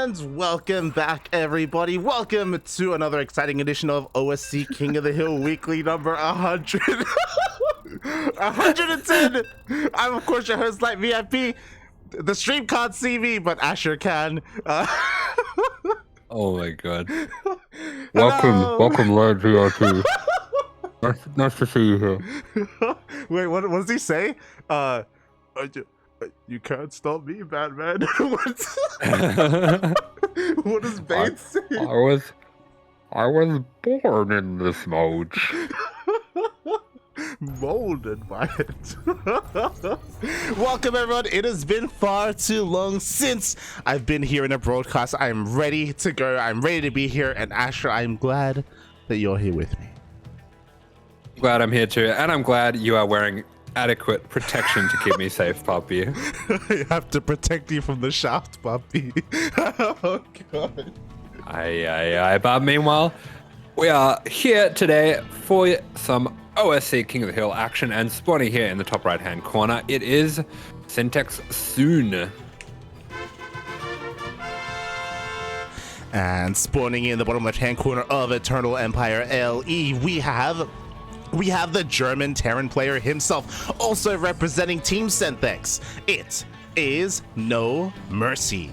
And welcome back, everybody. Welcome to another exciting edition of OSC King of the Hill Weekly number 100. 110. I'm, of course, your host, Light VIP. The stream can't see me, but Asher can. Oh my god. Welcome, Lord VIP. Nice to see you here. Wait, what does he say? You can't stop me, Batman. What does Bane say? I was born in this mode. Molded by it. Welcome, everyone. It has been far too long since I've been here in a broadcast. I'm ready to go. I'm ready to be here. And Asher, I'm glad that you're here with me. Glad I'm here too, and I'm glad you are wearing adequate protection to keep me safe, puppy. I have to protect you from the shaft, puppy. Oh god. Aye. But meanwhile, we are here today for some OSC King of the Hill action, and spawning here in the top right hand corner, it is Syntax Soon. And spawning in the bottom left hand corner of Eternal Empire LE, we have the German Terran player himself, also representing Team Syntax. It is NoMercy.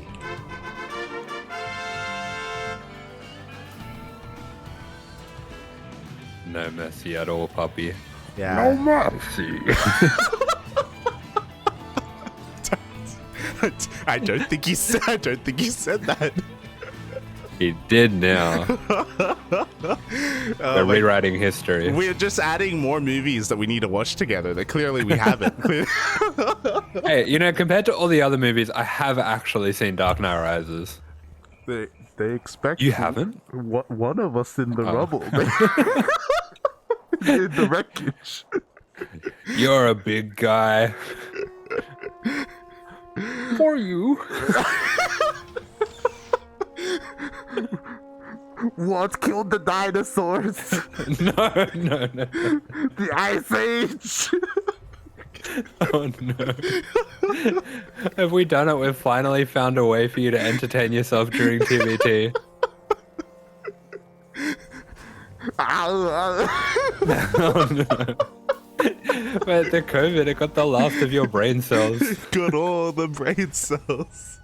No mercy at all, puppy. Yeah. No mercy. I don't think he said that. He did now. They're rewriting history. We're just adding more movies that we need to watch together that clearly we haven't. Hey, you know, compared to all the other movies, I have actually seen Dark Knight Rises. They expect you haven't? One of us in the rubble. In the wreckage. You're a big guy. For you. What killed the dinosaurs? No. The Ice Age. Oh no. Have we done it? We've finally found a way for you to entertain yourself during TVT. Oh no. But the COVID, it got the last of your brain cells. It got all the brain cells.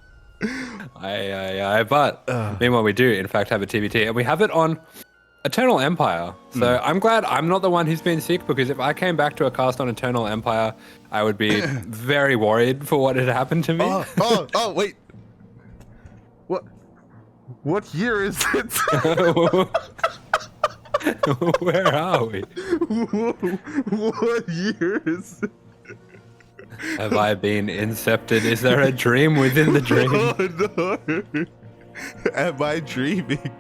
Aye. But meanwhile, we do in fact have a TVT, and we have it on Eternal Empire. So I'm glad I'm not the one who's been sick, because if I came back to a cast on Eternal Empire, I would be very worried for what had happened to me. Oh, wait. What year is it? Where are we? What year is it? Have I been incepted? Is there a dream within the dream? Oh no. Am I dreaming?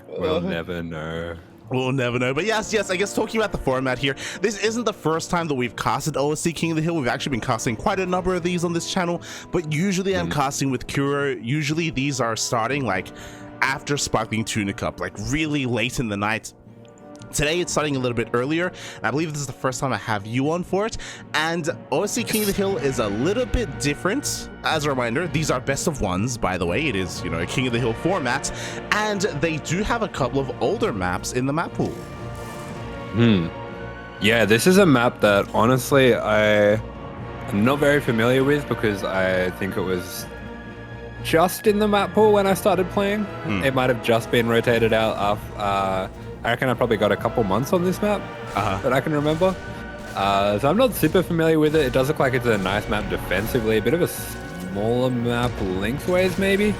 We'll never know. We'll never know. But yes, I guess talking about the format here, this isn't the first time that we've casted OSC King of the Hill. We've actually been casting quite a number of these on this channel, but usually I'm casting with CuKu. Usually these are starting like after Sparkling Tuna Cup, like really late in the night. Today it's starting a little bit earlier, and I believe this is the first time I have you on for it. And OSC King of the Hill is a little bit different. As a reminder, these are best of ones, by the way. It is, you know, a King of the Hill format, and they do have a couple of older maps in the map pool. Yeah, this is a map that honestly I'm not very familiar with, because I think it was just in the map pool when I started playing. It might have just been rotated out. I reckon I probably got a couple months on this map that I can remember. So I'm not super familiar with it. It does look like it's a nice map defensively, a bit of a smaller map lengthways maybe.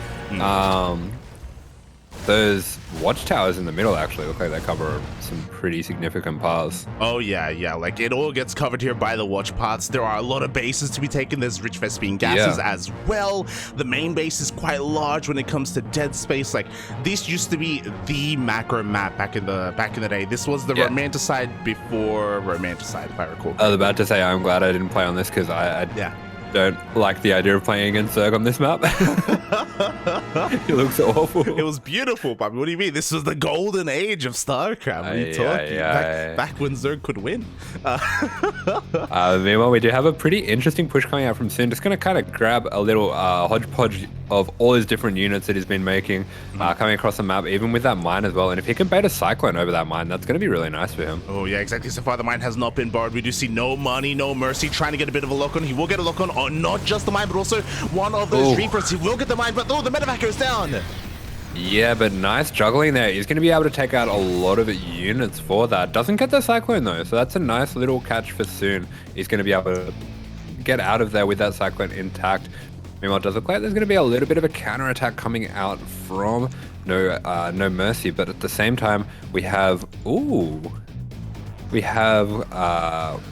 Those watchtowers in the middle actually look like they cover some pretty significant paths. Oh yeah, like it all gets covered here by the watch paths. There are a lot of bases to be taken. There's rich Vespine gases as well. The main base is quite large when it comes to dead space. Like this used to be the macro map back in the day. This was the Romanticide before Romanticide, if I recall. I was about to say I'm glad I didn't play on this, because I don't like the idea of playing against Zerg on this map. It looks awful. It was beautiful, Bobby. What do you mean? This was the golden age of StarCraft. What are you talking? Back when Zerg could win. Meanwhile, we do have a pretty interesting push coming out from Soon. Just going to kind of grab a little hodgepodge of all his different units that he's been making, coming across the map, even with that mine as well. And if he can bait a Cyclone over that mine, that's going to be really nice for him. Oh, yeah, exactly. So far, the mine has not been barred. We do see no money, NoMercy trying to get a bit of a lock on. He will get a lock on not just the mine, but also one of those Reapers. He will get the mine, but the medevac goes down. Yeah, but nice juggling there. He's going to be able to take out a lot of units for that. Doesn't get the Cyclone though, so that's a nice little catch for Soon. He's going to be able to get out of there with that Cyclone intact. Meanwhile, it does look like there's going to be a little bit of a counterattack coming out from NoMercy, but at the same time, we have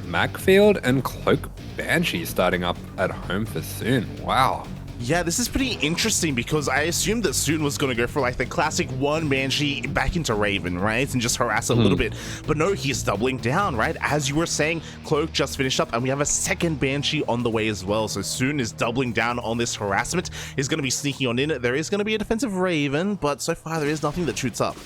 Macfield and Cloak Banshee starting up at home for Soon. Wow. Yeah, this is pretty interesting because I assumed that Soon was going to go for like the classic one Banshee back into Raven, right? And just harass a little bit. But no, he's doubling down, right? As you were saying, Cloak just finished up and we have a second Banshee on the way as well. So Soon is doubling down on this harassment. He's going to be sneaking on in. There is going to be a defensive Raven, but so far there is nothing that shoots up.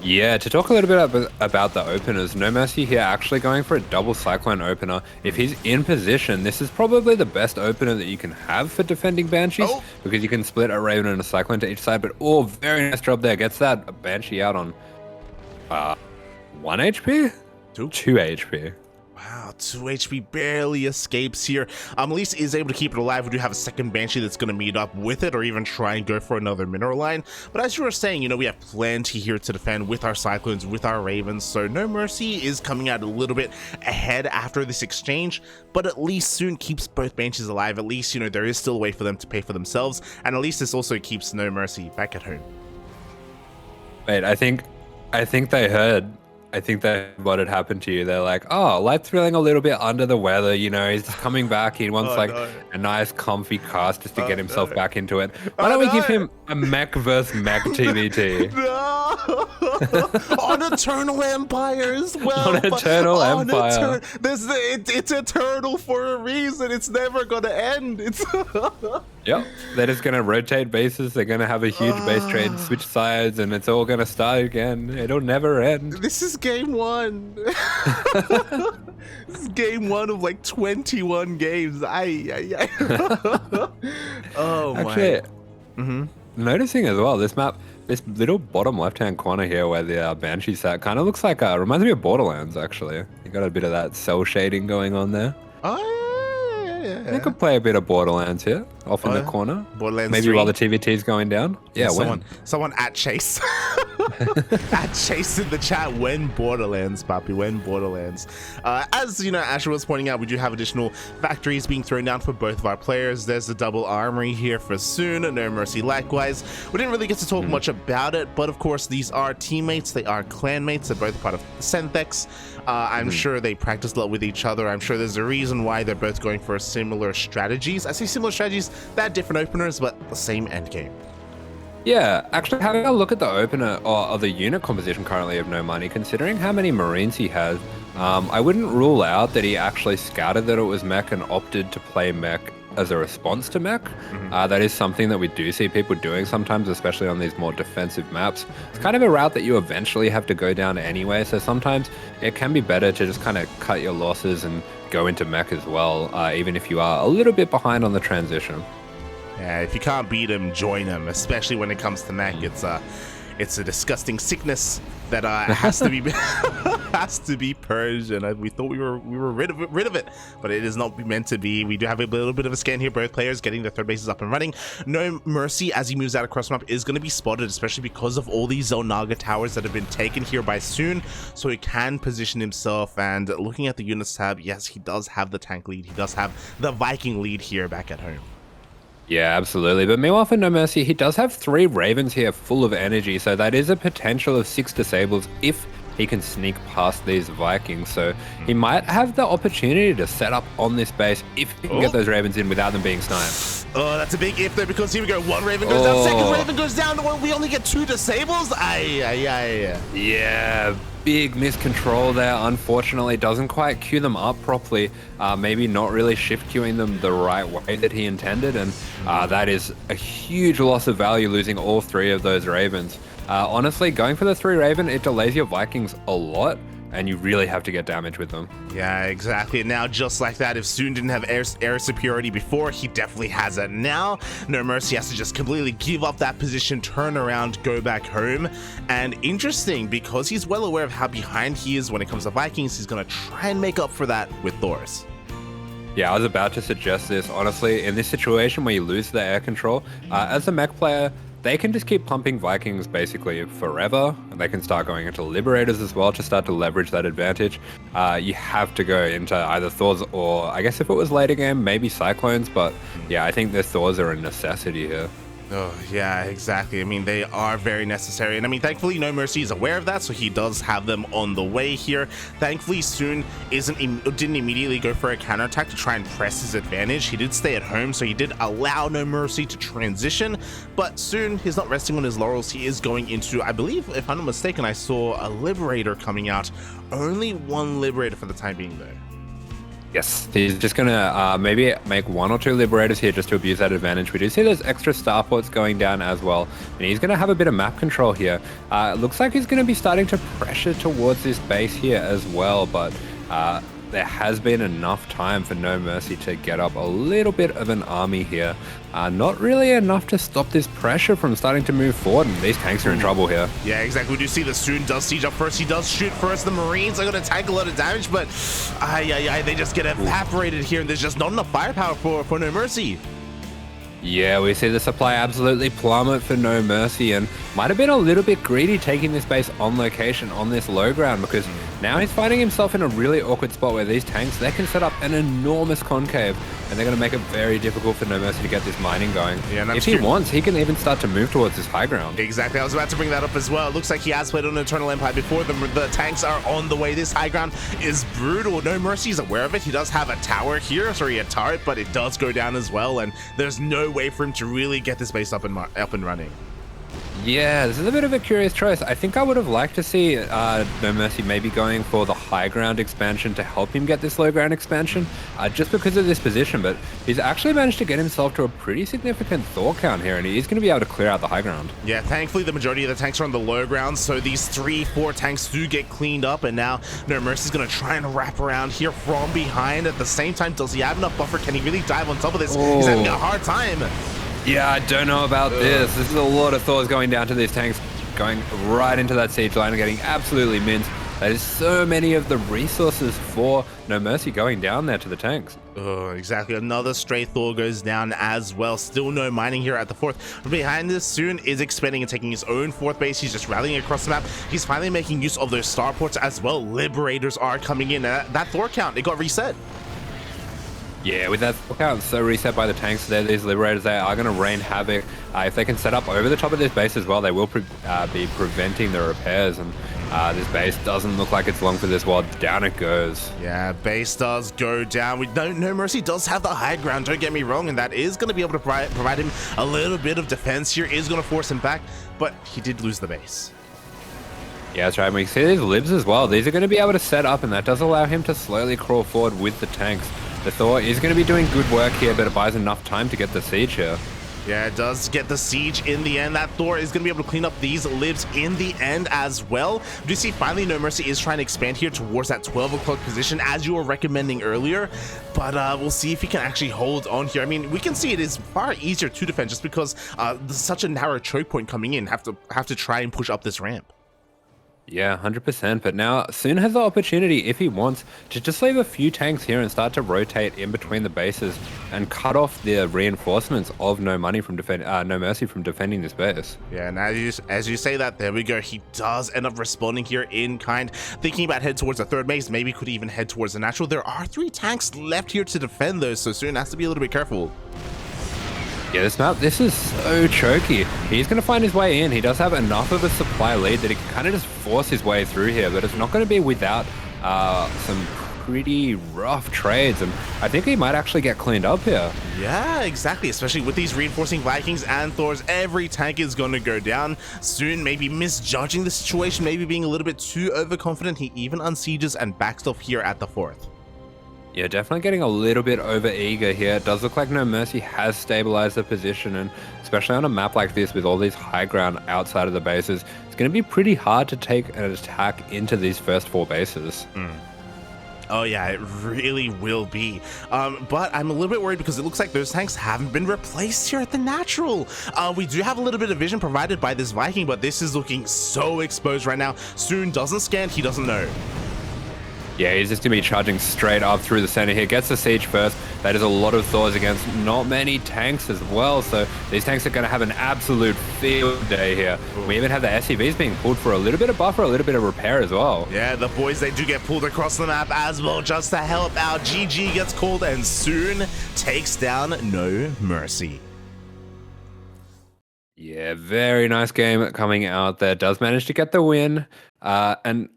Yeah, to talk a little bit about the openers, NoMercy here actually going for a double Cyclone opener. If he's in position, this is probably the best opener that you can have for defending Banshees, because you can split a Raven and a Cyclone to each side, but very nice job there. Gets that Banshee out on 1 HP? 2 HP. Wow, 2 HP barely escapes here. At least is able to keep it alive. We do have a second Banshee that's going to meet up with it or even try and go for another mineral line. But as you were saying, you know, we have plenty here to defend with our Cyclones, with our Ravens. So NoMercy is coming out a little bit ahead after this exchange, but at least Soon keeps both Banshees alive. At least, you know, there is still a way for them to pay for themselves. And at least this also keeps NoMercy back at home. Wait, I think they heard what had happened to you. They're like, oh, Light's feeling a little bit under the weather, you know, he's just coming back. He wants a nice comfy cast just to get himself back into it. Why don't we give him a mech versus mech TBT? On Eternal Empires. Well, on Eternal Empire. It's eternal for a reason. It's never going to end. Yep, they're just going to rotate bases. They're going to have a huge base trade, switch sides, and it's all going to start again. It'll never end. This is game one. This is game one of like 21 games. Oh actually, my. Noticing as well, this map, this little bottom left-hand corner here where the Banshee sat kind of looks like, reminds me of Borderlands, actually. You got a bit of that cell shading going on there. You could play a bit of Borderlands here, off in the corner. Borderlands maybe 3. While the TVT's going down. Yeah, someone at Chase. At Chase in the chat, when Borderlands, Papi, when Borderlands. As you know, Asher was pointing out, we do have additional factories being thrown down for both of our players. There's the double armory here for Soon, NoMercy likewise. We didn't really get to talk much about it, but of course these are teammates, they are clanmates, they're both part of Synthex. I'm sure they practice a lot with each other. I'm sure there's a reason why they're both going for similar strategies. I say similar strategies, they're different openers, but the same end game. Yeah, actually having a look at the opener or the unit composition currently of No Money, considering how many Marines he has, I wouldn't rule out that he actually scouted that it was mech and opted to play mech as a response to mech. That is something that we do see people doing sometimes, especially on these more defensive maps. It's kind of a route that you eventually have to go down anyway, so sometimes it can be better to just kind of cut your losses and go into mech as well, even if you are a little bit behind on the transition. Yeah, if you can't beat him, join him, especially when it comes to mech. It's a disgusting sickness that has to be has to be purged, and we thought we were rid of it, but it is not meant to be. We do have a little bit of a scan here. Both players getting their third bases up and running. NoMercy, as he moves out across the map, is going to be spotted, especially because of all these Zonaga towers that have been taken here by Soon, so he can position himself. And looking at the units tab, yes, he does have the tank lead. He does have the Viking lead here back at home. Yeah, absolutely. But meanwhile, for NoMercy, he does have 3 Ravens here full of energy, so that is a potential of 6 disables if he can sneak past these Vikings. So he might have the opportunity to set up on this base if he can get those Ravens in without them being sniped. Oh, that's a big if there, because here we go. 1 Raven goes down, second Raven goes down. We only get 2 disables. Yeah, big miscontrol there. Unfortunately, doesn't quite queue them up properly. Maybe not really shift queuing them the right way that he intended, and that is a huge loss of value, losing all 3 of those Ravens. Honestly, going for the 3 Raven, it delays your Vikings a lot, and you really have to get damage with them. Yeah, exactly. And now, just like that, if Soon didn't have air superiority before, he definitely has it now. NoMercy has to just completely give up that position, turn around, go back home. And interesting, because he's well aware of how behind he is when it comes to Vikings, he's going to try and make up for that with Thors. Yeah, I was about to suggest this. Honestly, in this situation where you lose the air control, as a mech player, they can just keep pumping Vikings basically forever. They can start going into Liberators as well to start to leverage that advantage. You have to go into either Thors or, I guess if it was later game, maybe Cyclones. But yeah, I think the Thors are a necessity here. Oh, yeah, exactly. I mean, they are very necessary. And I mean, thankfully, NoMercy is aware of that, so he does have them on the way here. Thankfully, Soon didn't immediately go for a counterattack to try and press his advantage. He did stay at home, so he did allow NoMercy to transition. But Soon, he's not resting on his laurels. He is going into, I believe, if I'm not mistaken, I saw a Liberator coming out. Only 1 Liberator for the time being, though. Yes, he's just going to maybe make 1 or 2 Liberators here just to abuse that advantage. We do see those extra starports going down as well, and he's going to have a bit of map control here. It looks like he's going to be starting to pressure towards this base here as well, but there has been enough time for NoMercy to get up a little bit of an army here. Not really enough to stop this pressure from starting to move forward, and these tanks are in trouble here. Yeah, exactly. We do see the Soon does siege up first. He does shoot first. The Marines are going to tank a lot of damage, but they just get evaporated here, and there's just not enough firepower for NoMercy. Yeah, we see the supply absolutely plummet for NoMercy, and might have been a little bit greedy taking this base on location on this low ground, because now he's finding himself in a really awkward spot where these tanks, they can set up an enormous concave, and they're going to make it very difficult for NoMercy to get this mining going. Yeah, if he wants, he can even start to move towards this high ground. Exactly. I was about to bring that up as well. It looks like he has played on Eternal Empire before. The tanks are on the way. This high ground is brutal. NoMercy is aware of it. He does have a tower here, sorry, a turret, but it does go down as well, and there's no way for him to really get this base up and running. Yeah, this is a bit of a curious choice. I think I would have liked to see NoMercy maybe going for the high ground expansion to help him get this low ground expansion, just because of this position, but he's actually managed to get himself to a pretty significant Thor count here, and he's going to be able to clear out the high ground. Yeah, thankfully the majority of the tanks are on the low ground, so these 3-4 tanks do get cleaned up, and now NoMercy's going to try and wrap around here from behind. At the same time, does he have enough buffer? Can he really dive on top of this? He's having a hard time. Yeah, I don't know about this. This is a lot of Thors going down to these tanks, going right into that siege line and getting absolutely minced. That is so many of the resources for NoMercy going down there to the tanks. Oh, exactly. Another stray Thor goes down as well. Still no mining here at the 4th. Behind this, Soon is expanding and taking his own 4th base. He's just rallying across the map. He's finally making use of those starports as well. Liberators are coming in. That Thor count, it got reset. Yeah, with that count so reset by the tanks there, these Liberators, they are going to rain havoc. If they can set up over the top of this base as well, they will be preventing the repairs, and this base doesn't look like it's long for this while down it goes. Yeah, base does go down. We don't know, NoMercy does have the high ground, don't get me wrong, and that is going to be able to provide him a little bit of defense here, is going to force him back, but he did lose the base. Yeah, that's right. We see these Libs as well. These are going to be able to set up, and that does allow him to slowly crawl forward with the tanks. The Thor is going to be doing good work here, but it buys enough time to get the siege here. Yeah, it does get the siege in the end. That Thor is going to be able to clean up these Libs in the end as well. Do you see finally NoMercy is trying to expand here towards that 12 o'clock position as you were recommending earlier, but we'll see if he can actually hold on here. I mean, we can see it is far easier to defend just because there's such a narrow choke point coming in. Have to try and push up this ramp. Yeah, 100%. But now Soon has the opportunity, if he wants, to just leave a few tanks here and start to rotate in between the bases and cut off the reinforcements of NoMercy from defending this base. Yeah, and as you say that, there we go. He does end up responding here in kind, thinking about head towards the 3rd base. Maybe could even head towards the natural. There are 3 tanks left here to defend those, so Soon has to be a little bit careful. Yeah, this map, this is so choky. He's going to find his way in. He does have enough of a supply lead that he can kind of just force his way through here, but it's not going to be without some pretty rough trades, and I think he might actually get cleaned up here. Yeah, exactly. Especially with these reinforcing Vikings and Thors, every tank is going to go down soon. Maybe misjudging the situation, maybe being a little bit too overconfident. He even unsieges and backs off here at the 4th. Yeah, definitely getting a little bit over-eager here. It does look like NoMercy has stabilized the position, and especially on a map like this with all these high ground outside of the bases, it's going to be pretty hard to take an attack into these first 4 bases. Oh yeah, it really will be. But I'm a little bit worried because it looks like those tanks haven't been replaced here at the natural. We do have a little bit of vision provided by this Viking, but this is looking so exposed right now. Soon doesn't scan, he doesn't know. Yeah, he's just going to be charging straight up through the center here. Gets the siege first. That is a lot of Thors against not many tanks as well. So these tanks are going to have an absolute field day here. We even have the SCVs being pulled for a little bit of buffer, a little bit of repair as well. Yeah, the boys, they do get pulled across the map as well just to help out. GG gets called and soon takes down NoMercy. Yeah, very nice game coming out there. Does manage to get the win. And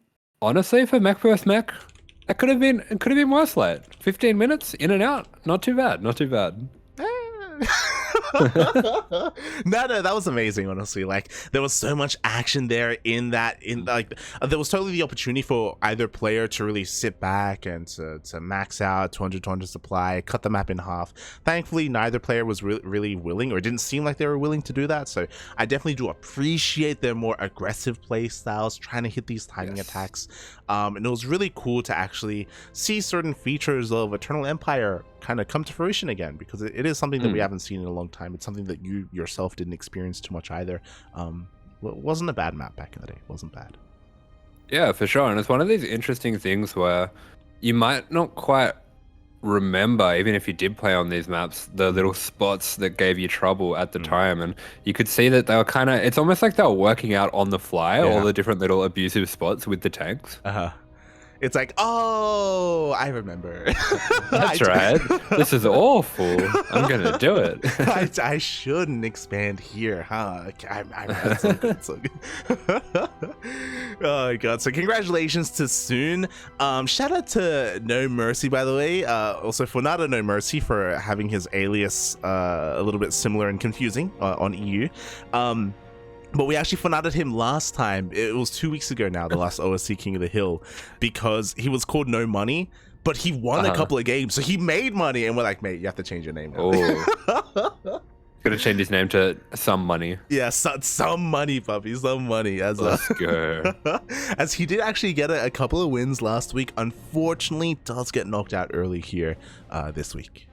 honestly, for mech vs mech, it could have been worse late. 15 minutes in and out, not too bad, not too bad. No, that was amazing, honestly. Like, there was so much action there in that, there was totally the opportunity for either player to really sit back and to max out 200 supply, cut the map in half. Thankfully, neither player was really willing, or didn't seem like they were willing to do that. So I definitely do appreciate their more aggressive play styles, trying to hit these timing attacks. And it was really cool to actually see certain features of Eternal Empire kind of come to fruition again, because it is something that we haven't seen in a long time. It's something that you yourself didn't experience too much either. Wasn't a bad map back in the day. Wasn't bad. Yeah, for sure. And it's one of these interesting things where you might not quite remember, even if you did play on these maps, the little spots that gave you trouble at the time. And you could see that they were kind of, it's almost like they were working out on the fly, all the different little abusive spots with the tanks. It's like, oh, I remember. That's right. This is awful. I'm going to do it. I shouldn't expand here, huh? I'm so good, so good. Oh my god. So congratulations to Soon. Shout out to NoMercy, by the way. Also for not a NoMercy for having his alias a little bit similar and confusing on EU. But we actually found him last time. It was 2 weeks ago now, the last OSC King of the Hill, because he was called No Money, but he won a couple of games, so he made money, and we're like, mate, you have to change your name now. Oh. Gotta change his name to Some Money. Yeah, some money, puppy, some money. Let's go. As he did actually get a couple of wins last week. Unfortunately, does get knocked out early here this week.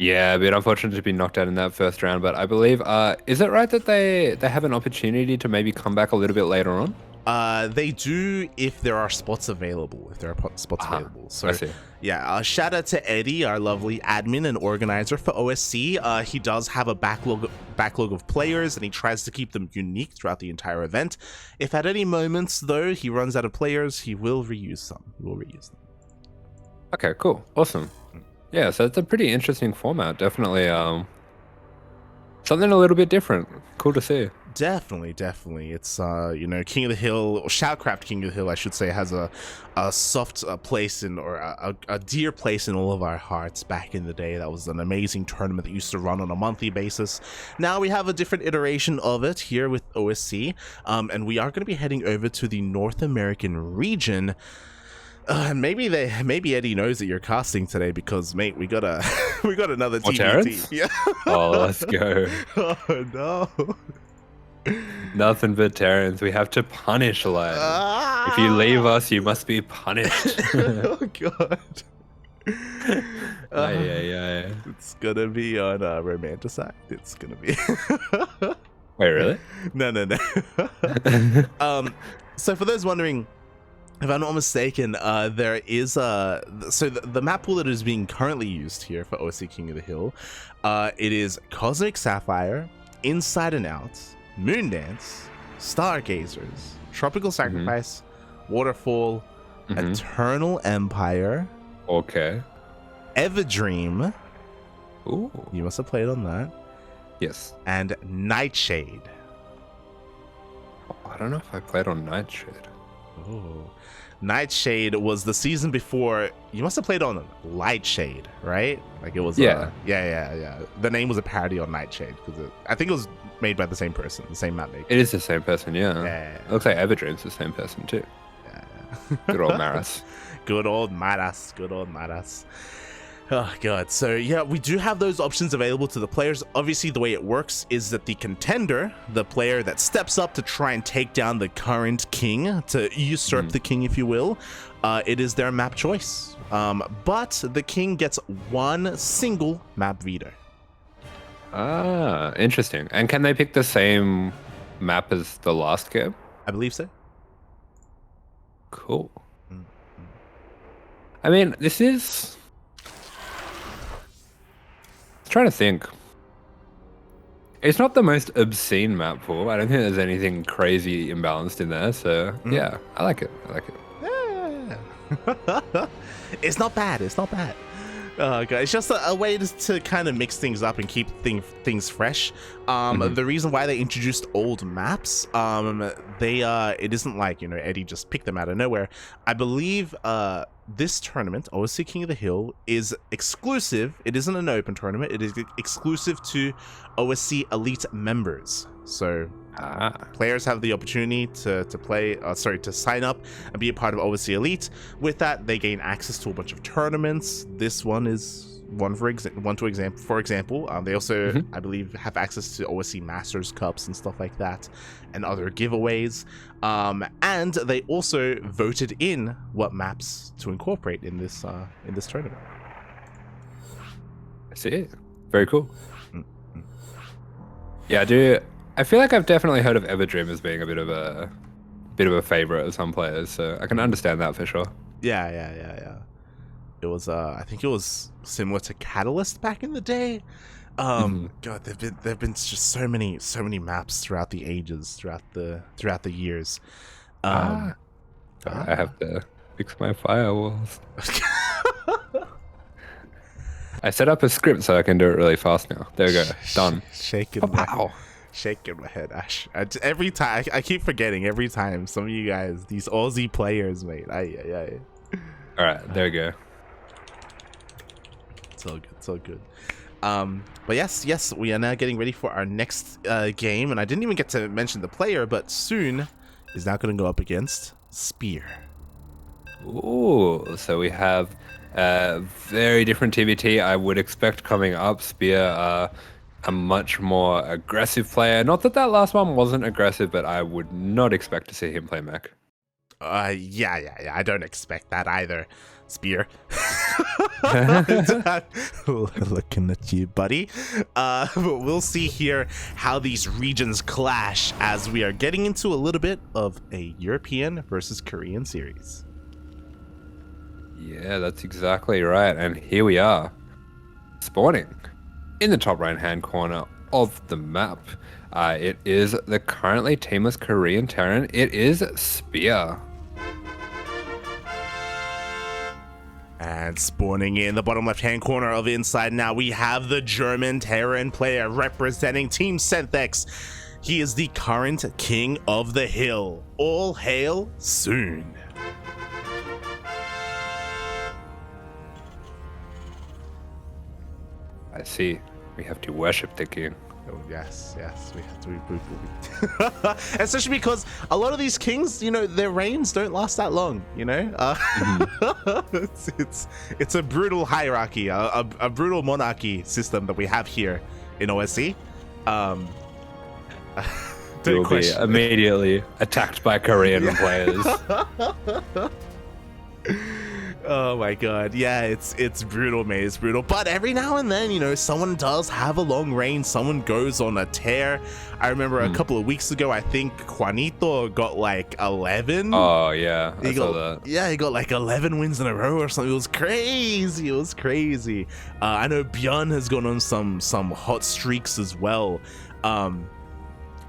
Yeah, a bit unfortunate to be knocked out in that first round, but I believe, is it right that they have an opportunity to maybe come back a little bit later on? They do if there are spots available, available. So, I see. Yeah, shout out to Eddie, our lovely admin and organizer for OSC. He does have a backlog of players, and he tries to keep them unique throughout the entire event. If at any moments, though, he runs out of players, he will reuse some. Okay, cool. Awesome. Yeah, so it's a pretty interesting format. Definitely something a little bit different. Cool to see. Definitely. It's King of the Hill, or StarCraft King of the Hill, I should say, has a soft place in, or a dear place in all of our hearts. Back in the day, that was an amazing tournament that used to run on a monthly basis. Now we have a different iteration of it here with OSC, and we are going to be heading over to the North American region. Maybe Eddie knows that you're casting today, because mate, we got another TBT. Yeah. Oh, let's go. Oh no. Nothing but Terrans. We have to punish lad. If you leave us, you must be punished. Oh god. Yeah. It's gonna be on Romanticide. It's gonna be. Wait, really? No. So for those wondering, if I'm not mistaken, there is the map pool that is being currently used here for OSC King of the Hill. It is Cosmic Sapphire, Inside and Out, Moondance, Stargazers, Tropical Sacrifice, Waterfall, Eternal Empire. Okay. Everdream. Ooh. You must have played on that. Yes. And Nightshade. Oh, I don't know if I played on Nightshade. Oh, Nightshade was the season before. You must have played on Lightshade, right? Like it was. Yeah. Yeah. The name was a parody on Nightshade because I think it was made by the same person, the same map maker. It is the same person, yeah. Yeah. It looks like Everdream's the same person too. Yeah. Good old Maras. Good old Maras. Oh god. So yeah, we do have those options available to the players. Obviously, the way it works is that the contender, the player that steps up to try and take down the current king, to usurp the king, if you will, it is their map choice. But the king gets one single map veto. Ah, interesting. And can they pick the same map as the last game? I believe so. Cool. I mean, this is... I'm trying to think. It's not the most obscene map pool. I don't think there's anything crazy imbalanced in there. So yeah, I like it. Yeah. It's not bad. It's just a way to kind of mix things up and keep things fresh. The reason why they introduced old maps, it isn't like, Eddie just picked them out of nowhere. I believe this tournament, OSC King of the Hill, is exclusive. It isn't an open tournament. It is exclusive to OSC Elite members. So players have the opportunity to sign up and be a part of OSC Elite. With that, they gain access to a bunch of tournaments. This one is for example. They also, I believe, have access to OSC Masters Cups and stuff like that, and other giveaways. And they also voted in what maps to incorporate in this tournament. I see it. Very cool. Yeah, I feel like I've definitely heard of Everdream as being a bit of a favorite of some players, so I can understand that for sure. Yeah. It was I think it was similar to Catalyst back in the day. God, there've been just so many maps throughout the ages, throughout the years. I have to fix my firewalls. I set up a script so I can do it really fast now. There we go. Done. Shaking my head, Ash. Every time I keep forgetting. Every time some of you guys, these Aussie players, mate. Aye. All right, there we go. So good. But yes, we are now getting ready for our next game, and I didn't even get to mention the player, but Soon is now going to go up against Spear. Ooh, so we have a very different TVT. I would expect coming up. Spear, a much more aggressive player. Not that last one wasn't aggressive, but I would not expect to see him play mech. Yeah. I don't expect that either, Spear. Looking at you, buddy. But we'll see here how these regions clash as we are getting into a little bit of a European versus Korean series. Yeah, that's exactly right. And here we are, spawning in the top right-hand corner of the map. It is the currently teamless Korean Terran. It is Spear. And spawning in the bottom left-hand corner of Inside now, we have the German Terran player representing Team Synthex. He is the current King of the Hill. All hail Soon. I see. We have to worship the king. Oh, yes, we have to be brutal. Especially because a lot of these kings, their reigns don't last that long, It's a brutal hierarchy, a brutal monarchy system that we have here in OSC. We'll be immediately attacked by Korean players. Oh my god, yeah, it's brutal, mate. It's brutal. But every now and then, someone does have a long reign. Someone goes on a tear. I remember a couple of weeks ago, I think Juanito got like 11. Oh yeah, I saw that. Yeah, he got like 11 wins in a row or something. It was crazy. I know Björn has gone on some hot streaks as well.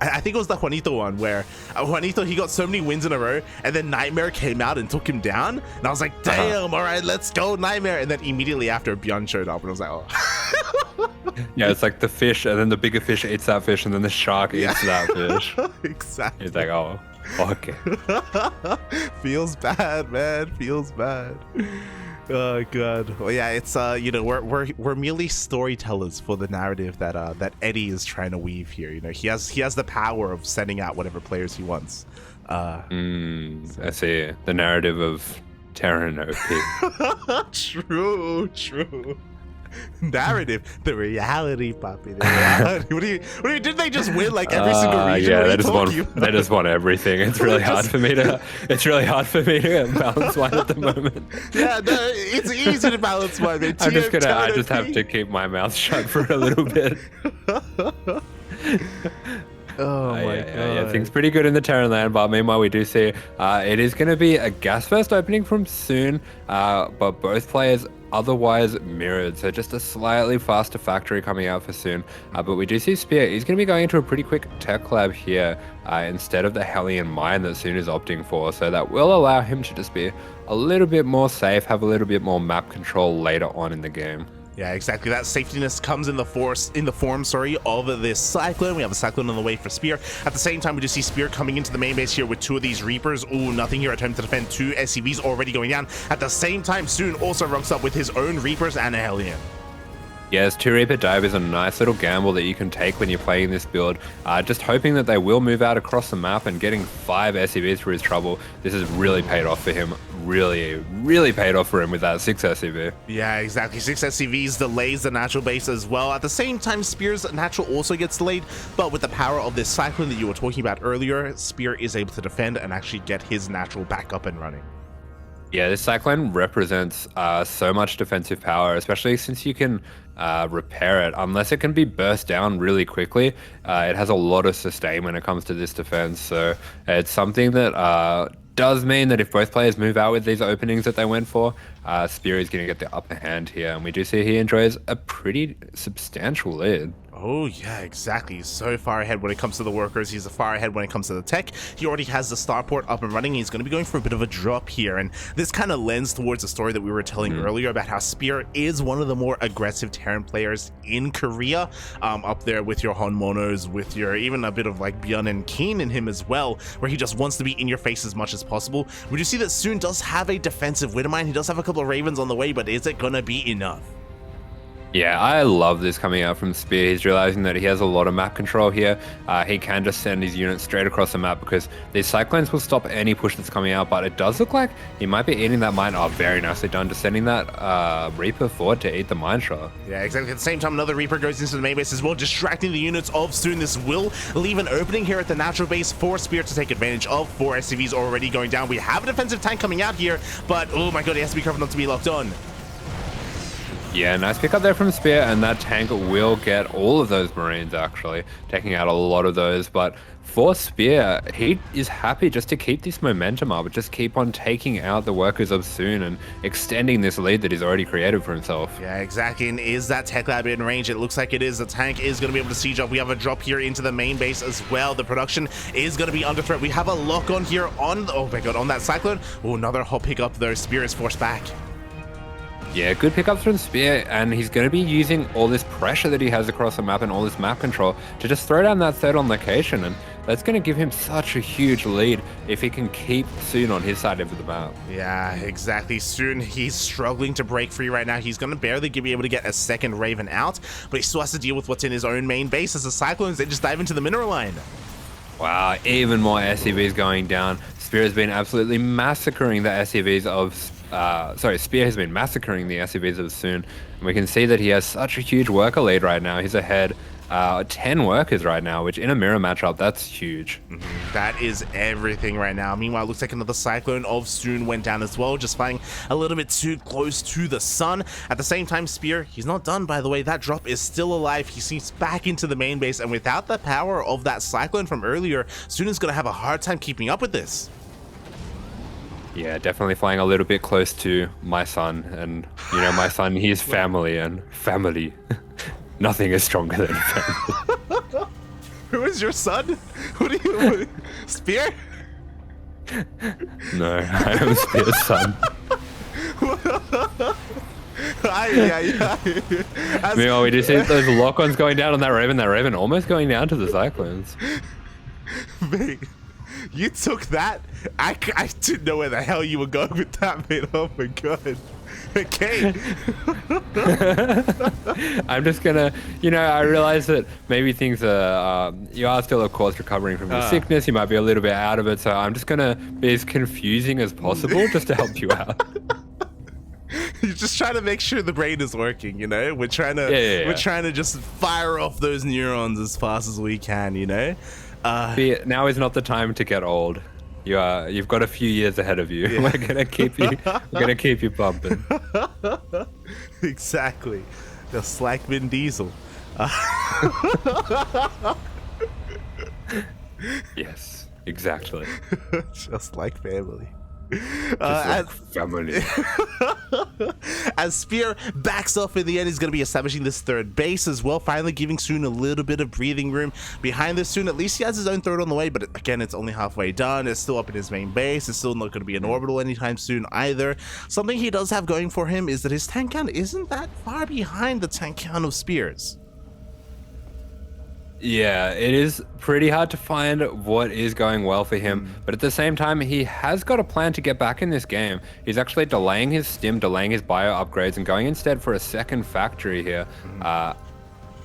I think it was the Juanito one where Juanito, he got so many wins in a row, and then NightMare came out and took him down, and I was like, damn, all right, let's go, NightMare. And then immediately after, Björn showed up, and I was like, oh. Yeah, it's like the fish, and then the bigger fish eats that fish, and then the shark eats that fish. Exactly. It's like, oh. Okay. Feels bad, man. Feels bad. Oh god. Well, yeah, it's you know, we're merely storytellers for the narrative that that Eddie is trying to weave here. You know, he has the power of sending out whatever players he wants. I see the narrative of Terran OP. True. Narrative, the reality, Poppy. The reality. What do you? Did they just win like every single region? Yeah, they just want everything. It's really hard for me to. It's really hard for me to balance mine at the moment. Yeah, no, it's easy to balance mine. Man. I just have to keep my mouth shut for a little bit. Oh my god. Yeah, things pretty good in the Terran land, but meanwhile we do see it is going to be a gas first opening from soon, but both players otherwise mirrored, so just a slightly faster factory coming out for soon. But we do see Spear, he's going to be going into a pretty quick tech lab here instead of the Hellion mine that Soon is opting for, so that will allow him to just be a little bit more safe, have a little bit more map control later on in the game. Yeah, exactly. That safetiness comes in the form, of this Cyclone. We have a Cyclone on the way for Spear. At the same time, we just see Spear coming into the main base here with two of these Reapers. Ooh, nothing here at home to defend. Two SCVs already going down. At the same time, Soon also rocks up with his own Reapers and a Hellion. Yes, 2 Reaper dive is a nice little gamble that you can take when you're playing this build. Just hoping that they will move out across the map, and getting 5 SCVs for his trouble. This has really paid off for him. Really paid off for him with that 6 SCV. Yeah, exactly. 6 SCVs delays the natural base as well. At the same time, Spear's natural also gets delayed, but with the power of this Cyclone that you were talking about earlier, Spear is able to defend and actually get his natural back up and running. Yeah, this Cyclone represents so much defensive power, especially since you can repair it. Unless it can be burst down really quickly, it has a lot of sustain when it comes to this defense. So it's something that does mean that if both players move out with these openings that they went for, Spear is going to get the upper hand here. And we do see he enjoys a pretty substantial lead. Oh yeah, exactly. He's so far ahead when it comes to the workers. He's far ahead when it comes to the tech. He already has the starport up and running. He's going to be going for a bit of a drop here, and this kind of lends towards the story that we were telling earlier about how Spear is one of the more aggressive Terran players in Korea, up there with your Honmonos, with your even a bit of like Byun and Keen in him as well, where he just wants to be in your face as much as possible. We do see that Soon does have a defensive Widowmine. He does have a couple of Ravens on the way, but is it going to be enough? Yeah, I love this coming out from Spear. He's realizing that he has a lot of map control here. He can just send his units straight across the map because these Cyclones will stop any push that's coming out, but it does look like he might be eating that mine. Oh, very nicely done, just sending that Reaper forward to eat the mine shot. Yeah, exactly. At the same time, another Reaper goes into the main base as well, distracting the units of Soon. This will leave an opening here at the natural base for Spear to take advantage of. 4 SCVs already going down. We have a defensive tank coming out here, but oh my god, he has to be careful not to be locked on. Yeah, nice pick up there from Spear, and that tank will get all of those Marines, actually, taking out a lot of those. But for Spear, he is happy just to keep this momentum up, just keep on taking out the workers of Soon and extending this lead that he's already created for himself. Yeah, exactly. And is that tech lab in range? It looks like it is. The tank is going to be able to siege up. We have a drop here into the main base as well. The production is going to be under threat. We have a lock on here on, oh my god, on that Cyclone. Oh, another hot pick up though. Spear is forced back. Yeah, good pickups from Spear, and he's going to be using all this pressure that he has across the map and all this map control to just throw down that third on location, and that's going to give him such a huge lead if he can keep Soon on his side of the map. Yeah, exactly. Soon, he's struggling to break free right now. He's going to barely be able to get a second Raven out, but he still has to deal with what's in his own main base as the Cyclones, they just dive into the mineral line. Wow, even more SCVs going down. Spear has been absolutely massacring the SCVs of Spear has been massacring the SCVs of Soon, and we can see that he has such a huge worker lead right now. He's ahead 10 workers right now, which in a mirror matchup, that's huge. That is everything right now. Meanwhile, it looks like another Cyclone of Soon went down as well, just flying a little bit too close to the sun. At the same time, Spear, he's not done, by the way. That drop is still alive. He sneaks back into the main base, and without the power of that Cyclone from earlier, Soon is going to have a hard time keeping up with this. Yeah, definitely flying a little bit close to my son, and you know, my son, he's family, and family, nothing is stronger than family. Who is your son? What are you, Spear? No, I am Spear's son. Meanwhile, we just see those lock-ons going down on that Raven almost going down to the Cyclones. Mate. You took that? I didn't know where the hell you were going with that, mate. Oh my god. Okay. I'm just gonna, I realize that maybe things are, you are still, of course, recovering from your sickness. You might be a little bit out of it, so I'm just gonna be as confusing as possible just to help you out. You're just trying to make sure the brain is working, We're trying to, we're trying to just fire off those neurons as fast as we can, Now is not the time to get old. You've got a few years ahead of you. Yeah. We're gonna keep you bumping. Exactly. Just like Vin Diesel. Yes, exactly. Just like family. Family. As Spear backs off in the end, he's going to be establishing this third base as well, finally giving Soon a little bit of breathing room. Behind this Soon, at least he has his own third on the way, but again, it's only halfway done. It's still up in his main base. It's still not going to be an orbital anytime soon either. Something he does have going for him is that his tank count isn't that far behind the tank count of Spears. Yeah, it is pretty hard to find what is going well for him, but at the same time, he has got a plan to get back in this game. He's actually delaying his stim, delaying his bio upgrades, and going instead for a second factory here.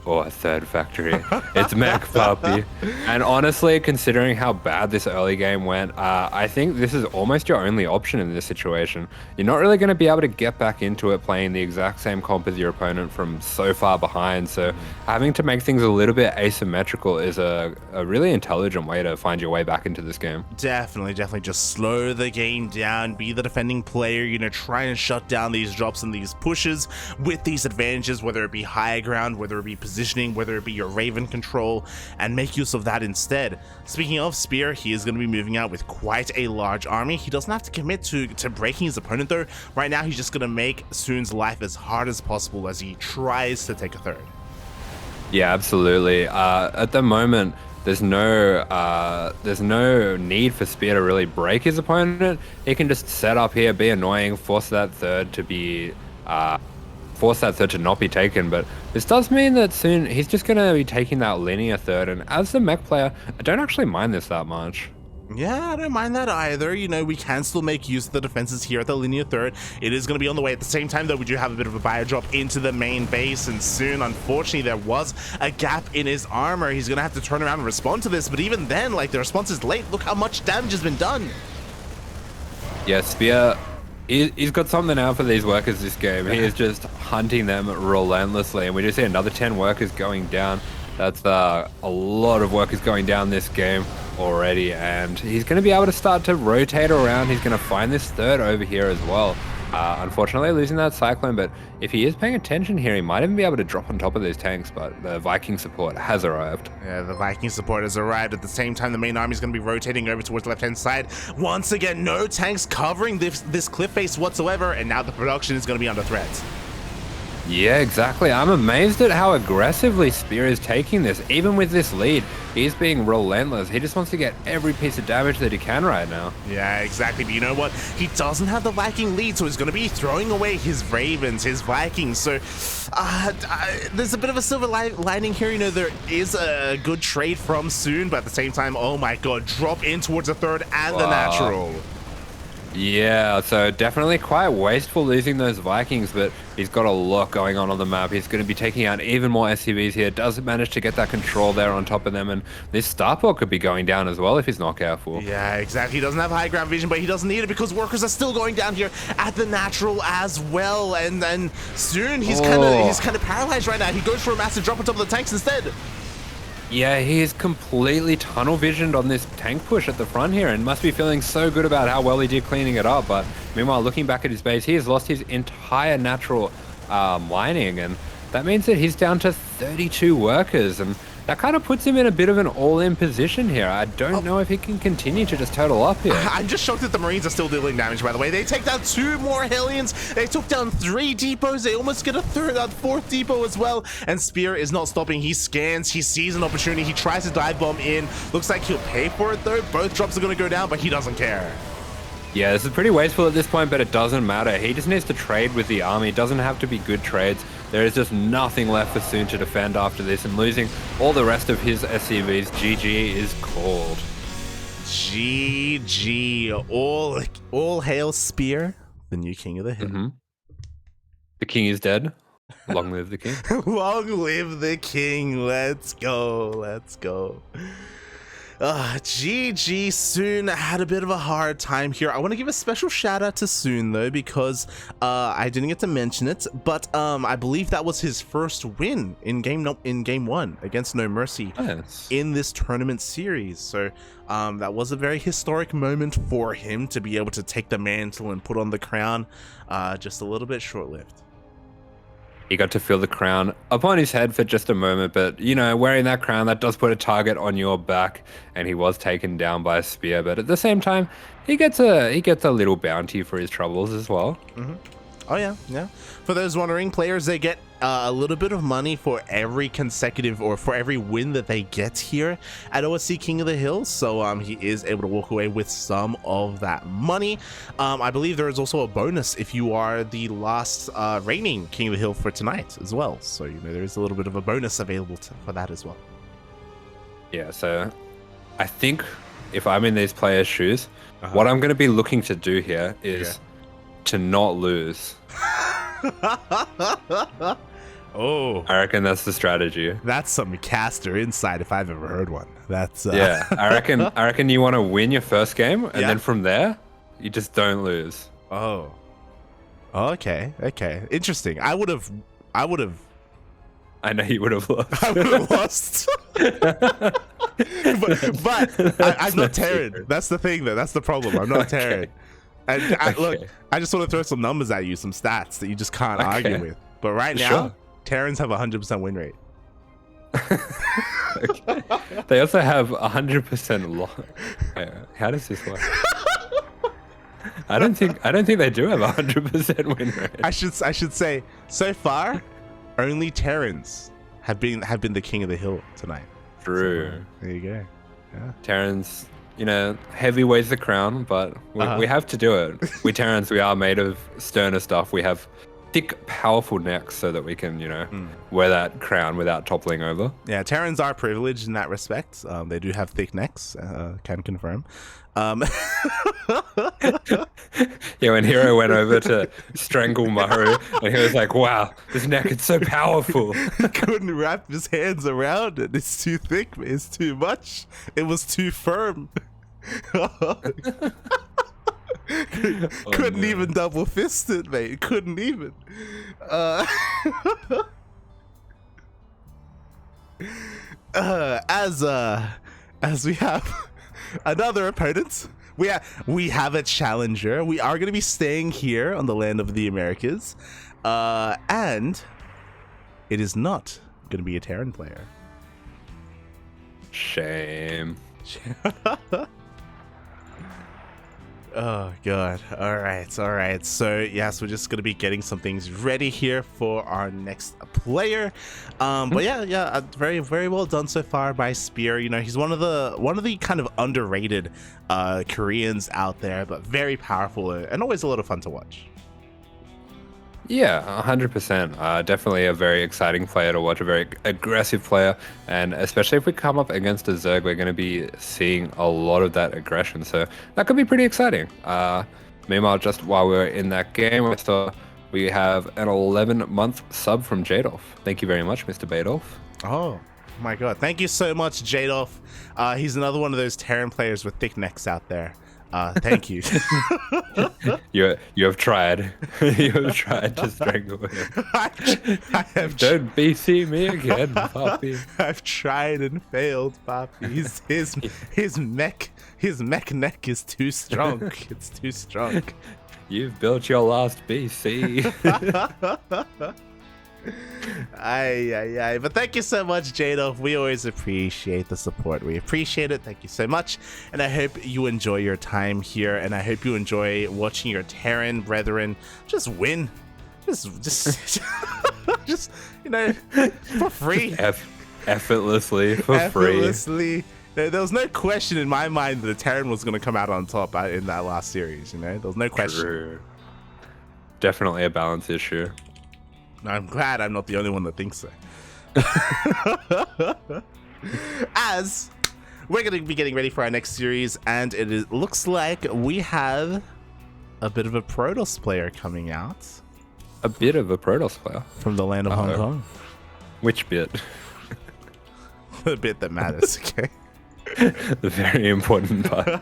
Or a third factory. It's Mech Puppy. And honestly, considering how bad this early game went, I think this is almost your only option in this situation. You're not really going to be able to get back into it playing the exact same comp as your opponent from so far behind. So having to make things a little bit asymmetrical is a really intelligent way to find your way back into this game. Definitely just slow the game down, be the defending player, try and shut down these drops and these pushes with these advantages, whether it be high ground, whether it be positioning, whether it be your Raven control, and make use of that instead. Speaking of Spear, he is going to be moving out with quite a large army. He doesn't have to commit to breaking his opponent though. Right now, he's just going to make Soon's life as hard as possible as he tries to take a third. Yeah, absolutely. At the moment, there's no need for Spear to really break his opponent. He can just set up here, be annoying, force that third to not be taken, but this does mean that soon he's just going to be taking that linear third, and as the mech player, I don't actually mind this that much. Yeah, I don't mind that either. We can still make use of the defenses here at the linear third. It is going to be on the way. At the same time, though, we do have a bit of a bio drop into the main base, and soon, unfortunately, there was a gap in his armor. He's going to have to turn around and respond to this, but even then, the response is late. Look how much damage has been done. Yeah, Spear, he's got something out for these workers this game. He is just hunting them relentlessly, and we do see another 10 workers going down. That's a lot of workers going down this game already, and he's going to be able to start to rotate around. He's going to find this third over here as well. Unfortunately, losing that Cyclone, but if he is paying attention here, he might even be able to drop on top of these tanks, but the Viking support has arrived. Yeah, the Viking support has arrived. At the same time, the main army is going to be rotating over towards the left-hand side. Once again, no tanks covering this cliff face whatsoever, and now the production is going to be under threat. Yeah, exactly. I'm amazed at how aggressively Spear is taking this. Even with this lead, he's being relentless. He just wants to get every piece of damage that he can right now. Yeah, exactly. But you know what? He doesn't have the Viking lead, so he's going to be throwing away his Ravens, his Vikings. So there's a bit of a silver lining here. There is a good trade from Soon, but at the same time, oh my god, drop in towards the third and the natural. Yeah, so definitely quite wasteful losing those Vikings, but he's got a lot going on the map. He's going to be taking out even more SCVs here. Doesn't manage to get that control there on top of them, and this Starport could be going down as well if he's not careful. Yeah, exactly. He doesn't have high ground vision, but he doesn't need it because workers are still going down here at the natural as well. And then soon he's kind of paralyzed right now. He goes for a massive drop on top of the tanks instead. Yeah, he is completely tunnel visioned on this tank push at the front here and must be feeling so good about how well he did cleaning it up. But meanwhile, looking back at his base, he has lost his entire natural mining, and that means that he's down to 32 workers, and that kind of puts him in a bit of an all-in position here. I don't know if he can continue to just total up here. I'm just shocked that the Marines are still dealing damage, by the way. They take down 2 more Hellions. They took down 3 depots. They almost get a 4th depot as well. And Spear is not stopping. He scans. He sees an opportunity. He tries to dive bomb in. Looks like he'll pay for it, though. Both drops are going to go down, but he doesn't care. Yeah, this is pretty wasteful at this point, but it doesn't matter. He just needs to trade with the army. It doesn't have to be good trades. There is just nothing left for Soon to defend after this, and losing all the rest of his SCVs, GG is called. GG. All hail Spear, the new king of the hill. The king is dead. Long live the king. Long live the king. Let's go. Let's go. GG. Soon had a bit of a hard time here. I want to give a special shout out to Soon though, because I didn't get to mention it, but I believe that was his first win in game one against NoMercy in this tournament series. So that was a very historic moment for him to be able to take the mantle and put on the crown. Just a little bit short-lived. He got to feel the crown upon his head for just a moment, but you know, wearing that crown, that does put a target on your back, and he was taken down by a spear. But at the same time, he gets a little bounty for his troubles as well. Oh yeah. For those wondering, players, they get a little bit of money for every consecutive or for every win that they get here at OSC King of the Hill. So he is able to walk away with some of that money. I believe there is also a bonus if you are the last reigning King of the Hill for tonight as well. So you know there is a little bit of a bonus available for that as well. Yeah. So I think if I'm in these players' shoes, what I'm going to be looking to do here is to not lose. Oh, I reckon that's the strategy. That's some caster insight if I've ever heard one. That's yeah. I reckon you want to win your first game, and then from there, you just don't lose. Oh, okay, interesting. I would have. I know you would have lost. I would have lost. but I'm not Terran. That's the thing, though. That's the problem. I'm not Terran. And look, I just want to throw some numbers at you, some stats that you just can't argue with. But right now, Terrans have 100% win rate. They also have 100% loss. How does this work? I don't think they do have 100% win rate. I should say so far, only Terrans have been the king of the hill tonight. True. So, there you go. Yeah. Terrans, you know, heavy weighs the crown, but we have to do it. We Terrans, we are made of sterner stuff. We have thick, powerful necks so that we can, you know, wear that crown without toppling over. Yeah, Terrans are privileged in that respect. They do have thick necks, can confirm. Yeah, when Hero went over to strangle Maru, and he was like, wow, this neck is so powerful. He couldn't wrap his hands around it. It's too thick, it's too much. It was too firm. Couldn't even double fist it, mate. Couldn't even. As we have another opponent, we have a challenger. We are going to be staying here on the land of the Americas, and it is not going to be a Terran player. Shame. Oh god. All right. So yes, we're just gonna be getting some things ready here for our next player. But yeah, very, very well done so far by Spear. You know, he's one of the kind of underrated Koreans out there, but very powerful and always a lot of fun to watch. Yeah, 100%. Definitely a very exciting player to watch, a very aggressive player, and especially if we come up against a Zerg, we're going to be seeing a lot of that aggression, so that could be pretty exciting. Meanwhile, just while we're in that game, we have an 11-month sub from Jadolf. Thank you very much, Mr. Badolf. Oh my god, thank you so much, Jadolf. He's another one of those Terran players with thick necks out there. Thank you. You have tried. You have tried to strangle him. I have. Don't BC me again, Poppy. I've tried and failed, Poppy. His mech neck is too strong. It's too strong. You've built your last BC. But thank you so much, Jadolf. We always appreciate the support. We appreciate it. Thank you so much. And I hope you enjoy your time here. And I hope you enjoy watching your Terran brethren just win. Just you know, for free. Effortlessly, for free. There was no question in my mind that the Terran was going to come out on top in that last series. You know, there was no question. True. Definitely a balance issue. I'm glad I'm not the only one that thinks so. As we're going to be getting ready for our next series, and looks like we have a bit of a Protoss player coming out. A bit of a Protoss player? From the land of Hong Kong. Which bit? The bit that matters, okay? The very important part.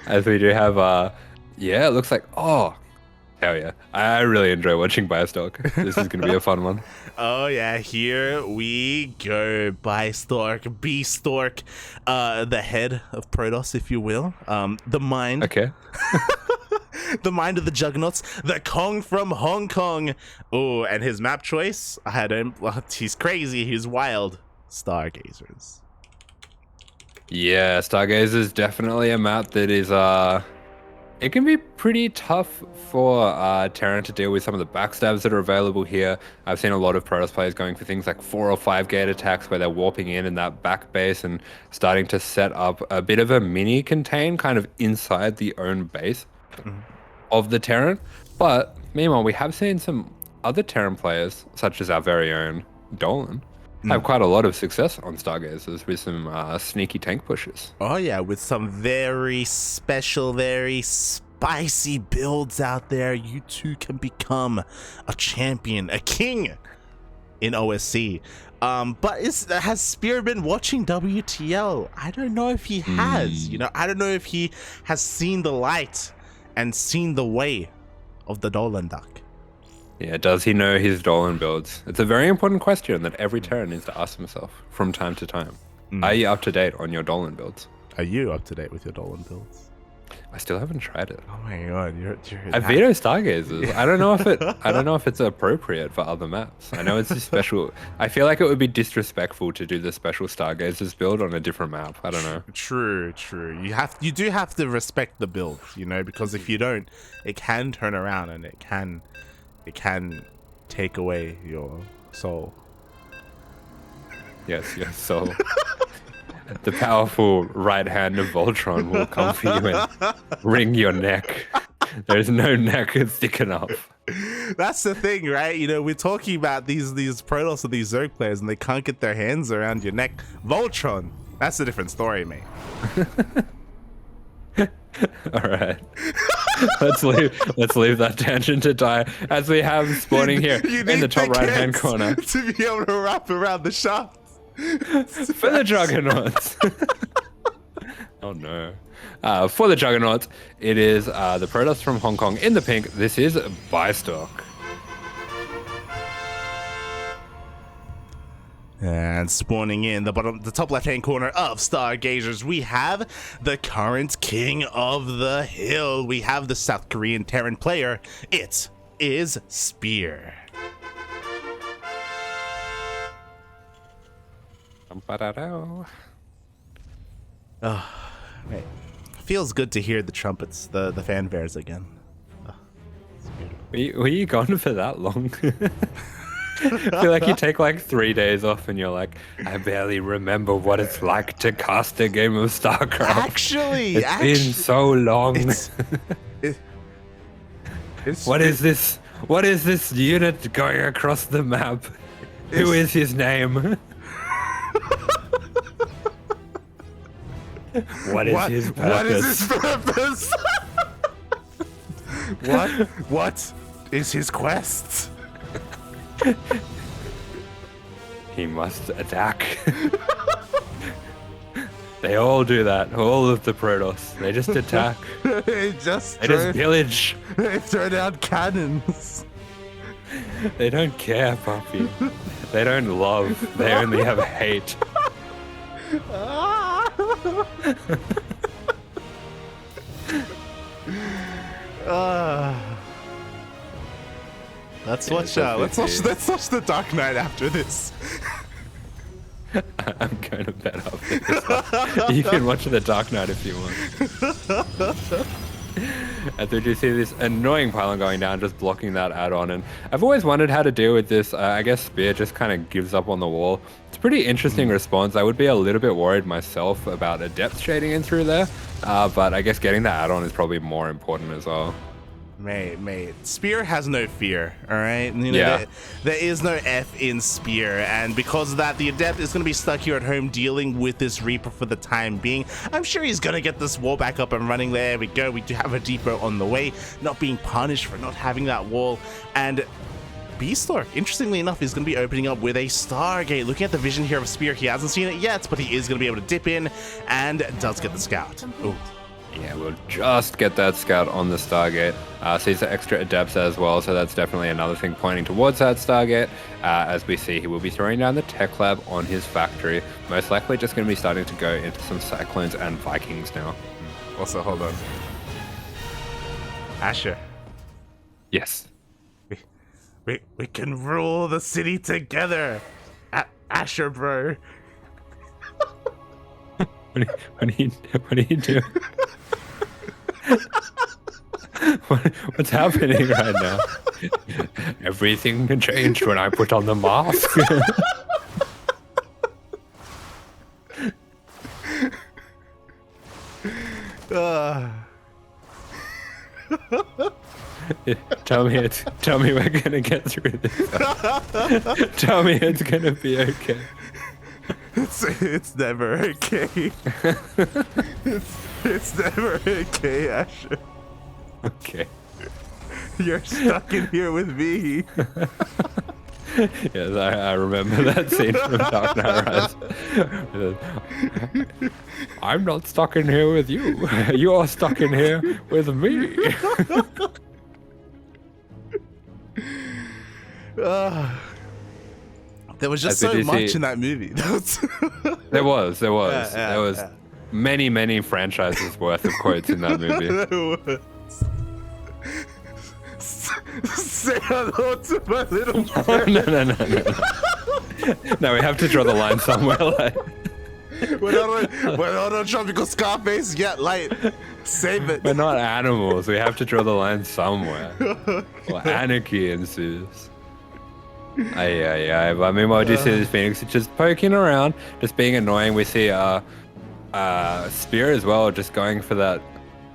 As we do have, yeah, it looks like, oh, hell yeah. I really enjoy watching Bistork. This is going to be a fun one. Oh yeah, here we go. Bistork, the head of Protoss, if you will. The mind. Okay. The mind of the juggernauts, the Kong from Hong Kong. Oh, and his map choice, I had him. Well, he's crazy, he's wild. Stargazers. Yeah, Stargazer is definitely a map that is, it can be pretty tough for Terran to deal with some of the backstabs that are available here. I've seen a lot of Protoss players going for things like 4 or 5 gate attacks where they're warping in that back base and starting to set up a bit of a mini contain kind of inside the own base of the Terran. But meanwhile, we have seen some other Terran players, such as our very own Dolan, have quite a lot of success on Stargazers with some sneaky tank pushes. Oh yeah, with some very special, very spicy builds out there. You too can become a champion, a king in OSC. But has Spear been watching WTL? I don't know if he has. You know, I don't know if he has seen the light and seen the way of the Dolan Duck. Yeah, does he know his Dolan builds? It's a very important question that every Terran needs to ask himself from time to time. Are you up to date on your Dolan builds? Are you up to date with your Dolan builds? I still haven't tried it. Oh my god, you're I veto Stargazers. I don't know if it's appropriate for other maps. I know it's a special. I feel like it would be disrespectful to do the special Stargazers build on a different map. I don't know. True. You do have to respect the build, you know, because if you don't, it can turn around and it can take away your soul. Yes, your soul. The powerful right hand of Voltron will come for you and wring your neck. There's no neck sticking up. That's the thing, right? You know, we're talking about these Protoss and these Zerg players, and they can't get their hands around your neck. Voltron, that's a different story, mate. All right. Let's leave that tangent to die as we have spawning here in the top right hand corner to be able to wrap around the shaft for the Juggernauts. Oh no. For the Juggernauts, it is the Protoss from Hong Kong in the pink. This is Bistork. And spawning in the top left-hand corner of Stargazers, we have the current king of the hill. We have the South Korean Terran player. It is Spear. Oh, wait. Feels good to hear the trumpets, the fanfares again. Oh, it's beautiful. Were you gone for that long? I feel like you take like 3 days off and you're like, I barely remember what it's like to cast a game of StarCraft. Actually, it's been so long. What is this? What is this unit going across the map? Who is his name? What is his purpose? What is his purpose? What is his quest? He must attack. They all do that. All of the Protoss. They just attack. They just pillage. They throw down cannons. They don't care, puppy. They don't love. They only have hate. Let's watch the Dark Knight after this. I'm going to bet up this. You can watch the Dark Knight if you want. And did you see this annoying pylon going down, just blocking that add-on? And I've always wondered how to deal with this. I guess Spear just kind of gives up on the wall. It's a pretty interesting response. I would be a little bit worried myself about a depth shading in through there, but I guess getting that add-on is probably more important as well. Mate, Spear has no fear, all right? You know, Yeah. there is no F in Spear, and because of that, the Adept is going to be stuck here at home dealing with this Reaper for the time being. I'm sure he's going to get this wall back up and running. There we go. We do have a depot on the way, not being punished for not having that wall, and Bistork, interestingly enough, is going to be opening up with a Stargate. Looking at the vision here of Spear, he hasn't seen it yet, but he is going to be able to dip in and does get the scout. Ooh. Yeah, we'll just get that scout on the Stargate. Sees the extra adepts as well, so that's definitely another thing pointing towards that Stargate. As we see, he will be throwing down the tech lab on his factory. Most likely just going to be starting to go into some Cyclones and Vikings now. Also, hold on. Asher. Yes. We can rule the city together. AsherBro. What are you doing? What's happening right now? Everything changed when I put on the mask. Tell me we're gonna get through this. Tell me it's gonna be okay. It's never okay. it's never okay, Asher. Okay. You're stuck in here with me. Yes, I remember that scene from Dark Knight Rises. I'm not stuck in here with you. You're stuck in here with me. There was just so much in that movie. There was many franchises worth of quotes in that movie. Say hello to my little friend. No, we have to draw the line somewhere. Like, we're not on Tropical Scarface yet. Light, save it. we're not animals. We have to draw the line somewhere. Or anarchy ensues. But meanwhile, do you see this Phoenix just poking around, just being annoying? We see Spear as well, just going for that.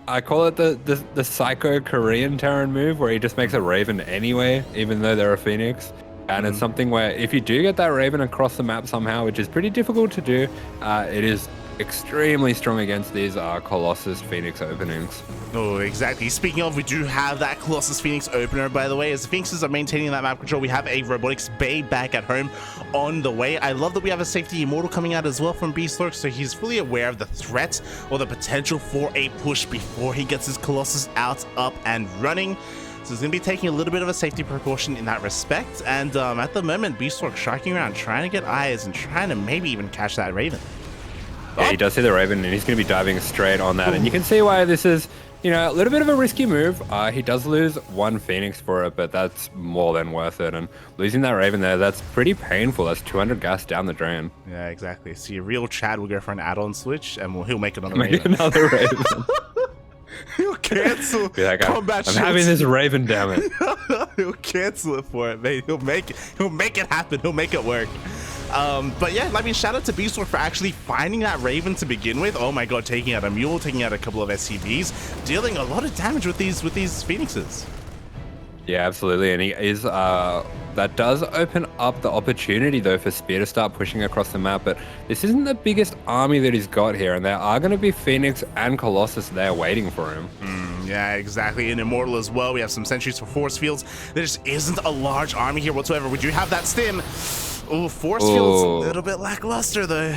I call it the psycho Korean Terran move, where he just makes a Raven anyway, even though they're a Phoenix. And it's something where if you do get that Raven across the map somehow, which is pretty difficult to do, it is extremely strong against these Colossus Phoenix openings. Oh, exactly. Speaking of, we do have that Colossus Phoenix opener, by the way. As the Phoenixes are maintaining that map control, we have a Robotics Bay back at home on the way. I love that we have a Safety Immortal coming out as well from Bistork, so he's fully aware of the threat or the potential for a push before he gets his Colossus out, up, and running. So he's going to be taking a little bit of a safety precaution in that respect. And at the moment, Bistork sharking around, trying to get eyes and trying to maybe even catch that Raven. Yeah, he does see the Raven, and he's going to be diving straight on that. And you can see why this is, you know, a little bit of a risky move. He does lose one Phoenix for it, but that's more than worth it. And losing that Raven there, that's pretty painful. That's 200 gas down the drain. Yeah, exactly. See, a real Chad will go for an add-on switch, and he'll make another Make Raven. another Raven. He'll cancel Like, combat I'm shields. having this Raven, damn it. He'll cancel it for it, mate. He'll make it happen. He'll make it work. But yeah, I mean, shout out to Bistork for actually finding that Raven to begin with. Oh my god, taking out a Mule, taking out a couple of SCVs, dealing a lot of damage with these Phoenixes. Yeah, absolutely. And he is, that does open up the opportunity, though, for Spear to start pushing across the map. But this isn't the biggest army that he's got here, and there are going to be Phoenix and Colossus there waiting for him. Yeah, exactly. And Immortal as well. We have some sentries for force fields. There just isn't a large army here whatsoever. We do have that stim. Oh, force fields, a little bit lackluster, though.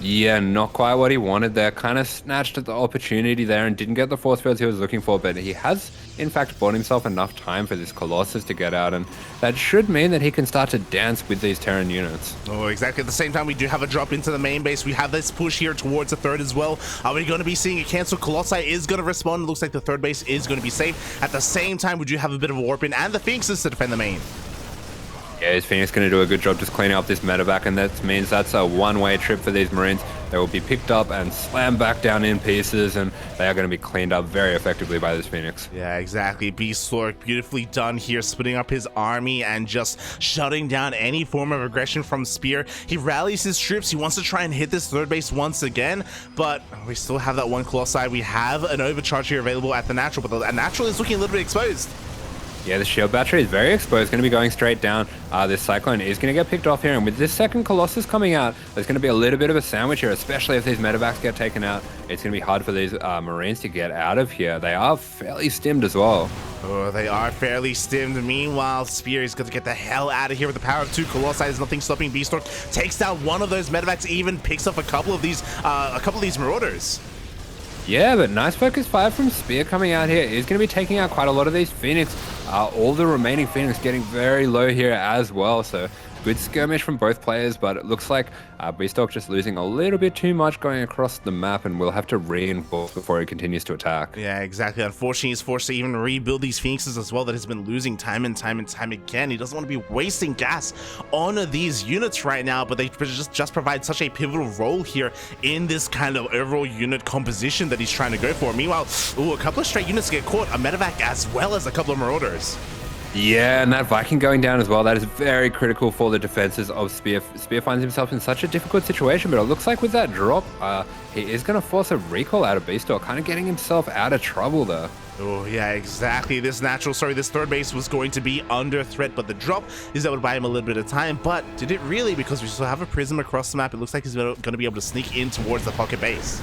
Yeah, not quite what he wanted there. Kind of snatched at the opportunity there and didn't get the force fields he was looking for, but he has, in fact, bought himself enough time for this Colossus to get out, and that should mean that he can start to dance with these Terran units. Oh, exactly. At the same time, we do have a drop into the main base. We have this push here towards the third as well. Are we going to be seeing a cancel? Colossi is going to respond. It looks like the third base is going to be safe. At the same time, we do have a bit of a warp in and the Phoenixes to defend the main. Yeah, is Phoenix going to do a good job just cleaning up this medevac, and that means that's a one-way trip for these Marines. They will be picked up and slammed back down in pieces, and they are going to be cleaned up very effectively by this Phoenix. Yeah, exactly. Bistork beautifully done here, splitting up his army and just shutting down any form of aggression from Spear. He rallies his troops. He wants to try and hit this third base once again, but we still have that one Colossi. We have an overcharge here available at the natural, but the natural is looking a little bit exposed. Yeah, the shield battery is very exposed, going to be going straight down. This Cyclone is going to get picked off here, and with this second Colossus coming out, there's going to be a little bit of a sandwich here, especially if these medevacs get taken out. It's going to be hard for these Marines to get out of here. They are fairly stimmed as well. Oh, they are fairly stimmed. Meanwhile, Spear is going to get the hell out of here with the power of 2 Colossi. There's nothing stopping Bistork. Takes down one of those medevacs, even picks up a couple of these Marauders. Yeah, but nice focus fire from Spear coming out here is going to be taking out quite a lot of these Phoenix. All the remaining Phoenix getting very low here as well, so good skirmish from both players, but it looks like Bistork just losing a little bit too much going across the map, and we'll have to reinforce before he continues to attack. Yeah, exactly. Unfortunately, he's forced to even rebuild these Phoenixes as well that has been losing time and time again. He doesn't want to be wasting gas on these units right now, but they just provide such a pivotal role here in this kind of overall unit composition that he's trying to go for. Meanwhile, a couple of straight units get caught, a medevac as well as a couple of Marauders. Yeah, and that Viking going down as well, that is very critical for the defenses of Spear. Spear finds himself in such a difficult situation, but it looks like with that drop, he is going to force a recall out of Bistork, kind of getting himself out of trouble there. Oh, yeah, exactly. This third base was going to be under threat, but the drop is able to buy him a little bit of time. But did it really? Because we still have a prism across the map. It looks like he's going to be able to sneak in towards the pocket base.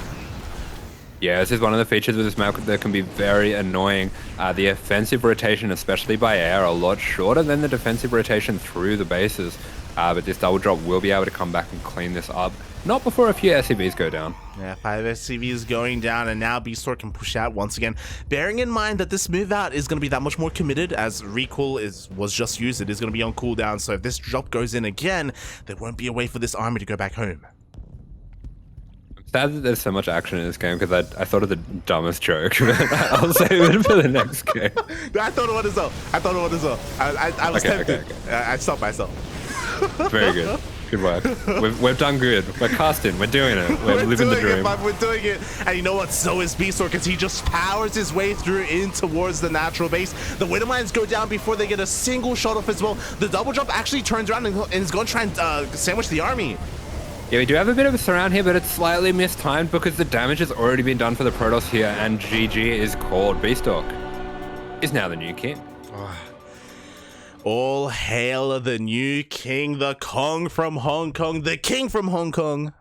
Yeah, this is one of the features of this map that can be very annoying. The offensive rotation, especially by air, a lot shorter than the defensive rotation through the bases. But this double drop will be able to come back and clean this up. Not before a few SCVs go down. Yeah, 5 SCVs going down, and now Bistork can push out once again. Bearing in mind that this move out is going to be that much more committed, as recall was just used. It is going to be on cooldown, so if this drop goes in again, there won't be a way for this army to go back home. Sad that there's so much action in this game because I thought of the dumbest joke. I'll save it for the next game. I thought of one as well. I was tempted. Okay. I stopped myself. Very good. Good work. We've done good. We're casting. We're doing it. We're living the dream. We're doing it. And you know what? So is Bistork, because he just powers his way through in towards the natural base. The Widow Mines go down before they get a single shot off as well. The double drop actually turns around and is going to try and sandwich the army. Yeah, we do have a bit of a surround here, but it's slightly mistimed because the damage has already been done for the Protoss here, and GG is called. Bistork is now the new king. All hail the new king, the Kong from Hong Kong, the king from Hong Kong,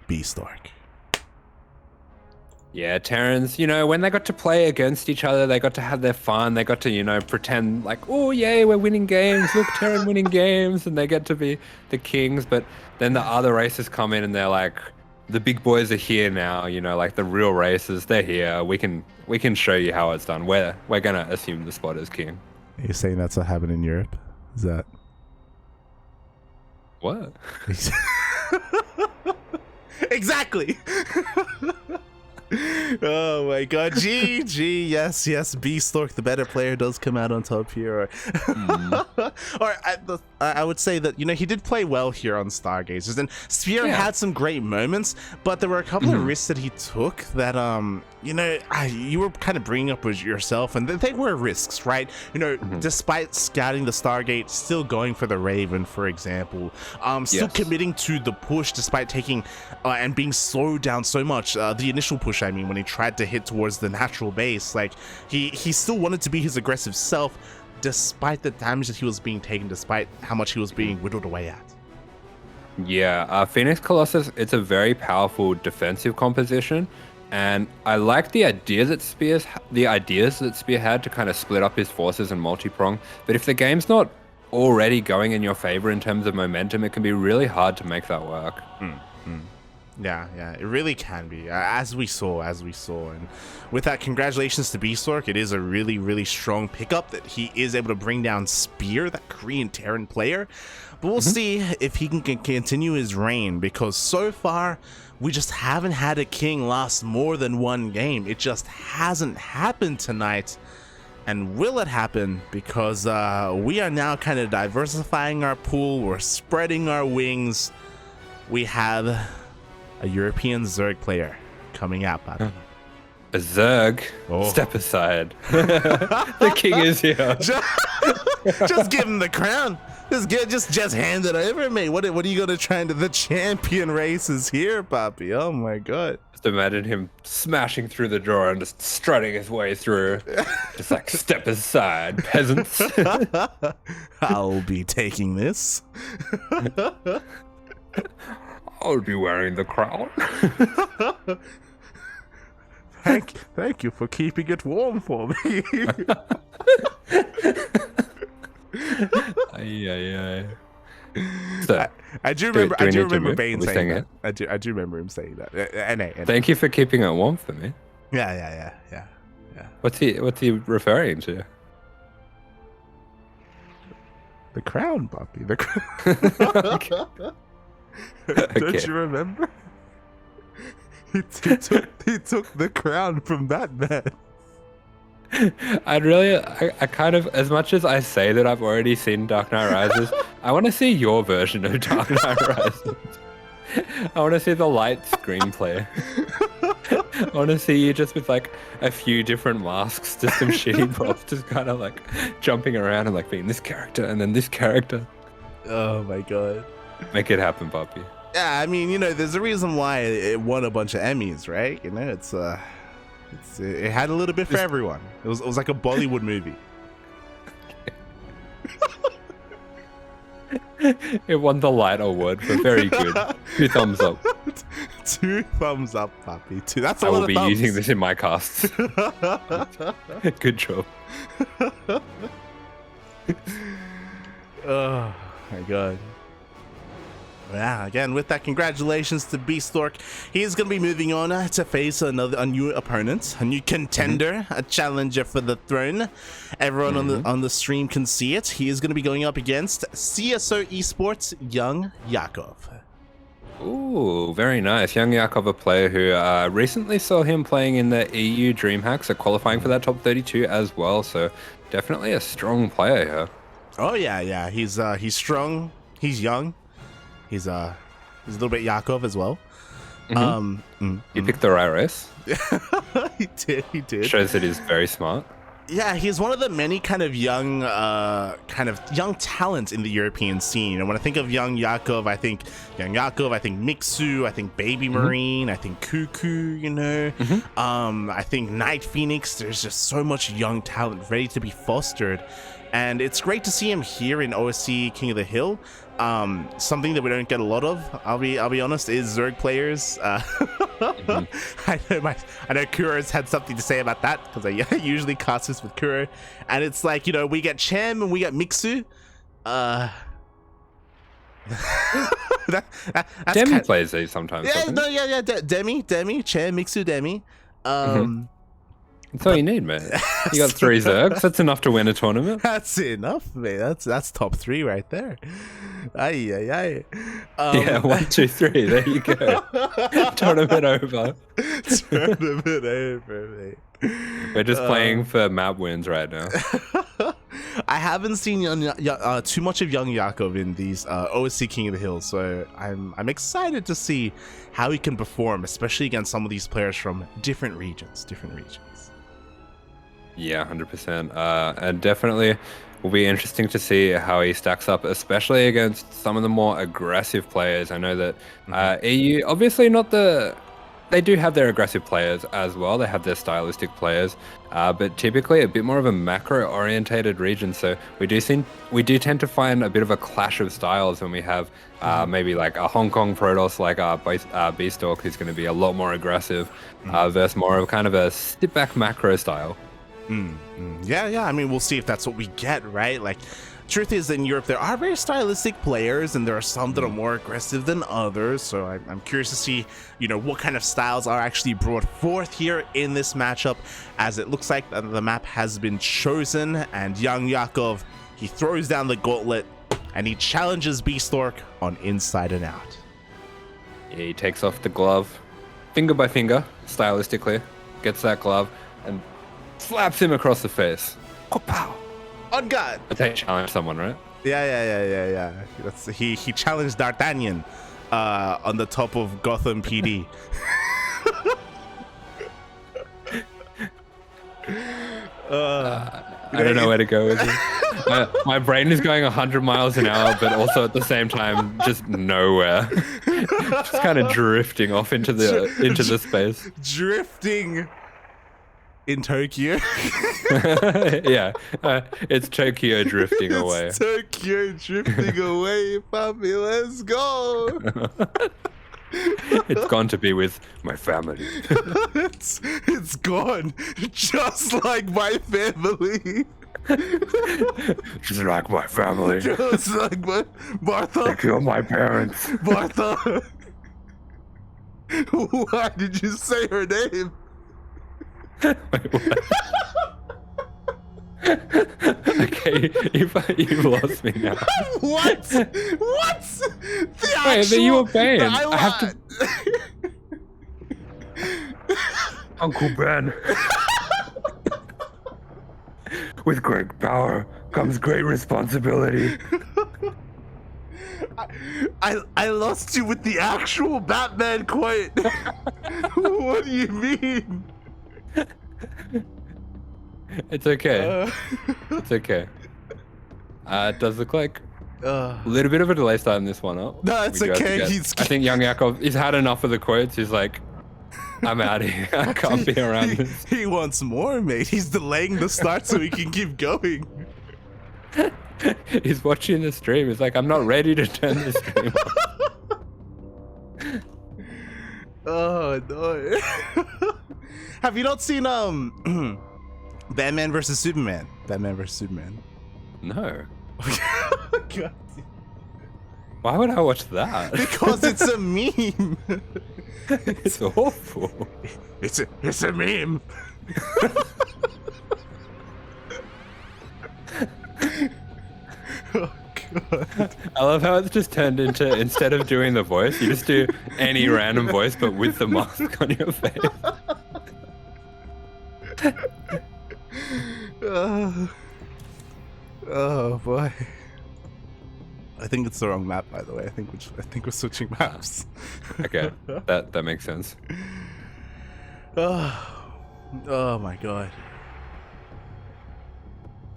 Bistork. Yeah, Terrans, when they got to play against each other, they got to have their fun. They got to, pretend like, oh, yay, we're winning games. Look, Terran winning games. And they get to be the kings. But then the other races come in and they're like, the big boys are here now. Like the real races, they're here. We can show you how it's done. We're going to assume the spot as king. Are you saying that's what happened in Europe? Is that... What? Exactly. Oh my god, GG. Yes, Bistork, the better player, does come out on top here. Or I would say that, he did play well here on Stargazers, and Spear had some great moments, but there were a couple of risks that he took that, you were kind of bringing up with yourself, and they were risks, right? Despite scouting the Stargate, still going for the Raven, for example, still committing to the push despite taking and being slowed down so much. The initial push, I mean, when he tried to hit towards the natural base, like he still wanted to be his aggressive self despite the damage that he was being taken, despite how much he was being whittled away at. Yeah, Phoenix Colossus, it's a very powerful defensive composition, and I like the ideas that Spear had to kind of split up his forces and multi-prong, but if the game's not already going in your favor in terms of momentum, it can be really hard to make that work. Yeah, it really can be, as we saw. And with that, congratulations to Bistork. It is a really, really strong pickup that he is able to bring down Spear, that Korean Terran player. But we'll see if he can continue his reign, because so far, we just haven't had a king last more than one game. It just hasn't happened tonight. And will it happen? Because we are now kind of diversifying our pool. We're spreading our wings. We have a European Zerg player coming out, Bobby. A Zerg? Oh. Step aside. The king is here. Just give him the crown. Just hand it over, mate. What are you gonna try and do? The champion race is here, Poppy. Oh my god. Just imagine him smashing through the door and just strutting his way through. Just like, step aside, peasants. I'll be taking this. I'll be wearing the crown. Thank you for keeping it warm for me. So, I do remember Bane saying that. it? I do remember him saying that. NA. Thank you for keeping it warm for me. Yeah. What's he referring to? The crown, Poppy. The crown. Don't you remember? He took the crown from that man. I kind of, as much as I say that I've already seen Dark Knight Rises, I want to see your version of Dark Knight Rises. I want to see the light screenplay. I want to see you just with like a few different masks, just some shitty props, just kind of like jumping around and like being this character and then this character. Oh my god. Make it happen, Poppy. Yeah, I mean, there's a reason why it won a bunch of Emmys, right? It had a little bit for everyone. It was like a Bollywood movie. It won the Light Award for very good. 2 thumbs up. 2 thumbs up, Poppy. 2. That's a I lot will of be thumbs. using this in my casts. Good job. Oh my god. Yeah, again, with that, congratulations to Bistork. He's going to be moving on to face a new opponent, a new contender, a challenger for the throne. Everyone on the stream can see it. He is going to be going up against CSO Esports YoungYakov. Ooh, very nice. YoungYakov, a player who recently saw him playing in the EU DreamHack, so qualifying for that top 32 as well. So definitely a strong player here. Oh yeah. He's strong. He's young. He's a little bit Yakov as well. You picked the right race. He did. Shows that he's very smart. Yeah, he's one of the many kind of young talents in the European scene. And when I think of YoungYakov, I think Mixu, I think Baby Marine, I think CuKu, I think Night Phoenix. There's just so much young talent ready to be fostered. And it's great to see him here in OSC King of the Hill. Something that we don't get a lot of, I'll be honest, is Zerg players. I know Kuro's had something to say about that, because I usually cast this with Kuro, and it's like, we get Chem and we get Mixu. Demi plays these sometimes. Yeah. Demi, Chem, Mixu, Demi. That's all you need, man. You got 3 Zergs. That's enough to win a tournament. That's enough, man. That's top 3 right there. Aye. Yeah, 1, 2, 3. There you go. Tournament over. Tournament over, mate. We're just playing for map wins right now. I haven't seen too much of YoungYakov in these OSC King of the Hill, so I'm excited to see how he can perform, especially against some of these players from different regions. Yeah, 100%. And definitely will be interesting to see how he stacks up, especially against some of the more aggressive players. I know that EU, obviously they do have their aggressive players as well. They have their stylistic players, but typically a bit more of a macro-orientated region. So we do tend to find a bit of a clash of styles when we have maybe like a Hong Kong Protoss like Bistork, who's going to be a lot more aggressive, versus more of kind of a sit-back macro style. Yeah. I mean, we'll see if that's what we get, right? Like, truth is, in Europe, there are very stylistic players, and there are some that are more aggressive than others. So I'm curious to see, what kind of styles are actually brought forth here in this matchup, as it looks like the map has been chosen, and YoungYakov, he throws down the gauntlet, and he challenges Bistork on inside and out. Yeah, he takes off the glove, finger by finger, stylistically, gets that glove, and slaps him across the face. Pow. On guard. I think challenge someone, right? Yeah. He challenged D'Artagnan on the top of Gotham PD. I don't know where to go with it. My brain is going 100 miles an hour, but also at the same time, just nowhere. Just kind of drifting off into the space. Drifting in Tokyo. Yeah, it's Tokyo drifting away. It's Tokyo drifting away, puppy. Let's go. It's gone to be with my family. it's gone, just like my family. Just like my family. Just like my Martha. They killed my parents. Martha. Why did you say her name? Wait, what? Okay, you've lost me now. What? The Wait, actual, but you were banned. I have to. Uncle Ben. With great power comes great responsibility. I lost you with the actual Batman quote. What do you mean? It's okay. It's okay. It does look like a little bit of a delay starting this one up. No, it's okay. I think YoungYakov, he's had enough of the quotes. He's like, I'm out of here. I can't be around this. He wants more, mate. He's delaying the start so he can keep going. He's watching the stream. He's like, I'm not ready to turn the stream off. Oh, no. Have you not seen Batman versus Superman? Batman versus Superman. No. God. Why would I watch that? Because it's a meme. It's awful. It's a meme. Oh God. I love how it's just turned into, instead of doing the voice, you just do any random voice but with the mask on your face. Oh boy. I think it's the wrong map, by the way. I think we're switching maps. Okay, that makes sense. Oh my God.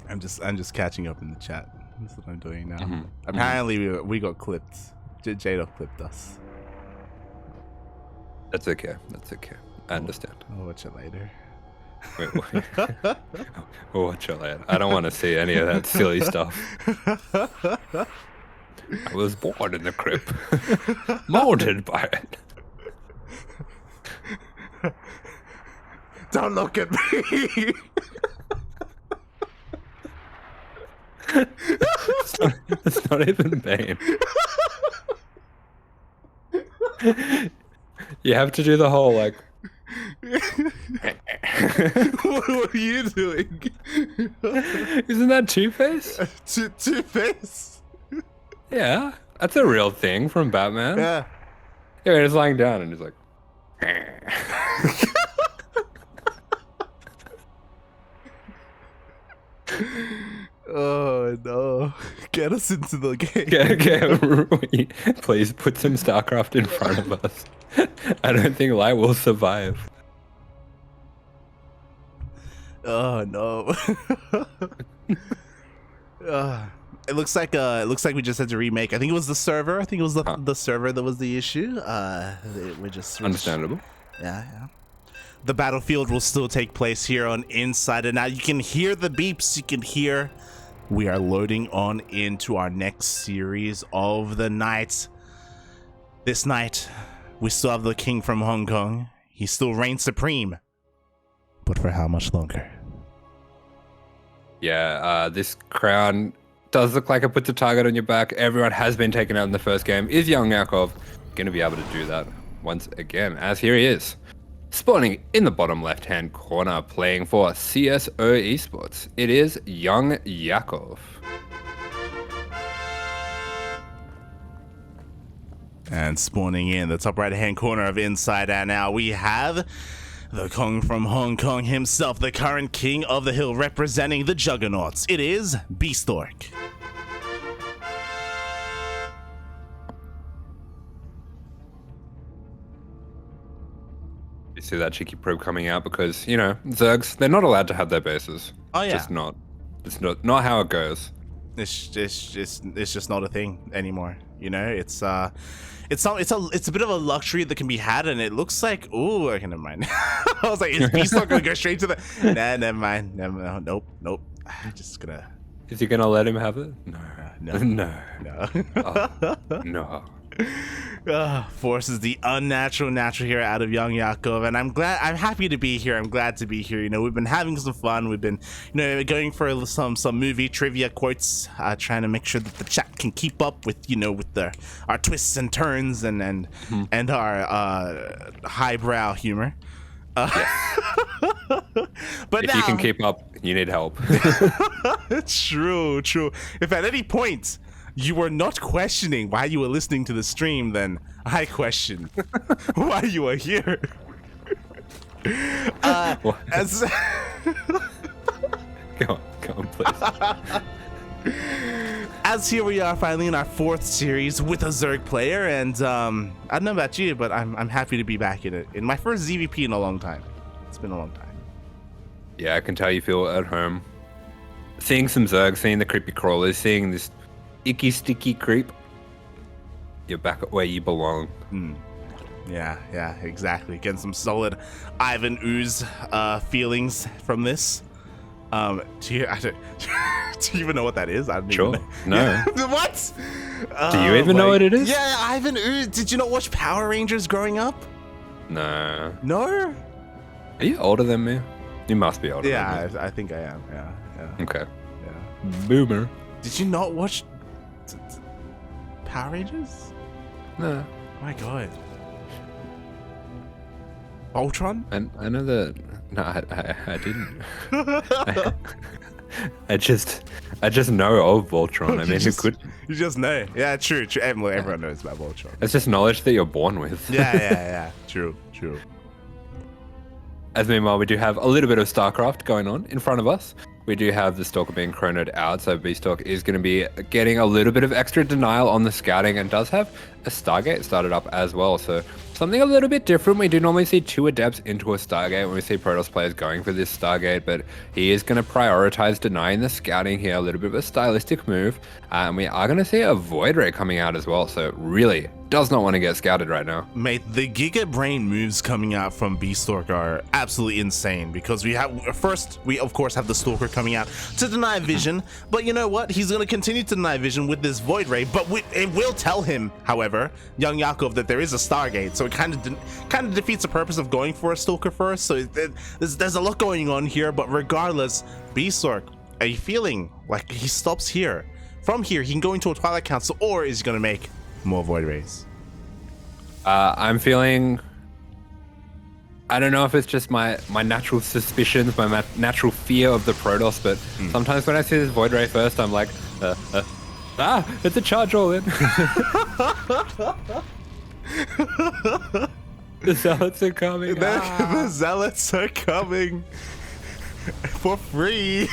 I'm just catching up in the chat. That's what I'm doing now. Apparently we got clipped. Jado clipped us. That's okay. That's okay. I understand. I'll watch it later. Wait. We'll watch it later. I don't want to see any of that silly stuff. I was born in the crypt, molded by it. Don't look at me. It's not even Bane. You have to do the whole like. What are you doing? Isn't that Two-Face? Two-Face? Yeah, that's a real thing from Batman. Yeah. Yeah, he's lying down and he's like. Oh no! Get us into the game. Okay, please put some StarCraft in front of us. I don't think Light will survive. Oh no! It looks like we just had to remake. I think it was the server. I think it was the server that was the issue. We just understandable. Yeah. The battlefield will still take place here on Inside, and now you can hear the beeps. You can hear we are loading on into our next series of the night. This night, we still have the king from Hong Kong. He still reigns supreme. But for how much longer? Yeah, this crown does look like it puts a target on your back. Everyone has been taken out in the first game. Is YoungYakov going to be able to do that once again? As here he is, spawning in the bottom left-hand corner, playing for CSO Esports. It is YoungYakov. And spawning in the top right-hand corner of Inside, and now we have The Kong from Hong Kong himself, the current king of the hill, representing the juggernauts. It is Bistork. You see that cheeky probe coming out because, you know, Zergs, they're not allowed to have their bases. Oh yeah. Just not. It's not how it goes. It's just not a thing anymore. You know, it's a bit of a luxury that can be had, and it looks like, ooh, okay, never mind. I was like, is Bistork gonna go straight to the? Nah, never mind. Nope. I'm just gonna. Is he gonna let him have it? No. No. Oh, no. Forces the unnatural natural here out of YoungYakov, and I'm happy to be here. I'm glad to be here. You know, we've been having some fun. We've been, you know, going for some movie trivia quotes, trying to make sure that the chat can keep up with, you know, with our twists and turns and our highbrow humor. Yes. But if you can keep up, you need help. True. If at any point you were not questioning why you were listening to the stream, then I question why you are here. As Go on, please. As here we are finally in our 4th series with a Zerg player, and I don't know about you, but I'm happy to be back in it. In my first ZVP in a long time. It's been a long time. Yeah, I can tell you feel at home. Seeing some Zerg, seeing the creepy crawlers, seeing this icky sticky creep. You're back at where you belong. Yeah, exactly. Getting some solid Ivan Ooze feelings from this. Do you even know what that is? I don't even know. No. Yeah. What? Do you even know what it is? Yeah, Ivan Ooze. Did you not watch Power Rangers growing up? No. No? Are you older than me? You must be older than me. Yeah, I think I am. Yeah. Okay. Yeah. Boomer. Did you not watch Power Rangers? No. My God. Ultron? I know that. No, I didn't. I just know of Voltron. I mean, who could? You just know. Yeah, true. Everyone knows about Voltron. It's just knowledge that you're born with. Yeah. True. As meanwhile, we do have a little bit of StarCraft going on in front of us. We do have the Stalker being chronoed out, so Bistork is going to be getting a little bit of extra denial on the scouting and does have a Stargate started up as well. So something a little bit different. We do normally see 2 Adepts into a Stargate when we see Protoss players going for this Stargate, but he is going to prioritize denying the scouting here, a little bit of a stylistic move. And we are going to see a Void Ray coming out as well, so really does not want to get scouted right now. Mate, the Giga Brain moves coming out from Bistork are absolutely insane, because we of course have the Stalker coming out to deny vision, but you know what? He's going to continue to deny vision with this Void Ray, but it will tell him, however, YoungYakov, that there is a Stargate, so it kind of defeats the purpose of going for a Stalker first. So there's a lot going on here, but regardless, Bistork, are you feeling like he stops here? From here, he can go into a Twilight Council, or is he going to make more Void Rays? I'm feeling, I don't know if it's just my natural suspicions, my natural fear of the Protoss, but sometimes when I see this Void Ray first, I'm like, it's a charge all in. The Zealots are coming. The Zealots are coming for free.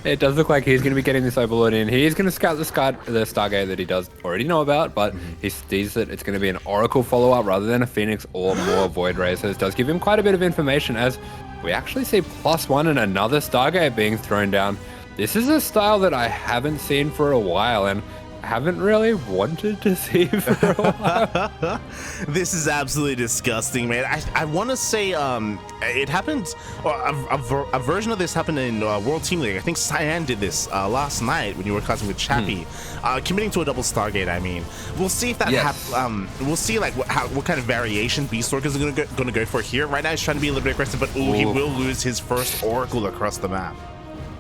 It does look like he's going to be getting this Overlord in. He is going to scout the Stargate that he does already know about, but he sees that it's going to be an Oracle follow-up rather than a Phoenix or more Void Rays. So this does give him quite a bit of information, as we actually see +1 and another Stargate being thrown down. This is a style that I haven't seen for a while, and haven't really wanted to see for a while. This is absolutely disgusting, man. I want to say it happened, or a version of this happened in World Team League. I think Cyan did this last night when you were classing with Chappie, committing to a double Stargate. I mean, we'll see if that we'll see like what kind of variation Bistork is going to go for here. Right now he's trying to be a little bit aggressive, but he will lose his first Oracle across the map.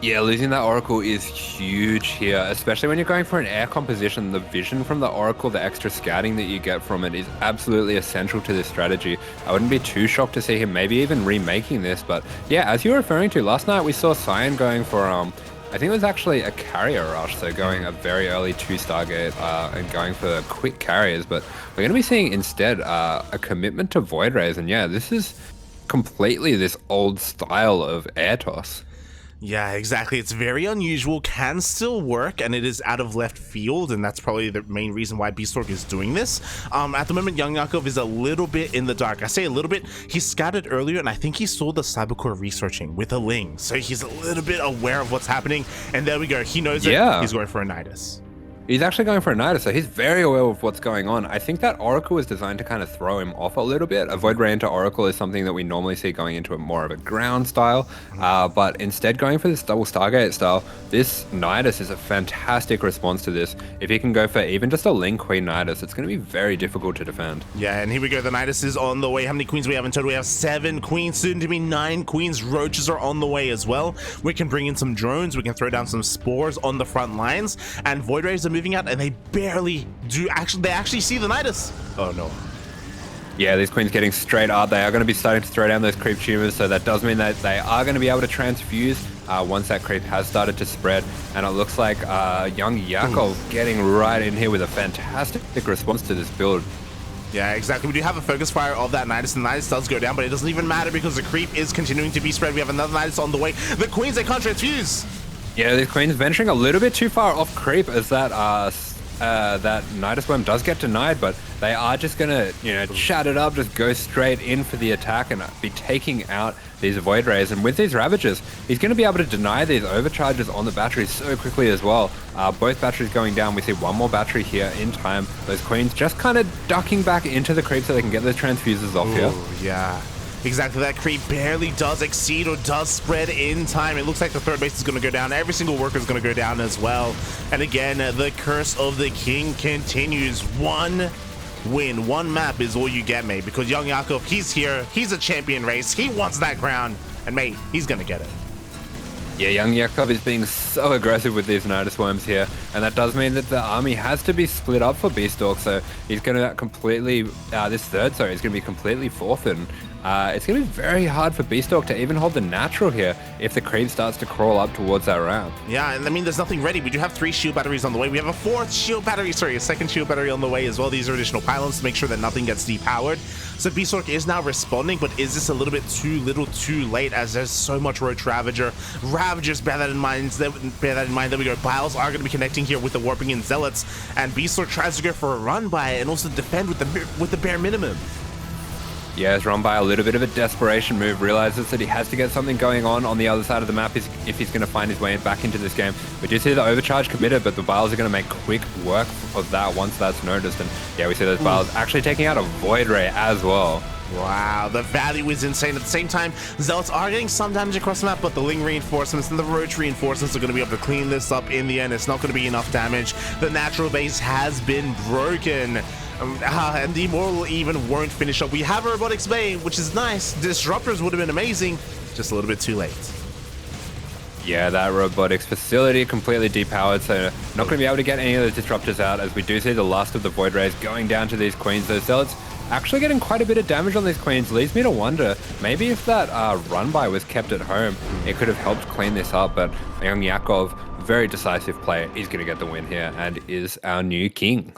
Yeah, losing that Oracle is huge here, especially when you're going for an air composition. The vision from the Oracle, the extra scouting that you get from it, is absolutely essential to this strategy. I wouldn't be too shocked to see him maybe even remaking this, but yeah, as you were referring to, last night we saw Cyan going for I think it was actually a carrier rush, so going a very early 2 Stargate and going for quick carriers. But we're going to be seeing instead a commitment to Void Rays. And yeah, this is completely this old style of air toss. Yeah, exactly. It's very unusual, can still work, and it is out of left field, and that's probably the main reason why Bistork is doing this. At the moment, YoungYakov is a little bit in the dark. I say a little bit. He scouted earlier, and I think he saw the Cybercore researching with a Ling, so he's a little bit aware of what's happening, and there we go. He knows it. He's going for a Nidus. He's actually going for a Nidus, so he's very aware of what's going on. I think that Oracle is designed to kind of throw him off a little bit. A Void Ray into Oracle is something that we normally see going into a more of a ground style, but instead going for this double Stargate style, this Nidus is a fantastic response to this. If he can go for even just a Ling Queen Nidus, it's going to be very difficult to defend. Yeah, and here we go. The Nidus is on the way. How many queens we have in total? We have 7 queens, soon to be 9 queens. Roaches are on the way as well. We can bring in some drones. We can throw down some spores on the front lines, and Void Rays are moving out, and they barely do. Actually, they actually see the Nidus. Oh no. Yeah, these queens getting straight up. They are going to be starting to throw down those creep tumors, so that does mean that they are going to be able to transfuse once that creep has started to spread. And it looks like YoungYakov getting right in here with a fantastic response to this build. Yeah, exactly. We do have a focus fire of that Nidus, and the Nidus does go down, but it doesn't even matter because the creep is continuing to be spread. We have another Nidus on the way. The queens, they can't transfuse. Yeah, the queen's venturing a little bit too far off creep as that that Nidus Worm does get denied, but they are just gonna, chat it up, just go straight in for the attack and be taking out these Void Rays. And with these Ravagers, he's gonna be able to deny these overcharges on the batteries so quickly as well. Both batteries going down. We see one more battery here in time. Those queens just kind of ducking back into the creep so they can get those transfuses off here. Yeah. Exactly, that creep barely does exceed or does spread in time. It looks like the third base is going to go down. Every single worker is going to go down as well. And again, the curse of the king continues. One win, one map is all you get, mate, because YoungYakov, he's here. He's a champion race. He wants that crown. And, mate, he's going to get it. Yeah, YoungYakov is being so aggressive with these Nidus Worms here, and that does mean that the army has to be split up for Bistork, so he's going to completely, this third, sorry, is going to be completely forfeited. It's going to be very hard for Bistork to even hold the natural here if the creep starts to crawl up towards that ramp. Yeah, and I mean, there's nothing ready. We do have 3 shield batteries on the way. We have a 4th shield battery, sorry, a 2nd shield battery on the way as well. These are additional pylons to make sure that nothing gets depowered. So Bistork is now responding, but is this a little bit too little too late as there's so much Roach Ravager. Ravagers, bear that in mind. There we go. Biles are going to be connecting here with the Warping in Zealots, and Bistork tries to go for a run by it and also defend with the bare minimum. Yeah, it's run by a little bit of a desperation move, realizes that he has to get something going on the other side of the map if he's going to find his way back into this game. We do see the overcharge committed, but the Biles are going to make quick work of that once that's noticed. And yeah, we see those Biles actually taking out a Void Ray as well. Wow, the value is insane. At the same time, Zealots are getting some damage across the map, but the Ling reinforcements and the Roach reinforcements are going to be able to clean this up in the end. It's not going to be enough damage. The natural base has been broken. And the Immortal even won't finish up. We have a Robotics Bay, which is nice. Disruptors would have been amazing. Just a little bit too late. Yeah, that robotics facility completely depowered, so not going to be able to get any of those disruptors out, as we do see the last of the Void Rays going down to these queens. Those Zealots actually getting quite a bit of damage on these queens. Leads me to wonder, maybe if that run-by was kept at home, it could have helped clean this up, but YoungYakov, very decisive player, is going to get the win here and is our new king.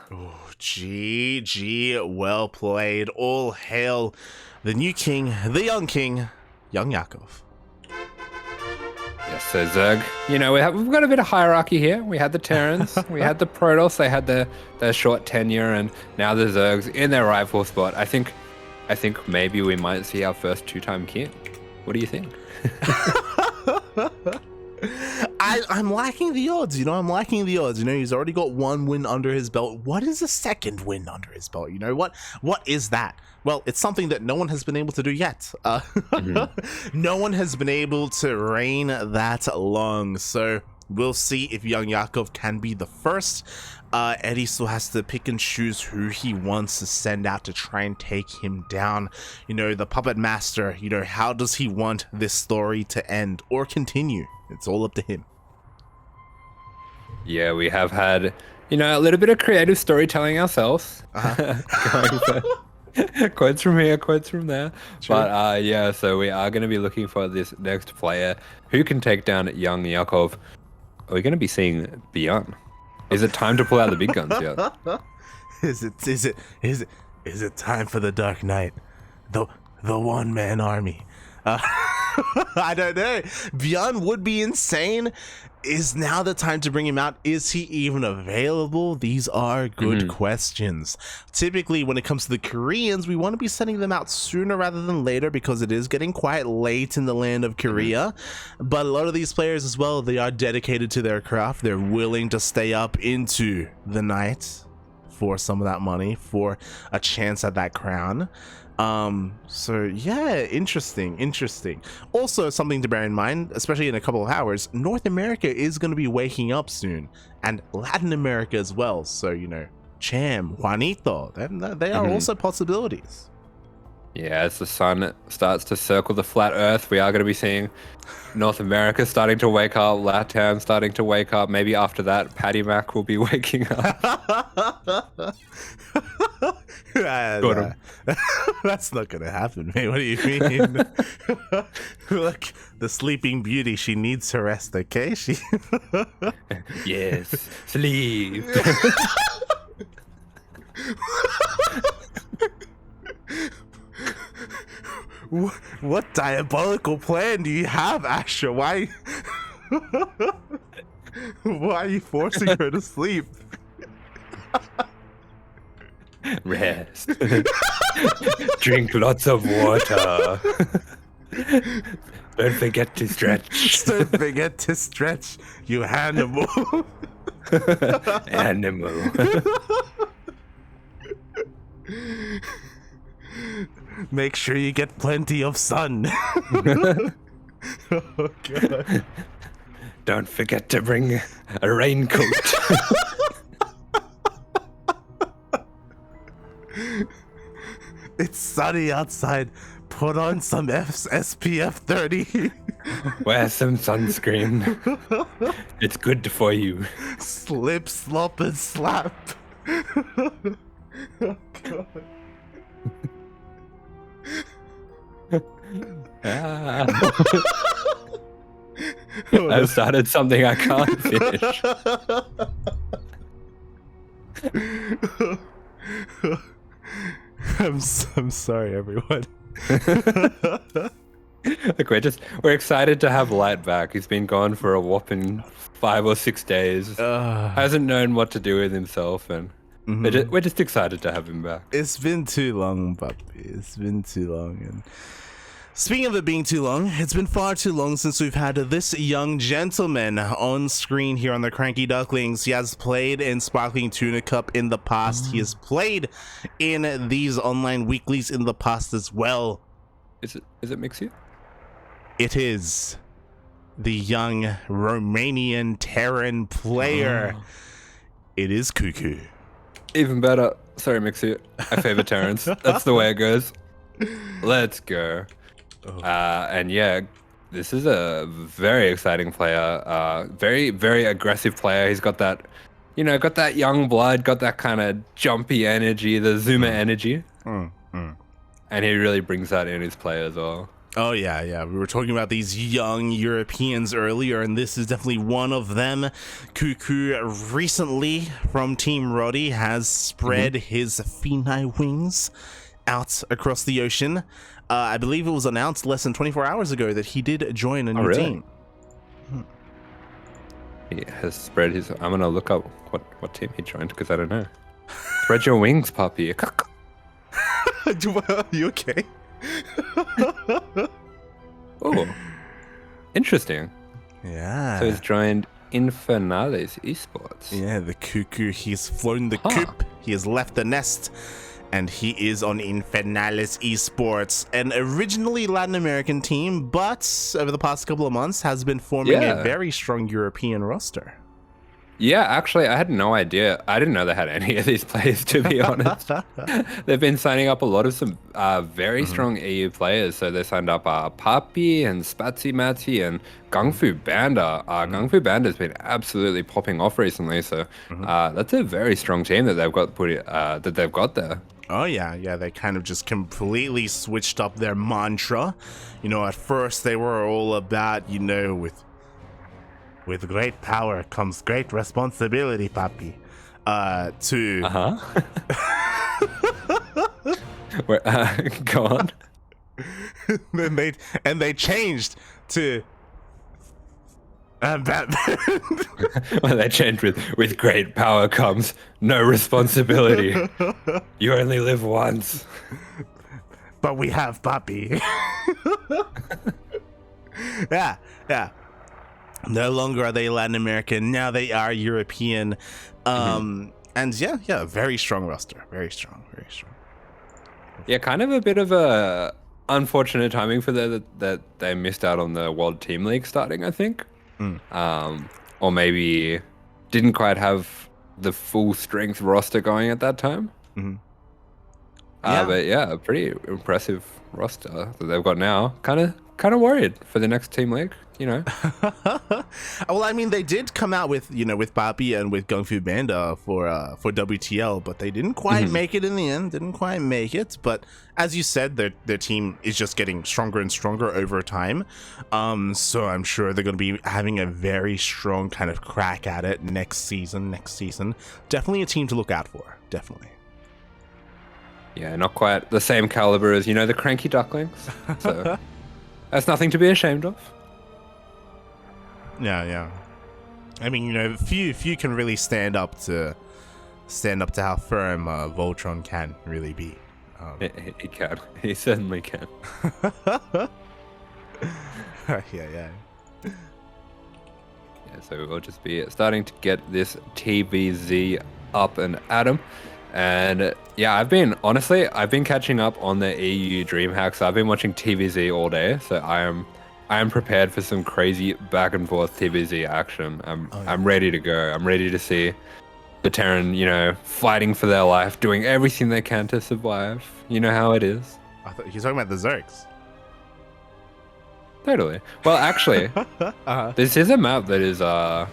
GG, well played. All hail the new king, the young king, YoungYakov. Yes, so Zerg, we've got a bit of hierarchy here. We had the Terrans, we had the Protoss, they had their short tenure, and now the Zergs in their rightful spot. I think maybe we might see our first 2-time king. What do you think? I'm liking the odds, I'm liking the odds. He's already got 1 win under his belt. What is a 2nd win under his belt? What is that? Well, it's something that no one has been able to do yet. No one has been able to reign that long. So we'll see if YoungYakov can be the first. Eddie still has to pick and choose who he wants to send out to try and take him down. The puppet master, how does he want this story to end or continue? It's all up to him. Yeah, we have had, a little bit of creative storytelling ourselves. Quotes from here, quotes from there. True. But yeah, so we are going to be looking for this next player who can take down YoungYakov. are we going to be seeing Beyond? Is it time to pull out the big guns yet? Is it time for the Dark Knight? The one-man army. I don't know. Beyond would be insane. Is now the time to bring him out? Is he even available? These are good questions. Typically, when it comes to the Koreans, we want to be sending them out sooner rather than later because it is getting quite late in the land of Korea. But a lot of these players as well, they are dedicated to their craft. They're willing to stay up into the night for some of that money, for a chance at that crown. So yeah, interesting. Also, something to bear in mind, especially in a couple of hours, North America is going to be waking up soon, and Latin America as well. So, you know, Cham, Juanito, they are also possibilities. Yeah, as the sun starts to circle the flat earth, we are going to be seeing North America starting to wake up, Latam starting to wake up. Maybe after that, Patty Mac will be waking up. That's not gonna happen, mate. What do you mean? Look, the Sleeping Beauty, she needs her rest, okay? Yes, sleep. What diabolical plan do you have, Asher? Why are you forcing her to sleep? Rest. Drink lots of water. Don't forget to stretch. Don't forget to stretch, you animal. Animal. Make sure you get plenty of sun. Oh, God. Don't forget to bring a raincoat. It's sunny outside. Put on some SPF 30. Wear some sunscreen. It's good for you. Slip, slop, and slap. Oh, God. I've started something I can't finish. I'm sorry, everyone. Look, we're excited to have Light back. He's been gone for a whopping 5 or 6 days. Hasn't known what to do with himself, and we're just excited to have him back. It's been too long, puppy. It's been too long. And speaking of it being too long, it's been far too long since we've had this young gentleman on screen here on the CranKy Ducklings. He has played in Sparkling Tuna Cup in the past. He has played in these online weeklies in the past as well. Is it Mixie? It is the young Romanian Terran player. It is CuKu. Even better. Sorry, Mixie. I favor Terrans. That's the way it goes. Let's go. And yeah, this is a very exciting player. Very, very aggressive player. He's got that, got that young blood, got that kind of jumpy energy, the Zoomer energy. And he really brings that in his play as well. Oh, yeah. We were talking about these young Europeans earlier, and this is definitely one of them. CuKu recently from Team Roddy has spread his Finai wings out across the ocean. I believe it was announced less than 24 hours ago that he did join a new team. He has spread his... I'm going to look up what team he joined, because I don't know. Spread your wings, puppy. You okay? Oh, interesting. Yeah. So he's joined Infernales Esports. Yeah, the CuKu. He's flown the coop. He has left the nest. And he is on Infernales Esports, an originally Latin American team, but over the past couple of months has been forming a very strong European roster. Yeah, actually, I had no idea. I didn't know they had any of these players, to be honest. They've been signing up a lot of some very strong EU players. So they signed up Papi and Spatsy Matty and Gung-Fu Banda. Gung-Fu Banda has been absolutely popping off recently. So that's a very strong team that they've got there. Oh, yeah. They kind of just completely switched up their mantra. At first they were all about, with with great power comes great responsibility, papi. Go on. then they changed to Batman. Well, they changed with great power comes no responsibility. You only live once. But we have Papi. Yeah. No longer are they Latin American. Now they are European. And yeah, very strong roster. Very strong. Yeah, kind of a bit of a unfortunate timing for that they missed out on the World Team League starting, I think. Or maybe didn't quite have the full strength roster going at that time. But yeah, a pretty impressive roster that they've got now. Kind of worried for the next Team League, you know. Well, I mean, they did come out with with Papi and with Gung Fu Banda for WTL, but they didn't quite make it in the end. Didn't quite make it. But as you said, their team is just getting stronger and stronger over time. So I'm sure they're going to be having a very strong kind of crack at it next season. Definitely a team to look out for. Definitely. Yeah, not quite the same caliber as the CranKy Ducklings. So that's nothing to be ashamed of. Yeah. I mean, few can really stand up to how firm Voltron can really be. He can. He certainly can. Yeah. So we'll just be starting to get this TVZ up and at 'em. And yeah, I've been catching up on the EU DreamHack. So I've been watching TVZ all day. So I am prepared for some crazy back and forth TVZ action. I'm ready to go. I'm ready to see the Terran, fighting for their life, doing everything they can to survive. You know how it is. I thought you were talking about the Zergs. Totally. Well, actually, this is a map that is a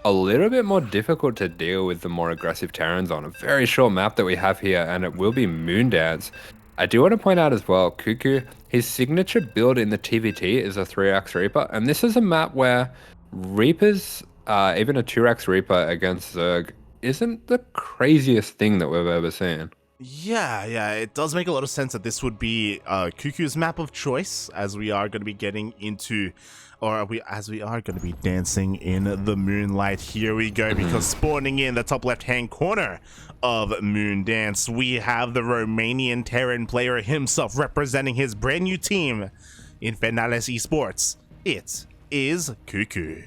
little bit more difficult to deal with the more aggressive Terrans on. A very short map that we have here, and it will be Moondance. I do want to point out as well, CuKu, his signature build in the TVT is a 3x Reaper, and this is a map where Reapers, even a 2x Reaper against Zerg, isn't the craziest thing that we've ever seen. Yeah, it does make a lot of sense that this would be CuKu's map of choice, as we are going to be getting into, as we are going to be dancing in the moonlight. Here we go, because spawning in the top left-hand corner of Moondance, we have the Romanian Terran player himself representing his brand new team in Finales Esports. It is CuKu.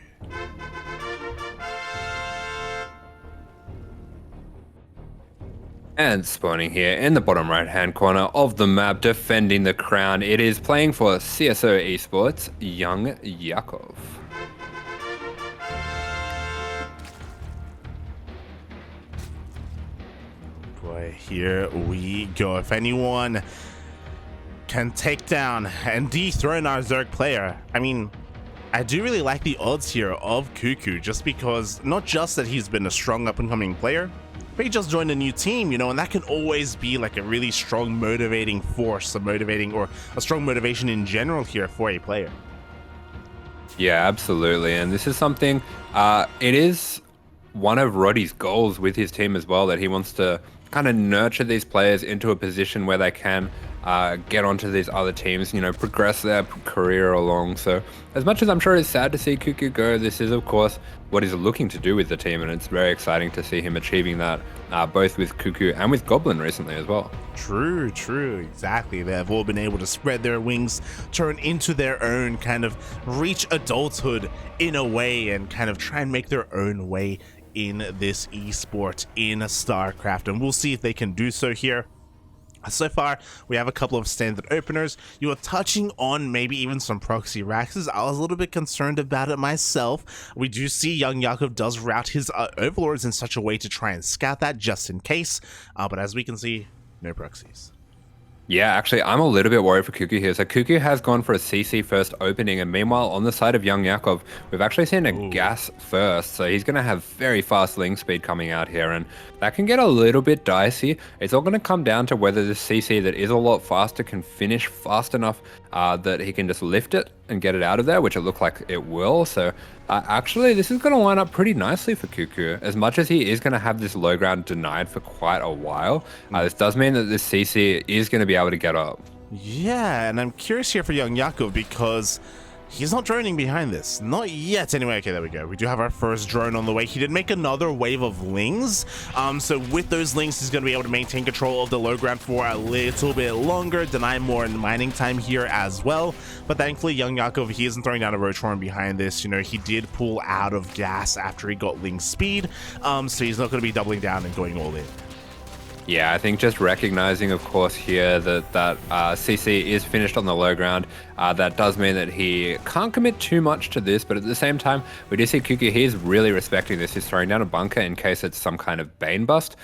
And spawning here in the bottom right-hand corner of the map, defending the crown, it is playing for CSO Esports, YoungYakov. Boy, here we go. If anyone can take down and dethrone our Zerg player, I mean, I do really like the odds here of CuKu, just because, not just that he's been a strong up-and-coming player, but he just joined a new team, and that can always be like a really strong motivating force, or a strong motivation in general here for a player. Yeah, absolutely. And this is something, it is one of Roddy's goals with his team as well, that he wants to kind of nurture these players into a position where they can get onto these other teams, progress their career along. So as much as I'm sure it's sad to see CuKu go, this is of course what he's looking to do with the team, and it's very exciting to see him achieving that, both with CuKu and with Goblin recently as well. True, exactly. They have all been able to spread their wings, turn into their own, kind of reach adulthood in a way, and kind of try and make their own way in this esport in StarCraft, and we'll see if they can do so here. So far, we have a couple of standard openers. You are touching on maybe even some proxy Raxes. I was a little bit concerned about it myself. We do see YoungYakov does route his overlords in such a way to try and scout that just in case, but as we can see, no proxies. Yeah, actually, I'm a little bit worried for CuKu here. So CuKu has gone for a CC first opening, and meanwhile, on the side of YoungYakov, we've actually seen a gas first. So he's going to have very fast link speed coming out here, and that can get a little bit dicey. It's all going to come down to whether this CC that is a lot faster can finish fast enough that he can just lift it and get it out of there, which it looked like it will. So actually, this is going to line up pretty nicely for CuKu. As much as he is going to have this low ground denied for quite a while, this does mean that this CC is going to be able to get up. Yeah, and I'm curious here for YoungYakov because he's not droning behind this. Not yet, anyway. Okay, there we go. We do have our first drone on the way. He did make another wave of lings. So with those lings, he's going to be able to maintain control of the low ground for a little bit longer, deny more mining time here as well. But thankfully, YoungYakov, he isn't throwing down a Roachhorn behind this. You know, he did pull out of gas after he got ling speed. So he's not going to be doubling down and going all in. Yeah, I think just recognizing, of course, here that CC is finished on the low ground, that does mean that he can't commit too much to this, but at the same time, we do see CuKu, he's really respecting this. He's throwing down a bunker in case it's some kind of Bane bust.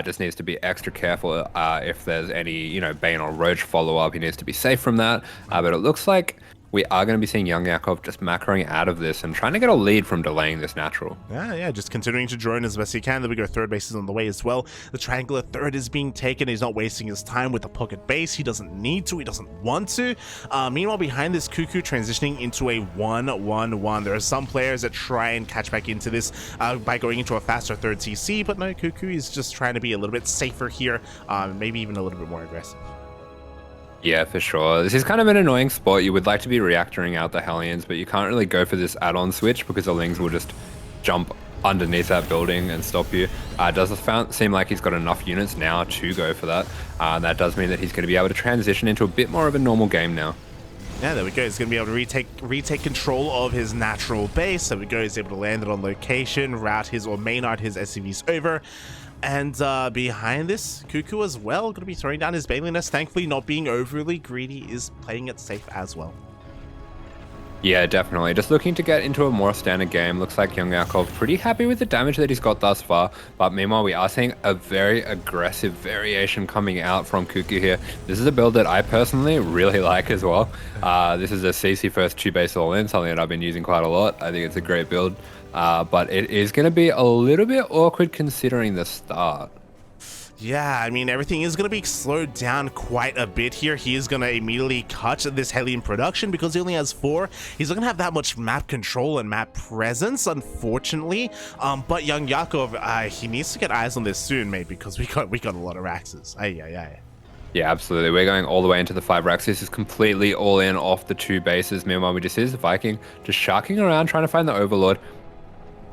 Just needs to be extra careful if there's any, you know, Bane or Roach follow-up. He needs to be safe from that, but it looks like we are going to be seeing YoungYakov just macroing out of this and trying to get a lead from delaying this natural. Yeah, just continuing to drone as best he can. Then we go third base is on the way as well. The triangular third is being taken. He's not wasting his time with the pocket base. He doesn't need to. He doesn't want to. Meanwhile, behind this, CuKu transitioning into a 1-1-1. There are some players that try and catch back into this by going into a faster third CC, but no, CuKu is just trying to be a little bit safer here, maybe even a little bit more aggressive. Yeah, for sure. This is kind of an annoying spot. You would like to be reactoring out the Hellions, but you can't really go for this add-on switch because the Lings will just jump underneath that building and stop you. It does seem like he's got enough units now to go for that. That does mean that he's going to be able to transition into a bit more of a normal game now. Yeah, there we go. He's going to be able to retake control of his natural base. There we go. He's able to land it on location, route his or main art his SCVs over. And behind this, CuKu as well, going to be throwing down his Baneliness. Thankfully, not being overly greedy, is playing it safe as well. Yeah, definitely. Just looking to get into a more standard game. Looks like YoungYakov pretty happy with the damage that he's got thus far. But meanwhile, we are seeing a very aggressive variation coming out from CuKu here. This is a build that I personally really like as well. This is a CC first 2-base all-in, something that I've been using quite a lot. I think it's a great build. But it is going to be a little bit awkward considering the start. Yeah, I mean, everything is going to be slowed down quite a bit here. He is going to immediately cut this Hellion production because he only has 4. He's not going to have that much map control and map presence, unfortunately. But YoungYakov, he needs to get eyes on this soon, mate, because we got a lot of Raxes. Aye. Yeah, absolutely. We're going all the way into the 5 racks. This is completely all in off the 2 bases. Meanwhile, we just see this Viking just sharking around trying to find the Overlord.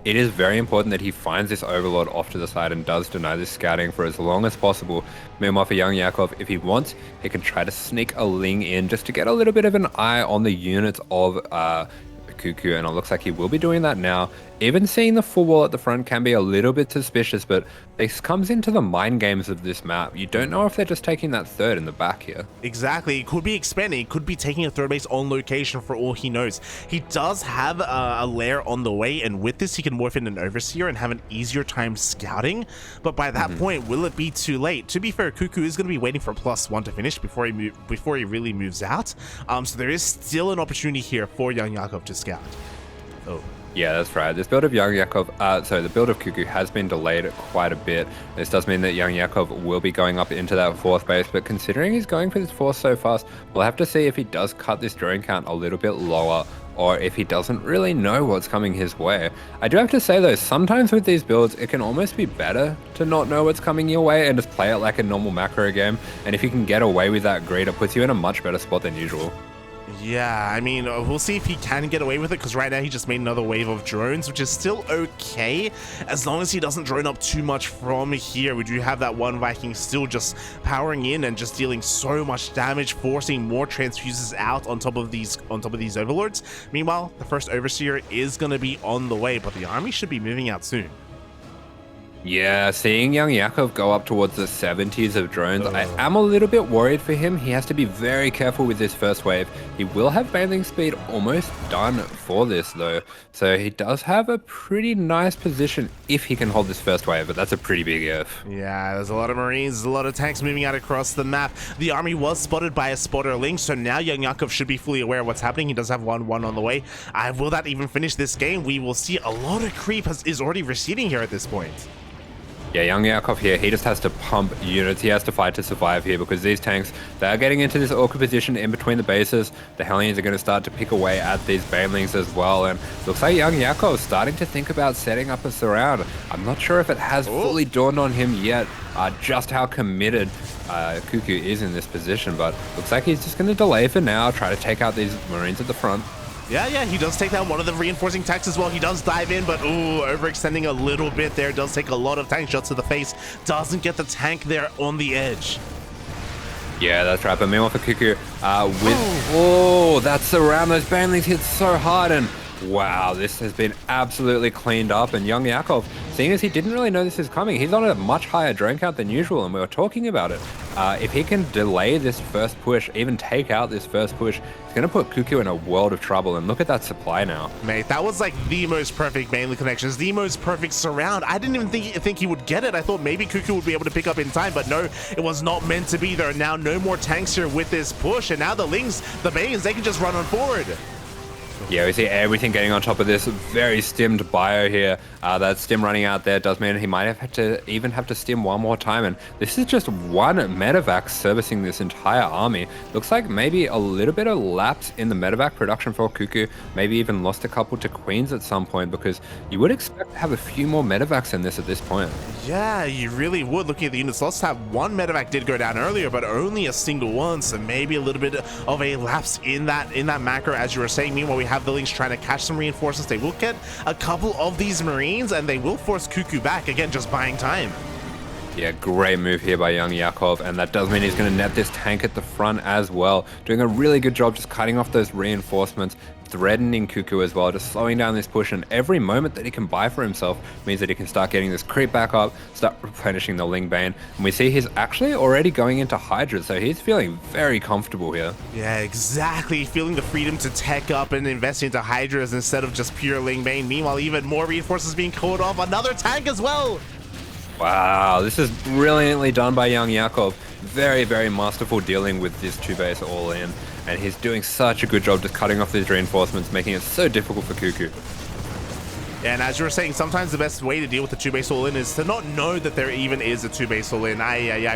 It is very important that he finds this Overlord off to the side and does deny this scouting for as long as possible. Meanwhile, for YoungYakov, if he wants, he can try to sneak a Ling in just to get a little bit of an eye on the units of CuKu, and it looks like he will be doing that now. Even seeing the full wall at the front can be a little bit suspicious, but this comes into the mind games of this map. You don't know if they're just taking that third in the back here. Exactly. It could be expanding. It could be taking a third base on location for all he knows. He does have a lair on the way, and with this, he can morph in an Overseer and have an easier time scouting. But by that point, will it be too late? To be fair, CuKu is going to be waiting for +1 to finish before he really moves out. So there is still an opportunity here for YoungYakov to scout. Oh. Yeah, that's right. This build of YoungYakov, the build of CuKu has been delayed quite a bit. This does mean that YoungYakov will be going up into that 4th base, but considering he's going for this 4th so fast, we'll have to see if he does cut this drone count a little bit lower, or if he doesn't really know what's coming his way. I do have to say though, sometimes with these builds, it can almost be better to not know what's coming your way and just play it like a normal macro game, and if you can get away with that greed, it puts you in a much better spot than usual. Yeah, I mean, we'll see if he can get away with it, because right now he just made another wave of drones, which is still okay, as long as he doesn't drone up too much from here. We do have that one Viking still just powering in and just dealing so much damage, forcing more transfuses out on top of these Overlords. Meanwhile, the first Overseer is going to be on the way, but the army should be moving out soon. Yeah, seeing YoungYakov go up towards the 70s of drones, I am a little bit worried for him. He has to be very careful with this first wave. He will have Baneling speed almost done for this though, so he does have a pretty nice position if he can hold this first wave, but that's a pretty big if. Yeah, there's a lot of Marines, there's a lot of tanks moving out across the map. The army was spotted by a spotter Ling, so now YoungYakov should be fully aware of what's happening. He does have 1-1 on the way. Will that even finish this game? We will see. A lot of creep is already receding here at this point. Yeah, YoungYakov here, he just has to pump units. He has to fight to survive here because these tanks, they're getting into this awkward position in between the bases. The Hellions are going to start to pick away at these Banelings as well. And looks like YoungYakov is starting to think about setting up a surround. I'm not sure if it has fully dawned on him yet just how committed CuKu is in this position. But looks like he's just going to delay for now, try to take out these Marines at the front. Yeah, he does take down one of the reinforcing tanks as well. He does dive in, but overextending a little bit there. Does take a lot of tank shots to the face. Doesn't get the tank there on the edge. Yeah, that's right. But meanwhile for CuKu, that's around. Those Banelings hit so hard, and wow, this has been absolutely cleaned up. And YoungYakov, seeing as he didn't really know this is coming, he's on a much higher drone count than usual, and we were talking about it. If he can delay this first push, even take out this first push, it's going to put CuKu in a world of trouble. And look at that supply now. Mate, that was like the most perfect Baneley connections, the most perfect surround. I didn't even think he would get it. I thought maybe CuKu would be able to pick up in time, but no, it was not meant to be. There are now no more tanks here with this push, and now the Lings, the Banes, they can just run on forward. Yeah, we see everything getting on top of this very stimmed bio here. That stim running out there does mean he might have to stim one more time, and this is just one medevac servicing this entire army. Looks like maybe a little bit of lapse in the medevac production for CuKu, maybe even lost a couple to Queens at some point, because you would expect to have a few more medevacs in this at this point. Yeah, you really would. Looking at the units lost, have one medevac did go down earlier, but only a single one, so maybe a little bit of a lapse in that macro, as you were saying. Meanwhile, we have the Lings trying to catch some reinforcements. They will get a couple of these Marines, and they will force CuKu back again, just buying time. Yeah, great move here by YoungYakov, and that does mean he's going to net this tank at the front as well, doing a really good job just cutting off those reinforcements, threatening CuKu as well, just slowing down this push, and every moment that he can buy for himself means that he can start getting this creep back up, start replenishing the Ling Bane, and we see he's actually already going into Hydra, so he's feeling very comfortable here. Yeah, exactly, feeling the freedom to tech up and invest into Hydras instead of just pure Ling Bane. Meanwhile, even more reinforcements being called off, another tank as well. Wow, this is brilliantly done by YoungYakov. Very, very masterful dealing with this two base all in. And he's doing such a good job just cutting off these reinforcements, making it so difficult for CuKu. And as you were saying, sometimes the best way to deal with the two-base all-in is to not know that there even is a two-base all-in.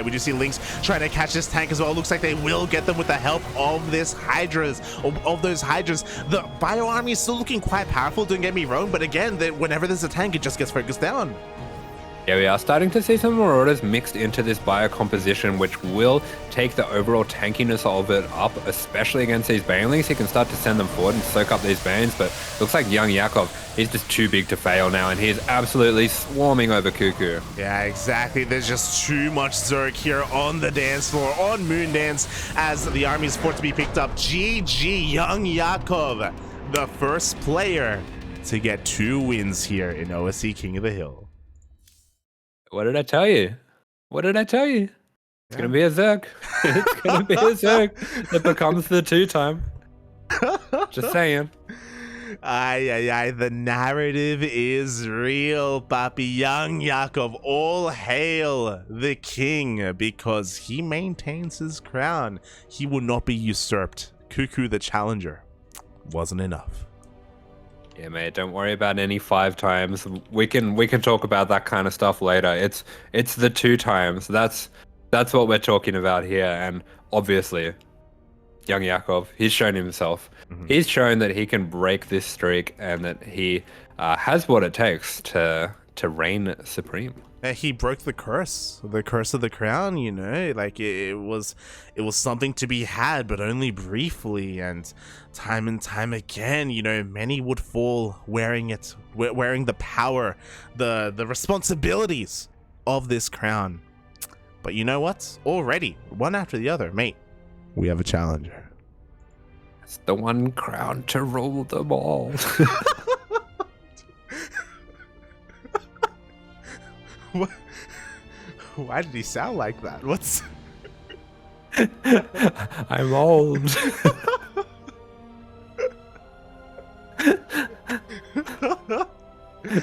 We do see Lynx trying to catch this tank as well. Looks like they will get them with the help of this Hydras, of those Hydras. The Bio Army is still looking quite powerful, don't get me wrong, but again, whenever there's a tank, it just gets focused down. Yeah, we are starting to see some Marauders mixed into this bio composition, which will take the overall tankiness of it up, especially against these Banelings. He can start to send them forward and soak up these Banes, but looks like YoungYakov, he's just too big to fail now, and he's absolutely swarming over CuKu. Yeah, exactly. There's just too much Zerg here on the dance floor, on Moondance, as the army is forced to be picked up. GG, YoungYakov, the first player to get 2 wins here in OSC King of the Hill. What did I tell you? What did I tell you? It's going to be a Zerg. It's going to be a Zerg that becomes the 2-time. Just saying. The narrative is real, Papi. YoungYakov, all hail the king, because he maintains his crown. He will not be usurped. CuKu the challenger wasn't enough. Yeah, mate, don't worry about any 5 times. We can talk about that kind of stuff later. It's the 2 times. That's what we're talking about here. And obviously, YoungYakov, he's shown himself. He's shown that he can break this streak and that he has what it takes to reign supreme. He broke the curse of the crown, you know, like it was something to be had, but only briefly, and time again, you know, many would fall wearing it, wearing the power, the responsibilities of this crown. But you know what? Already, one after the other, mate, we have a challenger. It's the one crown to rule them all. What? Why did he sound like that? What's... I'm old.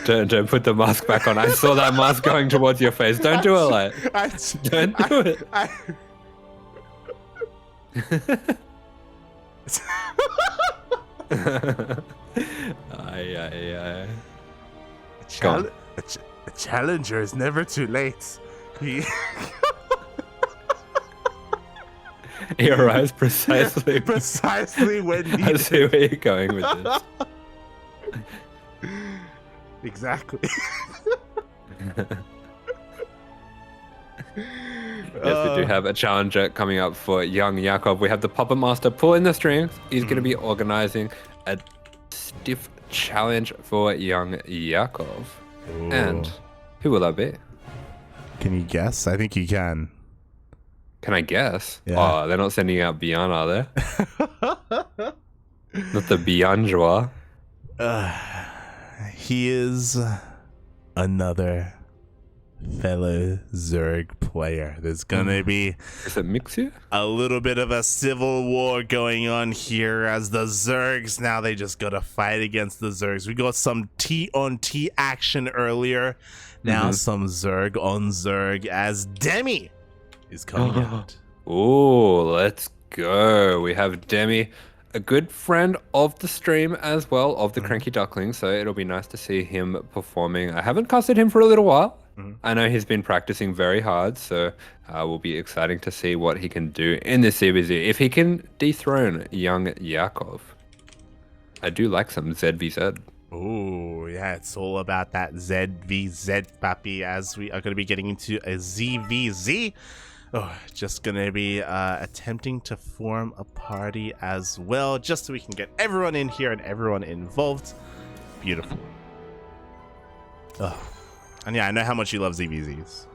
Don't put the mask back on. I saw that mask going towards your face. Don't do it, like. Don't do it. A challenger is never too late. He arrives precisely. precisely when needed. I see where you're going with this. Exactly. Yes, we do have a challenger coming up for YoungYakov. We have the Puppet Master pulling the strings. He's going to be organizing a stiff challenge for YoungYakov. And who will that be? Can you guess? I think you can. Can I guess? Yeah. Oh, they're not sending out Beyond, are they? Not the Beyondjoa. He is another fellow Zerg player. There's gonna be Is it Mixu? a little bit of a civil war going on here as the Zergs, now they just gotta fight against the Zergs. We got some T-on-T action earlier. Now some Zerg on Zerg as Demi is coming out. Oh, let's go. We have Demi, a good friend of the stream as well, of the CranKy Ducklings, so it'll be nice to see him performing. I haven't casted him for a little while. I know he's been practicing very hard, so will be exciting to see what he can do in this CBZ. If he can dethrone YoungYakov. I do like some ZVZ. Oh, yeah, it's all about that ZVZ, papi, as we are going to be getting into a ZVZ. Oh, just going to be attempting to form a party as well, just so we can get everyone in here and everyone involved. Beautiful. Oh. And yeah, I know how much you love ZVZs.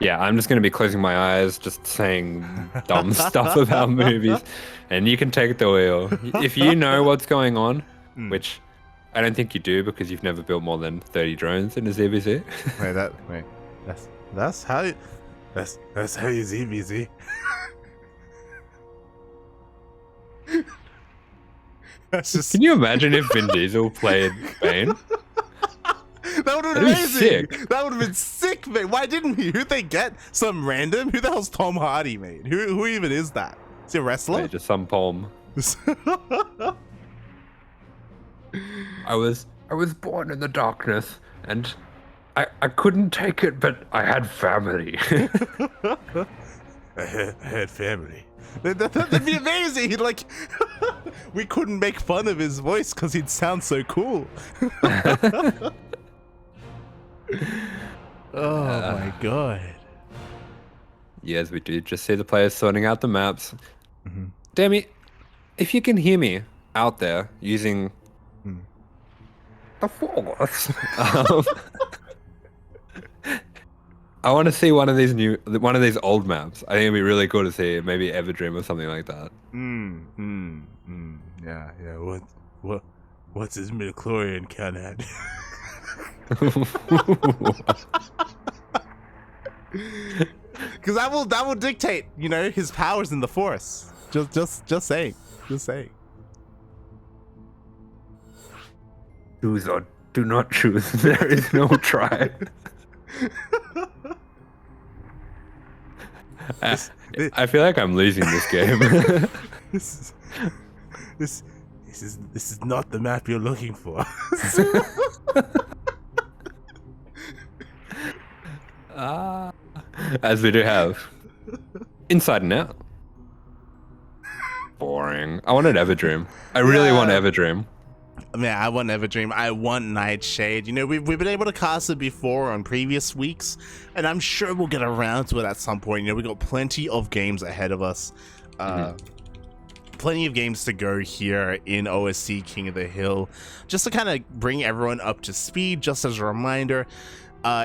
Yeah, I'm just going to be closing my eyes, just saying dumb stuff about movies, and you can take the wheel. If you know what's going on, which I don't think you do because you've never built more than 30 drones in a ZVZ. That's how you ZVZ. That's just. Can you imagine if Vin Diesel played Bane? That would have been amazing. That would have been sick, mate. Why didn't he? Who'd they get? Some random? Who the hell's Tom Hardy, mate? Who even is that? Is he a wrestler? Just some poem. I was born in the darkness, and I couldn't take it, but I had family. I had family. That'd be amazing. He'd like, we couldn't make fun of his voice because he'd sound so cool. Oh my god. Yes, we do just see the players sorting out the maps. Demi, if you can hear me out there using the Force, I want to see one of these old maps. I think it'd be really cool to see maybe Everdream or something like that. Yeah. What's his midichlorian count at? Because that will dictate, his powers in the Force. Just saying. Choose or do not choose. There is no try. I feel like I'm losing this game. This is not the map you're looking for. As we do have Inside and Out. Boring. I wanted Everdream. I really want Everdream. I want Everdream. I want Nightshade. We've been able to cast it before on previous weeks, and I'm sure we'll get around to it at some point. We got plenty of games ahead of us. Plenty of games to go here in OSC King of the Hill. Just to kind of bring everyone up to speed, just as a reminder,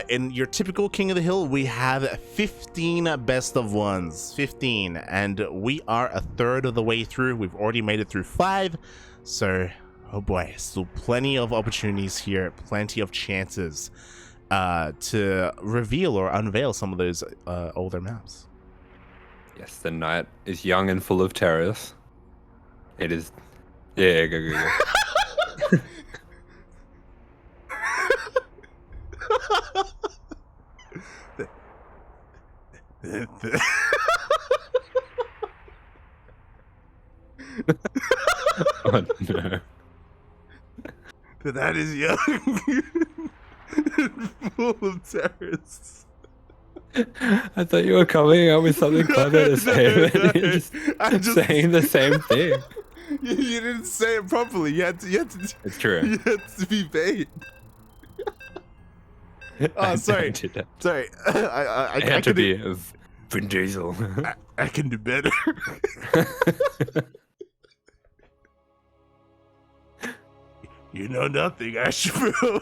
in your typical King of the Hill, we have 15 best of ones. 15. And we are a third of the way through. We've already made it through 5. So, oh boy, still plenty of opportunities here. Plenty of chances to reveal or unveil some of those older maps. Yes, the night is young and full of terrors. It is. Yeah, go. Oh no. That is young. full of terrorists. I thought you were coming up with something clever to say, but you're just saying the same thing. You didn't say it properly. You had to. It's true. You had to be vague. Oh, sorry. Sorry. I had to be Vin Diesel. I can do better. You know nothing, AsherBro.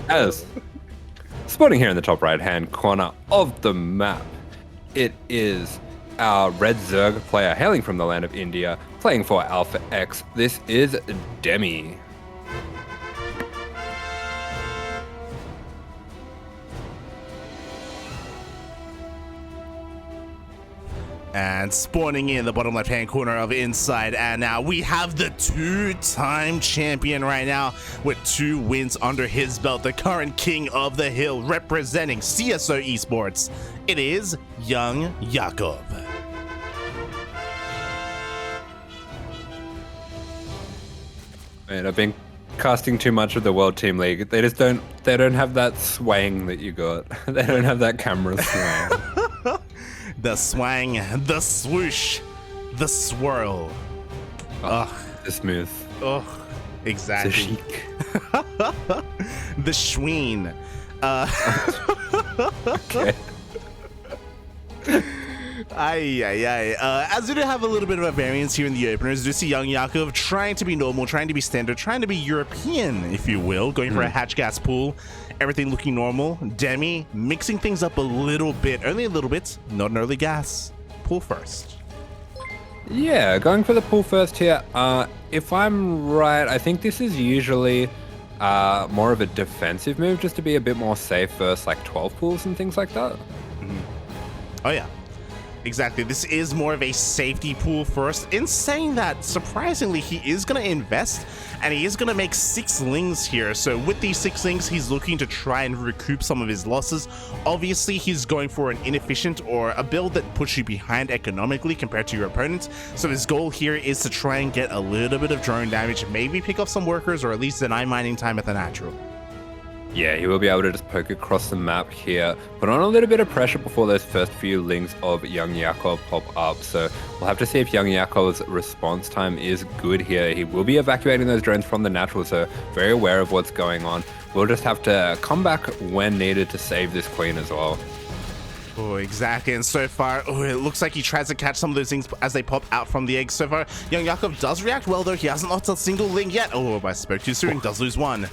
As spotting here in the top right-hand corner of the map, it is our red Zerg player hailing from the land of India, playing for Alpha X. This is Demi. And spawning in the bottom left-hand corner of Inside, and now we have the two-time champion right now with 2 wins under his belt, the current king of the hill, representing CSO Esports. It is YoungYakov. Man, I've been casting too much of the World Team League. They don't have that swang that you got. They don't have that camera swang. The swang, the swoosh, the swirl. Ugh. The smooth. Ugh. Exactly. The chic. The schween. Okay. As we do have a little bit of a variance here in the openers, we see YoungYakov trying to be normal, trying to be standard, trying to be European, if you will, going for a hatch gas pool, everything looking normal. Demi mixing things up a little bit, only a little bit, not an early gas. Pool first. Yeah, going for the pool first here. If I'm right, I think this is usually more of a defensive move, just to be a bit more safe versus like 12 pools and things like that. Oh yeah. Exactly. This is more of a safety pool first. In saying that, surprisingly, he is going to invest and he is going to make 6 lings here. So with these 6 lings, he's looking to try and recoup some of his losses. Obviously, he's going for an inefficient or a build that puts you behind economically compared to your opponents. So his goal here is to try and get a little bit of drone damage, maybe pick up some workers or at least deny mining time at the natural. Yeah, he will be able to just poke across the map here, put on a little bit of pressure before those first few lings of YoungYakov pop up. So we'll have to see if YoungYakov's response time is good here. He will be evacuating those drones from the natural, so very aware of what's going on. We'll just have to come back when needed to save this queen as well. Oh, exactly. And so far, it looks like he tries to catch some of those things as they pop out from the egg. So far, YoungYakov does react well, though. He hasn't lost a single ling yet. Oh, I spoke too soon. Does lose 1.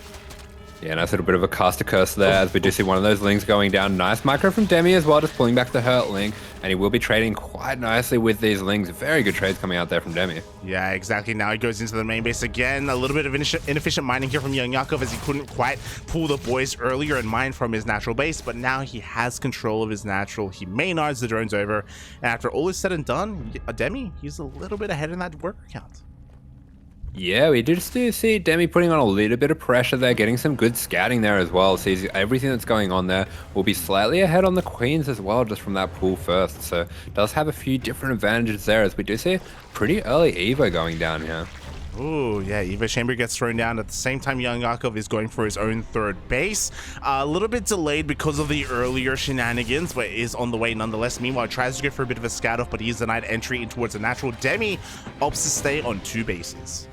Yeah, nice little bit of a caster curse there as we do see one of those lings going down. Nice micro from Demi as well, just pulling back the hurt ling. And he will be trading quite nicely with these lings. Very good trades coming out there from Demi. Yeah, exactly. Now he goes into the main base again. A little bit of inefficient mining here from YoungYakov as he couldn't quite pull the boys earlier and mine from his natural base. But now he has control of his natural. He maynards the drones over. And after all is said and done, Demi, he's a little bit ahead in that worker count. Yeah, we do see Demi putting on a little bit of pressure there, getting some good scouting there as well. Sees everything that's going on there. Will be slightly ahead on the queens as well, just from that pool first. So does have a few different advantages there, as we do see pretty early Evo going down here. Oh, yeah, Evo Chamber gets thrown down at the same time YoungYakov is going for his own 3rd base. A little bit delayed because of the earlier shenanigans, but is on the way nonetheless. Meanwhile, tries to go for a bit of a scout off, but he's denied entry in towards a natural. Demi opts to stay on 2 bases.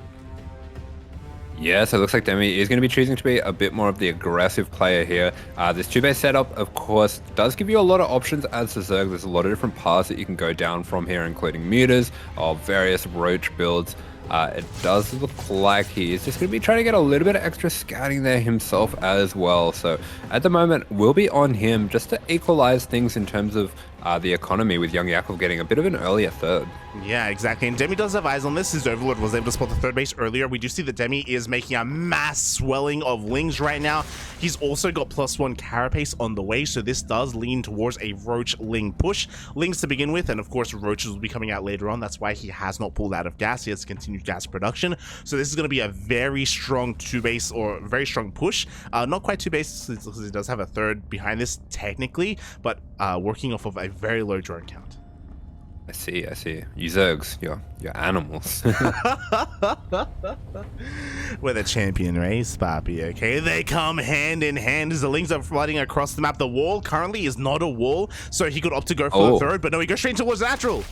Yeah, so it looks like Demi is going to be choosing to be a bit more of the aggressive player here. This 2-base setup, of course, does give you a lot of options as a Zerg. There's a lot of different paths that you can go down from here, including muters or various roach builds. It does look like he is just going to be trying to get a little bit of extra scouting there himself as well. So at the moment, we'll be on him just to equalize things in terms of the economy, with YoungYakov getting a bit of an earlier 3rd. Yeah, exactly. And Demi does have eyes on this. His Overlord was able to spot the 3rd base earlier. We do see that Demi is making a mass swelling of lings right now. He's also got +1 carapace on the way, so this does lean towards a roach ling push. Lings to begin with, and of course roaches will be coming out later on. That's why he has not pulled out of gas. He has continued gas production. So this is going to be a very strong 2-base, or very strong push. Not quite 2 bases, because he does have a 3rd behind this technically, but working off of a very low drone count. I see. You Zergs, you're animals. We're the champion race, Papi, okay? They come hand in hand as the Lings are flooding across the map. The wall currently is not a wall, so he could opt to go for the third, but no, he goes straight towards natural.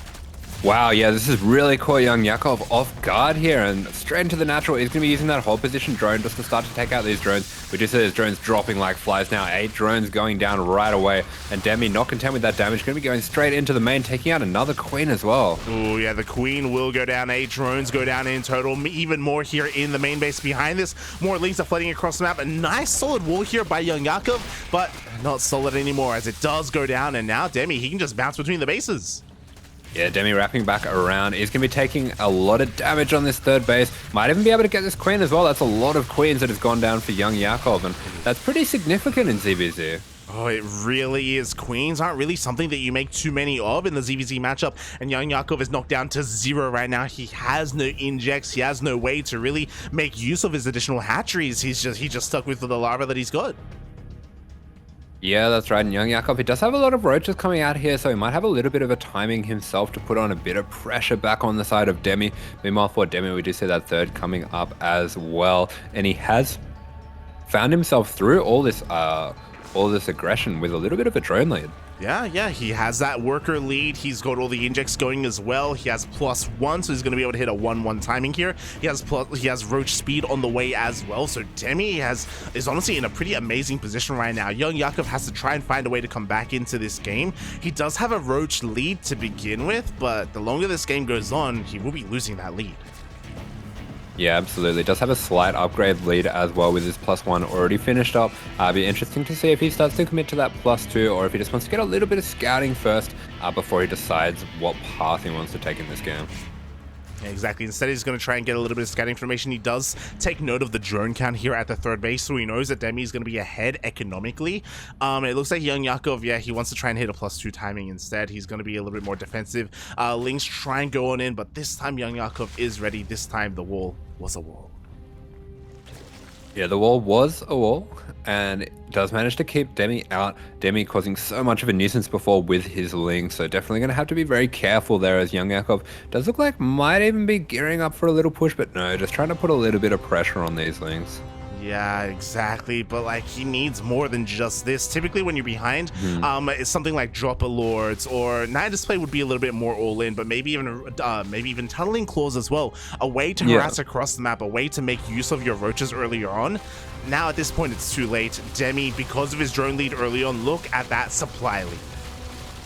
Wow, yeah, this is really caught YoungYakov off guard here, and straight into the natural. He's going to be using that hold position drone just to start to take out these drones. We just see his drones dropping like flies now. 8 drones going down right away, and Demi, not content with that damage, going to be going straight into the main, taking out another queen as well. Oh yeah, the queen will go down. 8 drones go down in total. Even more here in the main base behind this. More Lings are flooding across the map. A nice solid wall here by YoungYakov, but not solid anymore as it does go down, and now Demi, he can just bounce between the bases. Yeah, Demi wrapping back around. He's going to be taking a lot of damage on this third base. Might even be able to get this queen as well. That's a lot of queens that has gone down for YoungYakov, and that's pretty significant in ZVZ. Oh, it really is. Queens aren't really something that you make too many of in the ZVZ matchup, and YoungYakov is knocked down to 0 right now. He has no injects. He has no way to really make use of his additional hatcheries. He just stuck with the larva that he's got. Yeah, that's right. And YoungYakov, he does have a lot of roaches coming out here, so he might have a little bit of a timing himself to put on a bit of pressure back on the side of Demi. Meanwhile, for Demi, we do see that third coming up as well, and he has found himself through all this aggression with a little bit of a drone lead. Yeah, he has that worker lead. He's got all the injects going as well. He has +1, so he's going to be able to hit a 1-1 timing here. He has roach speed on the way as well. So Demi is honestly in a pretty amazing position right now. YoungYakov has to try and find a way to come back into this game. He does have a roach lead to begin with, but the longer this game goes on, he will be losing that lead. Yeah, absolutely. Does have a slight upgrade lead as well with his +1 already finished up. Be interesting to see if he starts to commit to that +2 or if he just wants to get a little bit of scouting first before he decides what path he wants to take in this game. Exactly. Instead, he's going to try and get a little bit of scouting information. He does take note of the drone count here at the third base, so he knows that Demi is going to be ahead economically. It looks like YoungYakov, yeah, he wants to try and hit a +2 timing instead. He's going to be a little bit more defensive. Lings try and go on in, but this time YoungYakov is ready. This time the wall was a wall. Yeah, the wall was a wall, and it does manage to keep Demi out. Demi causing so much of a nuisance before with his Ling, so definitely going to have to be very careful there as YoungYakov does look like might even be gearing up for a little push, but no, just trying to put a little bit of pressure on these Lings. Yeah, exactly. But like, he needs more than just this. Typically, when you're behind, it's something like Dropper Lords or Night Display would be a little bit more all in, but maybe even Tunneling Claws as well. A way to harass across the map, a way to make use of your roaches earlier on. Now at this point, it's too late. Demi, because of his drone lead early on, look at that supply lead.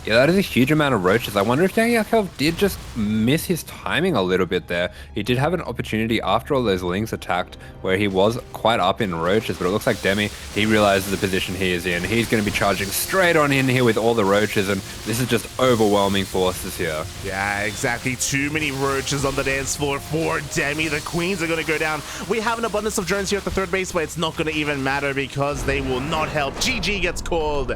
Yeah, that is a huge amount of roaches. I wonder if YoungYakov did just miss his timing a little bit there. He did have an opportunity after all those Lings attacked where he was quite up in roaches, but it looks like Demi, he realizes the position he is in. He's going to be charging straight on in here with all the roaches, and this is just overwhelming forces here. Yeah, exactly. Too many roaches on the dance floor for Demi. The queens are going to go down. We have an abundance of drones here at the third base, but it's not going to even matter because they will not help. GG gets called.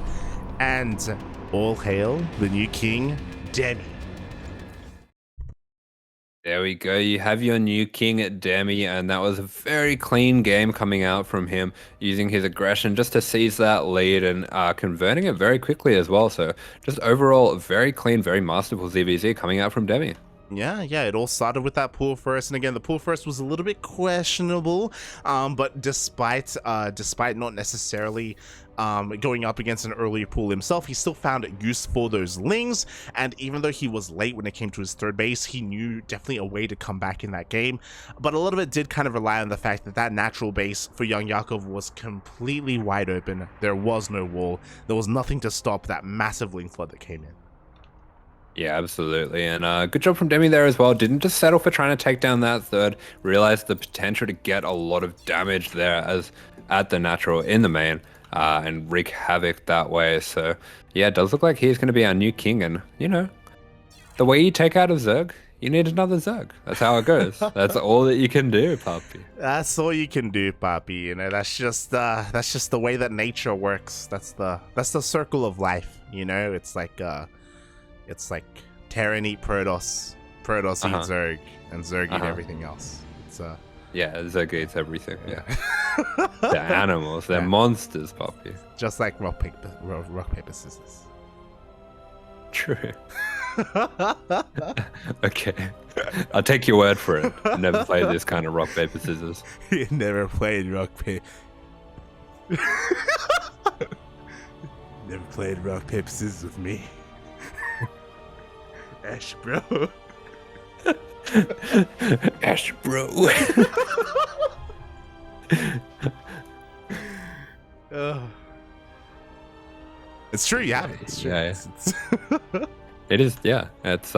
And all hail the new king, Demi. There we go. You have your new king at Demi, and that was a very clean game coming out from him, using his aggression just to seize that lead and converting it very quickly as well. So just overall, very clean, very masterful ZVZ coming out from Demi. Yeah, it all started with that pool first, and again, the pool first was a little bit questionable, but despite not necessarily going up against an earlier pool himself, he still found use for those Lings, and even though he was late when it came to his third base, he knew definitely a way to come back in that game. But a lot of it did kind of rely on the fact that that natural base for YoungYakov was completely wide open. There was no wall. There was nothing to stop that massive Ling flood that came in. Yeah, absolutely. And good job from Demi there as well. Didn't just settle for trying to take down that third. Realized the potential to get a lot of damage there as at the natural in the main and wreak havoc that way. So yeah, it does look like he's going to be our new king. And you know, the way you take out a Zerg, you need another Zerg. That's how it goes. That's all that you can do, Papi. That's all you can do, Papi. You know, that's just the way that nature works. That's the circle of life. You know, it's like Terran eat Protoss, Protoss eat Zerg, and Zerg eat everything else. It's yeah, Zerg eats everything. Yeah, they're animals. They're monsters, Papi. Just like rock paper scissors. True. Okay. I'll take your word for it. I never played this kind of rock, paper, scissors. You never played rock, paper. Never played rock, paper, scissors with me. AsherBro. AsherBro. It's true, you have it. It's true. Yeah. It is, yeah. It's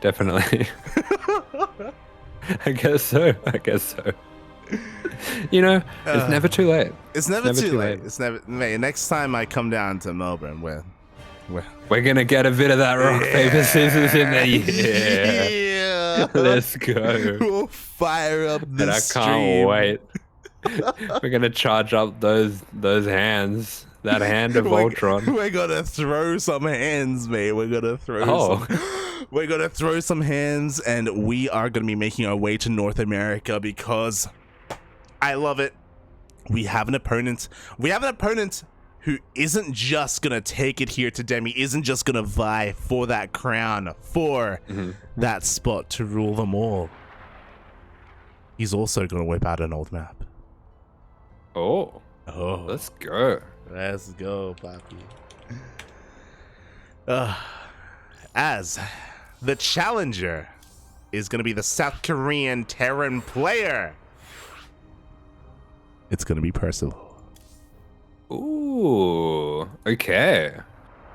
definitely. I guess so. You know, it's never too late. It's never too late. It's never. Mate, next time I come down to Melbourne, we're gonna get a bit of that rock, paper, scissors in there. Yeah. Let's go. We'll fire up this And I can't wait. We're gonna charge up those hands. That hand of Voltron. We're gonna throw some hands, mate. We're gonna throw some hands, and we are gonna be making our way to North America because I love it. We have an opponent. Who isn't just gonna take it here to Demi, isn't just gonna vie for that crown, for that spot to rule them all. He's also gonna whip out an old map. Oh, let's go. Let's go, Poppy. As the challenger is going to be the South Korean Terran player, it's going to be Percival. Ooh, okay.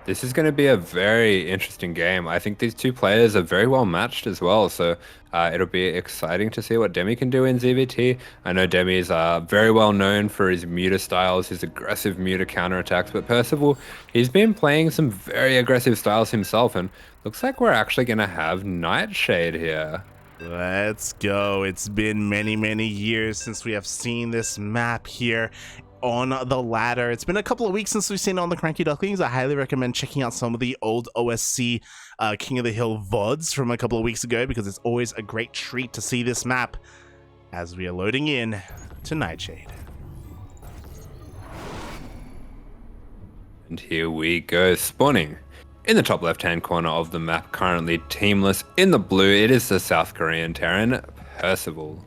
This is going to be a very interesting game. I think these two players are very well matched as well, so it'll be exciting to see what Demi can do in ZVT. I know Demi is very well known for his muta styles, his aggressive muta counterattacks, but Percival, he's been playing some very aggressive styles himself, and looks like we're actually going to have Nightshade here. Let's go. It's been many, many years since we have seen this map here on the ladder. It's been a couple of weeks since we've seen it on the CranKy Ducklings. I highly recommend checking out some of the old OSC King of the Hill VODs from a couple of weeks ago, because it's always a great treat to see this map as we are loading in to Nightshade. And here we go, spawning in the top left-hand corner of the map, currently teamless in the blue. It is the South Korean Terran, Percival.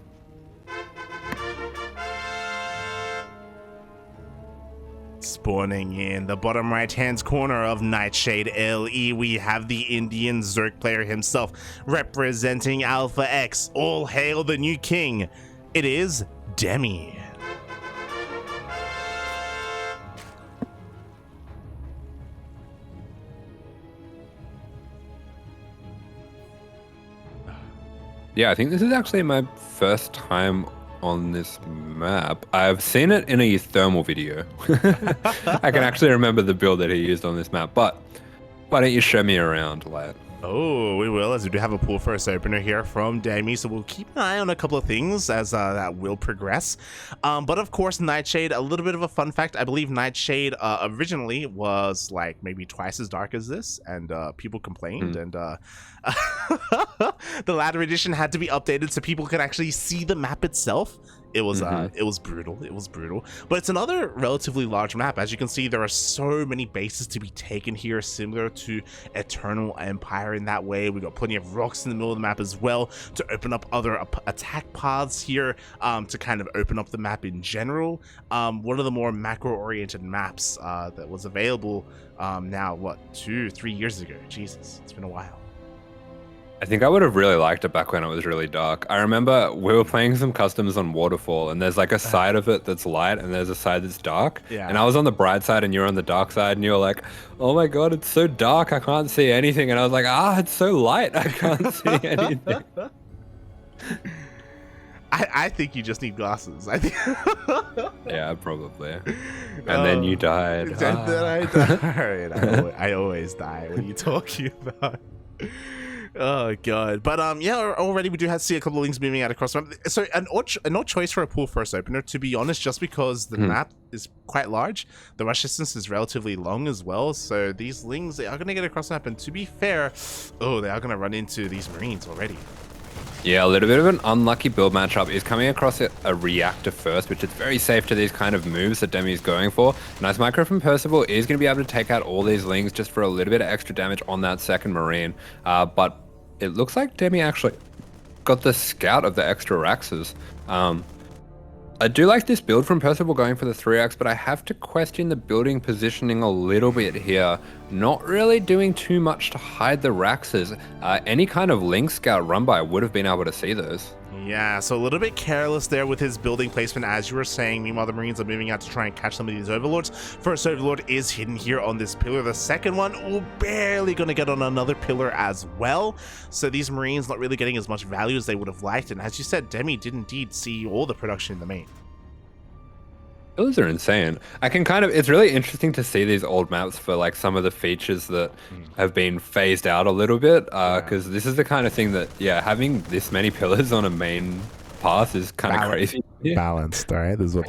Spawning in the bottom right-hand corner of Nightshade LE, we have the Indian Zerg player himself, representing Alpha X. All hail the new king. It is Demi. Yeah, I think this is actually my first time on this map. I've seen it in a thermal video. I can actually remember the build that he used on this map, but why don't you show me around, lad? Oh, we will, as we do have a pool first opener here from Demi, so we'll keep an eye on a couple of things as that will progress. But of course, Nightshade, a little bit of a fun fact, I believe Nightshade originally was like maybe twice as dark as this, and people complained, and the ladder edition had to be updated so people could actually see the map itself. It was brutal. It was brutal. But it's another relatively large map. As you can see, there are so many bases to be taken here, similar to Eternal Empire in that way. We got plenty of rocks in the middle of the map as well to open up other attack paths here, to kind of open up the map in general. One of the more macro-oriented maps that was available now, what, 2-3 years ago? Jesus, it's been a while. I think I would have really liked it back when it was really dark. I remember we were playing some customs on Waterfall, and there's like a side of it that's light and there's a side that's dark. Yeah. And I was on the bright side and you were on the dark side, and you were like, oh my god, it's so dark, I can't see anything. And I was like, it's so light, I can't see anything. I think you just need glasses. I think. Yeah, probably. And then you died. Then I died. I always die. What are you talking about? Oh god. But yeah, already we do have to see a couple of links moving out across the map. So an odd choice for a pool first opener, to be honest, just because the map is quite large. The rush distance is relatively long as well, so these lings, they are going to get across the map, and to be fair, they are going to run into these marines already. Yeah, a little bit of an unlucky build matchup. Is coming across a reactor first, which is very safe to these kind of moves that Demi is going for. Nice micro from Percival is going to be able to take out all these lings just for a little bit of extra damage on that second Marine. But it looks like Demi actually got the scout of the extra Raxes. I do like this build from Percival going for the 3x, but I have to question the building positioning a little bit here. Not really doing too much to hide the Raxes. Any kind of Link Scout run by would have been able to see those. Yeah, so a little bit careless there with his building placement, as you were saying. Meanwhile, the Marines are moving out to try and catch some of these Overlords. First Overlord is hidden here on this pillar. The second one, barely going to get on another pillar as well. So these Marines not really getting as much value as they would have liked. And as you said, Demi did indeed see all the production in the main. Those are insane. I can it's really interesting to see these old maps for like some of the features that have been phased out a little bit, because this is the kind of thing that, having this many pillars on a main path is kind of crazy. Balanced, all right? This is what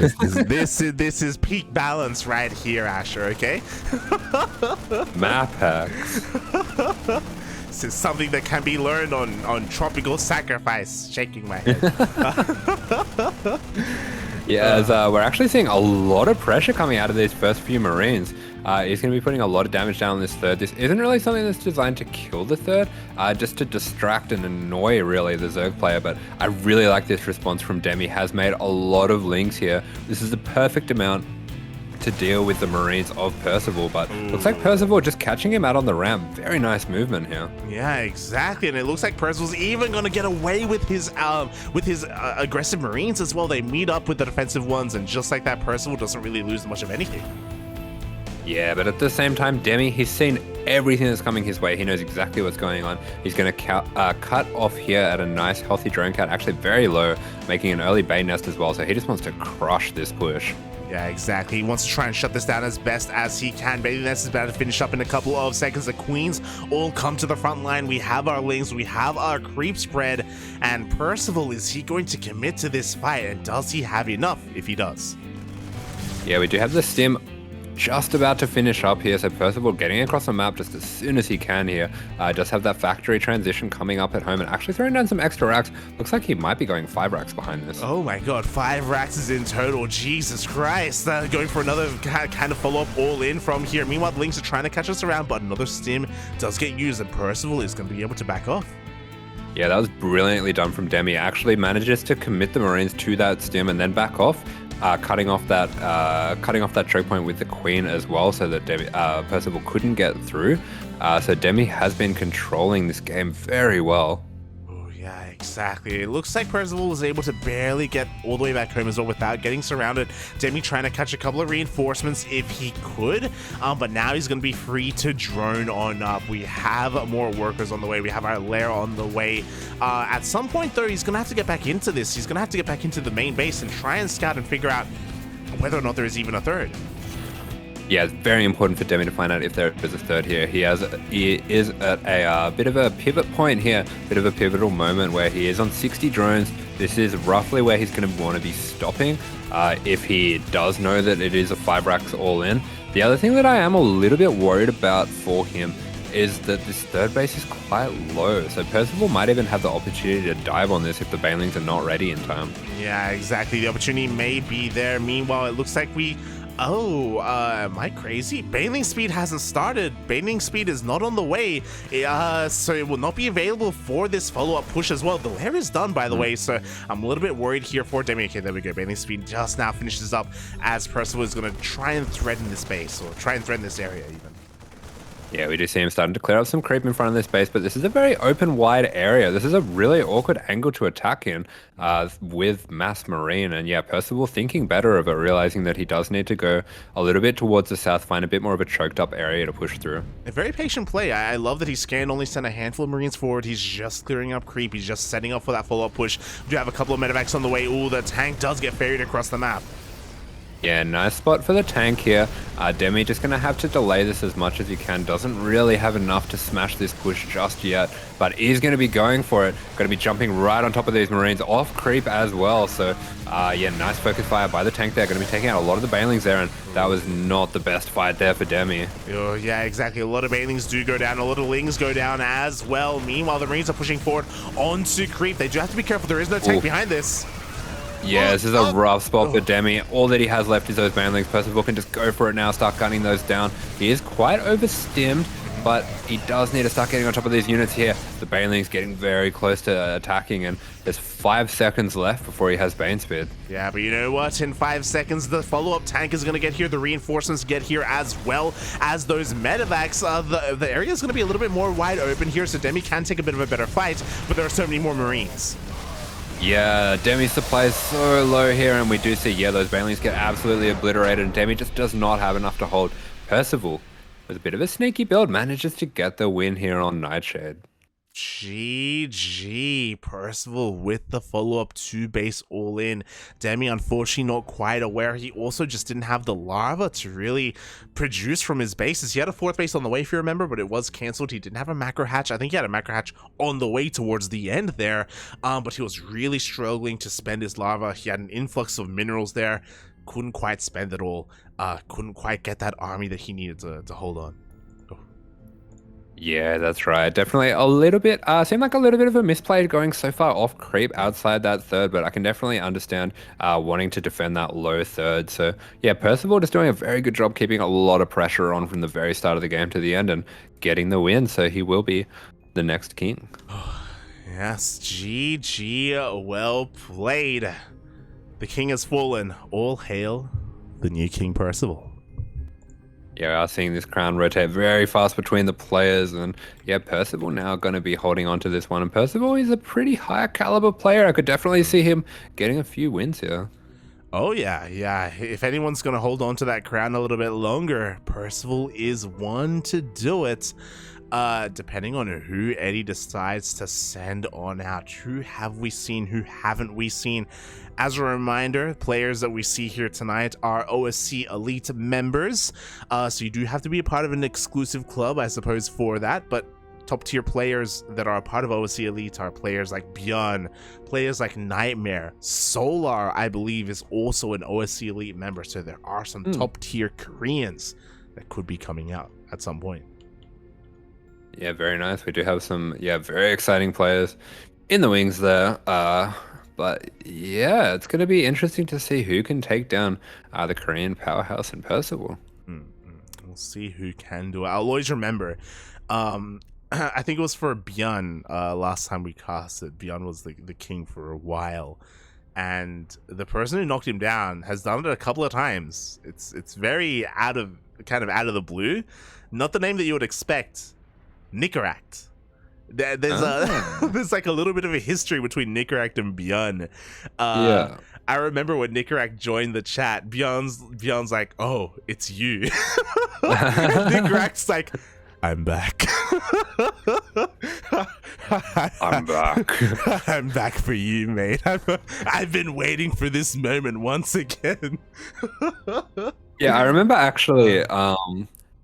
this is peak balance right here, Asher, okay? Map hacks. This is something that can be learned on Tropical Sacrifice. Shaking my head. As we're actually seeing a lot of pressure coming out of these first few Marines. He's going to be putting a lot of damage down on this third. This isn't really something that's designed to kill the third, just to distract and annoy really the Zerg player, but I really like this response from Demi. Has made a lot of links here. This is the perfect amount to deal with the Marines of Percival, but looks like Percival just catching him out on the ramp. Very nice movement here. Yeah, exactly, and it looks like Percival's even going to get away with his aggressive Marines as well. They meet up with the defensive ones, and just like that, Percival doesn't really lose much of anything. Yeah, but at the same time, Demi, he's seen everything that's coming his way. He knows exactly what's going on. He's going to cut off here at a nice, healthy drone count, actually very low, making an early bait nest as well, so he just wants to crush this push. Yeah, exactly. He wants to try and shut this down as best as he can. Baby Nest is about to finish up in a couple of seconds. The Queens all come to the front line. We have our Lings, we have our creep spread, and Percival, is he going to commit to this fight? And does he have enough if he does? Yeah, we do have the Stim just about to finish up here, so Percival getting across the map just as soon as he can here. Does have that factory transition coming up at home and actually throwing down some extra racks. Looks like he might be going 5 racks behind this. Oh my god, 5 racks is in total. Jesus Christ. Going for another kind of follow-up all in from here. Meanwhile, the Lynx are trying to catch us around, but another Stim does get used, and Percival is going to be able to back off. Yeah, that was brilliantly done from Demi. Actually manages to commit the Marines to that Stim and then back off. Cutting off that choke point with the Queen as well, so that Percival couldn't get through. So Demi has been controlling this game very well. Oh yeah, exactly. It looks like Percival was able to barely get all the way back home as well without getting surrounded. Demi trying to catch a couple of reinforcements if he could, but now he's going to be free to drone on up. We have more workers on the way. We have our lair on the way. At some point, though, he's going to have to get back into this. He's going to have to get back into the main base and try and scout and figure out whether or not there is even a third. Yeah, it's very important for Demi to find out if there is a third here. He is at a bit of a pivot point here, bit of a pivotal moment where he is on 60 drones. This is roughly where he's going to want to be stopping if he does know that it is a 5 racks all in. The other thing that I am a little bit worried about for him is that this third base is quite low, so Percival might even have the opportunity to dive on this if the Banelings are not ready in time. Yeah, exactly. The opportunity may be there. Meanwhile, it looks like am I crazy? Baneling speed hasn't started. Baneling speed is not on the way, so it will not be available for this follow-up push as well. The lair is done, by the way, so I'm a little bit worried here for Demi. Okay, there we go. Baneling speed just now finishes up as Percival is going to try and threaten this base, or try and threaten this area even. Yeah, we do see him starting to clear up some creep in front of this base, but this is a very open, wide area. This is a really awkward angle to attack in with Mass Marine. And yeah, Percival thinking better of it, realizing that he does need to go a little bit towards the south, find a bit more of a choked up area to push through. A very patient play. I love that he scanned, only sent a handful of Marines forward. He's just clearing up creep. He's just setting up for that follow-up push. We do have a couple of medevacs on the way. Ooh, the tank does get ferried across the map. Yeah, nice spot for the tank here. Demi just going to have to delay this as much as he can. Doesn't really have enough to smash this push just yet, but is going to be going for it. Going to be jumping right on top of these Marines, off creep as well. So, yeah, nice focus fire by the tank there. Going to be taking out a lot of the Banelings there, and that was not the best fight there for Demi. Oh, yeah, exactly. A lot of Banelings do go down. A lot of Lings go down as well. Meanwhile, the Marines are pushing forward onto creep. They do have to be careful. There is no tank behind this. Yeah, this is a rough spot for Demi. All that he has left is those Banelings. Percival can just go for it now, start gunning those down. He is quite overstimmed, but he does need to start getting on top of these units here. The Banelings getting very close to attacking, and there's 5 seconds left before he has Bane Speed. Yeah, but you know what? In 5 seconds, the follow-up tank is going to get here. The reinforcements get here as well as those medevacs. The area is going to be a little bit more wide open here, so Demi can take a bit of a better fight, but there are so many more Marines. Yeah, Demi's supply is so low here, and we do see, yeah, those Banelings get absolutely obliterated, and Demi just does not have enough to hold. Percival, with a bit of a sneaky build, manages to get the win here on Nightshade. GG, Percival with the follow-up 2 base all in. Demi unfortunately not quite aware. He also just didn't have the larva to really produce from his bases. He had a 4th base on the way, if you remember, but it was cancelled. He didn't have a macro hatch. I think he had a macro hatch on the way towards the end there, but he was really struggling to spend his larva. He had an influx of minerals there. Couldn't quite spend it all. Couldn't quite get that army that he needed to hold on. Yeah, that's right. Definitely a little bit, seemed like a little bit of a misplay going so far off creep outside that third, but I can definitely understand wanting to defend that low third. So yeah, Percival just doing a very good job keeping a lot of pressure on from the very start of the game to the end and getting the win. So he will be the next king. Yes, GG, well played. The king has fallen. All hail the new King Percival. Yeah, we are seeing this crown rotate very fast between the players, and yeah, Percival now going to be holding on to this one. And Percival is a pretty high caliber player. I could definitely see him getting a few wins here. Oh yeah, yeah. If anyone's going to hold on to that crown a little bit longer, Percival is one to do it. Depending on who Eddie decides to send on out. Who have we seen? Who haven't we seen? As a reminder, players that we see here tonight are OSC Elite members. So you do have to be a part of an exclusive club, I suppose, for that. But top tier players that are a part of OSC Elite are players like Bjorn, players like NightMare. Solar, I believe, is also an OSC Elite member. So there are some top tier Koreans that could be coming out at some point. Yeah, very nice. We do have some, yeah, very exciting players in the wings there. But yeah, it's going to be interesting to see who can take down the Korean powerhouse in Percival. We'll see who can do it. I'll always remember. I think it was for Bjorn last time we cast it. Bjorn was the king for a while. And the person who knocked him down has done it a couple of times. It's very out of the blue. Not the name that you would expect. Nicoract. There's like a little bit of a history between Nicoract and Bjorn. Yeah. I remember when Nicoract joined the chat, Bjorn's like, "Oh, it's you." Nicoract's like, "I'm back." I'm back. I'm back for you, mate. I've been waiting for this moment once again. Yeah, I remember actually,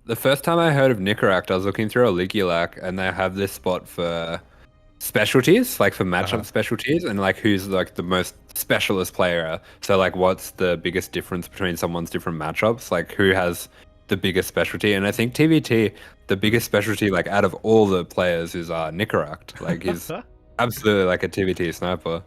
the first time I heard of Nicoract, I was looking through a Ligulac, and they have this spot for specialties, like for matchup specialties, and like who's like the most specialist player. So like, what's the biggest difference between someone's different matchups? Like, who has the biggest specialty? And I think TVT, the biggest specialty, like out of all the players, is Nicoract. Like, he's absolutely like a TVT sniper.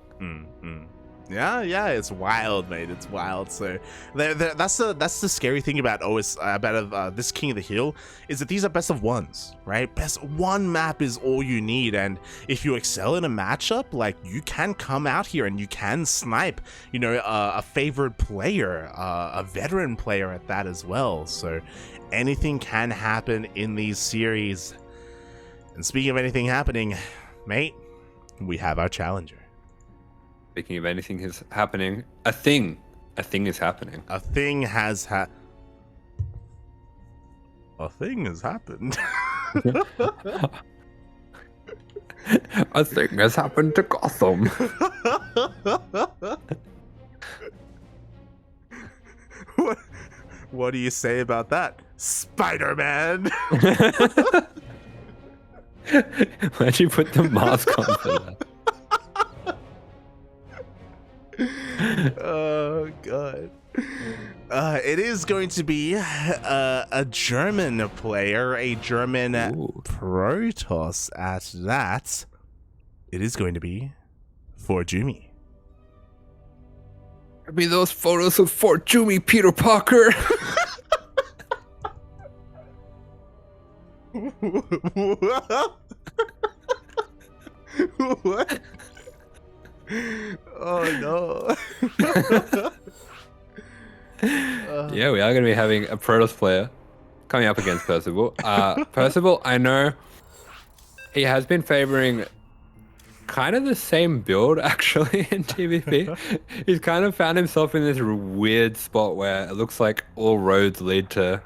Yeah, it's wild, mate. It's wild. So that's the scary thing about this King of the Hill, is that these are best of ones, right? Best one map is all you need, and if you excel in a matchup, like, you can come out here and you can snipe, you know, a favored player, a veteran player at that as well. So anything can happen in these series. And speaking of anything happening, mate, we have our challenger. Speaking of anything is happening, a thing is happening. A thing has happened. A thing has happened to Gotham. What do you say about that, Spider-Man? Why'd you put the mask on for that? Oh god. It is going to be a German player, a German Protoss at that. It is going to be ForJumy. I mean, those photos of ForJumy, Peter Parker. What? Oh no. Yeah, we are going to be having a Protoss player coming up against Percival. Percival, I know he has been favoring kind of the same build actually in TVP. He's kind of found himself in this weird spot where it looks like all roads lead to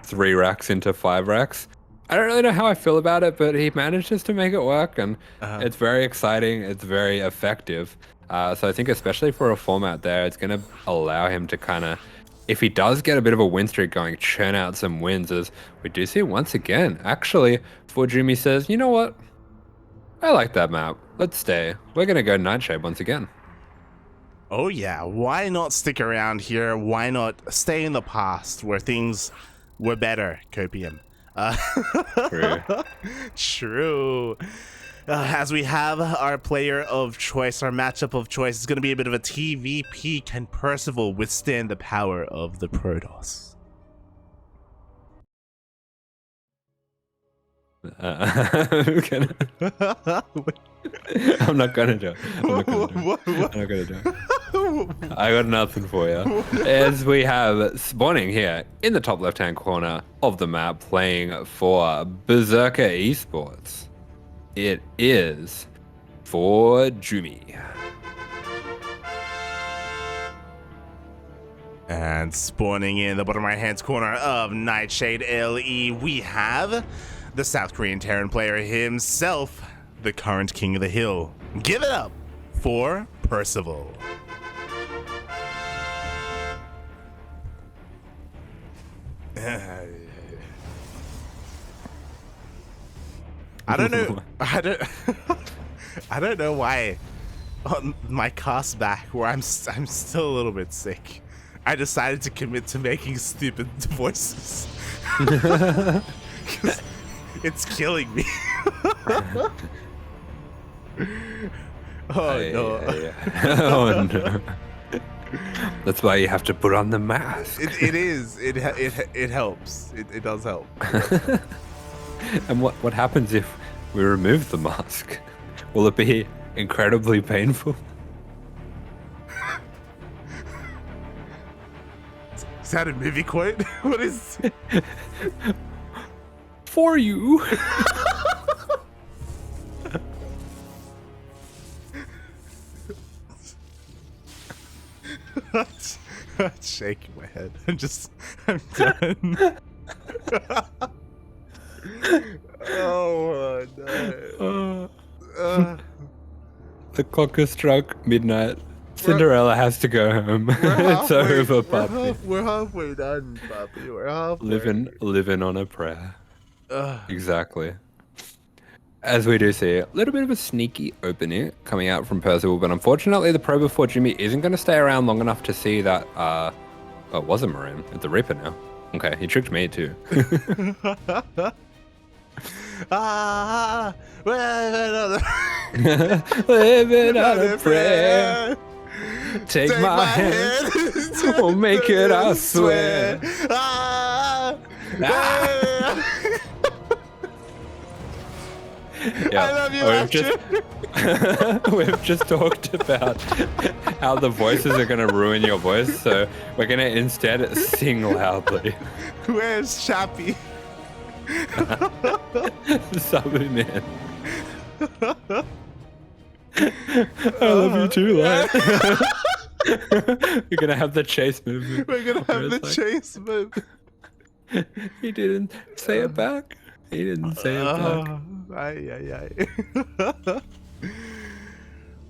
3 racks into 5 racks. I don't really know how I feel about it, but he manages to make it work, and it's very exciting. It's very effective. So I think especially for a format there, it's going to allow him to kind of, if he does get a bit of a win streak going, churn out some wins, as we do see once again. Actually, ForJumy says, you know what? I like that map. Let's stay. We're going to go Nightshade once again. Oh yeah, why not stick around here? Why not stay in the past where things were better, Copium? True. True. As we have our player of choice, our matchup of choice is going to be a bit of a TVP. Can Percival withstand the power of the Protoss? I'm not gonna do it. I got nothing for you. As we have spawning here in the top left-hand corner of the map, playing for Berserker Esports, it is ForJumy. And spawning in the bottom right-hand corner of Nightshade LE, we have the South Korean Terran player himself, the current king of the hill. Give it up for Percival. I don't know. I don't know why. On my cast back, where I'm still a little bit sick, I decided to commit to making stupid voices. It's killing me. No. Oh no. That's why you have to put on the mask. It is. It helps. It does help. And what happens if we remove the mask? Will it be incredibly painful? Is that a movie quote? What is? For you. I'm shaking my head. I'm done. Oh no. The clock has struck midnight. Cinderella has to go home. It's over, puppy. We're halfway done, puppy. We're halfway. Living on a prayer. Exactly. As we do see, a little bit of a sneaky opening coming out from Percival, but unfortunately the Pro before Jimmy isn't going to stay around long enough to see that, oh, it was a Marin. It's a Reaper now. Okay, he tricked me too. Living on a prayer. Take my hand. We'll make it, I swear. I love you, we've just talked about how the voices are going to ruin your voice, so we're going to instead sing loudly. Where's Chappie? Sorry, man. I love you too, like. We're going to have the chase movement. We're going to have the chase movement. He didn't say it back. He didn't say it back.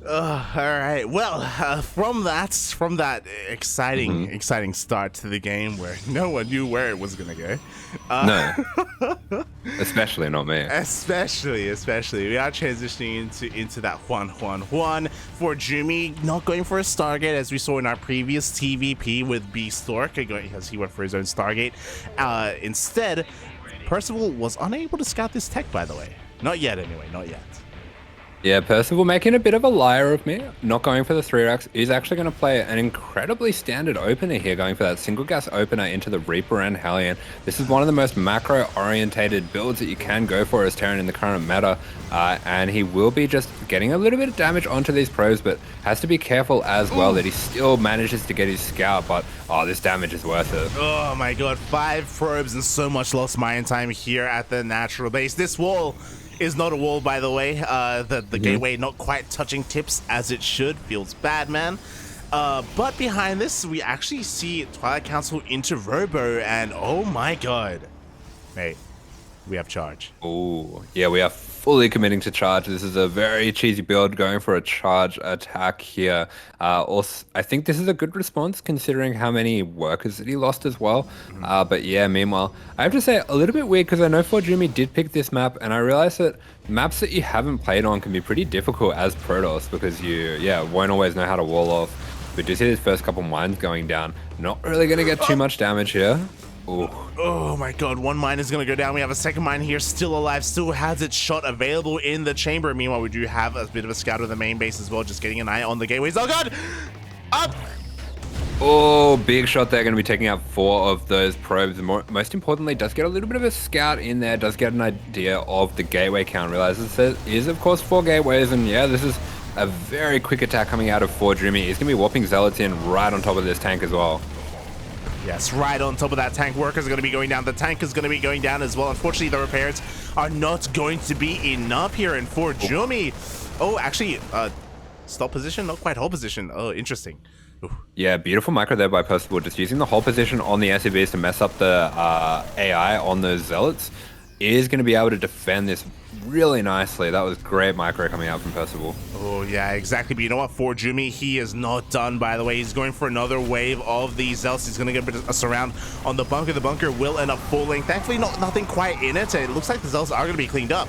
All right. Well, from that exciting start to the game where no one knew where it was gonna go. No, especially not me. Especially, we are transitioning into that Juan. ForJumy not going for a Stargate as we saw in our previous TVP with Bistork, as he went for his own Stargate. Instead, Percival was unable to scout this tech, by the way. Not yet, anyway. Not yet. Yeah, Percival making a bit of a liar of me, not going for the 3 racks. He's actually going to play an incredibly standard opener here, going for that single gas opener into the Reaper and Hellion. This is one of the most macro-orientated builds that you can go for as Terran in the current meta, and he will be just getting a little bit of damage onto these probes, but has to be careful as well that he still manages to get his scout, but this damage is worth it. Oh my god, 5 probes and so much lost mine time here at the natural base. This wall is not a wall, by the way. The gateway not quite touching tips as it should. Feels bad, man. But behind this, we actually see Twilight Council into Robo, and oh my god. Hey, we have charge. Oh, yeah, we are fully committing to charge. This is a very cheesy build, going for a charge attack here. Also, I think this is a good response considering how many workers that he lost as well. But yeah, meanwhile, I have to say a little bit weird because I know ForJumy did pick this map, and I realized that maps that you haven't played on can be pretty difficult as Protoss because you, won't always know how to wall off. We do see these first couple mines going down. Not really going to get too much damage here. Ooh. Oh my god, 1 mine is going to go down. We have a second mine here, still alive, still has its shot available in the chamber. Meanwhile, we do have a bit of a scout of the main base as well, just getting an eye on the gateways. Oh god! Up! Oh, big shot there, going to be taking out 4 of those probes. Most importantly, does get a little bit of a scout in there, does get an idea of the gateway count. Realizes there is, of course, 4 gateways, and yeah, this is a very quick attack coming out of ForJumy. He's going to be warping Zealots in right on top of this tank as well. Yes, right on top of that tank. Workers are going to be going down. The tank is going to be going down as well. Unfortunately, the repairs are not going to be enough here. And ForJumy, actually, stop position, not quite hold position. Oh, interesting. Ooh. Yeah, beautiful micro there by Percival, just using the hold position on the SCVs to mess up the AI on those Zealots. Is going to be able to defend this really nicely. That was great micro coming out from Percival. Oh yeah, exactly. But you know what, ForJumy, he is not done, by the way. He's going for another wave of these Zealots. He's going to get a bit of a surround on the bunker. The bunker will end up falling. Thankfully, nothing quite in it. It looks like the Zealots are going to be cleaned up.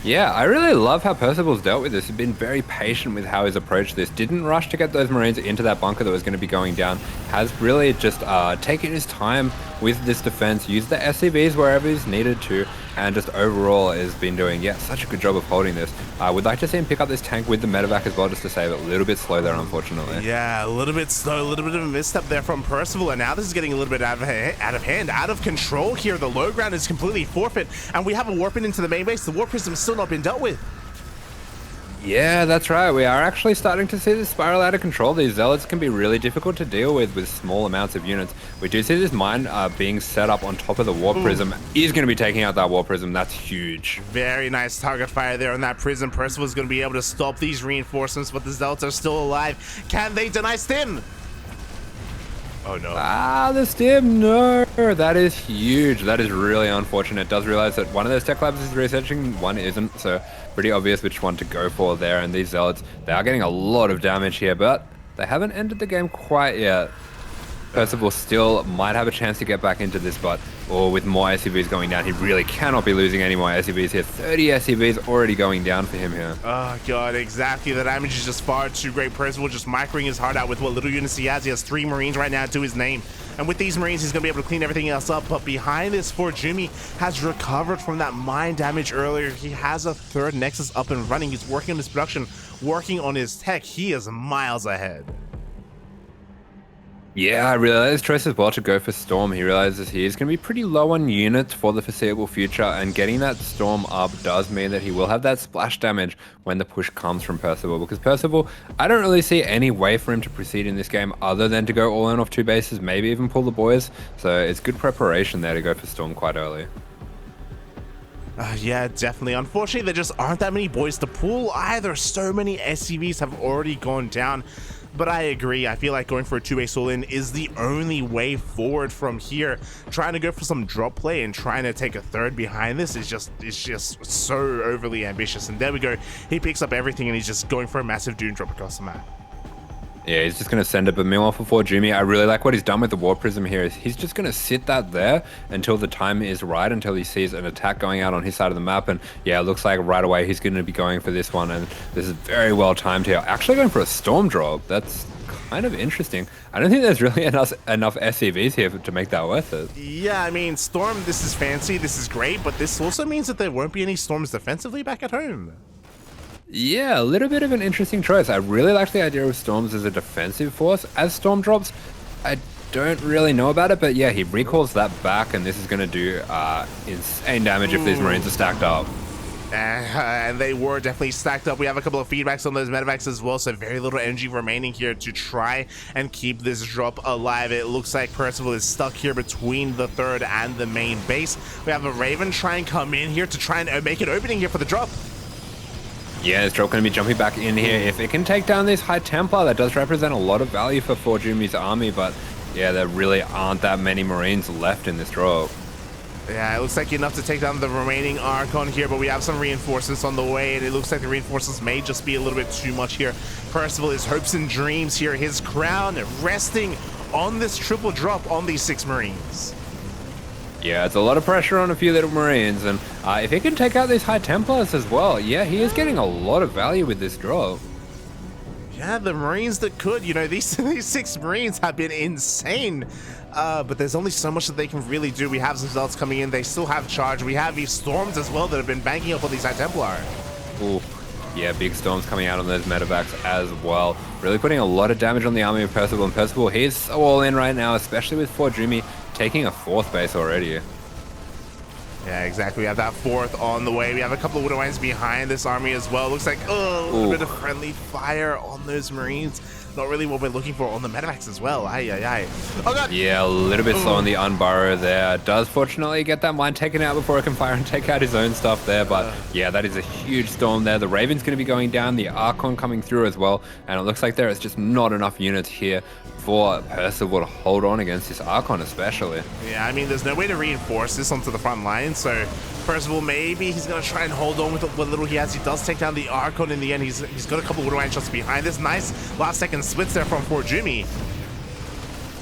Yeah, I really love how Percival's dealt with this. He's been very patient with how he's approached this. Didn't rush to get those Marines into that bunker that was going to be going down. Has really just taken his time with this defense, used the SCVs wherever he's needed to, and just overall has been doing, such a good job of holding this. Would like to see him pick up this tank with the medevac as well, just to save it. A little bit slow there, unfortunately. Yeah, a little bit slow, a little bit of a misstep there from Percival, and now this is getting a little bit out of hand, out of control here. The low ground is completely forfeit, and we have a warp into the main base. The warp prism has still not been dealt with. Yeah, that's right. We are actually starting to see this spiral out of control. These Zealots can be really difficult to deal with small amounts of units. We do see this mine being set up on top of the Warp Prism. He's going to be taking out that Warp Prism. That's huge. Very nice target fire there on that Prism. Percival is going to be able to stop these reinforcements, but the Zealots are still alive. Can they deny Stim? Oh no. The Stim, no. That is huge. That is really unfortunate. Does realize that one of those tech labs is researching, one isn't, so pretty obvious which one to go for there. And these Zealots, they are getting a lot of damage here, but they haven't ended the game quite yet. Percival still might have a chance to get back into this, but with more SCVs going down, he really cannot be losing any more SCVs here. 30 SCVs already going down for him here. Oh god, exactly. The damage is just far too great. Percival just microing his heart out with what little units he has. He has 3 Marines right now to his name. And with these Marines, he's going to be able to clean everything else up. But behind this, ForJumy has recovered from that mine damage earlier. He has a 3rd Nexus up and running. He's working on his production, working on his tech. He is miles ahead. Yeah, I realized his choice as well to go for Storm. He realizes he is going to be pretty low on units for the foreseeable future, and getting that Storm up does mean that he will have that splash damage when the push comes from Percival, because Percival, I don't really see any way for him to proceed in this game other than to go all in off 2 bases, maybe even pull the boys, so it's good preparation there to go for Storm quite early. Yeah, definitely. Unfortunately, there just aren't that many boys to pull either. So many SCVs have already gone down. But I agree. I feel like going for a two-way soul-in is the only way forward from here. Trying to go for some drop play and trying to take a third behind this is just so overly ambitious. And there we go. He picks up everything and he's just going for a massive Doom drop across the map. Yeah, he's just going to send it. But meanwhile, for ForJumy, I really like what he's done with the War Prism here. Is he's just going to sit that there until the time is right, until he sees an attack going out on his side of the map. And yeah, it looks like right away he's going to be going for this one. And this is very well timed here. Actually going for a Storm drop. That's kind of interesting. I don't think there's really enough SCVs here to make that worth it. Yeah, I mean, Storm, this is fancy. This is great. But this also means that there won't be any Storms defensively back at home. Yeah, a little bit of an interesting choice. I really like the idea of Storms as a defensive force. As Storm drops, I don't really know about it, but yeah, he recalls that back, and this is going to do insane damage if these Marines are stacked up. And they were definitely stacked up. We have a couple of feedbacks on those medevacs as well, so very little energy remaining here to try and keep this drop alive. It looks like Percival is stuck here between the third and the main base. We have a Raven try and come in here to try and make an opening here for the drop. Yeah, this drop going to be jumping back in here. If it can take down this High Templar, that does represent a lot of value for ForJumy's army, but yeah, there really aren't that many Marines left in this drop. Yeah, it looks like enough to take down the remaining Archon here, but we have some reinforcements on the way, and it looks like the reinforcements may just be a little bit too much here. Percival, his hopes and dreams here, his crown resting on this triple drop on these 6 Marines. Yeah, it's a lot of pressure on a few little Marines, and if he can take out these High Templars as well, yeah, he is getting a lot of value with this drop. Yeah, the Marines that could, you know, these 6 Marines have been insane. But there's only so much that they can really do. We have some Zealots coming in. They still have charge. We have these Storms as well that have been banking up on these High Templar. Ooh, yeah, big Storms coming out on those medevacs as well. Really putting a lot of damage on the army of Percival. And Percival, he's so all in right now, especially with ForJumy taking a 4th base already. Yeah, exactly. We have that 4th on the way. We have a couple of Widow Wines behind this army as well. Looks like a little bit of friendly fire on those Marines. Not really what we're looking for on the medevacs as well. Aye. Oh god! Yeah, a little bit slow on the unburrow there. Does fortunately get that mine taken out before it can fire and take out his own stuff there. But yeah, that is a huge storm there. The Raven's going to be going down, the Archon coming through as well. And it looks like there is just not enough units here for Percival to hold on against this Archon especially. Yeah, I mean, there's no way to reinforce this onto the front line. So Percival, maybe he's going to try and hold on with what little he has. He does take down the Archon in the end. He's got a couple of Widow Wine shots behind this. Nice last second splits there from ForJumy.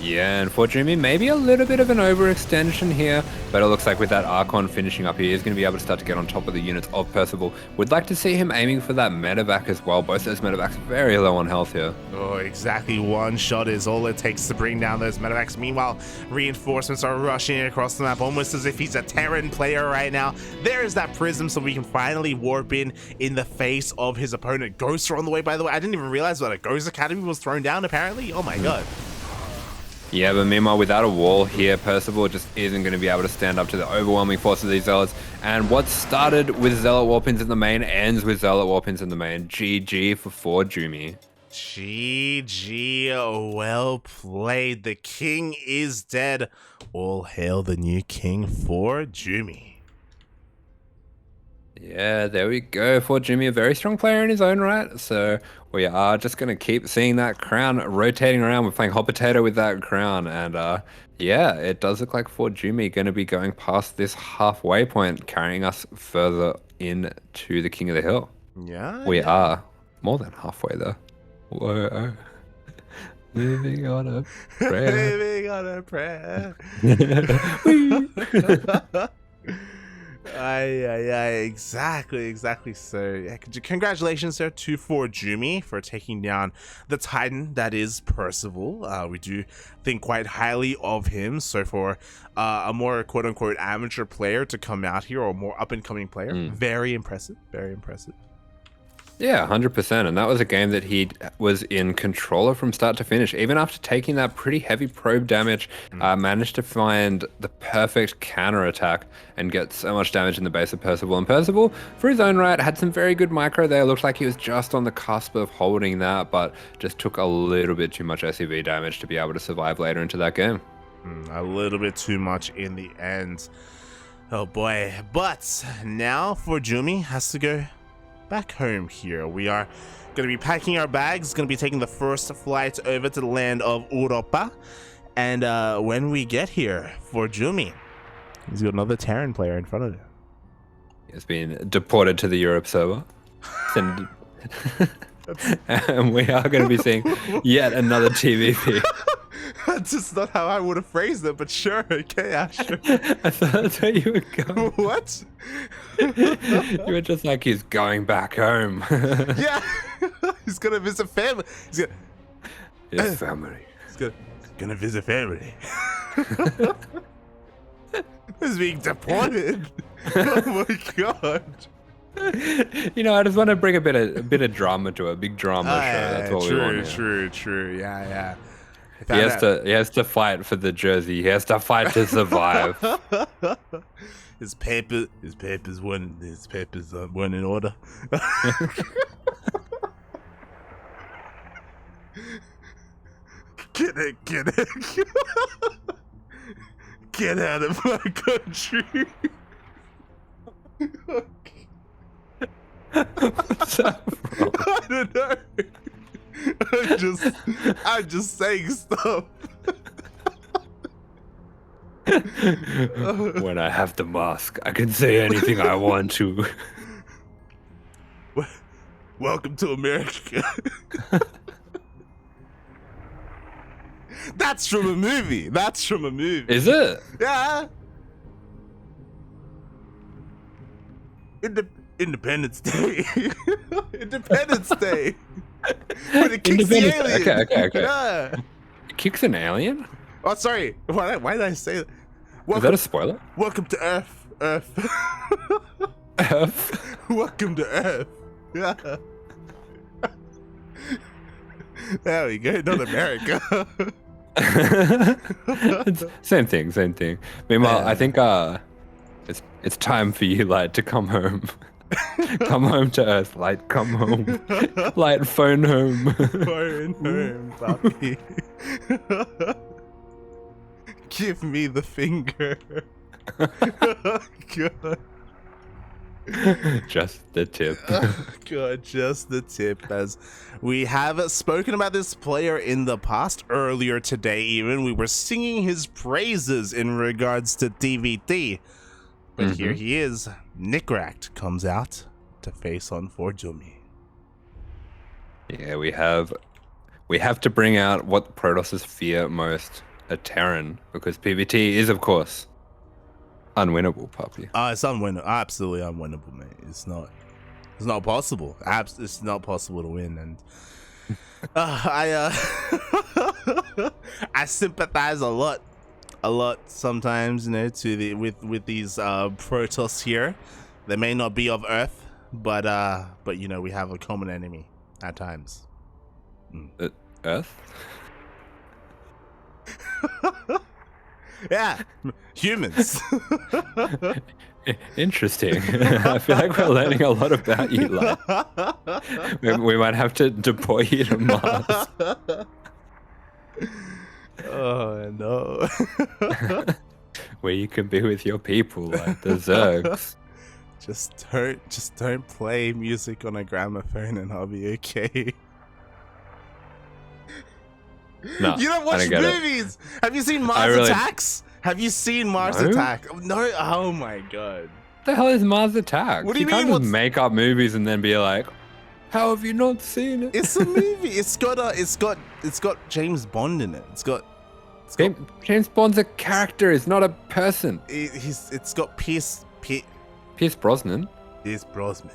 Yeah, and ForJumy, maybe a little bit of an overextension here, but it looks like with that Archon finishing up, he is going to be able to start to get on top of the units of Percival. Would like to see him aiming for that medevac as well. Both those medevacs very low on health here. Oh, exactly. One shot is all it takes to bring down those medevacs. Meanwhile, reinforcements are rushing across the map, almost as if he's a Terran player right now. There is that prism, so we can finally warp in the face of his opponent. Ghosts are on the way, by the way. I didn't even realize that a Ghost Academy was thrown down, apparently. Oh my god. Yeah, but meanwhile, without a wall here, Percival just isn't going to be able to stand up to the overwhelming force of these Zealots. And what started with Zealot Warpins in the main ends with Zealot Warpins in the main. GG for ForJumy. GG, well played. The king is dead. All hail the new king, ForJumy. Yeah, there we go. ForJumy, a very strong player in his own right. So we are just going to keep seeing that crown rotating around. We're playing hot potato with that crown. And yeah, it does look like ForJumy going to be going past this halfway point, carrying us further into the King of the Hill. Yeah. We are more than halfway there. Whoa. Living on a prayer. Living on a prayer. Exactly. So yeah, congratulations there to ForJumy for taking down the Titan that is Percival. We do think quite highly of him. So for a more quote-unquote amateur player to come out here, or a more up-and-coming player, very impressive. Yeah, 100%. And that was a game that he was in controller from start to finish. Even after taking that pretty heavy probe damage, managed to find the perfect counter attack and get so much damage in the base of Percival. And Percival, for his own right, had some very good micro there. Looked like he was just on the cusp of holding that, but just took a little bit too much SCV damage to be able to survive later into that game. A little bit too much in the end. Oh boy. But now ForJumy has to go back home here. We are going to be packing our bags, going to be taking the first flight over to the land of Europa. And when we get here, ForJumy, he's got another Terran player in front of him. He's been deported to the Europe server. And we are going to be seeing yet another TVP. That's just not how I would have phrased it, but sure, okay, Asher. I thought that's where you were going. What? You were just like, he's going back home. Yeah, he's gonna visit family. His family. He's gonna visit family. He's being deported. Oh my god. You know, I just want to bring a bit of drama to a big drama show. That's what we want. True. Yeah. He has to fight for the jersey. He has to fight to survive. His papers weren't in order. Get it. Get out of my country. What's up, bro? I don't know. I'm just saying stuff. When I have the mask, I can say anything I want to. Welcome to America. That's from a movie. Is it? Yeah. Independence Day. Independence Day. When it kicks the alien. Okay. Yeah. It kicks an alien? Oh, sorry. Why did I say that? Is that a spoiler? Welcome to Earth. Earth? Welcome to Earth. Yeah. There we go. Not America. Same thing. Meanwhile, I think it's time for you, Light, to come home. Come home to Earth, Light. Come home. Light, phone home. Phone home, puppy. Give me the finger. Oh, God. Just the tip. Oh, God, just the tip. As we have spoken about this player in the past, earlier today even, we were singing his praises in regards to DVD. But here he is. Nicoract comes out to face on ForJumy. Yeah, we have to bring out what Protosses fear most, a Terran, because PvT is, of course, unwinnable, puppy. It's unwinnable. Absolutely unwinnable, mate. It's not possible. It's not possible to win, and I sympathize a lot sometimes, you know, to the with these Protoss here. They may not be of Earth, but you know, we have a common enemy at times. Earth? Yeah, humans. Interesting. I feel like we're learning a lot about you, Light. We might have to deploy you to Mars. Oh no. Where you can be with your people, like the Zergs. Just don't play music on a gramophone and I'll be okay. No, you don't watch movies. Have you seen Mars Attacks? Have you seen Mars Attack? No. Oh my god. What the hell is Mars Attack? What do you mean? Can't just make up movies and then be like, how have you not seen it? It's a movie. It's got James Bond in it. James Bond's a character. It's not a person. It's got Pierce Brosnan. Pierce Brosnan.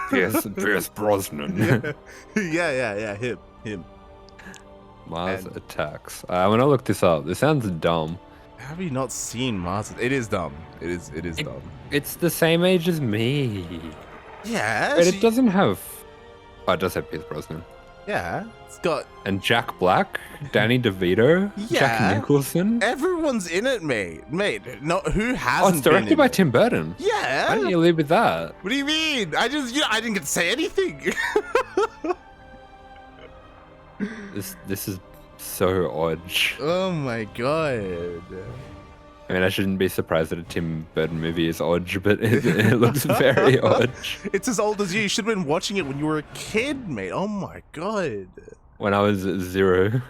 Pierce Brosnan. Yeah. Him. Mars Attacks. I want to look this up. This sounds dumb. Have you not seen Mars? It is dumb. It is dumb. It's the same age as me. Yeah. But it doesn't have... Oh, it does have Pierce Brosnan. Yeah. It's got... And Jack Black, Danny DeVito, Jack Nicholson. Everyone's in it, mate. Who hasn't? Oh, it's directed by Tim Burton. Yeah. Why didn't you leave with that? What do you mean? I didn't get to say anything. This is so odd. Oh my god. I mean, I shouldn't be surprised that a Tim Burton movie is odd, but it looks very odd. It's as old as you. You should have been watching it when you were a kid, mate. Oh my god. When I was 0.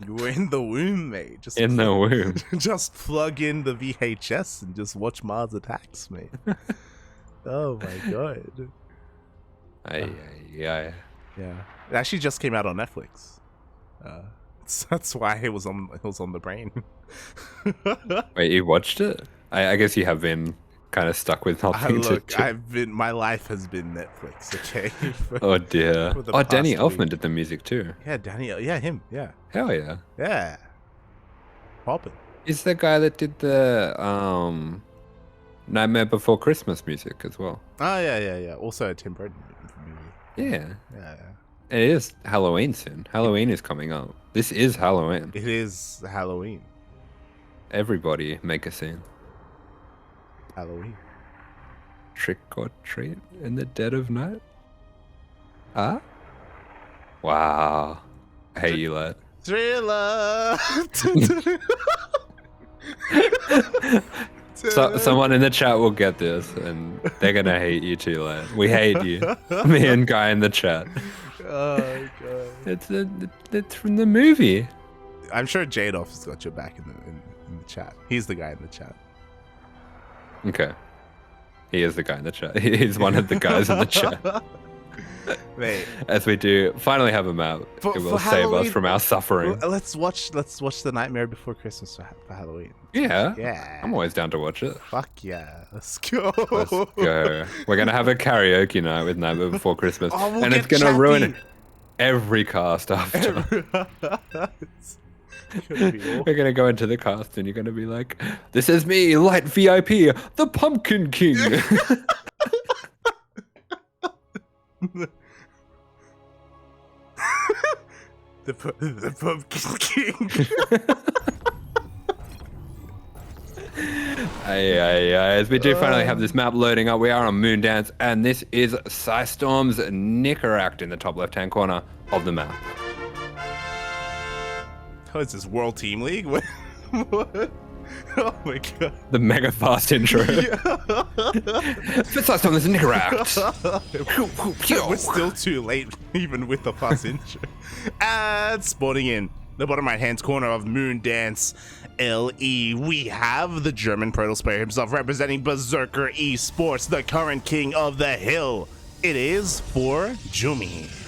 You were in the womb, mate. Just In the womb. Just plug in the VHS and just watch Mars Attacks, mate. Oh my god. Yeah. Yeah. It actually just came out on Netflix. That's why it was on the brain. Wait, you watched it? I guess you have been kind of stuck with nothing my life has been Netflix, okay? Oh dear. Oh, Danny Elfman did the music too. Yeah, him, yeah. Hell yeah. Yeah. Poppin'. He's the guy that did the Nightmare Before Christmas music as well. Oh yeah. Also a Tim Burton movie. Yeah. Yeah. It is Halloween soon. Halloween is coming up. This is Halloween. It is Halloween. Everybody make a scene. Halloween. Trick or treat in the dead of night? Ah? Wow. I hate you, lad. Thriller! Someone in the chat will get this, and they're gonna hate you too, lad. We hate you. Me and Guy in the chat. Oh god. It's from the movie. I'm sure Jadoff's got your back in the chat. He's the guy in the chat. Okay. He is the guy in the chat. He's one of the guys in the chat. Mate. As we do finally have a map. It will save us from our suffering. Let's watch the Nightmare Before Christmas for Halloween. Yeah. Yeah. I'm always down to watch it. Fuck yeah. Let's go. Let's go. We're gonna have a karaoke night with Nightmare Before Christmas. Oh, and it's gonna ruin every cast after. We're gonna go into the cast and you're gonna be like, this is me, Light VIP, the Pumpkin King. the Pumpkin King. As we do finally have this map loading up, we are on Moondance, and this is Psystorm's Nicoract in the top left-hand corner of the map. Oh, is this World Team League? What? Oh my god. The mega fast intro. First on this Nicoract. We're still too late, even with the fast intro. And spawning in the bottom right hand corner of Moondance LE, we have the German Protoss player himself representing Berserker Esports, the current king of the hill. It is ForJumy.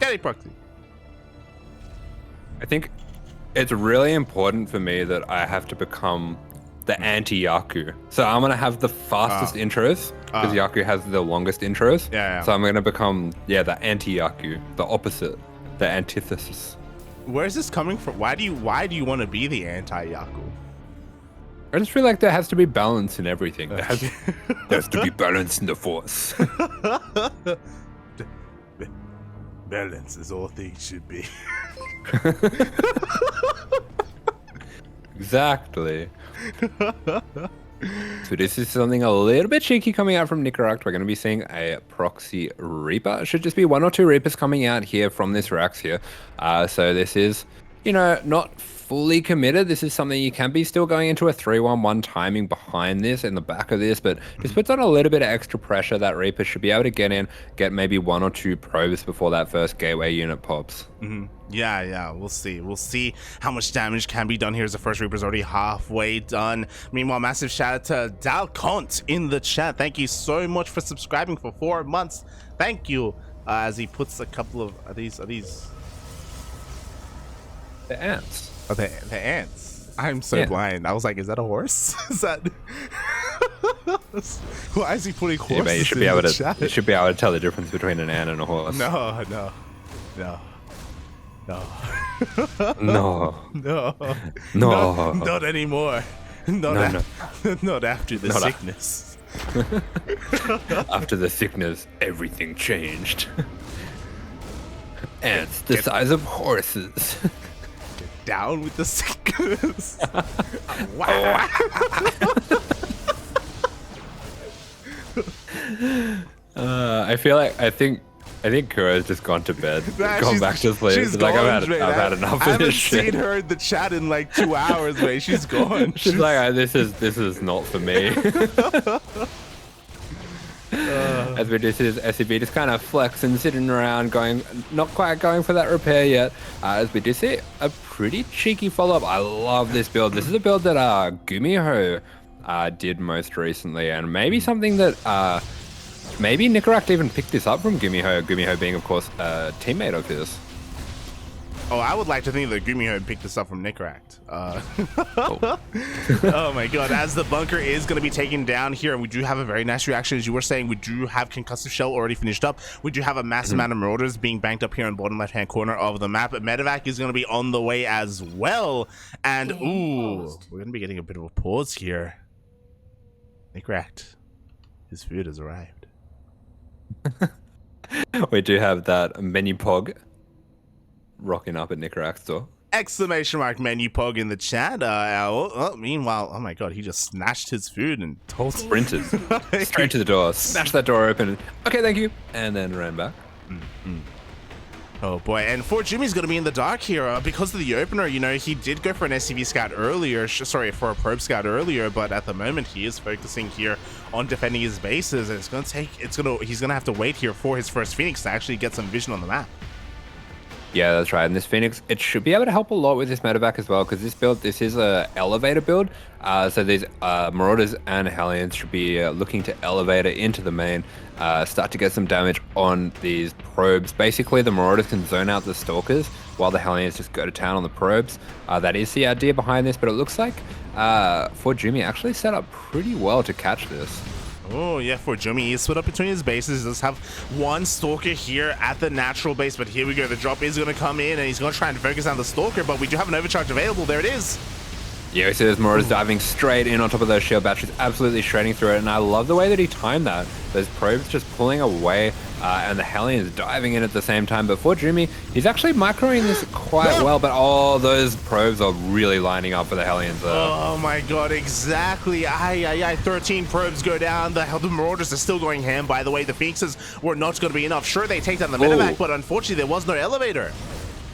Daddy Proxy. I think it's really important for me that I have to become the anti-Yaku. So I'm going to have the fastest intros, because Yaku has the longest intros. Yeah. So I'm going to become, the anti-Yaku, the opposite, the antithesis. Where is this coming from? Why do you want to be the anti-Yaku? I just feel like there has to be balance in everything. There has to be balance in the force. Balance is all things should be. Exactly. So this is something a little bit cheeky coming out from Nicoract. We're going to be seeing a proxy Reaper. It should just be 1 or 2 Reapers coming out here from this racks here. So this is, not fully committed. This is something you can be still going into a 3-1-1 timing behind this in the back of this, but just puts on a little bit of extra pressure. That Reaper should be able to get in, get maybe 1 or 2 probes before that first gateway unit pops. Yeah, we'll see how much damage can be done here as the first Reaper's already halfway done. Meanwhile, massive shout out to Dalcont in the chat. Thank you so much for subscribing for 4 months. Thank you. As he puts a couple of are these The ants. Oh, the ants. I'm so blind. I was like, is that a horse? Is that why is he putting horses Yeah, you should be in able the to chat? you should be able to tell the difference between an ant and a horse. No. Not anymore. Not after the sickness. After the sickness, everything changed. Ants the size of horses. Get down with the sickness. I think I think Kura's just gone to bed, Nah, gone back to sleep. She's She's like, gone, I've mate. had enough I of this haven't shit. seen her in the chat in like 2 hours, mate. She's gone. She's like, this is not for me. As we do see this SCB just kind of flexing, sitting around, not quite going for that repair yet. As we do see a pretty cheeky follow-up. I love this build. This is a build that Gumiho did most recently, and maybe something that maybe Nicoract even picked this up from Gumiho. Gumiho being, of course, a teammate of his. Oh, I would like to think that Gumiho picked this up from Nicoract. Oh. Oh my god, as the bunker is going to be taken down here, and we do have a very nice reaction. As you were saying, we do have Concussive Shell already finished up. We do have a massive amount of Marauders being banked up here in the bottom left-hand corner of the map. But Medevac is going to be on the way as well. And, ooh, we're going to be getting a bit of a pause here. Nicoract, his food has arrived. We do have that menu pog rocking up at Nicoract's door. Exclamation mark menu pog in the chat. Meanwhile, oh my god, he just snatched his food and Sprinted straight to the door, smashed that door open. Okay, thank you, and then ran back. Oh boy, and ForJumy's going to be in the dark here because of the opener. You know, he did go for an SCV scout earlier, sorry, for a probe scout earlier, but at the moment he is focusing here on defending his bases, and he's going to have to wait here for his first Phoenix to actually get some vision on the map. Yeah, that's right. And this Phoenix, it should be able to help a lot with this medevac as well, because this is a elevator build. So these Marauders and Hellions should be looking to elevator into the main, start to get some damage on these probes. Basically, the Marauders can zone out the Stalkers while the Hellions just go to town on the probes. That is the idea behind this, but it looks like ForJumy actually set up pretty well to catch this. Oh yeah, ForJumy, he's split up between his bases. He does have one Stalker here at the natural base, but here we go. The drop is going to come in, and he's going to try and focus on the Stalker, but we do have an overcharge available. There it is. Yeah, we see those Marauders diving straight in on top of those shield batteries, absolutely shredding through it, and I love the way that he timed that. Those probes just pulling away, and the Hellions diving in at the same time, but ForJumy, he's actually microing this quite well, but all those probes are really lining up for the Hellions there. Oh my god, exactly. 13 probes go down. The Marauders are still going ham. By the way, the Phoenixes were not going to be enough. Sure, they take down the medevac, but unfortunately there was no elevator.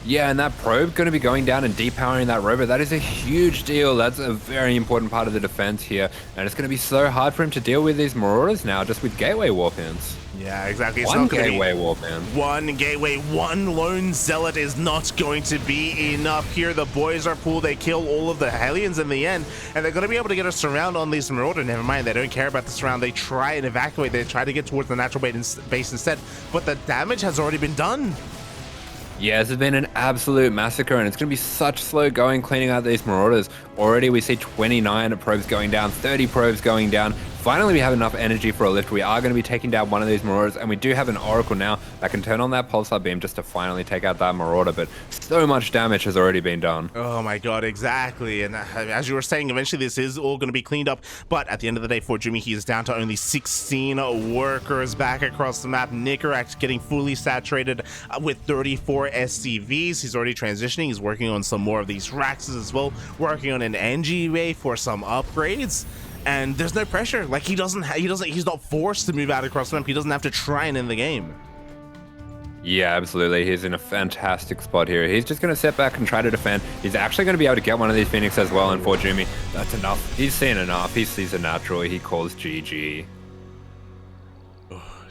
Yeah, and that probe going to be going down and depowering that robot. That is a huge deal. That's a very important part of the defense here. And it's going to be so hard for him to deal with these Marauders now, just with Gateway Warpins. Yeah, exactly. One Gateway Warpin. One Gateway, one Lone Zealot is not going to be enough here. The boys are pulled. They kill all of the Hellions in the end. And they're going to be able to get a surround on these Marauder. Never mind, they don't care about the surround. They try and evacuate. They try to get towards the natural base instead. But the damage has already been done. Yeah, this has been an absolute massacre, and it's going to be such slow going cleaning out these Marauders. Already we see 29 probes going down, 30 probes going down. Finally, we have enough energy for a lift. We are going to be taking down one of these Marauders, and we do have an Oracle now that can turn on that Pulsar Beam just to finally take out that Marauder, but so much damage has already been done. Oh my god, exactly. And as you were saying, eventually this is all going to be cleaned up, but at the end of the day, ForJumy, he is down to only 16 workers back across the map. Nicoract getting fully saturated with 34 SCVs. He's already transitioning. He's working on some more of these Raxes as well, working on an NGA for some upgrades. And there's no pressure. Like he's not forced to move out across the map. He doesn't have to try and end the game. Yeah, absolutely. He's in a fantastic spot here. He's just going to sit back and try to defend. He's actually going to be able to get one of these Phoenix as well, and ForJumy, that's enough. He's seen enough. He sees a natural. He calls GG.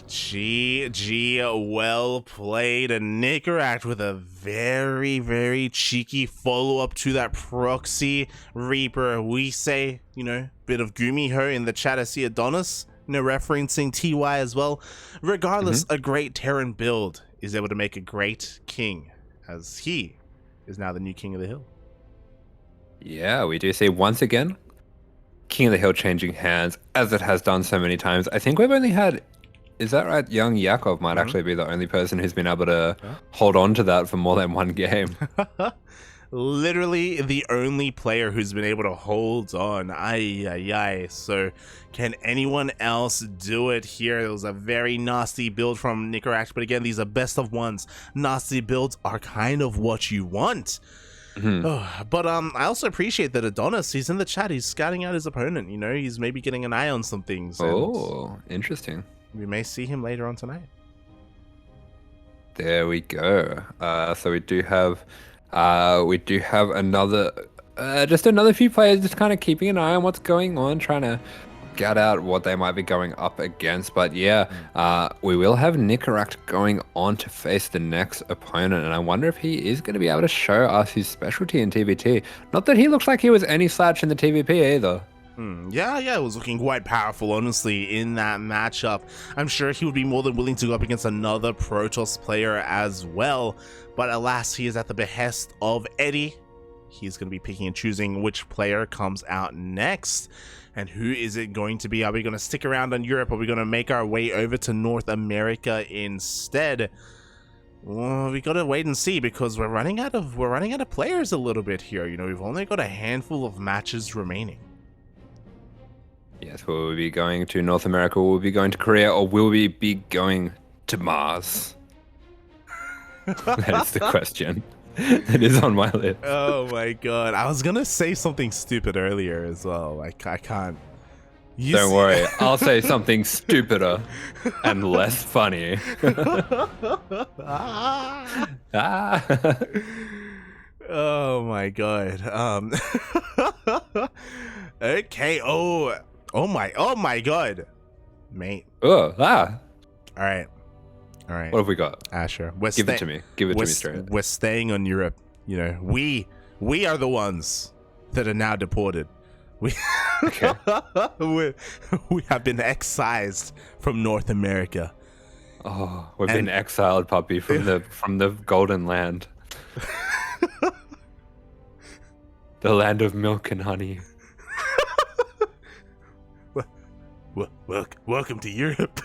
GG, well played. And Nicoract with a very, very cheeky follow-up to that proxy Reaper. We say, you know, bit of Gumiho in the chat. I see Adonis, you know, referencing TY as well. Regardless, a great Terran build is able to make a great king, as he is now the new king of the hill. Yeah, we do see once again King of the Hill changing hands, as it has done so many times. I think we've only had... Is that right? YoungYakov might actually be the only person who's been able to hold on to that for more than one game. Literally the only player who's been able to hold on. So can anyone else do it here? It was a very nasty build from Nicoract, but again, these are best of ones. Nasty builds are kind of what you want. But I also appreciate that Adonis, he's in the chat, he's scouting out his opponent. You know, he's maybe getting an eye on some things. Oh, interesting. We may see him later on tonight. There we go. So we do have another, just another few players just kind of keeping an eye on what's going on, trying to get out what they might be going up against. But yeah, we will have Nicoract going on to face the next opponent, and I wonder if he is going to be able to show us his specialty in TVT. Not that he looks like he was any slouch in the TVP either. Yeah, it was looking quite powerful, honestly, in that matchup. I'm sure he would be more than willing to go up against another Protoss player as well, but alas, he is at the behest of Eddie. He's going to be picking and choosing which player comes out next. And who is it going to be? Are we going to stick around on Europe? Are we going to make our way over to North America instead? Well, we got to wait and see, because we're running out of players a little bit here. You know, we've only got a handful of matches remaining. Yes, will we be going to North America, will we be going to Korea, or will we be going to Mars? That is the question. It is on my list. Oh my god. I was going to say something stupid earlier as well. I can't. Don't worry. I'll say something stupider and less funny. Oh my god. Okay. Oh my god. Mate. All right. What have we got? Asher, give it to me. Give it to me straight. We're staying on Europe. You know, we are the ones that are now deported. We Okay. we have been excised from North America. Oh, we've been exiled, puppy, from the golden land. The land of milk and honey. Welcome to Europe.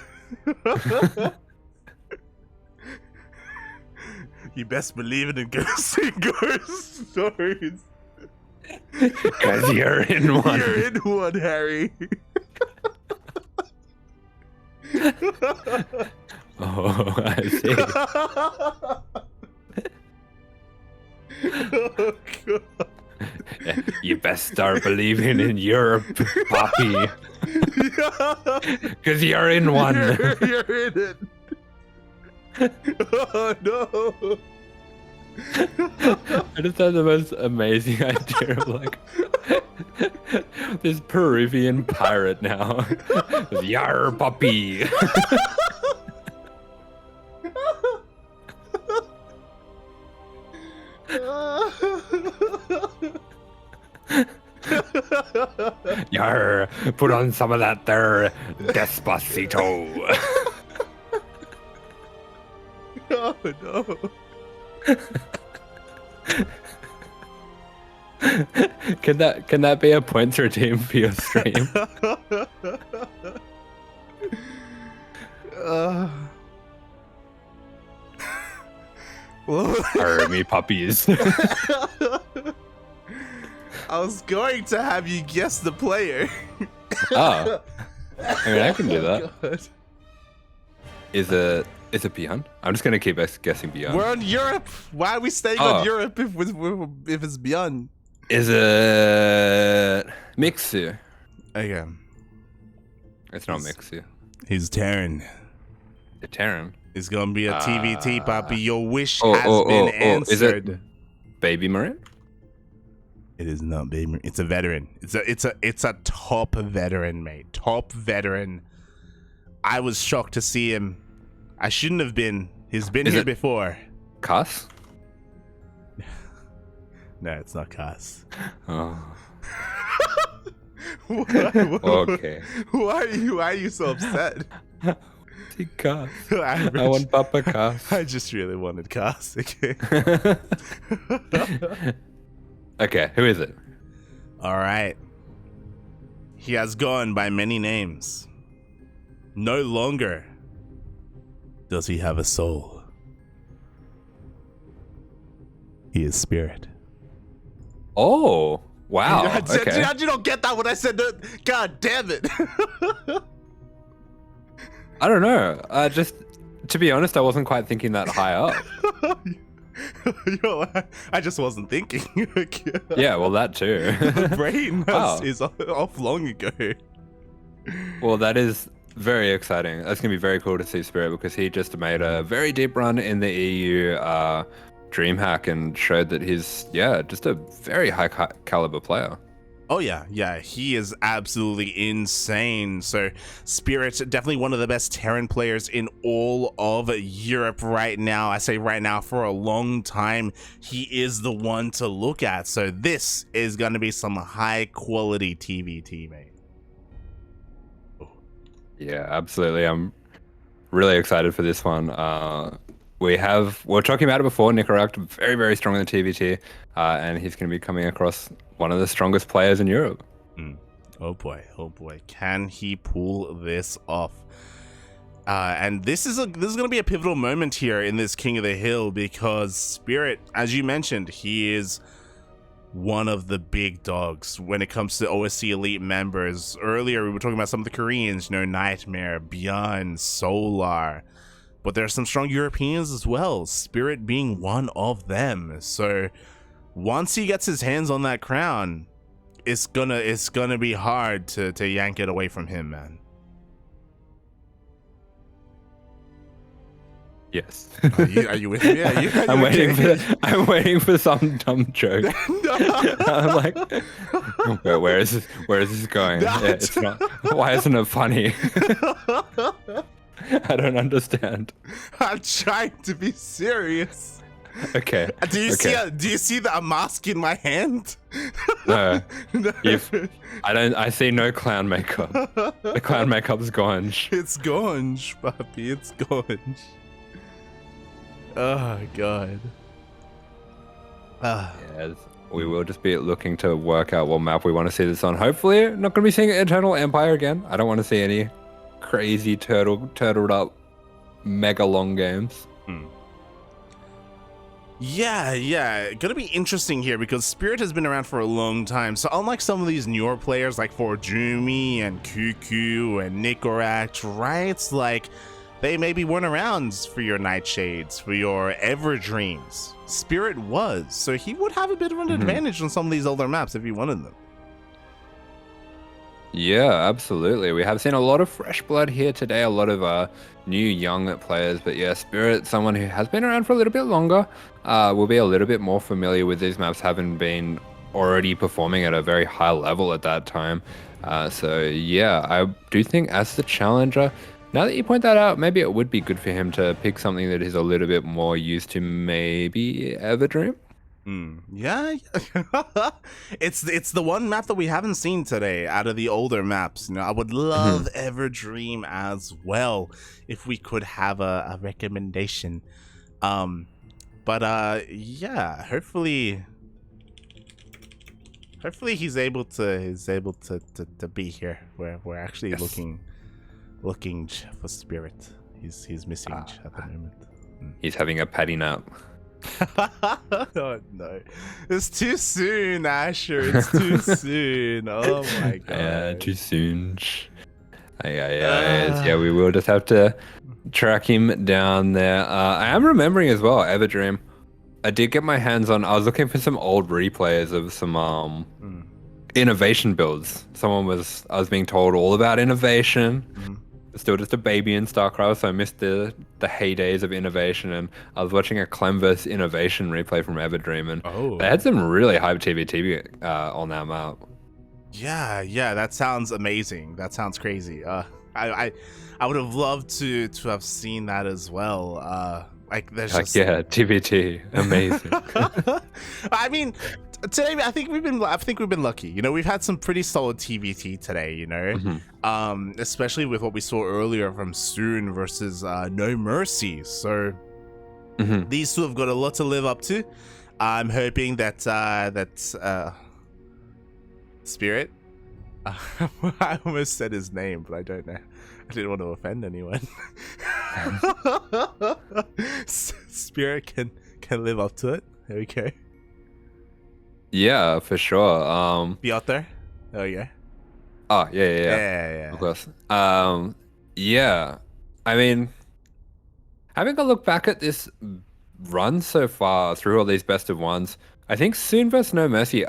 You best believe it in ghost stories. Because you're in one. You're in one, Harry. Oh, I see. Oh, God. You best start believing in Europe, Poppy. Because you're in one. You're in it. Oh, no. I just had the most amazing idea of like this Peruvian pirate now. Yar, puppy. Yar, put on some of that there Despacito. Oh, no. Can that be a points redeem for your stream? Army puppies. I was going to have you guess the player. Oh, I mean, I can do that. God. Is it Beyond? I'm just gonna keep guessing Beyond. We're on Europe. Why are we staying on Europe if it's Beyond? Is it Mixu? Okay. It's not Mixu. He's Terran. The Terran. It's gonna be a TVT, Poppy. Your wish has been answered. Is it Baby Marin? It is not Baby Marin. It's a veteran. It's a top veteran, mate. Top veteran. I was shocked to see him. I shouldn't have been. He's been here before. Cuss? No, it's not Cuss. Oh. Okay. Why are you so upset? Cuss. I want Papa Cuss. I just really wanted Cuss. Okay. Okay, who is it? All right. He has gone by many names. No longer does he have a soul. He is spirit. Oh, wow. Okay. How'd you not get that when I said that? God damn it. I don't know. Just to be honest, I wasn't quite thinking that high up. I just wasn't thinking. Yeah, well, that too. The brain is off long ago. Well, that is very exciting. That's gonna be very cool to see Spirit because he just made a very deep run in the EU DreamHack and showed that he's just a very high caliber player. Oh yeah, he is absolutely insane. So Spirit, definitely one of the best Terran players in all of Europe right now. I say right now, for a long time, he is the one to look at. So this is going to be some high quality TVT, mate. Yeah, absolutely. I'm really excited for this one. We were talking about it before, Nicoract, very, very strong in the TVT, and he's going to be coming across one of the strongest players in Europe. Oh boy, can he pull this off? And this is going to be a pivotal moment here in this King of the Hill, because Spirit, as you mentioned, he is one of the big dogs when it comes to OSC Elite members. Earlier, we were talking about some of the Koreans, NightMare, Beyond, Solar. But there are some strong Europeans as well, Spirit being one of them. So once he gets his hands on that crown, it's gonna be hard to yank it away from him, man. Yes. Are you with me? I'm waiting for some dumb joke. I'm like, where is this going? It's not. Why isn't it funny? I don't understand. I'm trying to be serious. Okay. Do you see that I'm masking my hand? No. I see no clown makeup. The clown makeup's gone. It's gone, puppy. It's gone. Oh god. Yes, we will just be looking to work out what map we want to see this on. Hopefully, not going to be seeing Eternal Empire again. I don't want to see any crazy turtled up mega long games. Yeah, gonna be interesting here because Spirit has been around for a long time. So unlike some of these newer players like ForJumy and CuKu and Nicoract, right? Like, they maybe weren't around for your Nightshades, for your Everdreams. Spirit was, so he would have a bit of an advantage on some of these older maps if he wanted them. Yeah, absolutely. We have seen a lot of fresh blood here today, a lot of new young players, but yeah, Spirit, someone who has been around for a little bit longer, will be a little bit more familiar with these maps, having been already performing at a very high level at that time. So yeah, I do think as the challenger, now that you point that out, maybe it would be good for him to pick something that he's a little bit more used to, maybe Everdream. Yeah. It's the one map that we haven't seen today out of the older maps. I would love Everdream as well if we could have a recommendation. Yeah, hopefully he's able to be here where we're actually looking for Spirit. He's missing at the moment. He's having a patty nap. Oh no, it's too soon, Asher. It's too soon. Oh my god. Yeah, too soon. Yeah, we will just have to track him down there. I am remembering as well, Everdream. I did get my hands on. I was looking for some old replays of some innovation builds. I was being told all about innovation. Still just a baby in StarCraft, so I missed the heydays of innovation, and I was watching a Clem vs Innovation replay from Everdream, and they had some really hype TVT on that map. Yeah, that sounds amazing. That sounds crazy. I would have loved to have seen that as well. TVT, amazing. I mean, today I think we've been lucky. We've had some pretty solid TVT today. Especially with what we saw earlier from Soon versus NoMercy. So these two have got a lot to live up to. I'm hoping that Spirit. I almost said his name, but I don't know. I didn't want to offend anyone. Spirit can live up to it. There we go. Yeah, for sure. Be out there. Oh yeah. Oh yeah. Of course. Yeah. I mean, having a look back at this run so far through all these best of ones, I think Soon vs NoMercy,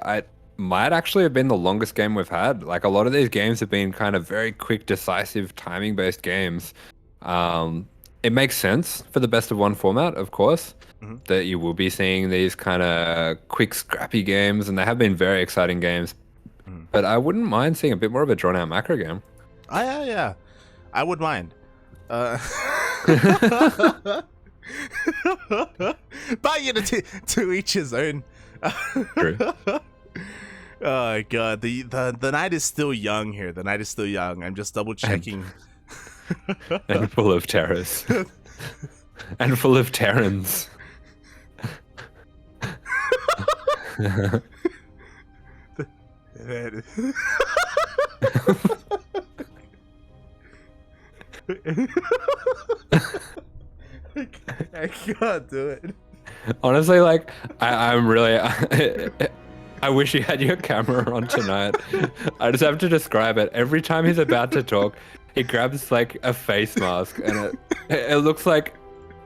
might actually have been the longest game we've had. Like a lot of these games have been kind of very quick, decisive, timing-based games. It makes sense for the best of one format, of course, that you will be seeing these kind of quick, scrappy games, and they have been very exciting games. But I wouldn't mind seeing a bit more of a drawn-out macro game. Oh, yeah. I would mind. But you know, to each his own. True. Oh god, the night is still young here. The night is still young. I'm just double checking. And full of terrors. And full of Terrans. I can't do it. Honestly, like, I'm really... I wish you had your camera on tonight. I just have to describe it. Every time he's about to talk, he grabs like a face mask, and it looks like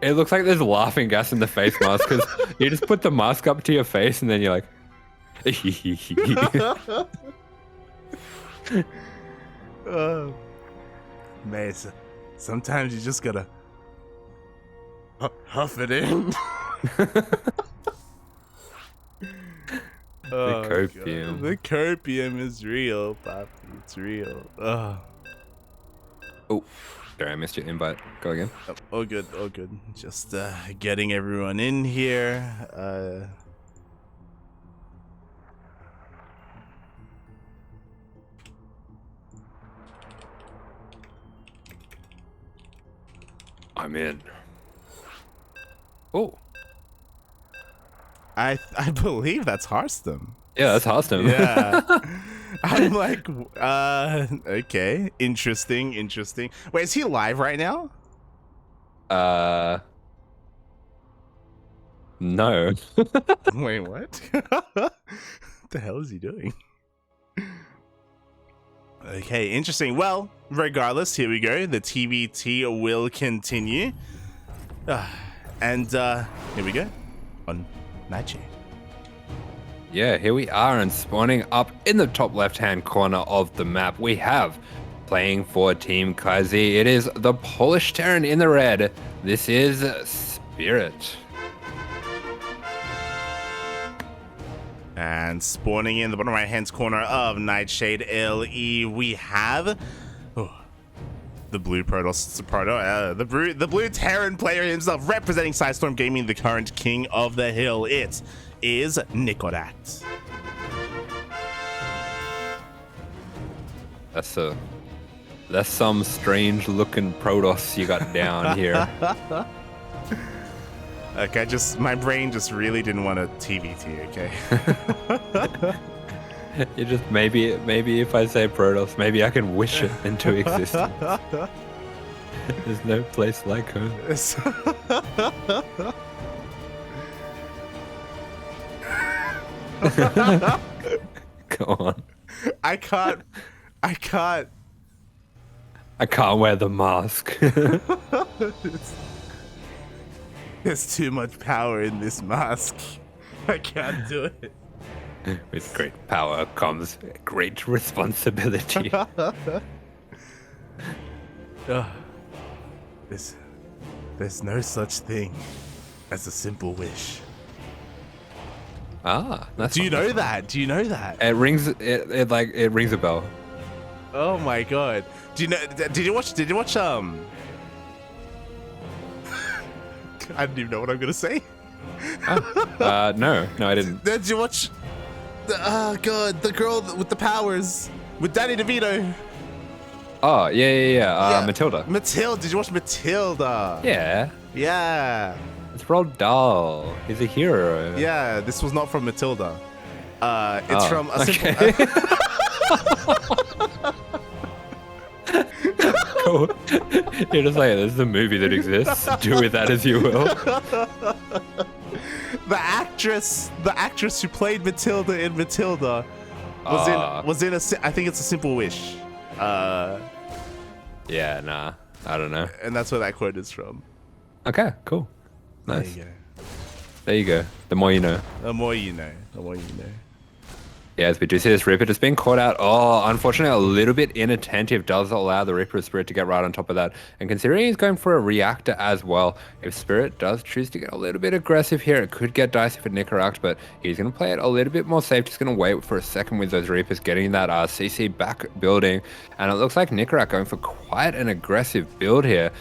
there's laughing gas in the face mask because you just put the mask up to your face, and then you're like, oh, man, sometimes you just gotta huff it in. The copium. The copium is real, Papi. It's real. Oh, sorry, I missed your invite. Go again. all good, all good. Just getting everyone in here. I'm in. Oh. I believe that's Hearthstone. Yeah, that's Hearthstone. Yeah. I'm like, okay, interesting. Wait, is he live right now? No. Wait, what? What the hell is he doing? Okay, interesting. Well, regardless, here we go. The TVT will continue. And here we go on Nightshade. Yeah, here we are, and spawning up in the top left-hand corner of the map, we have, playing for Team CuKu, it is the Polish Terran in the red. This is Spirit. And spawning in the bottom right-hand corner of Nightshade LE, we have the blue the blue Terran player himself, representing Sidestorm Gaming, the current king of the hill. It is Nicoract. That's some strange looking Protoss you got down here. Okay, my brain just really didn't want a TVT, okay? You just maybe if I say Protoss, maybe I can wish it into existence. There's no place like home. Go on. I can't wear the mask. There's too much power in this mask. I can't do it. With great power comes great responsibility. There's no such thing as a simple wish. That's Do you fun. know that? Do you know that? It rings a bell. Oh my god. Do you know? Did you watch? I don't even know what I'm gonna say. No, I didn't. Did you watch? Oh god, the girl with the powers with Danny DeVito. Oh yeah. Matilda. Matilda. Did you watch Matilda? Yeah. Yeah. It's Roald Dahl. He's a hero. Yeah. This was not from Matilda. It's from a okay. simple. Cool. You're just like, this is a movie that exists. Do with that as you will. The actress who played Matilda in Matilda was in I think it's A Simple Wish. Yeah, nah, I don't know. And that's where that quote is from. Okay, cool, nice. There you go. There you go. The more you know. The more you know. The more you know. Yes, we do see this Reaper just being caught out. Oh, unfortunately, a little bit inattentive does allow the Reaper of Spirit to get right on top of that. And considering he's going for a reactor as well, if Spirit does choose to get a little bit aggressive here, it could get dicey for Nicoract, but he's going to play it a little bit more safe. Just going to wait for a second with those Reapers getting that CC back building. And it looks like Nicoract going for quite an aggressive build here.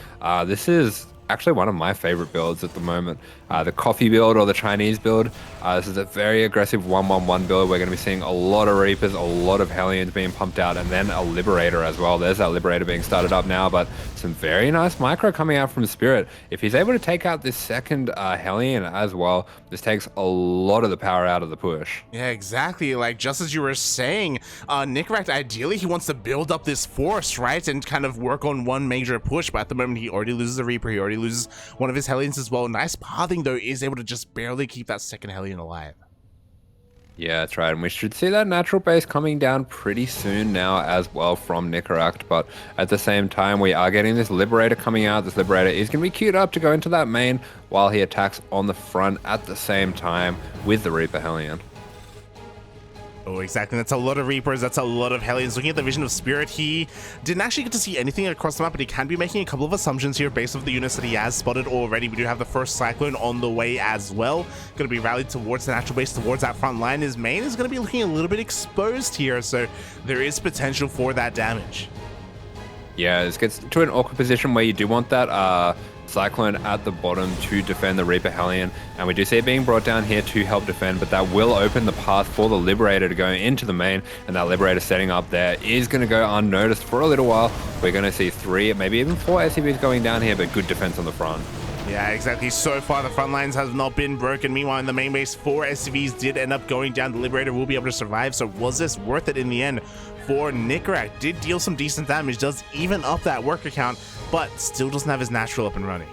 This is actually one of my favorite builds at the moment. The coffee build or the Chinese build. This is a very aggressive 1-1-1 build. We're going to be seeing a lot of Reapers, a lot of Hellions being pumped out, and then a Liberator as well. There's that Liberator being started up now, but some very nice micro coming out from Spirit. If he's able to take out this second Hellion as well, this takes a lot of the power out of the push. Yeah, exactly. Like, just as you were saying, Nicoract, ideally, he wants to build up this force, right? And kind of work on one major push, but at the moment, he already loses a Reaper. He already loses one of his Hellions as well. Nice pathing, though, is able to just barely keep that second Hellion alive. Yeah, that's right. And we should see that natural base coming down pretty soon now as well from Nicoract. But at the same time, we are getting this Liberator coming out. This Liberator is going to be queued up to go into that main while he attacks on the front at the same time with the Reaper Hellion. Oh, exactly. That's a lot of Reapers. That's a lot of Hellions. Looking at the vision of Spirit, he didn't actually get to see anything across the map, but he can be making a couple of assumptions here based off the units that he has spotted already. We do have the first Cyclone on the way as well. Going to be rallied towards the natural base, towards that front line. His main is going to be looking a little bit exposed here, so there is potential for that damage. Yeah, this gets to an awkward position where you do want that Cyclone at the bottom to defend the Reaper Hellion, and we do see it being brought down here to help defend, but that will open the path for the Liberator to go into the main, and that Liberator setting up there is going to go unnoticed for a little while. We're going to see 3, maybe even 4 SCVs going down here, but good defense on the front. Yeah, exactly. So far, the front lines have not been broken. Meanwhile, in the main base, 4 SCVs did end up going down. The Liberator will be able to survive, so was this worth it in the end for Nicoract? Did deal some decent damage, does even up that worker count, but still doesn't have his natural up and running.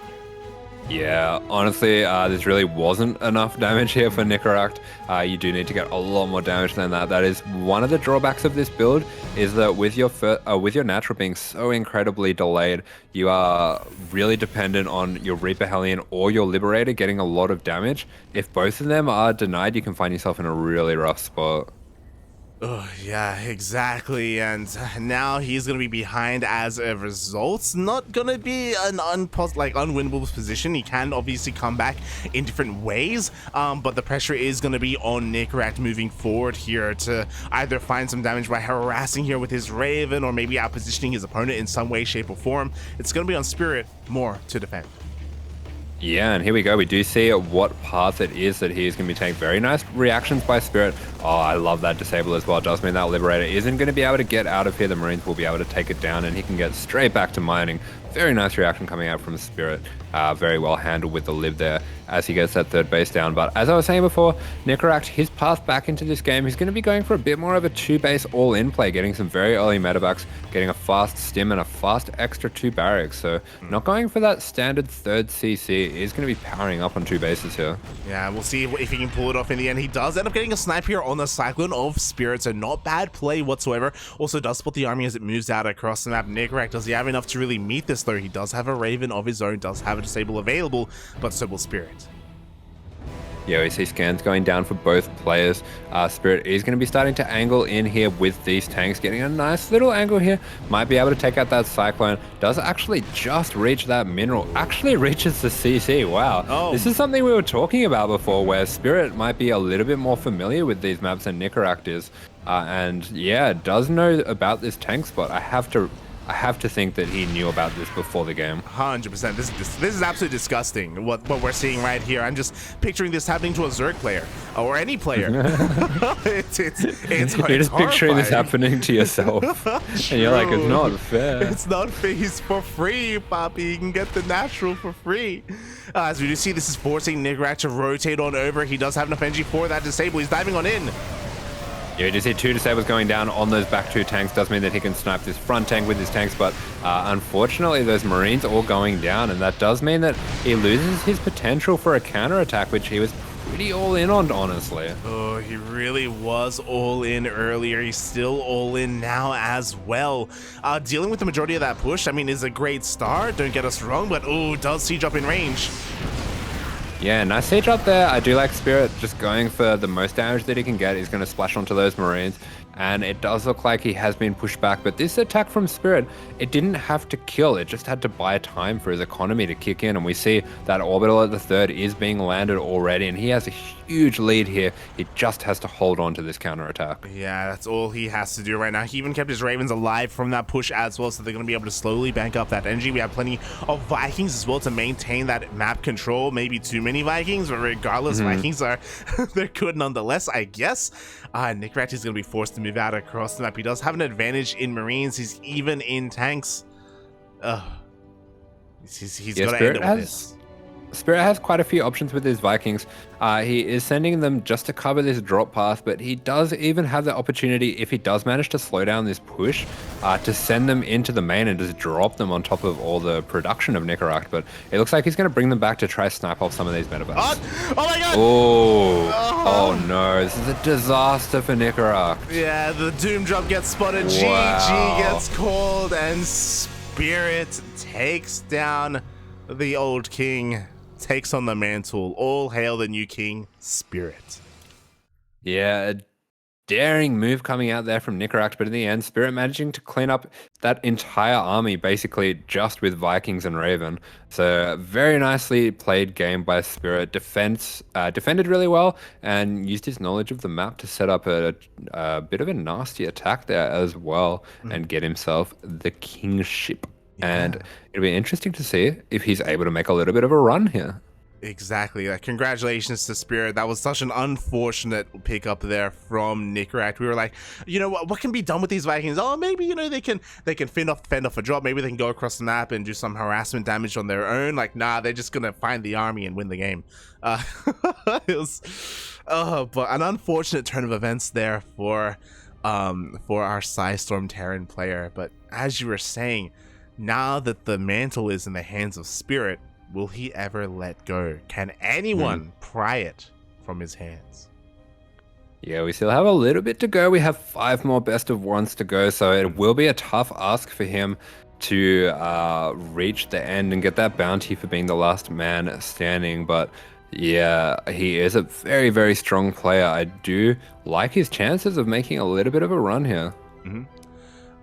Yeah, honestly, this really wasn't enough damage here for Nicoract. You do need to get a lot more damage than that. That is one of the drawbacks of this build, is that with your natural being so incredibly delayed, you are really dependent on your Reaper Hellion or your Liberator getting a lot of damage. If both of them are denied, you can find yourself in a really rough spot. Oh, yeah, exactly. And now he's going to be behind as a result. Not going to be an unwinnable position. He can obviously come back in different ways, but the pressure is going to be on Nicoract moving forward here to either find some damage by harassing here with his Raven or maybe out-positioning his opponent in some way, shape, or form. It's going to be on Spirit more to defend. Yeah, and here we go. We do see what path it is that he is going to be taking. Very nice reactions by Spirit. Oh, I love that disable as well. It does mean that Liberator isn't going to be able to get out of here. The Marines will be able to take it down, and he can get straight back to mining. Very nice reaction coming out from Spirit. Very well handled with the Lib there as he gets that third base down. But as I was saying before, Nicoract, his path back into this game, he's going to be going for a bit more of a 2-base all-in play, getting some very early medevacs, getting a fast stim and a fast extra 2 barracks. So not going for that standard third CC. He's going to be powering up on 2 bases here. Yeah, we'll see if he can pull it off in the end. He does end up getting a snipe here on the Cyclone of Spirit, so not bad play whatsoever. Also does spot the army as it moves out across the map. Nicoract, does he have enough to really meet this though? He does have a Raven of his own, does have a disable available, but so will Spirit. Yeah, we see scans going down for both players. Spirit is going to be starting to angle in here with these tanks, getting a nice little angle here. Might be able to take out that Cyclone. Does actually just reach that mineral. Actually reaches the CC. Wow. Oh. This is something we were talking about before, where Spirit might be a little bit more familiar with these maps than Nicoract is. And yeah, does know about this tank spot. I have to think that he knew about this before the game. 100%. This is absolutely disgusting, what we're seeing right here. I'm just picturing this happening to a Zerg player, or any player. it's You're just picturing this happening to yourself. And you're like, it's not fair. It's not fair. He's for free, Poppy. You can get the natural for free. As we do see, this is forcing Nicoract to rotate on over. He does have enough energy for that disable. He's diving on in. Yeah, you do see 2 disables going down on those back 2 tanks. Does mean that he can snipe this front tank with his tanks, but unfortunately those Marines all going down, and that does mean that he loses his potential for a counterattack, which he was pretty all in on, honestly. Oh, he really was all in earlier. He's still all in now as well. Dealing with the majority of that push, I mean, is a great start, don't get us wrong, but oh, does siege up in range. Yeah, nice siege up there. I do like Spirit just going for the most damage that he can get. He's going to splash onto those Marines. And it does look like he has been pushed back. But this attack from Spirit, it didn't have to kill. It just had to buy time for his economy to kick in. And we see that Orbital at the 3rd is being landed already. And he has a huge lead here. He just has to hold on to this counterattack. Yeah, that's all he has to do right now. He even kept his Ravens alive from that push as well. So they're going to be able to slowly bank up that energy. We have plenty of Vikings as well to maintain that map control. Maybe too many Vikings, but regardless, Vikings are they're good nonetheless, I guess. Nicoract is going to be forced to move out across the map. He does have an advantage in Marines. He's even in tanks. He's got to end up with this. Spirit has quite a few options with his Vikings. He is sending them just to cover this drop path, but he does even have the opportunity, if he does manage to slow down this push, to send them into the main and just drop them on top of all the production of Nicoract. But it looks like he's going to bring them back to try snipe off some of these medevacs. Oh my god! Oh no, this is a disaster for Nicoract. Yeah, the Doom drop gets spotted, Wow. GG gets called, and Spirit takes down the old king. Takes on the mantle. All hail the new king, Spirit. Yeah, a daring move coming out there from Nicoract, but in the end, Spirit managing to clean up that entire army basically just with Vikings and Raven. So very nicely played game by Spirit. Defended really well and used his knowledge of the map to set up a bit of a nasty attack there as well and get himself the kingship. Yeah. And it'll be interesting to see if he's able to make a little bit of a run here. Exactly. Congratulations to Spirit. That was such an unfortunate pickup there from Nicoract. We were like, you know what can be done with these Vikings? Oh, maybe, you know, they can fend off a drop. Maybe they can go across the map and do some harassment damage on their own. Like, nah, they're just gonna find the army and win the game. It was but an unfortunate turn of events there for our Psystorm Terran player. But as you were saying, now that the mantle is in the hands of Spirit, will he ever let go? Can anyone pry it from his hands? Yeah, we still have a little bit to go. We have 5 more best of ones to go, so it will be a tough ask for him to reach the end and get that bounty for being the last man standing. But yeah, he is a very, very strong player. I do like his chances of making a little bit of a run here.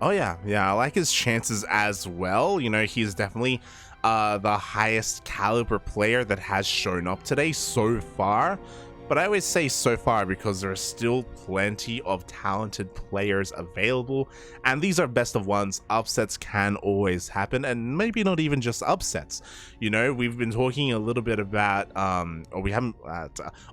Oh yeah, I like his chances as well. You know, he's definitely the highest caliber player that has shown up today so far. But I always say so far because there are still plenty of talented players available, and these are best of ones. Upsets can always happen, and maybe not even just upsets. You know, we've been talking a little bit about, or we haven't,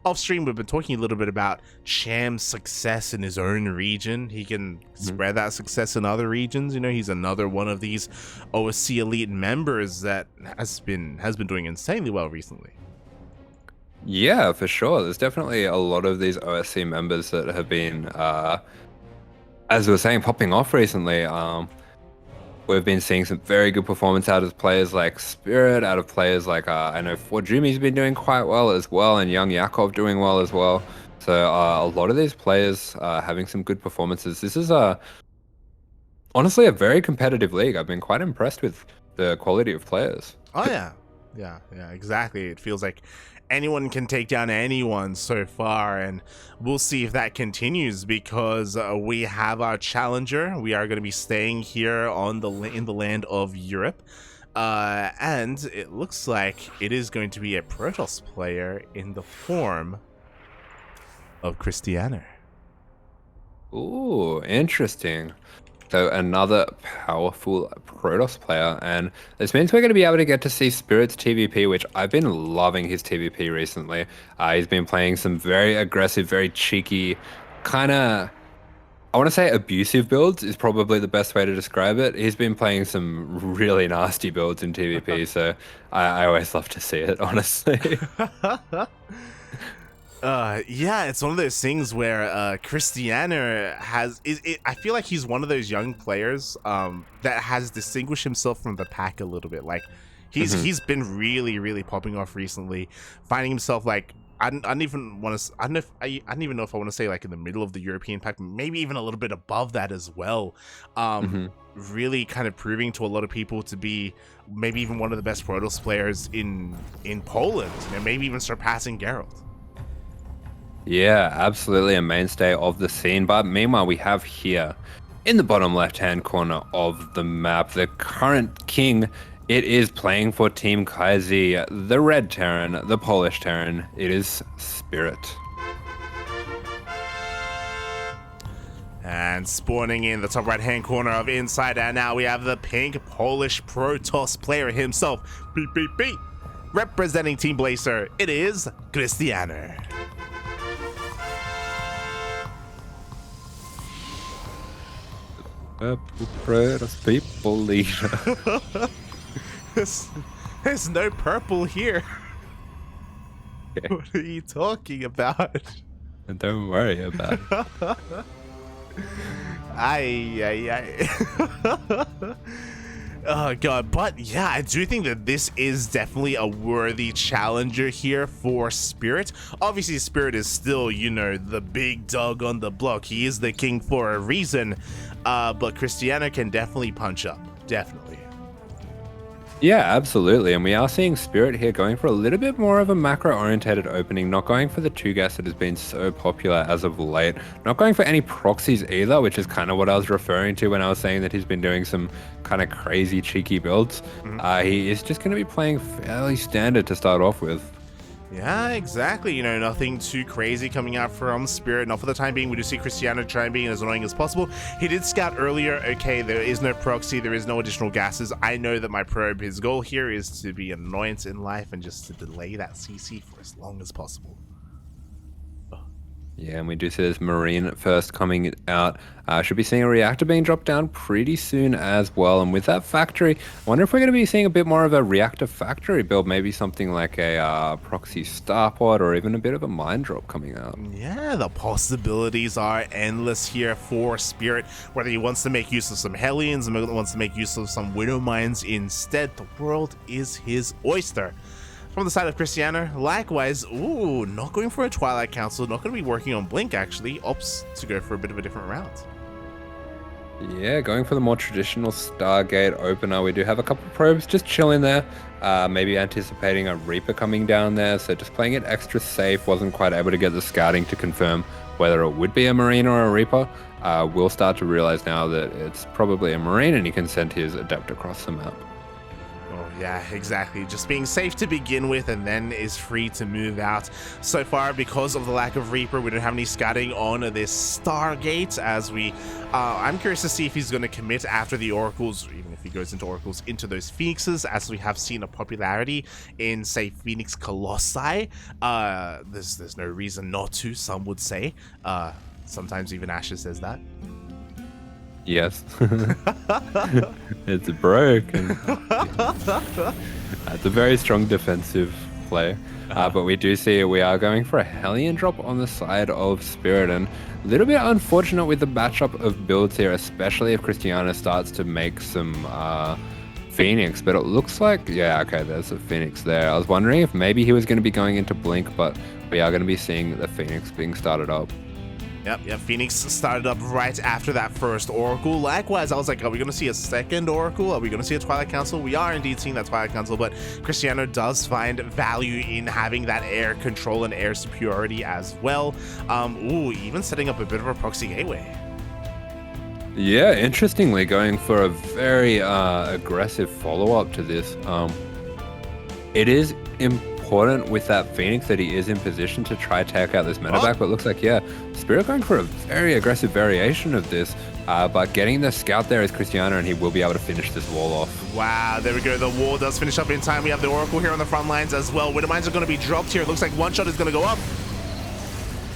off stream, we've been talking a little bit about Cham's success in his own region. He can spread that success in other regions. You know, he's another one of these OSC Elite members that has been doing insanely well recently. Yeah, for sure. There's definitely a lot of these OSC members that have been, as we were saying, popping off recently. We've been seeing some very good performance out of players like Spirit, out of players like, I know ForJumy's been doing quite well as well, and YoungYakov doing well as well. So a lot of these players having some good performances. This is honestly a very competitive league. I've been quite impressed with the quality of players. Oh yeah, exactly. It feels like anyone can take down anyone so far, and we'll see if that continues because we have our challenger. We are going to be staying here in the land of Europe, and it looks like it is going to be a Protoss player in the form of Krystianer. Ooh, interesting. So another powerful Protoss player, and this means we're going to be able to get to see Spirit's TVP, which I've been loving his TVP recently. He's been playing some very aggressive, very cheeky, kind of, I want to say abusive builds is probably the best way to describe it. He's been playing some really nasty builds in TVP, so I always love to see it, honestly. Yeah, it's one of those things where Krystianer I feel like he's one of those young players that has distinguished himself from the pack a little bit. Like he's been really popping off recently, finding himself like I don't even want to. I don't even know if I want to say like in the middle of the European pack, maybe even a little bit above that as well. Really kind of proving to a lot of people to be maybe even one of the best Protoss players in Poland, and maybe even surpassing Geralt. Yeah, absolutely a mainstay of the scene. But meanwhile, we have here in the bottom left-hand corner of the map, the current king. It is playing for Team KyZ, the red Terran, the Polish Terran. It is Spirit. And spawning in the top right-hand corner of Inside, and now we have the pink Polish Protoss player himself, beep, beep, beep. Representing Team Blazer, it is Krystianer. Purple Protoss people leader. There's no purple here. Okay. What are you talking about? Don't worry about it. Aye. Oh god, but yeah, I do think that this is definitely a worthy challenger here for Spirit. Obviously, Spirit is still, you know, the big dog on the block. He is the king for a reason, but Krystianer can definitely punch up. Definitely. Yeah, absolutely. And we are seeing Spirit here going for a little bit more of a macro-orientated opening, not going for the 2-gas that has been so popular as of late, not going for any proxies either, which is kind of what I was referring to when I was saying that he's been doing some kind of crazy, cheeky builds. He is just going to be playing fairly standard to start off with. Yeah, exactly. You know, nothing too crazy coming out from Spirit. Not for the time being. We do see Krystianer try and being as annoying as possible. He did scout earlier. Okay, there is no proxy. There is no additional gases. I know that my probe, his goal here is to be an annoyance in life and just to delay that CC for as long as possible. Yeah, and we do see this Marine first coming out. Should be seeing a reactor being dropped down pretty soon as well. And with that factory, I wonder if we're going to be seeing a bit more of a reactor factory build, maybe something like a proxy starpod or even a bit of a mine drop coming out. Yeah, the possibilities are endless here for Spirit. Whether he wants to make use of some Hellions, wants to make use of some Widow Mines instead, the world is his oyster. From the side of Krystianer, likewise, ooh, not going for a Twilight Council, not going to be working on Blink actually, opts to go for a bit of a different route. Yeah, going for the more traditional Stargate opener. We do have a couple of probes just chilling there, maybe anticipating a Reaper coming down there, so just playing it extra safe. Wasn't quite able to get the scouting to confirm whether it would be a Marine or a Reaper. We'll start to realize now that it's probably a Marine and he can send his Adept across the map. Yeah, exactly. Just being safe to begin with and then is free to move out. So far, because of the lack of Reaper, we don't have any scouting on this Stargate as we... I'm curious to see if he's going to commit after the Oracles, or even if he goes into Oracles, into those Phoenixes, as we have seen a popularity in, say, Phoenix Colossi. There's no reason not to, some would say. Sometimes even Asher says that. Yes. It's broken. It's a very strong defensive play. But we do see we are going for a Hellion drop on the side of Spirit, and a little bit unfortunate with the matchup of builds here, especially if Krystianer starts to make some Phoenix. But it looks like, yeah, okay, there's a Phoenix there. I was wondering if maybe he was going to be going into Blink, but we are going to be seeing the Phoenix being started up. Yep, Phoenix started up right after that first Oracle. Likewise, I was like, are we going to see a second Oracle? Are we going to see a Twilight Council? We are indeed seeing that Twilight Council, but Krystianer does find value in having that air control and air superiority as well. Ooh, even setting up a bit of a proxy gateway. Yeah, interestingly, going for a very aggressive follow-up to this. It is important with that Phoenix that he is in position to try take out this medevac, but it looks like, yeah, Spirit going for a very aggressive variation of this, but getting the scout there is Krystianer, and he will be able to finish this wall off. Wow, there we go. The wall does finish up in time. We have the Oracle here on the front lines as well. Widow Mines are going to be dropped here. It looks like one shot is going to go up.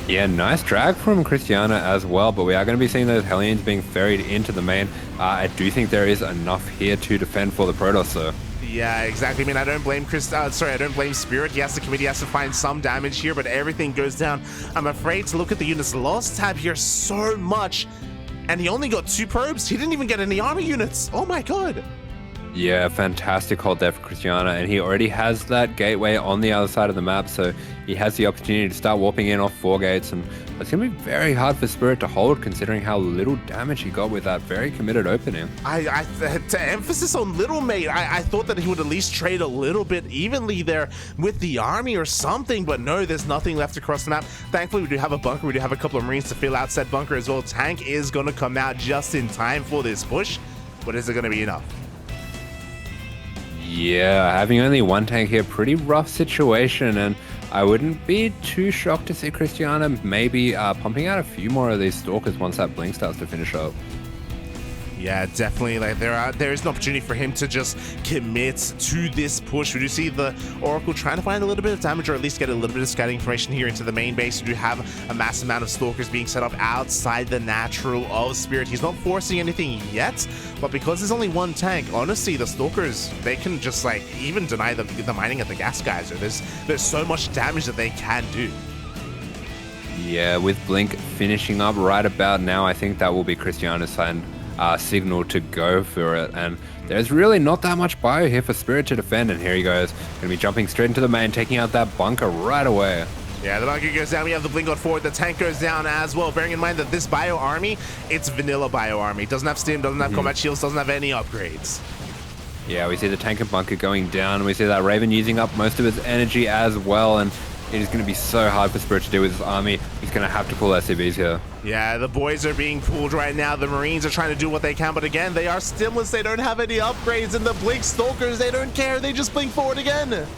Yeah, nice drag from Krystianer as well, but we are going to be seeing those Hellions being ferried into the main. I do think there is enough here to defend for the Protoss, though. Yeah, exactly. I mean, I don't blame I don't blame Spirit. He has to commit, he has to find some damage here, but everything goes down. I'm afraid to look at the units lost tab here so much, and he only got 2 probes. He didn't even get any army units. Oh my god. Yeah, fantastic hold there for Krystianer, and he already has that gateway on the other side of the map, so he has the opportunity to start warping in off 4 gates, and it's going to be very hard for Spirit to hold considering how little damage he got with that very committed opening. To emphasis on little mate, I thought that he would at least trade a little bit evenly there with the army or something, but no, there's nothing left across the map. Thankfully, we do have a bunker. We do have a couple of Marines to fill out said bunker as well. Tank is going to come out just in time for this push, but is it going to be enough? Yeah, having only 1 tank here, pretty rough situation, and I wouldn't be too shocked to see Krystianer maybe pumping out a few more of these Stalkers once that blink starts to finish up. Yeah, definitely. Like there is an opportunity for him to just commit to this push. We do see the Oracle trying to find a little bit of damage, or at least get a little bit of scouting information here into the main base. We do have a massive amount of Stalkers being set up outside the natural of Spirit. He's not forcing anything yet, but because there's only 1 tank, honestly, the Stalkers, they can just like even deny the mining at the gas geyser. There's so much damage that they can do. Yeah, with Blink finishing up right about now, I think that will be Krystianer's signal to go for it, and there's really not that much bio here for Spirit to defend, and here he goes, gonna be jumping straight into the main, taking out that bunker right away. Yeah, the bunker goes down, we have the blink on forward, the tank goes down as well, bearing in mind that this bio army, it's vanilla bio army, doesn't have stim, doesn't have combat shields, doesn't have any upgrades. Yeah, we see the tank and bunker going down, we see that Raven using up most of its energy as well, and it is going to be so hard for Spirit to deal with his army. He's going to have to pull SCVs here. Yeah, the boys are being pulled right now. The Marines are trying to do what they can, but again, they are stimless. They don't have any upgrades, and the Blink Stalkers, they don't care. They just blink forward again.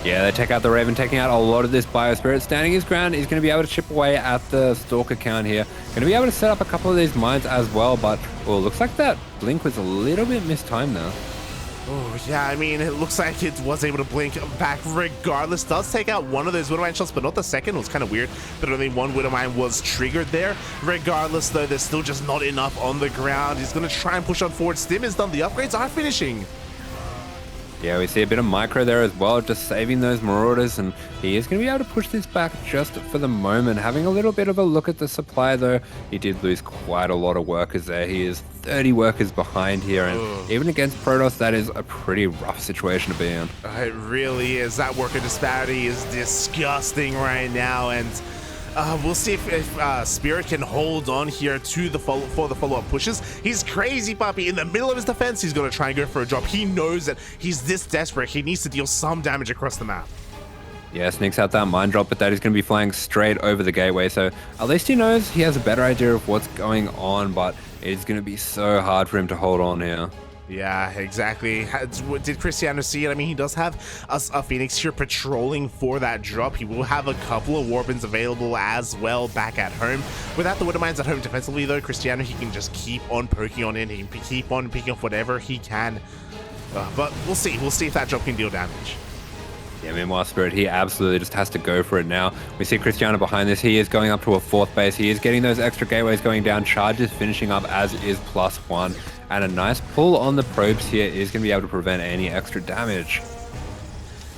Yeah, they take out the Raven, taking out a lot of this Bio Spirit. Standing his ground, he's going to be able to chip away at the Stalker count here. Going to be able to set up a couple of these mines as well, but well, looks like that Blink was a little bit mistimed now. Oh, yeah, I mean, it looks like it was able to blink back regardless. Does take out one of those Widowmine shots, but not the second. It was kind of weird that only one Widowmine was triggered there. Regardless, though, there's still just not enough on the ground. He's going to try and push on forward. Stim is done. The upgrades are finishing. Yeah, we see a bit of micro there as well, just saving those Marauders, and he is going to be able to push this back just for the moment. Having a little bit of a look at the supply, though, he did lose quite a lot of workers there. He is 30 workers behind here, and even against Protoss, that is a pretty rough situation to be in. It really is. That worker disparity is disgusting right now, and we'll see if Spirit can hold on here to the follow-up pushes. He's crazy, puppy. In the middle of his defense, he's going to try and go for a drop. He knows that he's this desperate. He needs to deal some damage across the map. Yeah, sneaks out that mine drop, but that is going to be flying straight over the gateway. So at least he knows he has a better idea of what's going on, but it's going to be so hard for him to hold on here. Yeah, exactly. Did Krystianer see it? I mean, he does have a Phoenix here patrolling for that drop. He will have a couple of Warbins available as well back at home. Without the Widowmines at home defensively, though, Krystianer, he can just keep on poking on in. He can keep on picking off whatever he can. But we'll see. We'll see if that drop can deal damage. Yeah, meanwhile, Spirit, he absolutely just has to go for it now. We see Krystianer behind this. He is going up to a 4th base. He is getting those extra gateways going down. Charges finishing up, as is +1. And a nice pull on the probes here is going to be able to prevent any extra damage.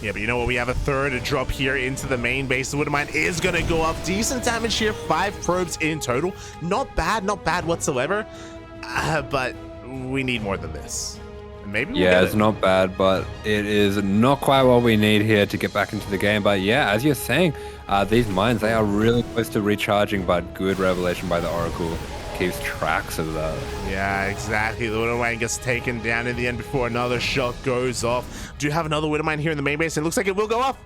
Yeah, but you know what? We have a third drop here into the main base. The Widowmine is going to go up. Decent damage here. 5 probes in total. Not bad whatsoever. But we need more than this. Maybe yeah, it's not bad, but it is not quite what we need here to get back into the game. But yeah, as you're saying, these mines, they are really close to recharging, but good revelation by the Oracle. Keeps tracks of that. Yeah, exactly. The Widowmine gets taken down in the end before another shot goes off. Do you have another Widowmine here in the main base? It looks like it will go up.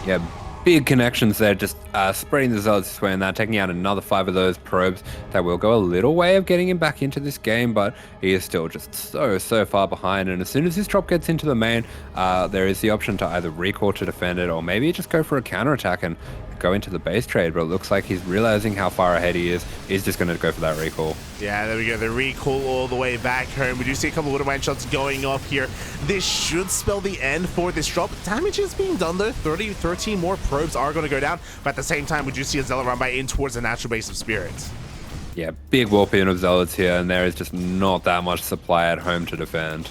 Yeah, big connections there, just spreading the Zealots this way and that, taking out another 5 of those probes. That will go a little way of getting him back into this game, but he is still just so far behind. And as soon as this drop gets into the main, there is the option to either recall to defend it, or maybe just go for a counterattack and go into the base trade. But it looks like he's realizing how far ahead he is. He's just going to go for that recall. Yeah, there we go. The recall all the way back home. We do see a couple of Widowmine shots going off here. This should spell the end for this drop. Damage is being done though. 13 more probes are going to go down. But at the same time, we do see a Zealot run by in towards the natural base of Spirit. Yeah, big warp in of Zealots here, and there is just not that much supply at home to defend.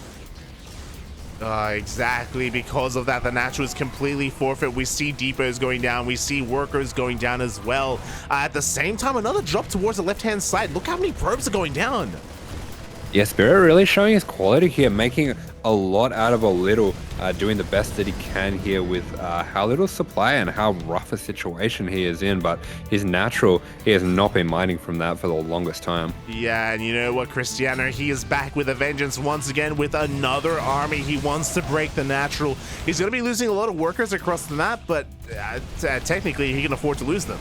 Exactly. Because of that, the natural is completely forfeit. We see depots going down. We see workers going down as well. At the same time, another drop towards the left-hand side. Look how many probes are going down. Yeah, Spirit really showing his quality here, making a lot out of a little, doing the best that he can here with how little supply and how rough a situation he is in. But his natural, he has not been mining from that for the longest time. Yeah, and you know what, Krystianer, he is back with a vengeance once again with another army. He wants to break the natural. He's going to be losing a lot of workers across the map, but technically he can afford to lose them.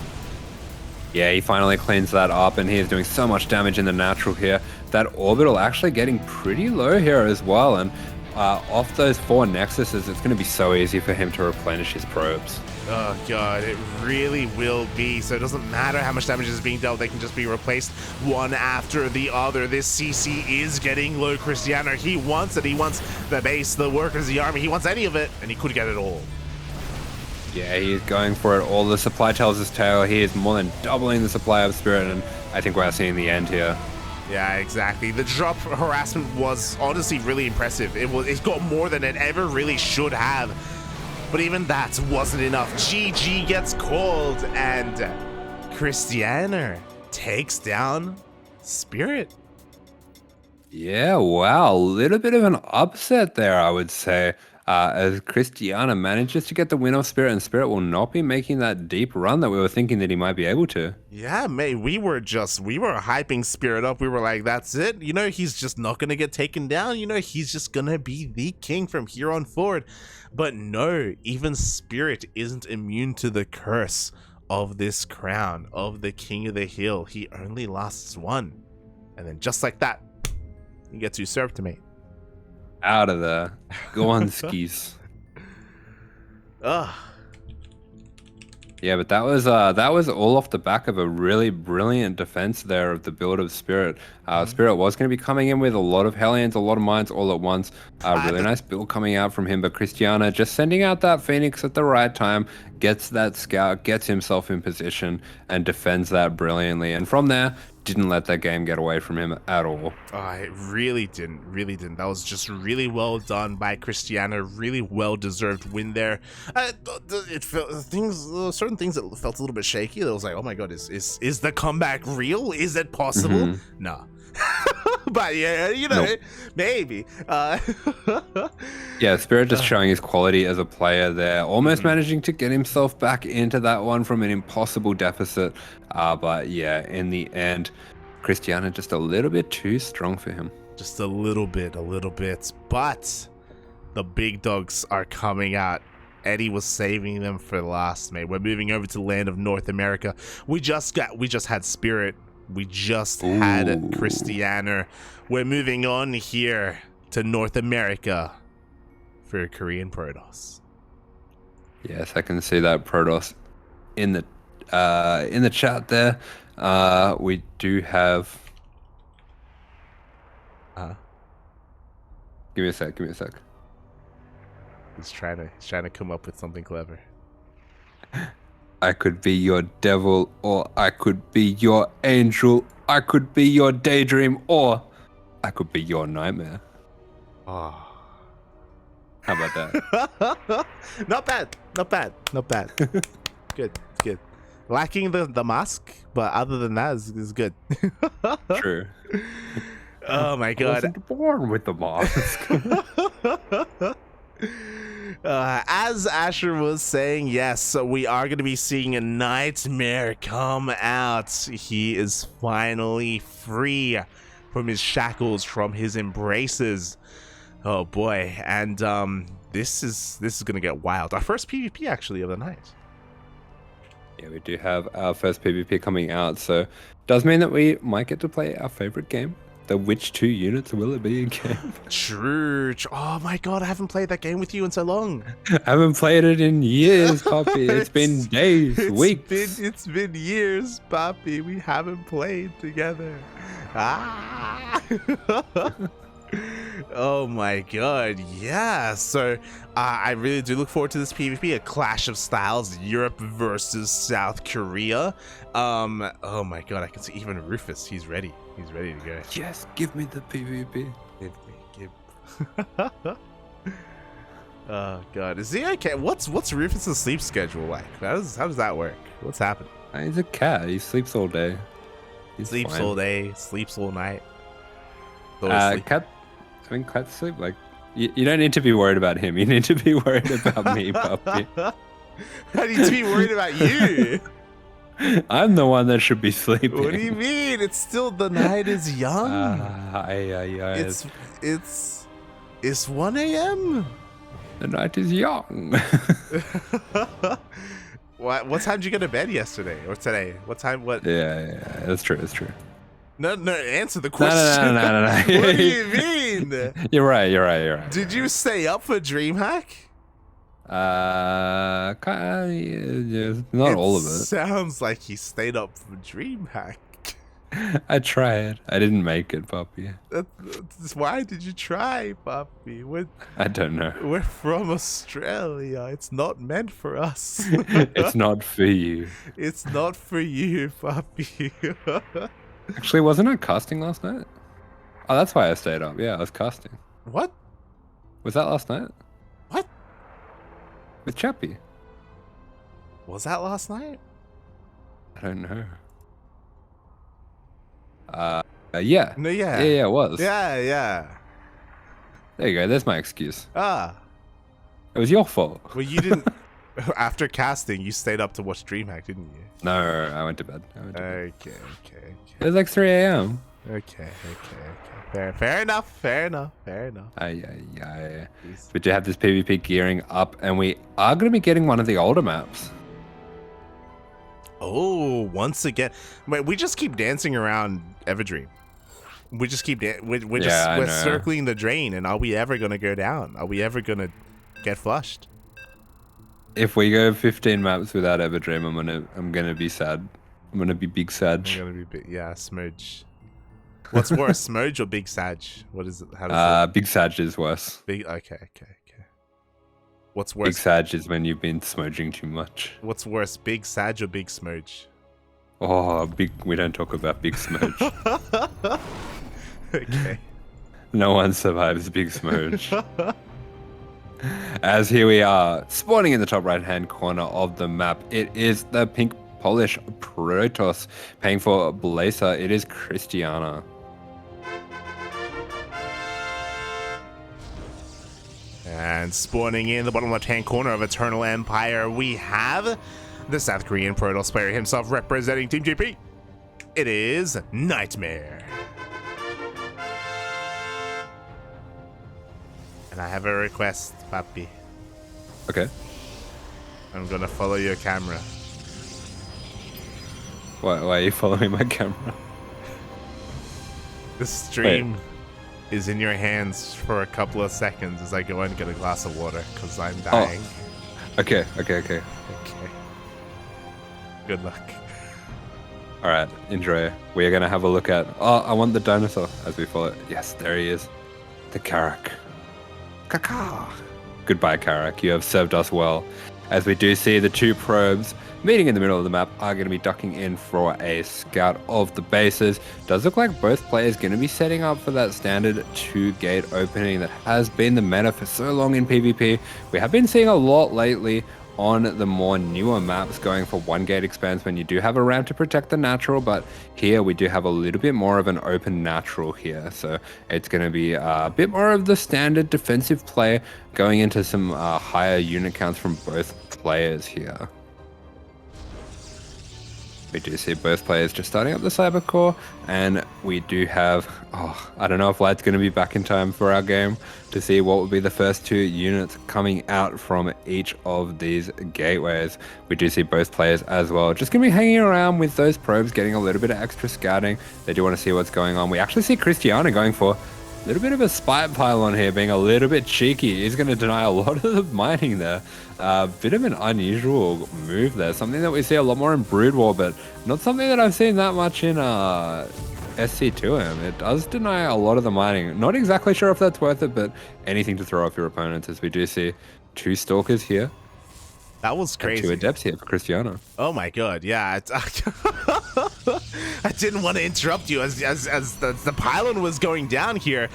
Yeah, he finally cleans that up, and he is doing so much damage in the natural here. That orbital actually getting pretty low here as well, and off those 4 nexuses, it's going to be so easy for him to replenish his probes. Oh god, it really will be. So it doesn't matter how much damage is being dealt, they can just be replaced one after the other. This CC is getting low. Krystianer, he wants it. He wants the base, the workers, the army. He wants any of it, and he could get it all. Yeah, he is going for it. All the supply tells his tale. He is more than doubling the supply of spirit, and I think we're seeing the end here. Yeah, exactly. The drop harassment was honestly really impressive. It got more than it ever really should have. But even that wasn't enough. GG gets called, and Krystianer takes down Spirit. Yeah, wow. A little bit of an upset there, I would say. As Krystianer manages to get the win off Spirit, and Spirit will not be making that deep run that we were thinking that he might be able to. Yeah, mate, we were hyping Spirit up. We were like, that's it. You know, he's just not going to get taken down. You know, he's just going to be the king from here on forward. But no, even Spirit isn't immune to the curse of this crown, of the king of the hill. He only lasts one. And then just like that, he gets usurped, mate. Out of there. Go on skis. Ugh. Yeah, but that was all off the back of a really brilliant defense there of the build of Spirit. Spirit was going to be coming in with a lot of Hellions, a lot of mines all at once. Really nice build coming out from him, but Krystianer just sending out that Phoenix at the right time, gets that scout, gets himself in position, and defends that brilliantly. And from there, didn't let that game get away from him at all. Oh, it really didn't. That was just really well done by Krystianer. Really well-deserved win there. It felt certain things that felt a little bit shaky. It was like, oh my god, is the comeback real? Is it possible? No. But yeah, you know, maybe. Yeah, Spirit just showing his quality as a player there, almost managing to get himself back into that one from an impossible deficit. But yeah, in the end, Krystianer just a little bit too strong for him. Just a little bit. But the big dogs are coming out. Eddie was saving them for last, mate. We're moving over to the land of North America. We just had Spirit. We just had Krystianer. We're moving on here to North America for Korean Protoss. Yes, I can see that Protoss in the chat there. We do have. Give me a sec. He's trying to come up with something clever. I could be your devil, or I could be your angel. I could be your daydream, or I could be your nightmare. Oh. How about that? Not bad. Good. Lacking the mask, but other than that, is good. True. Oh my god. I wasn't born with the mask. As Asher was saying, yes, so we are going to be seeing a NightMare come out. He is finally free from his shackles, from his embraces. Oh boy, and this is going to get wild. Our first PvP actually of the night. Yeah, we do have our first PvP coming out, so does mean that we might get to play our favorite game. The which 2 units will it be again? True. Oh my god, I haven't played that game with you in so long. I haven't played it in years, Poppy. It's been days, weeks. It's been years, Poppy. We haven't played together. Oh my god, yeah. So I really do look forward to this PvP, a clash of styles, Europe versus South Korea. Oh my god, I can see even Rufus. He's ready to go. Yes, give me the PvP. Give. Oh god, is he okay? What's Rufus's sleep schedule like? How does that work? What's happening? He's a cat. He sleeps all day. He sleeps all day, sleeps all night. Cats sleep like You don't need to be worried about him. You need to be worried about me, puppy. I need to be worried about you. I'm the one that should be sleeping. What do you mean? It's still the night is young. It's 1 a.m. The night is young. What time did you go to bed yesterday or today? What time? What? Yeah, that's true. No, answer the question. No. What do you mean? You're right. Did you stay up for DreamHack? Not all of it. Sounds like he stayed up for DreamHack. I tried. I didn't make it, puppy. Why did you try, puppy? I don't know. We're from Australia. It's not meant for us. It's not for you. It's not for you, puppy. Actually, wasn't I casting last night? Oh, that's why I stayed up. Yeah, I was casting. What? Was that last night? What? With Chappie. Was that last night? I don't know. Yeah. No, yeah. Yeah, it was. Yeah. There you go. There's my excuse. Ah. It was your fault. Well, you didn't. After casting, you stayed up to watch DreamHack, didn't you? No, I went to bed. Okay. It was like 3 a.m. Okay. Fair enough. Aye. We do have this PvP gearing up, and we are going to be getting one of the older maps. Oh, once again. Wait, we just keep dancing around Everdream. We just keep we're circling the drain, and are we ever going to go down? Are we ever going to get flushed? If we go 15 maps without Everdream, I'm gonna be sad. I'm gonna be big sad. I'm gonna be big, yeah, smudge. What's worse, smudge or big sag? What is it? How does big sag is worse. Okay. What's worse? Big sag is when you've been smudging too much. What's worse, big sag or big smudge? Oh, big. We don't talk about big smudge. Okay. No one survives big smudge. As here we are, spawning in the top right-hand corner of the map, it is the pink Polish Protoss. Paying for Blazer, it is Krystianer. And spawning in the bottom left-hand corner of Eternal Empire, we have the South Korean Protoss player himself representing Team GP. It is NightMare. And I have a request, Papi. Okay. I'm gonna follow your camera. Why are you following my camera? The stream is in your hands for a couple of seconds as I go and get a glass of water, because I'm dying. Oh. Okay. Good luck. Alright, enjoy. We are gonna have a look at... Oh, I want the dinosaur, as we call it. Yes, there he is. The Karak. Kaka. Goodbye, Karak. You have served us well. As we do see the two probes meeting in the middle of the map are going to be ducking in for a scout of the bases. Does look like both players going to be setting up for that standard 2-gate opening that has been the meta for so long in PvP. We have been seeing a lot lately on the more newer maps going for 1-gate expands when you do have a ramp to protect the natural, but here we do have a little bit more of an open natural here, so it's going to be a bit more of the standard defensive play going into some higher unit counts from both players here. We do see both players just starting up the cyber core, and we do have, I don't know if Light's going to be back in time for our game to see what will be the first 2 units coming out from each of these gateways. We do see both players as well just going to be hanging around with those probes, getting a little bit of extra scouting. They do want to see what's going on. We actually see Krystianer going for a little bit of a spite pylon here, being a little bit cheeky. He's going to deny a lot of the mining there. Bit of an unusual move there. Something that we see a lot more in Brood War, but not something that I've seen that much in SC2M. It does deny a lot of the mining. Not exactly sure if that's worth it, but anything to throw off your opponents, as we do see 2 Stalkers here. That was crazy. 2 Adepts here for Krystianer. Oh my god, yeah. I didn't want to interrupt you as the pylon was going down here.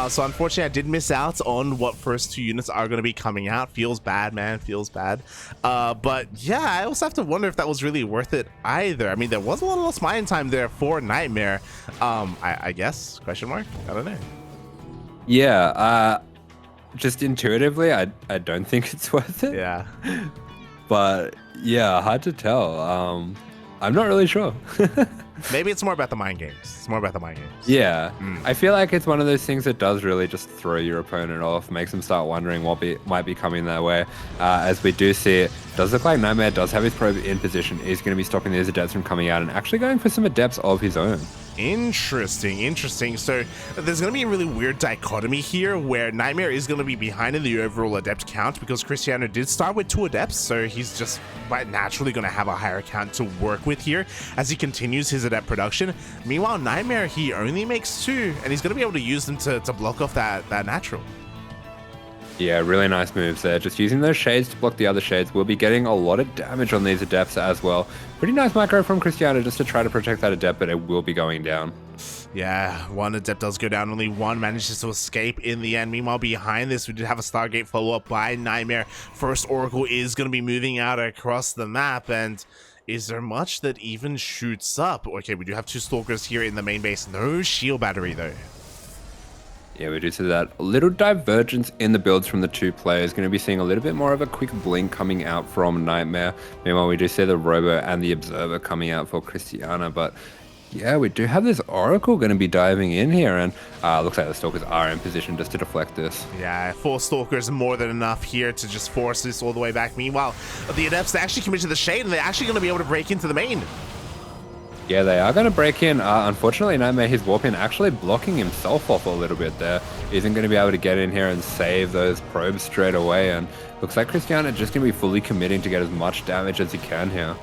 So unfortunately, I did miss out on what first 2 units are going to be coming out. Feels bad, man. Feels bad. But yeah, I also have to wonder if that was really worth it either. I mean, there was a lot of less mining time there for NightMare. I guess, question mark? I don't know. Yeah, just intuitively, I don't think it's worth it. Yeah. But yeah, hard to tell. I'm not really sure. Maybe it's more about the mind games. It's more about the mind games. Yeah, I feel like it's one of those things that does really just throw your opponent off, makes them start wondering what might be coming their way. As we do see it, does look like NightMare does have his probe in position. He's going to be stopping these adepts from coming out and actually going for some adepts of his own. Interesting. So there's going to be a really weird dichotomy here where NightMare is going to be behind in the overall adept count because Krystianer did start with 2 adepts, so he's just naturally going to have a higher count to work with here as he continues his adept production. Meanwhile, NightMare, he only makes 2, and he's going to be able to use them to block off that natural. Yeah, really nice moves there. Just using those shades to block the other shades. We'll be getting a lot of damage on these adepts as well. Pretty nice micro from Krystianer just to try to protect that adept, but it will be going down. Yeah, 1 adept does go down. Only 1 manages to escape in the end. Meanwhile, behind this, we did have a Stargate follow-up by NightMare. First Oracle is going to be moving out across the map, and is there much that even shoots up? Okay, we do have 2 Stalkers here in the main base. No shield battery, though. Yeah, we do see that. A little divergence in the builds from the 2 players. Going to be seeing a little bit more of a quick blink coming out from NightMare. Meanwhile, we do see the Robo and the Observer coming out for Krystianer. But yeah, we do have this Oracle going to be diving in here. And looks like the Stalkers are in position just to deflect this. Yeah, 4 Stalkers more than enough here to just force this all the way back. Meanwhile, the Adepts, they actually commit to the Shade, and they're actually going to be able to break into the main. Yeah, they are going to break in. Unfortunately, NightMare, his warp in actually blocking himself off a little bit there. Isn't going to be able to get in here and save those probes straight away. And looks like Krystianer just going to be fully committing to get as much damage as he can here.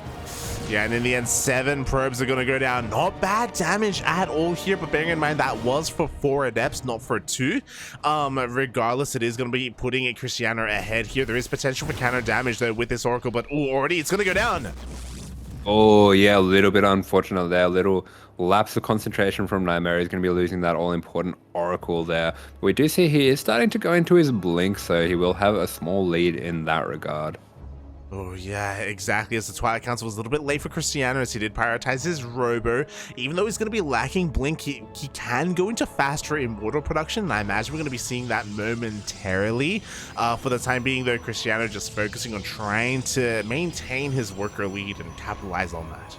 Yeah, and in the end, 7 probes are going to go down. Not bad damage at all here, but bearing in mind that was for 4 adepts, not for 2. Regardless, it is going to be putting Krystianer ahead here. There is potential for counter damage, though, with this Oracle, but already it's going to go down. Oh, yeah, a little bit unfortunate there. A little lapse of concentration from NightMare. He's going to be losing that all-important Oracle there. But we do see he is starting to go into his blink, so he will have a small lead in that regard. Oh, yeah, exactly. As the Twilight Council was a little bit late for Krystianer, as he did prioritize his Robo. Even though he's going to be lacking Blink, he can go into faster Immortal production, and I imagine we're going to be seeing that momentarily. For the time being, though, Krystianer just focusing on trying to maintain his worker lead and capitalize on that.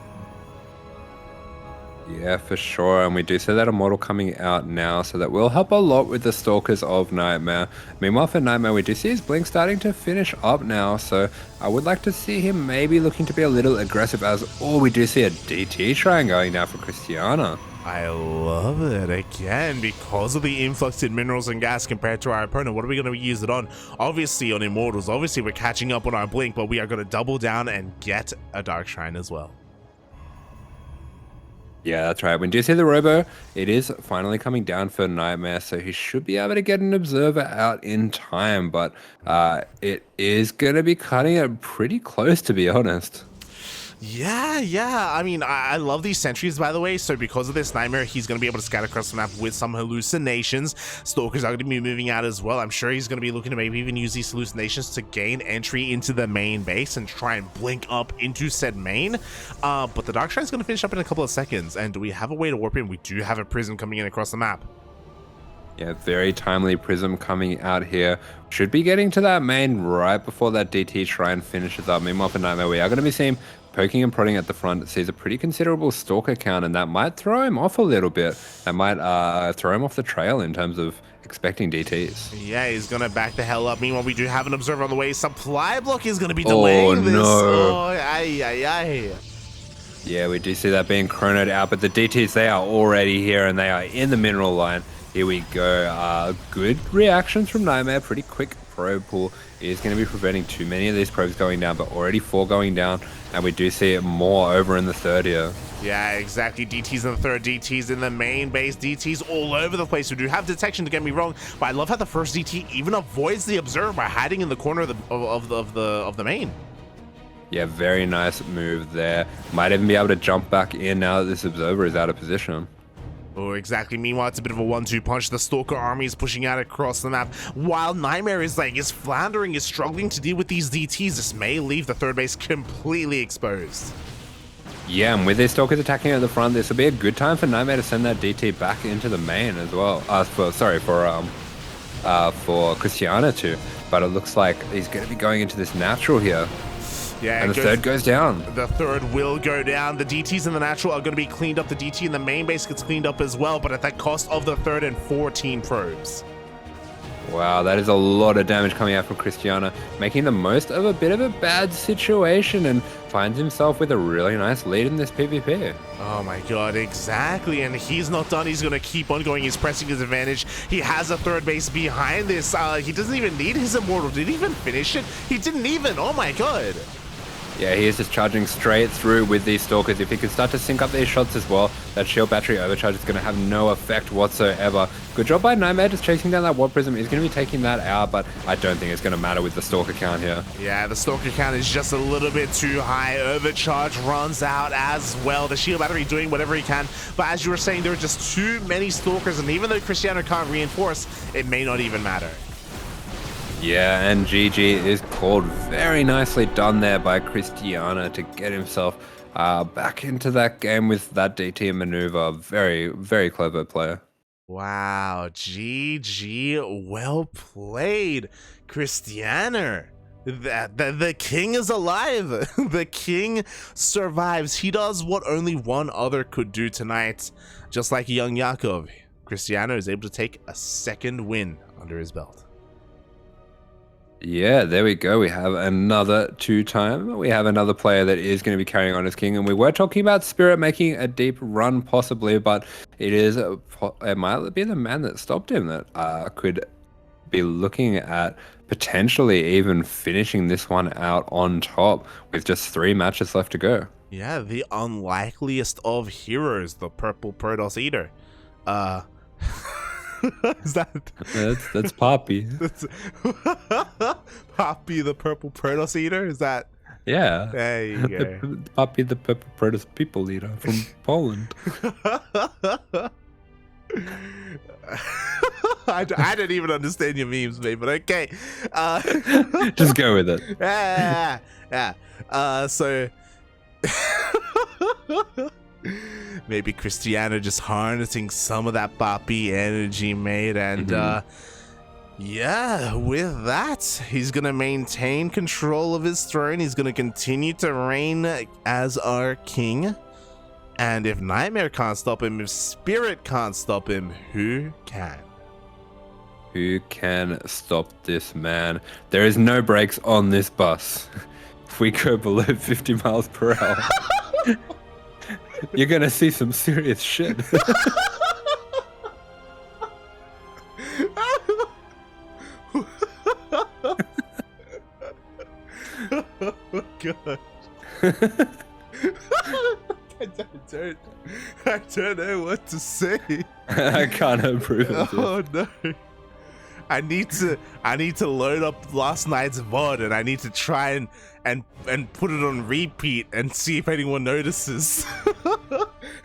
Yeah, for sure. And we do see that Immortal coming out now, so that will help a lot with the Stalkers of NightMare. Meanwhile, for NightMare, we do see his Blink starting to finish up now, so I would like to see him maybe looking to be a little aggressive as, oh, we do see a DT shrine going now for Krystianer. I love it. Again, because of the influx in minerals and gas compared to our opponent, what are we going to use it on? Obviously on Immortals. Obviously we're catching up on our Blink, but we are going to double down and get a Dark Shrine as well. Yeah, that's right. When you see the Robo, it is finally coming down for NightMare, so he should be able to get an Observer out in time, but it is going to be cutting it pretty close, to be honest. Yeah. I mean, I love these sentries, by the way. So because of this NightMare, he's going to be able to scatter across the map with some hallucinations. Stalkers are going to be moving out as well. I'm sure he's going to be looking to maybe even use these hallucinations to gain entry into the main base and try and blink up into said main. But the Dark Shrine is going to finish up in a couple of seconds. And do we have a way to warp in? We do have a Prism coming in across the map. Yeah, very timely Prism coming out here. Should be getting to that main right before that DT Shrine finishes up. Meanwhile, for NightMare, we are going to be seeing poking and prodding at the front. It sees a pretty considerable Stalker count, and that might throw him off a little bit. That might throw him off the trail in terms of expecting DTs. Yeah, he's going to back the hell up. Meanwhile, we do have an Observer on the way. Supply block is going to be delaying this. No. Oh, ay. Yeah, we do see that being chronoed out, but the DTs, they are already here, and they are in the mineral line. Here we go. Good reactions from NightMare. Pretty quick probe pull is going to be preventing too many of these probes going down, but already 4 going down, and we do see it more over in the third here. Yeah, exactly. DTs in the third, DTs in the main base, DTs all over the place. We do have detection, to get me wrong, but I love how the first DT even avoids the Observer by hiding in the corner of the main. Yeah, very nice move there. Might even be able to jump back in now that this Observer is out of position. Oh, exactly. Meanwhile, it's a bit of a 1-2 punch. The Stalker army is pushing out across the map, while NightMare is floundering, is struggling to deal with these DTs. This may leave the third base completely exposed. Yeah, and with these Stalkers attacking at the front, this will be a good time for NightMare to send that DT back into the main as well. For for Krystianer too. But it looks like he's going to be going into this natural here. Yeah, and the third goes down. The third will go down. The DTs in the natural are going to be cleaned up. The DT in the main base gets cleaned up as well, but at that cost of the third and 14 probes. Wow, that is a lot of damage coming out from Krystianer, making the most of a bit of a bad situation and finds himself with a really nice lead in this PvP. Oh my god, exactly. And he's not done. He's going to keep on going. He's pressing his advantage. He has a third base behind this. He doesn't even need his Immortal. Did he even finish it? He didn't even. Oh my god. Yeah, he is just charging straight through with these Stalkers. If he can start to sync up these shots as well, that shield battery overcharge is going to have no effect whatsoever. Good job by NightMare just chasing down that Warp Prism. He's going to be taking that out, but I don't think it's going to matter with the Stalker count here. Yeah, the Stalker count is just a little bit too high. Overcharge runs out as well. The shield battery doing whatever he can, but as you were saying, there are just too many Stalkers, and even though Krystianer can't reinforce, it may not even matter. Yeah, and GG is called. Very nicely done there by Krystianer to get himself back into that game with that DT maneuver. Very, very clever player. Wow, GG, well played, Krystianer. The king is alive. The king survives. He does what only one other could do tonight. Just like YoungYakov, Krystianer is able to take a second win under his belt. Yeah, there we go. We have another two-time. We have another player that is going to be carrying on as king. And we were talking about Spirit making a deep run possibly, but it might be the man that stopped him that could be looking at potentially even finishing this one out on top with just 3 matches left to go. Yeah, the unlikeliest of heroes, the Purple Protoss Eater. Is that's Poppy. Poppy the Purple Protoss Eater? Is that? Yeah. There you go. Poppy the Purple Protoss people eater from Poland. I don't even understand your memes, mate, but okay. Just go with it. Yeah. So maybe Krystianer just harnessing some of that Poppy energy, mate, and yeah, with that, he's gonna maintain control of his throne. He's gonna continue to reign as our king. And if NightMare can't stop him, if Spirit can't stop him, who can? Who can stop this man? There is no brakes on this bus. If we go below 50 miles per hour, you're gonna see some serious shit. Oh god. I don't know what to say. I can't approve of Oh no. I need to load up last night's VOD, and I need to try and put it on repeat and see if anyone notices.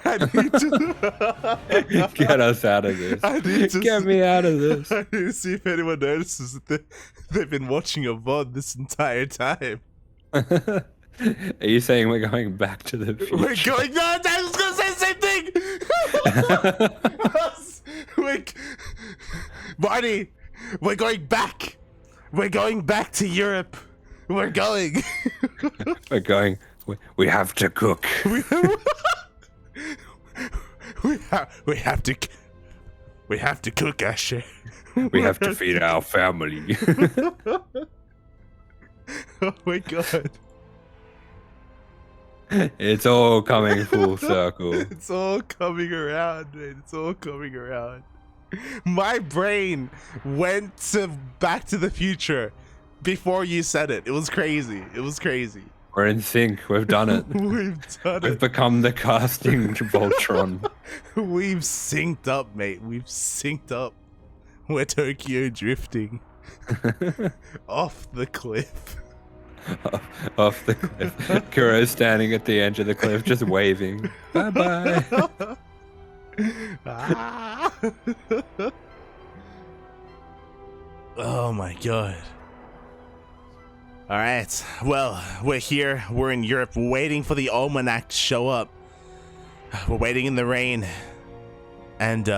I need to get us out of this. Get me out of this. I need to see if anyone notices that they've been watching a VOD this entire time. Are you saying we're going back to the future? We're going. No, I was gonna say the same thing. Marty, we're going back. We're going back to Europe. We're going. We're going. We have to cook. We have to cook, Asher. We have to feed our family. Oh my god. It's all coming full circle. It's all coming around, man. It's all coming around. My brain went to Back to the Future before you said it. It was crazy. It was crazy. We're in sync. We've done it. We've done it. We've become the casting Voltron. We've synced up, mate. We've synced up. We're Tokyo drifting. Off the cliff. Off the cliff. Kuro's standing at the edge of the cliff, just waving. Bye-bye. Oh my god. Alright, well, we're here. We're in Europe, waiting for the almanac to show up. We're waiting in the rain. And,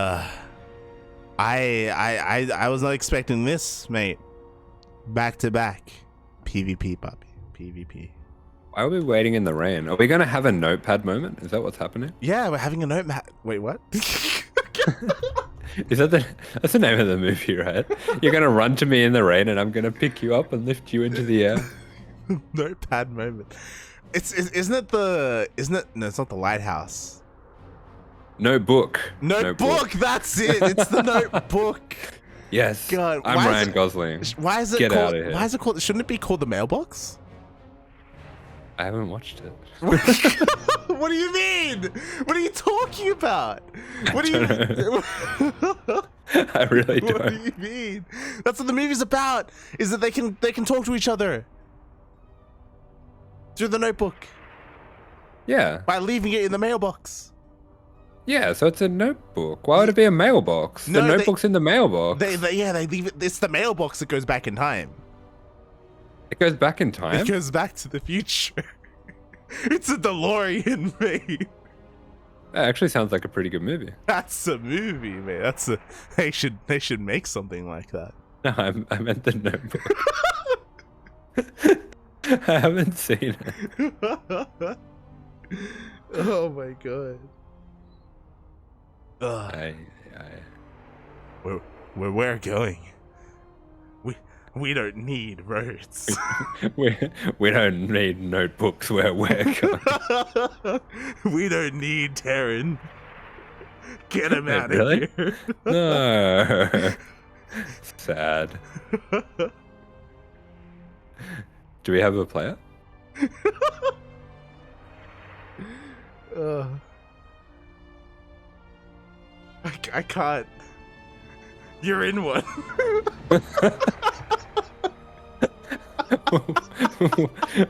I was not expecting this, mate. Back to back. PvP, puppy. PvP. Why are we waiting in the rain? Are we going to have a notepad moment? Is that what's happening? Yeah, we're having a notepad. Wait, what? Is that that's the name of the movie, right? You're going to run to me in the rain and I'm going to pick you up and lift you into the air. Notepad moment. Isn't it no, it's not the lighthouse. Notebook. Notebook, that's it. It's the notebook. Yes. God, I'm Ryan Gosling. Why is it Get called, out of here. Why is it called, shouldn't it be called the mailbox? I haven't watched it. What do you mean? What are you talking about? What do you I really What don't. do you mean? That's what the movie's about, is that they can talk to each other through the notebook Yeah. by leaving it in the mailbox. Yeah, so it's a notebook. Why would it be a mailbox? No, the notebook's in the mailbox. They leave it. It's the mailbox that goes back in time. It goes back in time? It goes back to the future. It's a DeLorean, mate. That actually sounds like a pretty good movie. That's a movie, man. They should make something like that. No, I meant the notebook. I haven't seen it. Oh my god. Where we're going. We don't need roads. we don't need notebooks where we're going. We don't need Terran. Get him out Really? of here. No. Sad. Do we have a player? I can't. You're in one.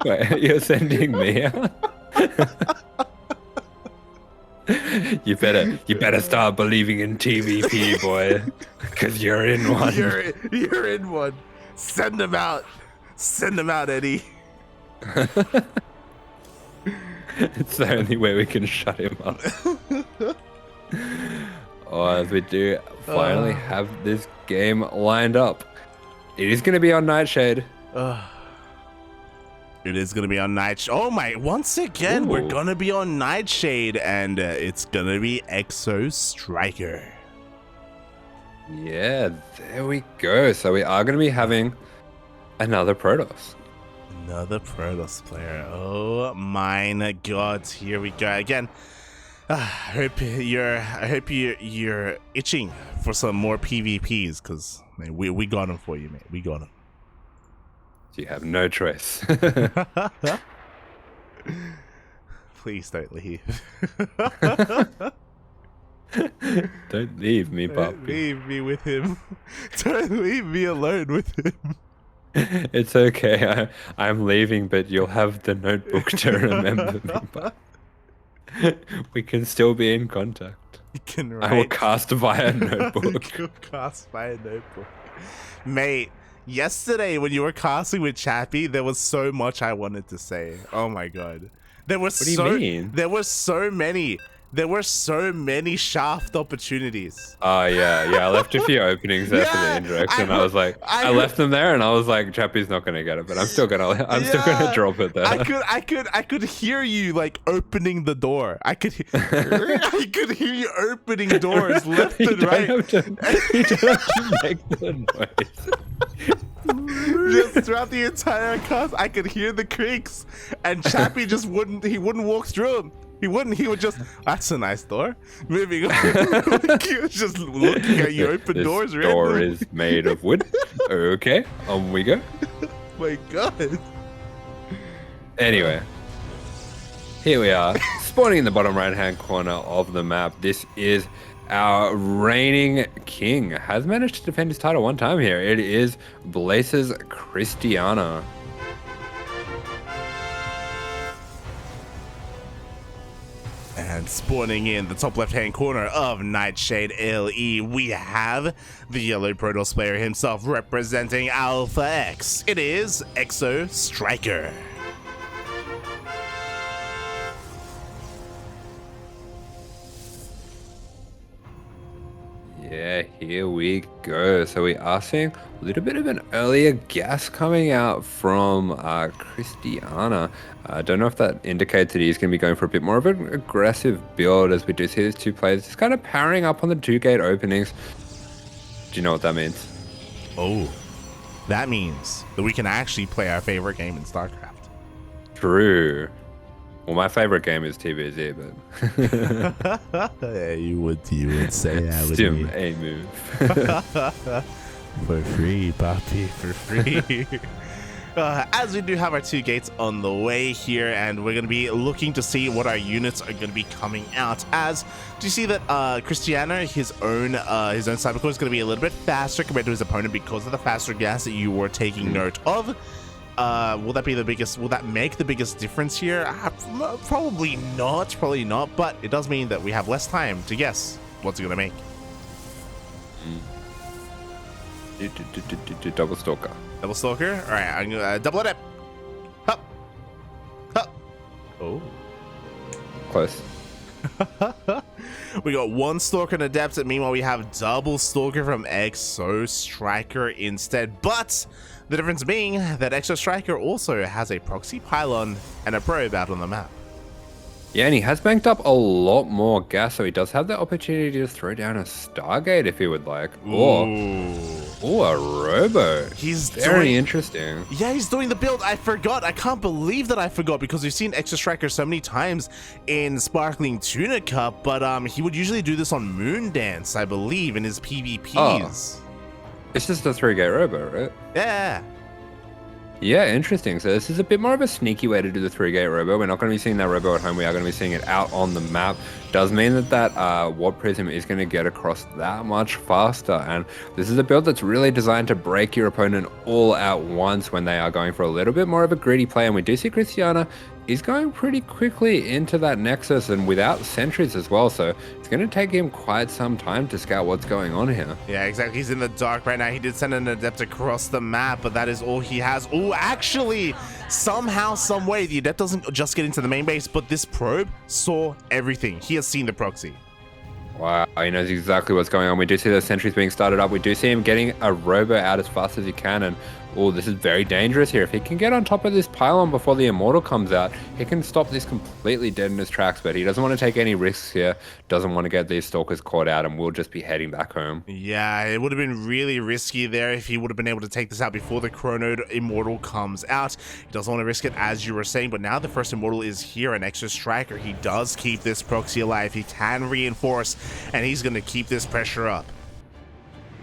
Wait, you're sending me out? You better start believing in TVP, boy, because you're in one. You're in one. Send him out. Send him out, Eddie. It's the only way we can shut him up. Oh, as we do finally have this game lined up. It is going to be on Nightshade. It is going to be on Nightshade. Oh my, once again, Ooh. we're going to be on Nightshade, and it's going to be Exostriker. Yeah, there we go. So we are going to be having another Protoss. Another Protoss player. Oh my god, here we go again. I hope you're itching for some more PvPs, because we got them for you, mate. We got them. You have no choice. Please don't leave. Don't leave me, Don't puppy. leave me with him. Don't leave me alone with him. It's okay. I'm leaving, but you'll have the notebook to remember me by. We can still be in contact. You can I will write. cast via notebook. You'll cast by a notebook. Mate, yesterday when you were casting with Chappie, there was so much I wanted to say. Oh my god. What do you mean? There were so many shaft opportunities. Oh yeah. I left a few openings there for the Yeah, indirects, and I was like, I left them there, and I was like, Chappie's not gonna get it, but I'm still gonna drop it there. I could hear you like opening the door. I could hear you opening doors left and right. You don't have to make the noise. Just throughout the entire cast, I could hear the creaks, and Chappie just wouldn't walk through them. He would just, that's a nice door. Moving on. He was just looking at you open This doors. door randomly. is made of wood. Okay, on we go. My god. Anyway, here we are, spawning in the bottom right-hand corner of the map. This is our reigning king. Has managed to defend his title one time here. It is Blaze's Krystianer. And spawning in the top left-hand corner of Nightshade LE, we have the yellow Protoss player himself representing Alpha X. It is Exostriker. Yeah, here we go. So we are seeing a little bit of an earlier gas coming out from Krystianer. I don't know if that indicates that he's going to be going for a bit more of an aggressive build, as we do see these two players just kind of powering up on the 2-gate openings. Do you know what that means? Oh, that means that we can actually play our favorite game in StarCraft. True. Well, my favorite game is TVZ, but you would say that would still be a move. for free, Poppy, for free. As we do have our 2 gates on the way here, and we're going to be looking to see what our units are going to be coming out as. Do you see that Krystianer, his own Cybercore is going to be a little bit faster compared to his opponent because of the faster gas that you were taking note of? Will that be the biggest? Will that make the biggest difference here? Probably not. But it does mean that we have less time to guess what's it going to make. Double Stalker. Double Stalker. All right, I'm gonna double it. Hup. Hup. Oh. Close. We got 1 Stalker and Adept, and meanwhile we have double Stalker from Exostriker instead. But the difference being that Exostriker also has a proxy pylon and a probe out on the map. Yeah, and he has banked up a lot more gas, so he does have the opportunity to throw down a Stargate if he would like. Or a Robo. He's very interesting. Yeah, he's doing the build. I forgot. I can't believe that I forgot, because we've seen Exostriker so many times in Sparkling Tuna Cup, but he would usually do this on Moondance, I believe, in his PvPs. Oh. It's just a 3-gate Robo, right? Yeah. Yeah, interesting. So this is a bit more of a sneaky way to do the 3-gate Robo. We're not going to be seeing that Robo at home. We are going to be seeing it out on the map. Does mean that Warp Prism is going to get across that much faster. And this is a build that's really designed to break your opponent all at once when they are going for a little bit more of a greedy play. And we do see Krystianer is going pretty quickly into that Nexus and without sentries as well. So it's going to take him quite some time to scout what's going on here. Yeah, exactly. He's in the dark right now. He did send an Adept across the map, but that is all he has. Oh, actually, somehow, some way, the Adept doesn't just get into the main base, but this probe saw everything. He has seen the proxy. Wow, he knows exactly what's going on. We do see the sentries being started up. We do see him getting a Robo out as fast as he can. And oh, this is very dangerous here. If he can get on top of this pylon before the Immortal comes out, he can stop this completely dead in his tracks. But he doesn't want to take any risks here. Doesn't want to get these Stalkers caught out, and we'll just be heading back home. Yeah, it would have been really risky there if he would have been able to take this out before the Chrono Immortal comes out. He doesn't want to risk it, as you were saying, but now the first Immortal is here, an Exostriker. He does keep this proxy alive. He can reinforce, and he's going to keep this pressure up.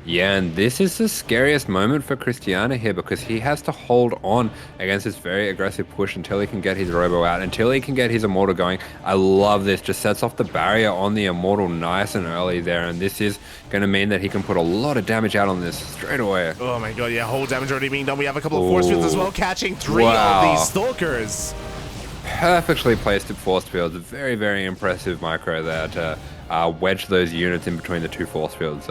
Yeah, and this is the scariest moment for Krystianer here, because he has to hold on against this very aggressive push until he can get his Robo out, until he can get his Immortal going. I love this. Just sets off the barrier on the Immortal nice and early there, and this is going to mean that he can put a lot of damage out on this straight away. Oh my god, yeah, whole damage already being done. We have a couple of force fields as well, catching 3 of these Stalkers. Perfectly placed force fields. Very, very impressive micro there to wedge those units in between the 2 force fields.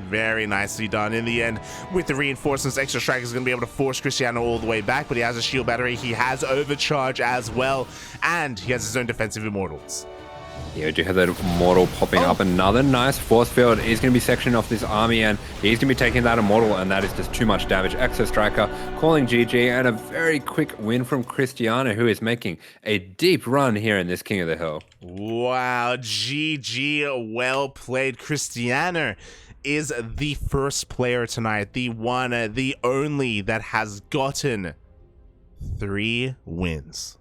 Very nicely done. In the end, with the reinforcements, Exostriker is going to be able to force Krystianer all the way back, but he has a shield battery, he has overcharge as well, and he has his own defensive Immortals. Yeah, we do have that Immortal popping up. Another nice force field. He's going to be sectioning off this army, and he's going to be taking that Immortal, and that is just too much damage. Exostriker calling GG, and a very quick win from Krystianer, who is making a deep run here in this King of the Hill. Wow, GG, well played. Krystianer is the first player tonight, the one, the only that has gotten 3 wins.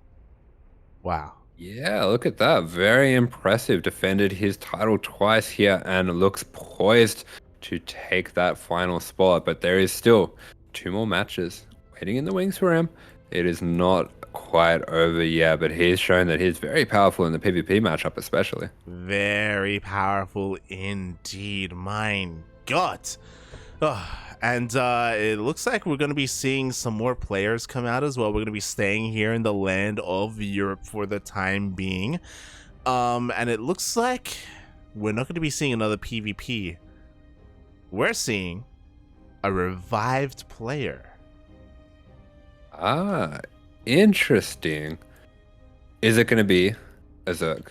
Wow. Yeah, look at that. Very impressive. Defended his title twice here and looks poised to take that final spot. But there is still 2 more matches waiting in the wings for him. It is not quite over yet, but he's shown that he's very powerful in the PvP matchup especially. Very powerful indeed. My God. And it looks like we're going to be seeing some more players come out as well. We're going to be staying here in the land of Europe for the time being. And it looks like we're not going to be seeing another PvP. We're seeing a revived player. Ah, interesting. Is it going to be a Zerg.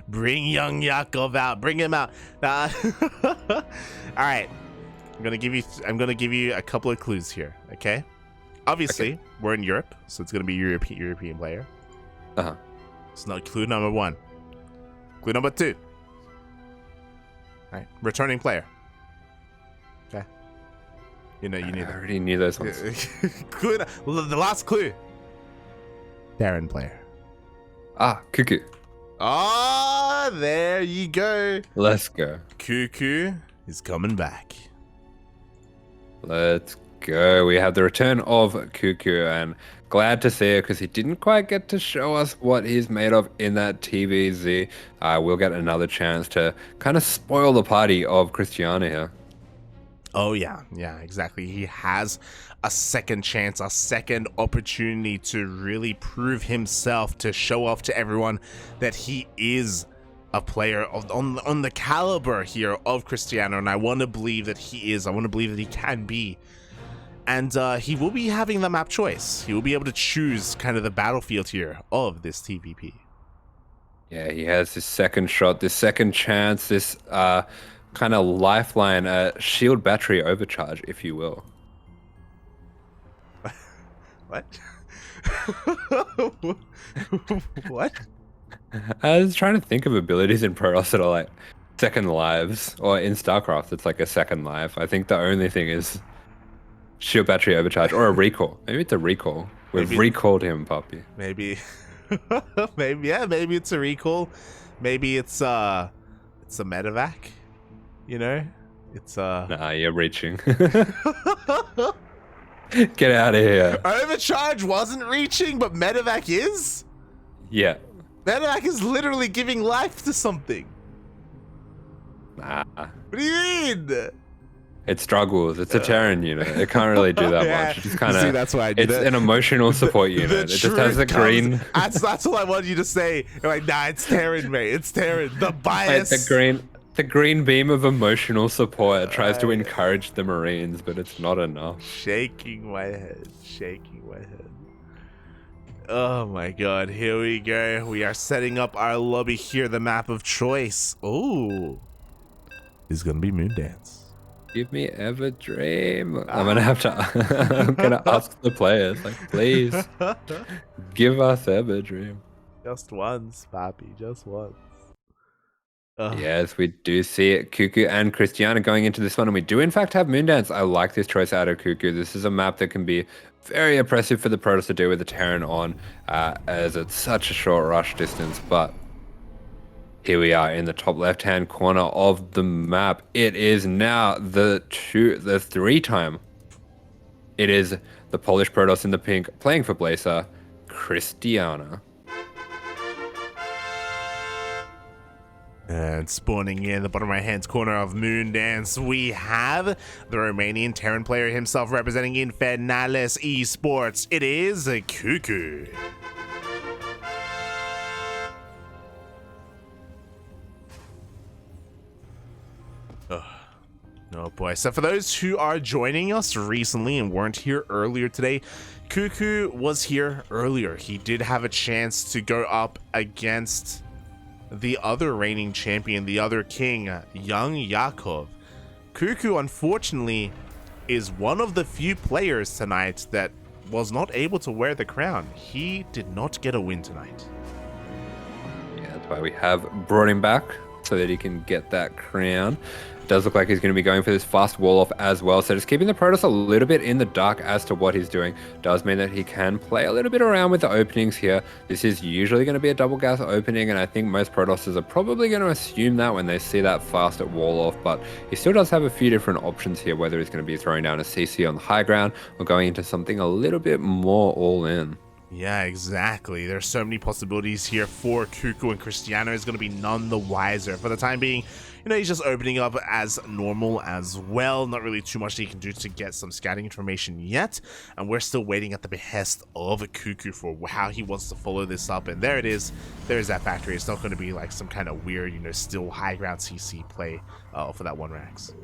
Bring YoungYakov out. Bring him out. All right. I'm gonna give you a couple of clues here. Okay. Obviously, Okay. we're in Europe, so it's gonna be a European player. Uh-huh. It's not clue number 1. Clue number 2. All right. Returning player. Okay. You need I that. already knew those ones. Clue. The last clue. Darren player. CuKu. Ah, there you go. Let's go. CuKu is coming back. Let's go. We have the return of CuKu, and glad to see it because he didn't quite get to show us what he's made of in that TVZ. We'll get another chance to kind of spoil the party of Krystianer here. Oh yeah, exactly. He has a second chance, a second opportunity to really prove himself, to show off to everyone that he is a player on the caliber here of Krystianer, and I want to believe that he is. I want to believe that he can be. And he will be having the map choice. He will be able to choose kind of the battlefield here of this TVP. Yeah, he has this second shot, this second chance, this kind of lifeline, shield battery overcharge, if you will. What? What? I was trying to think of abilities in Protoss that are like second lives, or in StarCraft, it's like a second life. I think the only thing is shield battery overcharge or a recall. Maybe it's a recall. We've recalled him, puppy. Maybe, maybe it's a recall. Maybe it's a medevac. You know, it's Nah, you're reaching. Get out of here. Overcharge wasn't reaching, but medevac is. Yeah. Medevac is literally giving life to something. Nah. What do you mean? It struggles. It's a Terran unit. It can't really do that much. It's just kind of. That's why I did it's an emotional support unit. It just has the green. That's all I wanted you to say. You're like, nah, it's Terran, mate. It's Terran. The bias. The green beam of emotional support tries to encourage the Marines, but it's not enough. Shaking my head. Oh my god, here we go. We are setting up our lobby here, the map of choice. Oh, it's gonna be Moondance. Give me Ever Dream. I'm gonna have to. I'm gonna ask the players, like, please give us Ever Dream. Just once, Papi. Just once. Yes, we do see it. CuKu and Krystianer going into this one, and we do in fact have Moondance. I like this choice out of CuKu. This is a map that can be very oppressive for the Protoss to do with the Terran on, as it's such a short rush distance. But here we are in the top left-hand corner of the map. It is now the 3-time. It is the Polish Protoss in the pink playing for Blazer, Krystianer. And spawning in the bottom right-hand corner of Moondance, we have the Romanian Terran player himself representing Infernales Esports. It is CuKu. Oh boy. So for those who are joining us recently and weren't here earlier today, CuKu was here earlier. He did have a chance to go up against the other reigning champion, the other king, YoungYakov. CuKu, unfortunately, is one of the few players tonight that was not able to wear the crown. He did not get a win tonight. Yeah, that's why we have brought him back, so that he can get that crown. Does look like he's going to be going for this fast wall off as well, so just keeping the Protoss a little bit in the dark as to what he's doing does mean that he can play a little bit around with the openings here. This is usually going to be a double gas opening, and I think most Protosses are probably going to assume that when they see that fast at wall off, but he still does have a few different options here, whether he's going to be throwing down a CC on the high ground or going into something a little bit more all in. Yeah, exactly. There's so many possibilities here for CuKu, and Krystianer is going to be none the wiser. For the time being, you know, he's just opening up as normal as well. Not really too much that he can do to get some scouting information yet. And we're still waiting at the behest of CuKu for how he wants to follow this up. And there it is. There's that factory. It's not going to be like some kind of weird, you know, still high ground CC play for that 1 Rax.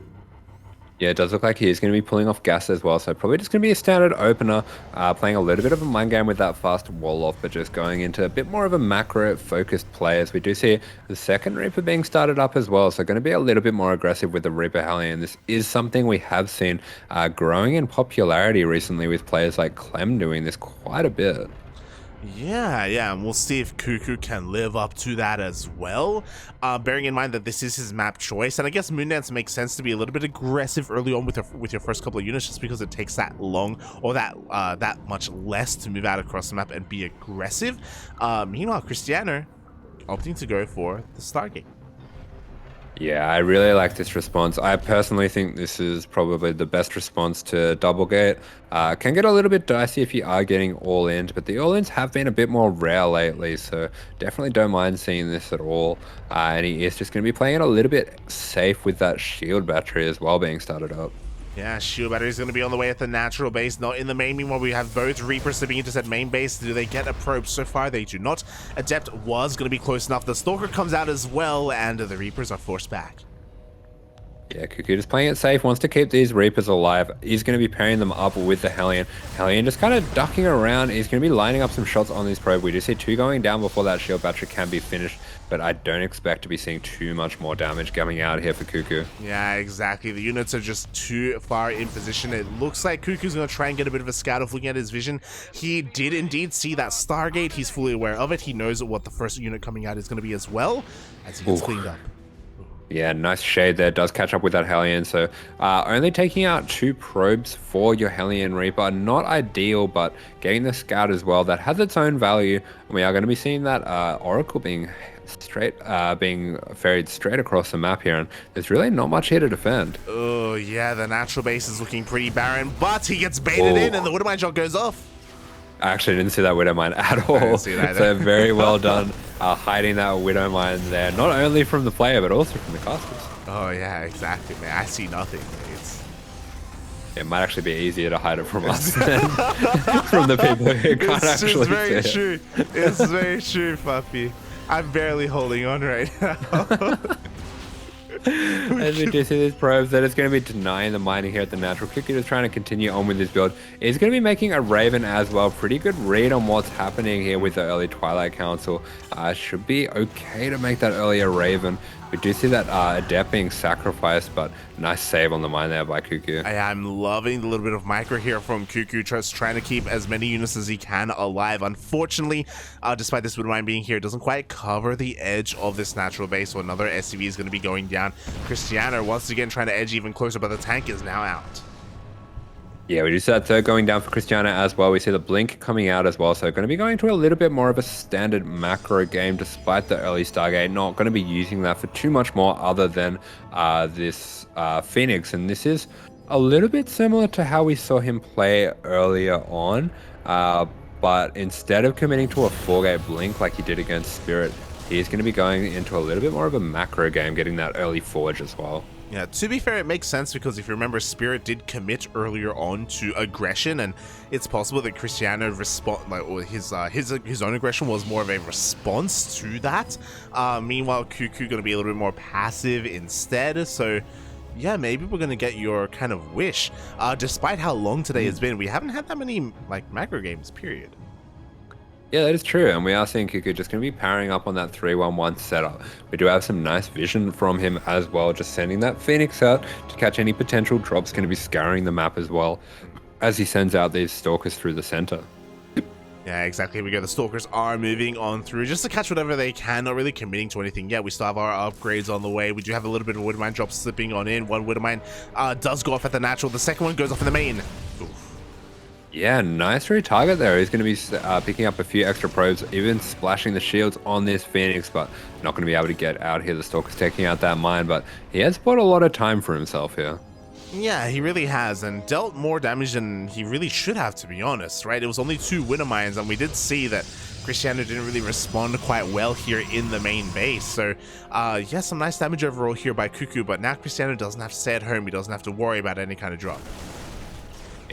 Yeah, it does look like he is going to be pulling off gas as well, so probably just going to be a standard opener, playing a little bit of a mind game with that fast wall off, but just going into a bit more of a macro-focused play, as we do see the second Reaper being started up as well, so going to be a little bit more aggressive with the Reaper Hellion. This is something we have seen growing in popularity recently with players like Clem doing this quite a bit. Yeah, and we'll see if CuKu can live up to that as well. Bearing in mind that this is his map choice, and I guess Moondance makes sense to be a little bit aggressive early on with your first couple of units, just because it takes that long or that much less to move out across the map and be aggressive. Meanwhile, Krystianer opting to go for the Stargate. Yeah, I really like this response. I personally think this is probably the best response to Double Gate. Can get a little bit dicey if you are getting all-ins, but the all-ins have been a bit more rare lately, so definitely don't mind seeing this at all. And he is just going to be playing it a little bit safe with that shield battery as well being started up. Yeah, shield battery is going to be on the way at the natural base, not in the main. Meanwhile, we have both Reapers slipping into said main base. Do they get a probe? So far, they do not. Adept was going to be close enough. The Stalker comes out as well, and the Reapers are forced back. Yeah, CuKu just playing it safe, wants to keep these Reapers alive. He's going to be pairing them up with the Hellion. Hellion just kind of ducking around. He's going to be lining up some shots on this probe. We do see 2 going down before that shield battery can be finished, but I don't expect to be seeing too much more damage coming out here for CuKu. Yeah, exactly. The units are just too far in position. It looks like CuKu's going to try and get a bit of a scout off looking at his vision. He did indeed see that Stargate. He's fully aware of it. He knows what the first unit coming out is going to be as well, as he gets cleaned up. Yeah, nice shade there. Does catch up with that Hellion. So only taking out 2 probes for your Hellion Reaper. Not ideal, but getting the scout as well. That has its own value. And we are going to be seeing that Oracle being ferried straight across the map here. And there's really not much here to defend. Oh, yeah, the natural base is looking pretty barren, but he gets baited in and the Widowmine shot goes off. I actually didn't see that Widowmine at all. I didn't see it either. So very well done hiding that Widowmine there, not only from the player, but also from the casters. Oh, yeah, exactly, man. I see nothing. It might actually be easier to hide it from us than from the people who can't actually see it. It's very true. It's very true, Puppy. I'm barely holding on right now. As we do see these probes, that is going to be denying the mining here at the natural. CuKu is trying to continue on with this build. He's going to be making a Raven as well. Pretty good read on what's happening here with the early Twilight Council. Should be okay to make that earlier Raven. We do see that Adept being sacrificed, but nice save on the mine there by CuKu. I'm loving the little bit of micro here from CuKu, just trying to keep as many units as he can alive. Unfortunately, despite this Widowmine being here, it doesn't quite cover the edge of this natural base, so another SCV is going to be going down. Krystianer once again trying to edge even closer, but the tank is now out. Yeah, we do see that third going down for Krystianer as well. We see the Blink coming out as well. So going to be going to a little bit more of a standard macro game despite the early Stargate. Not going to be using that for too much more other than this Phoenix. And this is a little bit similar to how we saw him play earlier on. But instead of committing to a 4-gate Blink like he did against Spirit, he's going to be going into a little bit more of a macro game, getting that early Forge as well. Yeah, to be fair, it makes sense because if you remember, Spirit did commit earlier on to aggression, and it's possible that Krystianer his own aggression was more of a response to that. Meanwhile, CuKu going to be a little bit more passive instead. So, yeah, maybe we're going to get your kind of wish. Despite how long today has been, we haven't had that many macro games. Period. Yeah, that is true, and we are seeing CuKu just going to be powering up on that 3-1-1 setup. We do have some nice vision from him as well, just sending that Phoenix out to catch any potential drops, going to be scouring the map as well, as he sends out these Stalkers through the center. Yeah, exactly. Here we go. The Stalkers are moving on through just to catch whatever they can, not really committing to anything yet. We still have our upgrades on the way. We do have a little bit of Widowmine drop slipping on in. One Widowmine does go off at the natural. The second one goes off in the main. Oof. Yeah, nice retarget there. He's going to be picking up a few extra probes, even splashing the shields on this Phoenix, but not going to be able to get out here. The Stalker's taking out that mine, but he has bought a lot of time for himself here. Yeah, he really has, and dealt more damage than he really should have, to be honest, right? It was only 2 Widowmines, and we did see that Krystianer didn't really respond quite well here in the main base. So, yeah, some nice damage overall here by CuKu, but now Krystianer doesn't have to stay at home. He doesn't have to worry about any kind of drop.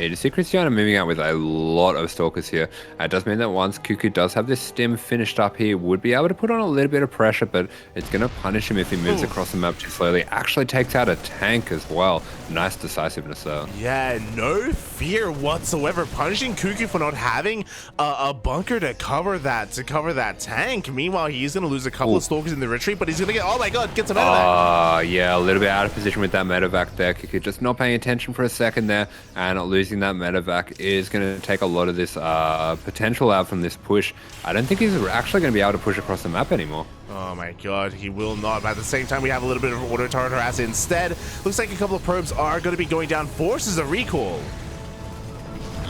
Yeah, you see Krystianer moving out with a lot of Stalkers here. It does mean that once CuKu does have this stim finished up, he would be able to put on a little bit of pressure, but it's going to punish him if he moves across the map too slowly. Actually takes out a tank as well. Nice decisiveness there. Yeah, no fear whatsoever. Punishing CuKu for not having a bunker to cover that tank. Meanwhile, he's going to lose a couple of Stalkers in the retreat, but he's going to get, oh my god, gets a medevac. Yeah, a little bit out of position with that medevac there. CuKu just not paying attention for a second there, and losing that medevac is going to take a lot of this potential out from this push. I don't think he's actually going to be able to push across the map anymore. Oh my god, he will not. But at the same time, we have a little bit of auto turret harass instead. Looks like a couple of probes are going to be going down. Forces a recall.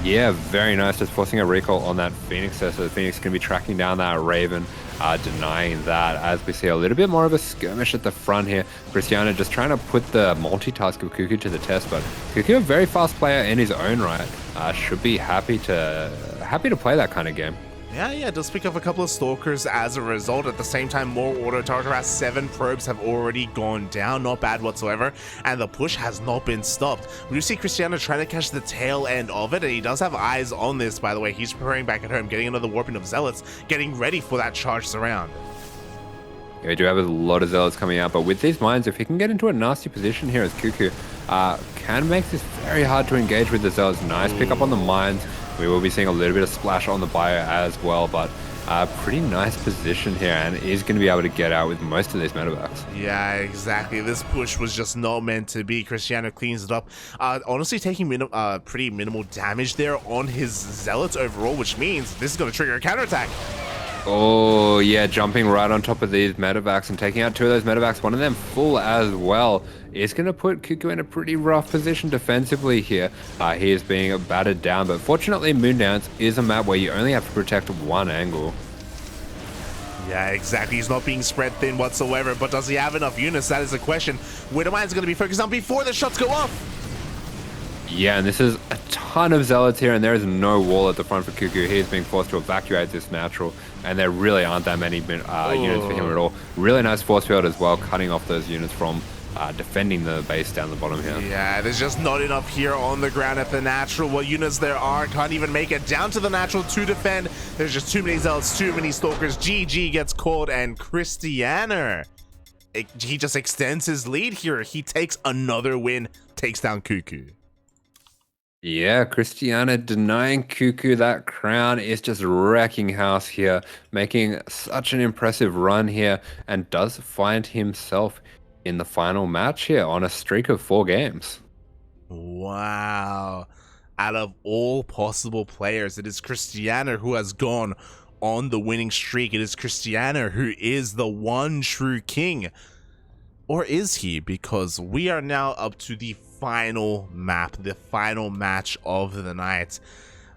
Yeah, very nice. Just forcing a recall on that Phoenix there, so the Phoenix can be tracking down that Raven, denying that, as we see a little bit more of a skirmish at the front here. Krystianer just trying to put the multitask of CuKu to the test, but CuKu, a very fast player in his own right, should be happy to play that kind of game. Yeah, does pick up a couple of Stalkers as a result. At the same time, more auto turret harass. 7 probes have already gone down. Not bad whatsoever. And the push has not been stopped. We do see Krystianer trying to catch the tail end of it. And he does have eyes on this, by the way. He's preparing back at home, getting another warping of Zealots, getting ready for that charge surround. Yeah, we do have a lot of Zealots coming out, but with these mines, if he can get into a nasty position here as CuKu, can make this very hard to engage with the Zealots. Nice pick up on the mines. We will be seeing a little bit of splash on the bio as well, but pretty nice position here, and is going to be able to get out with most of these medevacs. Yeah, exactly. This push was just not meant to be. Krystianer cleans it up. Honestly, taking pretty minimal damage there on his Zealots overall, which means this is going to trigger a counterattack. Oh, yeah, jumping right on top of these medevacs and taking out 2 of those medevacs, one of them full as well, is going to put CuKu in a pretty rough position defensively here. He is being battered down, but fortunately Moondance is a map where you only have to protect one angle. Yeah, exactly. He's not being spread thin whatsoever, but does he have enough units? That is the question. Widowmine's going to be focused on before the shots go off. Yeah, and this is a ton of Zealots here, and there is no wall at the front for CuKu. He is being forced to evacuate this natural, and there really aren't that many units for him at all. Really nice force field as well, cutting off those units from defending the base down the bottom here. Yeah, there's just not enough here on the ground at the natural. What units there are can't even make it down to the natural to defend. There's just too many Zealots, too many Stalkers. GG gets called, and Krystianer, he just extends his lead here. He takes another win, takes down CuKu. Yeah, Krystianer denying CuKu that crown, is just wrecking house here, making such an impressive run here, and does find himself in the final match here on a streak of 4 games. Wow. Out of all possible players, it is Krystianer who has gone on the winning streak. It is Krystianer who is the one true king. Or is he? Because we are now up to the final map, the final match of the night.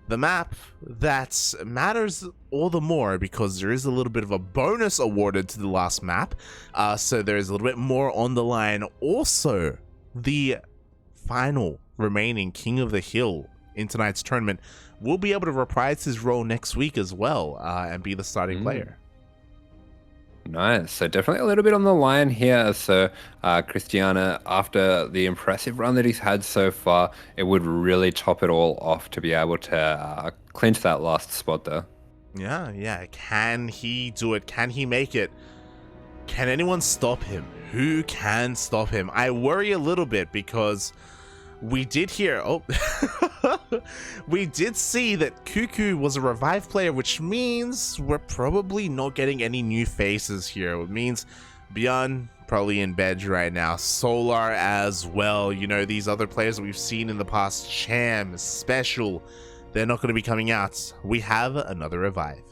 The map that matters all the more because there is a little bit of a bonus awarded to the last map. So there is a little bit more on the line. Also, the final remaining King of the Hill in tonight's tournament will be able to reprise his role next week as well, and be the starting player. Nice. So definitely a little bit on the line here. So Krystianer, after the impressive run that he's had so far, it would really top it all off to be able to clinch that last spot there. Yeah. Can he do it? Can he make it? Can anyone stop him? Who can stop him? I worry a little bit because we did hear, we did see that CuKu was a revive player, which means we're probably not getting any new faces here. It means Bjorn probably in bed right now. Solar as well. You know, these other players that we've seen in the past, Cham, Special, they're not going to be coming out. We have another revive.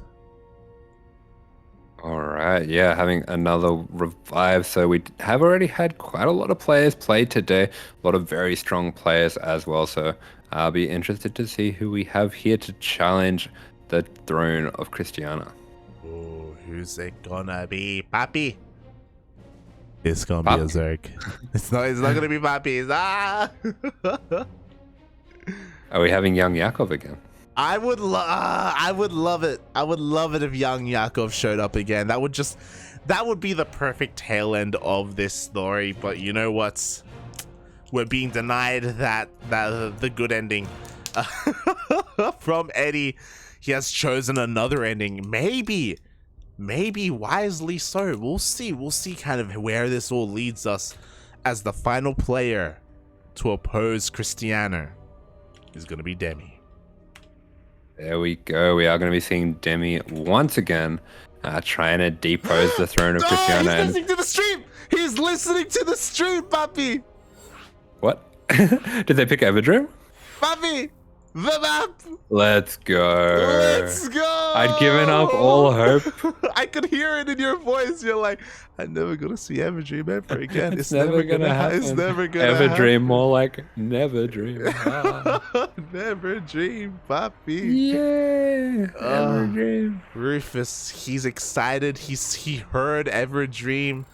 All right, yeah, having another revive. So we have already had quite a lot of players play today, a lot of very strong players as well. So I'll be interested to see who we have here to challenge the throne of Krystianer. Oh, who's it gonna be? Papi? It's gonna be a Zerg. It's not gonna be Papi. Are we having YoungYakov again? I would love it. I would love it if YoungYakov showed up again. That would be the perfect tail end of this story. But you know what? We're being denied the good ending. From Eddie, he has chosen another ending. Maybe wisely so. We'll see kind of where this all leads us, as the final player to oppose Krystianer is going to be Demi. There we go. We are going to be seeing Demi once again, trying to depose the throne of Krystianer. He's listening to the stream. He's listening to the stream, papi. What? Did they pick Everdream? Papi, the map. Let's go. Let's go. I'd given up all hope. I could hear it in your voice. You're like, I'm never gonna see Everdream ever again. It's never gonna happen. It's never gonna Ever happen. dream, more like never dream. Ah. Never dream, papi. Yeah. Ever dream. Rufus, he's excited. He heard Ever Dream,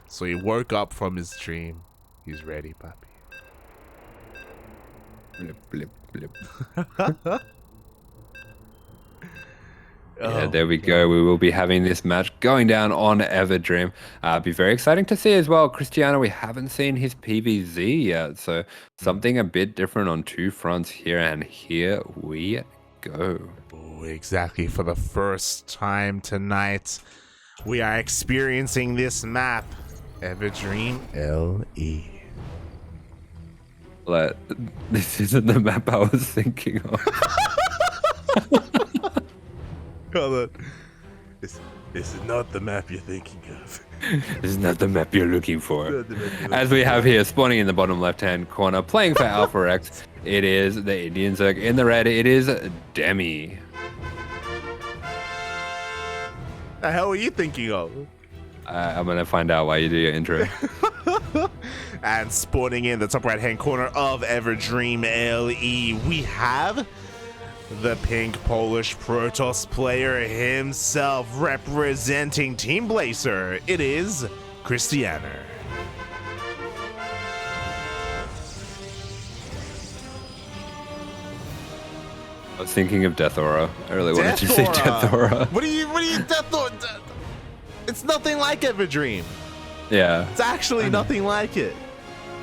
so he woke up from his dream. He's ready, papi. Blip, blip, blip. Oh, Yeah, there we go. We will be having this match going down on Everdream. Be very exciting to see as well. Krystianer, we haven't seen his PVZ yet, so something a bit different on two fronts here, and here we go. Oh, exactly. For the first time tonight, we are experiencing this map, Everdream LE. Like, this isn't the map I was thinking of. Hold on. This is not the map you're thinking of. This is not the map you're looking for. Not the map you're As we have here, spawning in the bottom left-hand corner, playing for Alpha X, it is the Indian Zerg. In the red, it is Demi. The hell are you thinking of? I'm going to find out why you do your intro. And spawning in the top right-hand corner of Everdream LE, we have the pink Polish Protoss player himself representing Team Blazer. It is Krystianer. I was thinking of Death Aura. I really wanted to see Death Aura. What are you, Death Aura? It's nothing like Everdream. Yeah. It's actually nothing like it.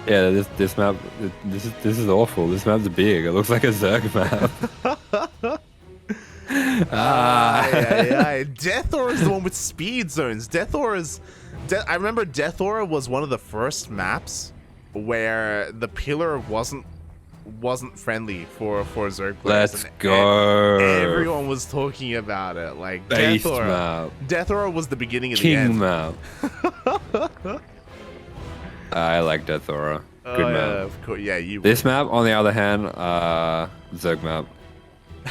Yeah, this map, this is awful. This map's big. It looks like a Zerg map. Death Aura is the one with speed zones. I remember Death Aura was one of the first maps where the pillar wasn't friendly for Zerg players. Let's go. Everyone was talking about it. Like Beast Death Aura. map. Death Aura was the beginning of King the end. map. I like Death Aura. Good map. Of course. Yeah, you. This map, on the other hand, Zerg map.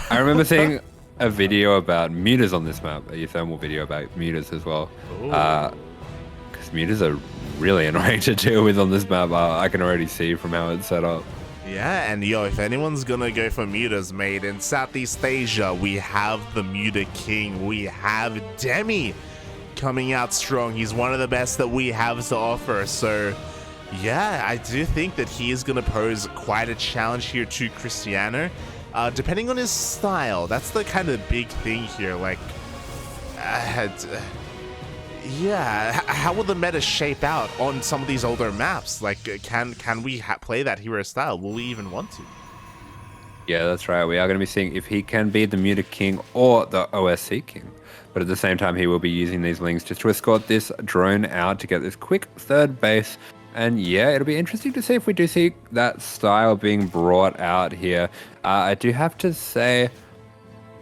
I remember seeing a video about mutas on this map, a thermal video about mutas as well. Because mutas are really annoying to deal with on this map. I can already see from how it's set up. Yeah, and yo, if anyone's gonna go for mutas, mate, in Southeast Asia, we have the Muta King. We have Demi coming out strong. He's one of the best that we have to offer. So, yeah, I do think that he is gonna pose quite a challenge here to Krystianer. Depending on his style, that's the kind of big thing here. Like, how will the meta shape out on some of these older maps? Like, can we play that hero style? Will we even want to? Yeah, that's right. We are going to be seeing if he can be the Muta King or the OSC King. But at the same time, he will be using these links just to escort this drone out to get this quick third base. And yeah, it'll be interesting to see if we do see that style being brought out here. I do have to say,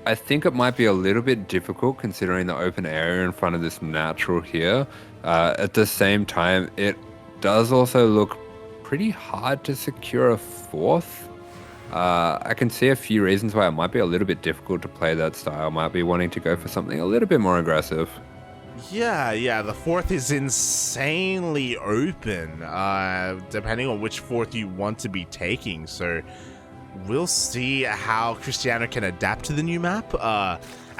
I think it might be a little bit difficult considering the open area in front of this natural here. At the same time, it does also look pretty hard to secure a fourth. I can see a few reasons why it might be a little bit difficult to play that style. Might be wanting to go for something a little bit more aggressive. Yeah, the fourth is insanely open, depending on which fourth you want to be taking. So we'll see how Krystianer can adapt to the new map.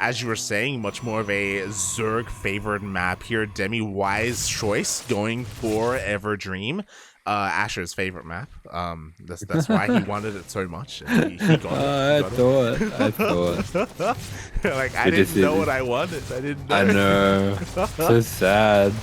As you were saying, much more of a Zerg favored map here. Demi wise choice going for Everdream. Asher's favorite map. That's why he wanted it so much. He got it. I thought. Like, I didn't know what I wanted. I didn't know. I know. So sad.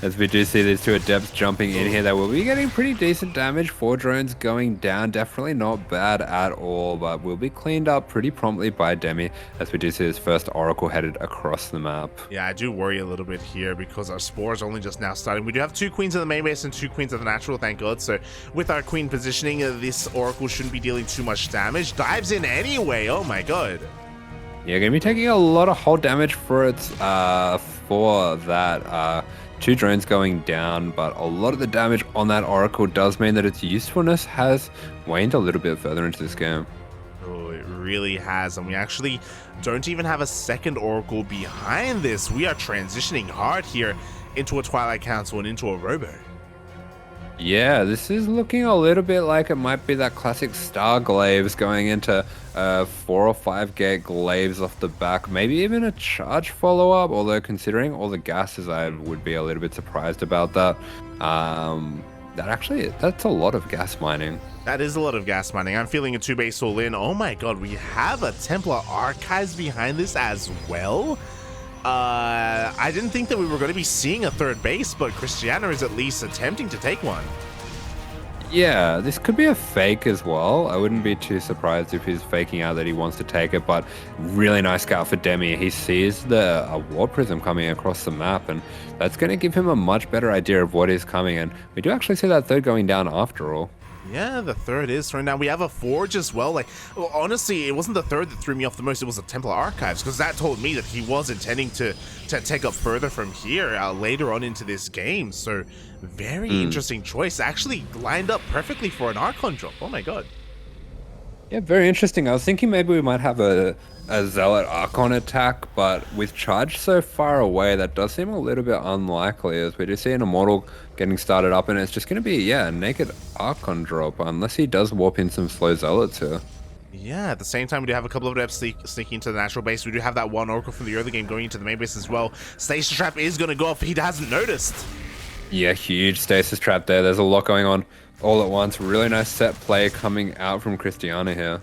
as we do see these two Adepts jumping in here. They will be getting pretty decent damage. 4 drones going down. Definitely not bad at all, but will be cleaned up pretty promptly by Demi, as we do see his first Oracle headed across the map. Yeah, I do worry a little bit here because our Spores only just now starting. We do have 2 Queens in the main base and 2 Queens of the Natural, thank God. So with our Queen positioning, this Oracle shouldn't be dealing too much damage. Dives in anyway, oh my God. Yeah, gonna be taking a lot of hull damage for it, for that. 2 drones going down, but a lot of the damage on that Oracle does mean that its usefulness has waned a little bit further into this game. Oh, it really has, and we actually don't even have a second Oracle behind this. We are transitioning hard here into a Twilight Council and into a Robo. Yeah, this is looking a little bit like it might be that classic Star Glaives going into 4 or 5 gate Glaives off the back. Maybe even a charge follow-up, although considering all the gases, I would be a little bit surprised about that. That's a lot of gas mining. That is a lot of gas mining. I'm feeling a 2 base all in. Oh my God, we have a Templar Archives behind this as well. I didn't think that we were going to be seeing a 3rd base, but Krystianer is at least attempting to take one. Yeah, this could be a fake as well. I wouldn't be too surprised if he's faking out that he wants to take it, but really nice scout for Demi. He sees a War Prism coming across the map, and that's going to give him a much better idea of what is coming, and we do actually see that 3rd going down after all. Yeah, the 3rd is right now. We have a Forge as well. Like, well, honestly, it wasn't the 3rd that threw me off the most. It was the Templar Archives, because that told me that he was intending to take up further from here later on into this game. So, very interesting choice. Actually lined up perfectly for an Archon drop. Oh my God. Yeah, very interesting. I was thinking maybe we might have a Zealot Archon attack, but with charge so far away, that does seem a little bit unlikely, as we do see an Immortal getting started up, and it's just going to be, a naked Archon drop, unless he does warp in some slow Zealots here. Yeah, at the same time, we do have a couple of Adepts sneaking into the Natural base. We do have that one Oracle from the early game going into the main base as well. Stasis Trap is going to go off. He hasn't noticed. Yeah, huge Stasis Trap there. There's a lot going on all at once. Really nice set play coming out from Krystianer here.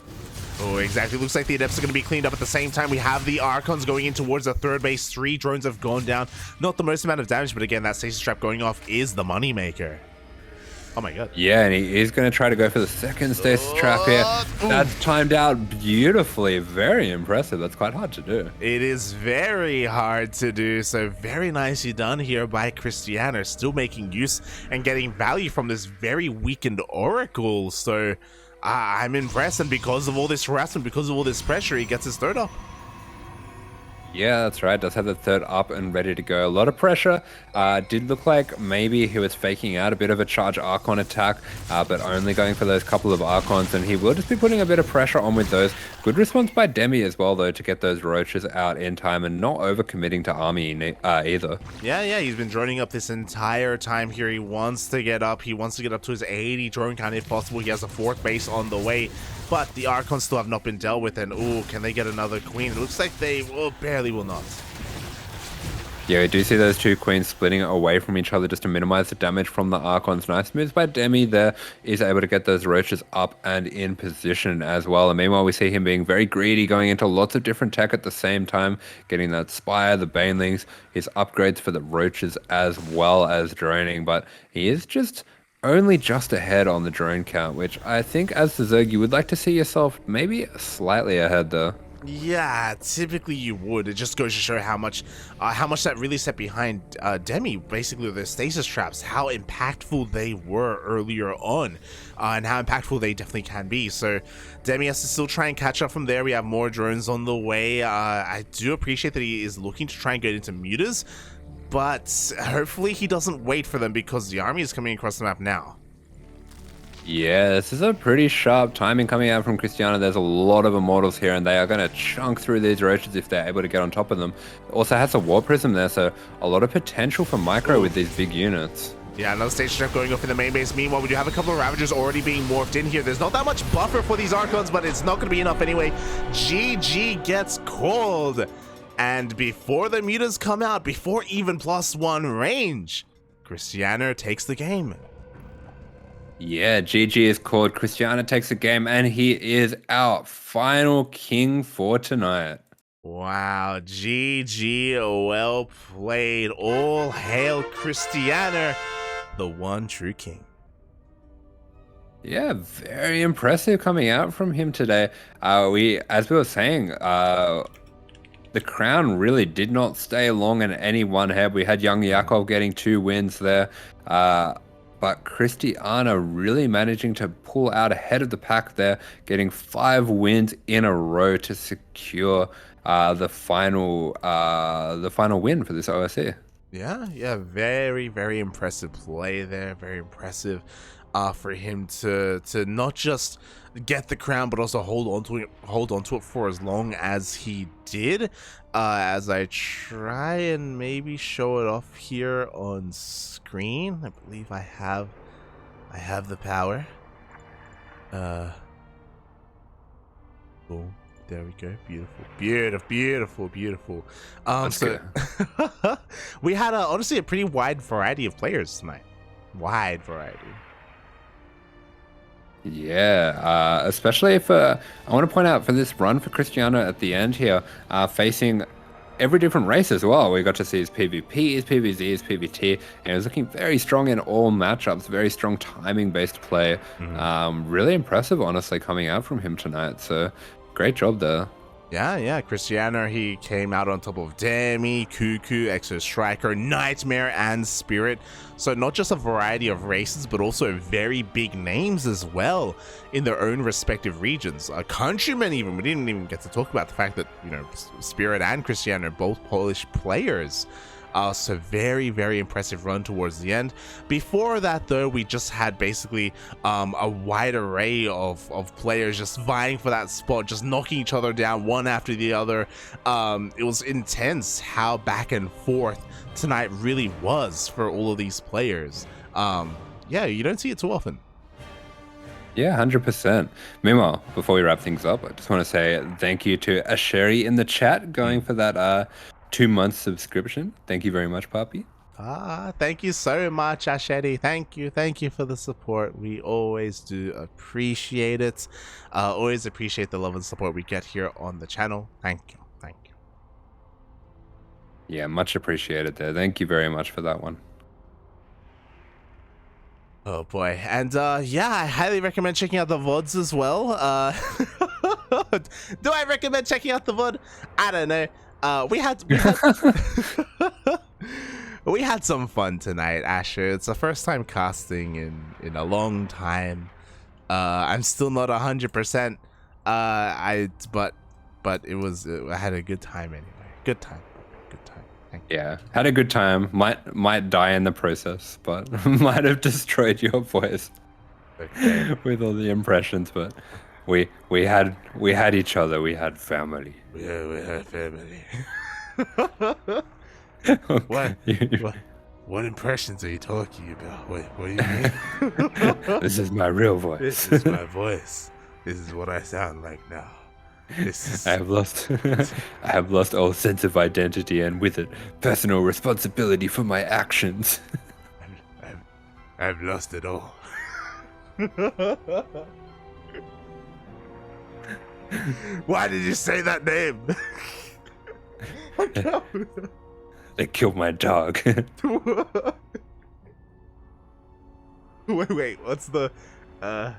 Oh, exactly. Looks like the Adepts are going to be cleaned up at the same time. We have the Archons going in towards the 3rd base. 3 drones have gone down. Not the most amount of damage, but again, that Stasis Trap going off is the moneymaker. Oh my God. Yeah, and he is going to try to go for the 2nd Stasis Trap here. That's timed out beautifully. Very impressive. That's quite hard to do. It is very hard to do, so very nicely done here by Krystianer, still making use and getting value from this very weakened Oracle. So I'm impressed, and because of all this harassment, because of all this pressure, he gets his 3rd up. Yeah, that's right. Does have the 3rd up and ready to go. A lot of pressure. Did look like maybe he was faking out a bit of a charge Archon attack, but only going for those couple of Archons, and he will just be putting a bit of pressure on with those. Good response by Demi as well, though, to get those Roaches out in time and not overcommitting to army either. Yeah, he's been droning up this entire time here. He wants to get up. He wants to get up to his 80 drone count if possible. He has a 4th base on the way, but the Archons still have not been dealt with, and ooh, can they get another Queen? It looks like they barely will not. Yeah, we do see those 2 Queens splitting away from each other just to minimize the damage from the Archons. Nice moves by Demi there. He's able to get those Roaches up and in position as well. And meanwhile, we see him being very greedy, going into lots of different tech at the same time, getting that Spire, the Banelings, his upgrades for the Roaches as well as droning. But he is just only just ahead on the drone count, which I think as the Zerg, you would like to see yourself maybe slightly ahead there. Yeah, typically you would. It just goes to show how much that really set behind Demi, basically the Stasis Traps, how impactful they were earlier on, and how impactful they definitely can be. So Demi has to still try and catch up from there. We have more drones on the way. I do appreciate that he is looking to try and get into mutas, but hopefully he doesn't wait for them, because the army is coming across the map now. Yeah, this is a pretty sharp timing coming out from Krystianer. There's a lot of Immortals here, and they are going to chunk through these Roaches if they're able to get on top of them. Also has a War Prism there, so a lot of potential for micro with these big units. Yeah, another stage trap going off in the main base. Meanwhile, we do have a couple of Ravagers already being morphed in here. There's not that much buffer for these Archons, but it's not going to be enough anyway. GG gets called. And before the mutas come out, before even +1 range, Krystianer takes the game. Yeah, GG is called. Krystianer takes the game, and he is our final king for tonight. Wow, GG, well played. All hail Krystianer, the one true king. Yeah, very impressive coming out from him today. As we were saying, the crown really did not stay long in any one head. We had YoungYakov getting 2 wins there, but Krystianer really managing to pull out ahead of the pack there, getting 5 wins in a row to secure the final win for this OSC. Yeah, very, very impressive play there. Very impressive for him to not just get the crown, but also hold on to it for as long as he did. As I try and maybe show it off here on screen, I believe I have the power. Boom. There we go. Beautiful. So we had honestly a pretty wide variety of players tonight. Yeah, especially for, I want to point out for this run for Krystianer at the end here, facing every different race as well. We got to see his PvP, his PvZ, his PvT, and he was looking very strong in all matchups, very strong timing-based play. Really impressive, honestly, coming out from him tonight. So great job there. Yeah. Krystianer, he came out on top of Demi, CuKu, Exostriker, NightMare, and Spirit. So not just a variety of races, but also very big names as well in their own respective regions. Countrymen even. We didn't even get to talk about the fact that, you know, Spirit and Krystianer are both Polish players. So very, very impressive run towards the end. Before that, though, we just had basically a wide array of players just vying for that spot, just knocking each other down one after the other. It was intense how back and forth tonight really was for all of these players. Yeah, you don't see it too often. Yeah, 100%. Meanwhile, before we wrap things up, I just want to say thank you to Asheri in the chat going for that 2-month subscription. Thank you very much, Papi. Thank you so much, Asheri. Thank you for the support. We always do appreciate it. Always appreciate the love and support we get here on the channel. Thank you. Yeah, much appreciated there. Thank you very much for that one. Oh boy. And yeah, I highly recommend checking out the VODs as well. Do I recommend checking out the VOD? I don't know. We had some fun tonight, Asher. It's the first time casting in a long time. I'm still not 100%. But it was, I had a good time anyway. Good time. Yeah, had a good time. Might die in the process, but might have destroyed your voice with all the impressions. But we had each other. We had family. Yeah, we had family. What impressions are you talking about? What do you mean? This is my real voice. This is my voice. This is what I sound like now. I have lost all sense of identity, and with it, personal responsibility for my actions. I've lost it all. Why did you say that name? They killed my dog. Wait, what's the I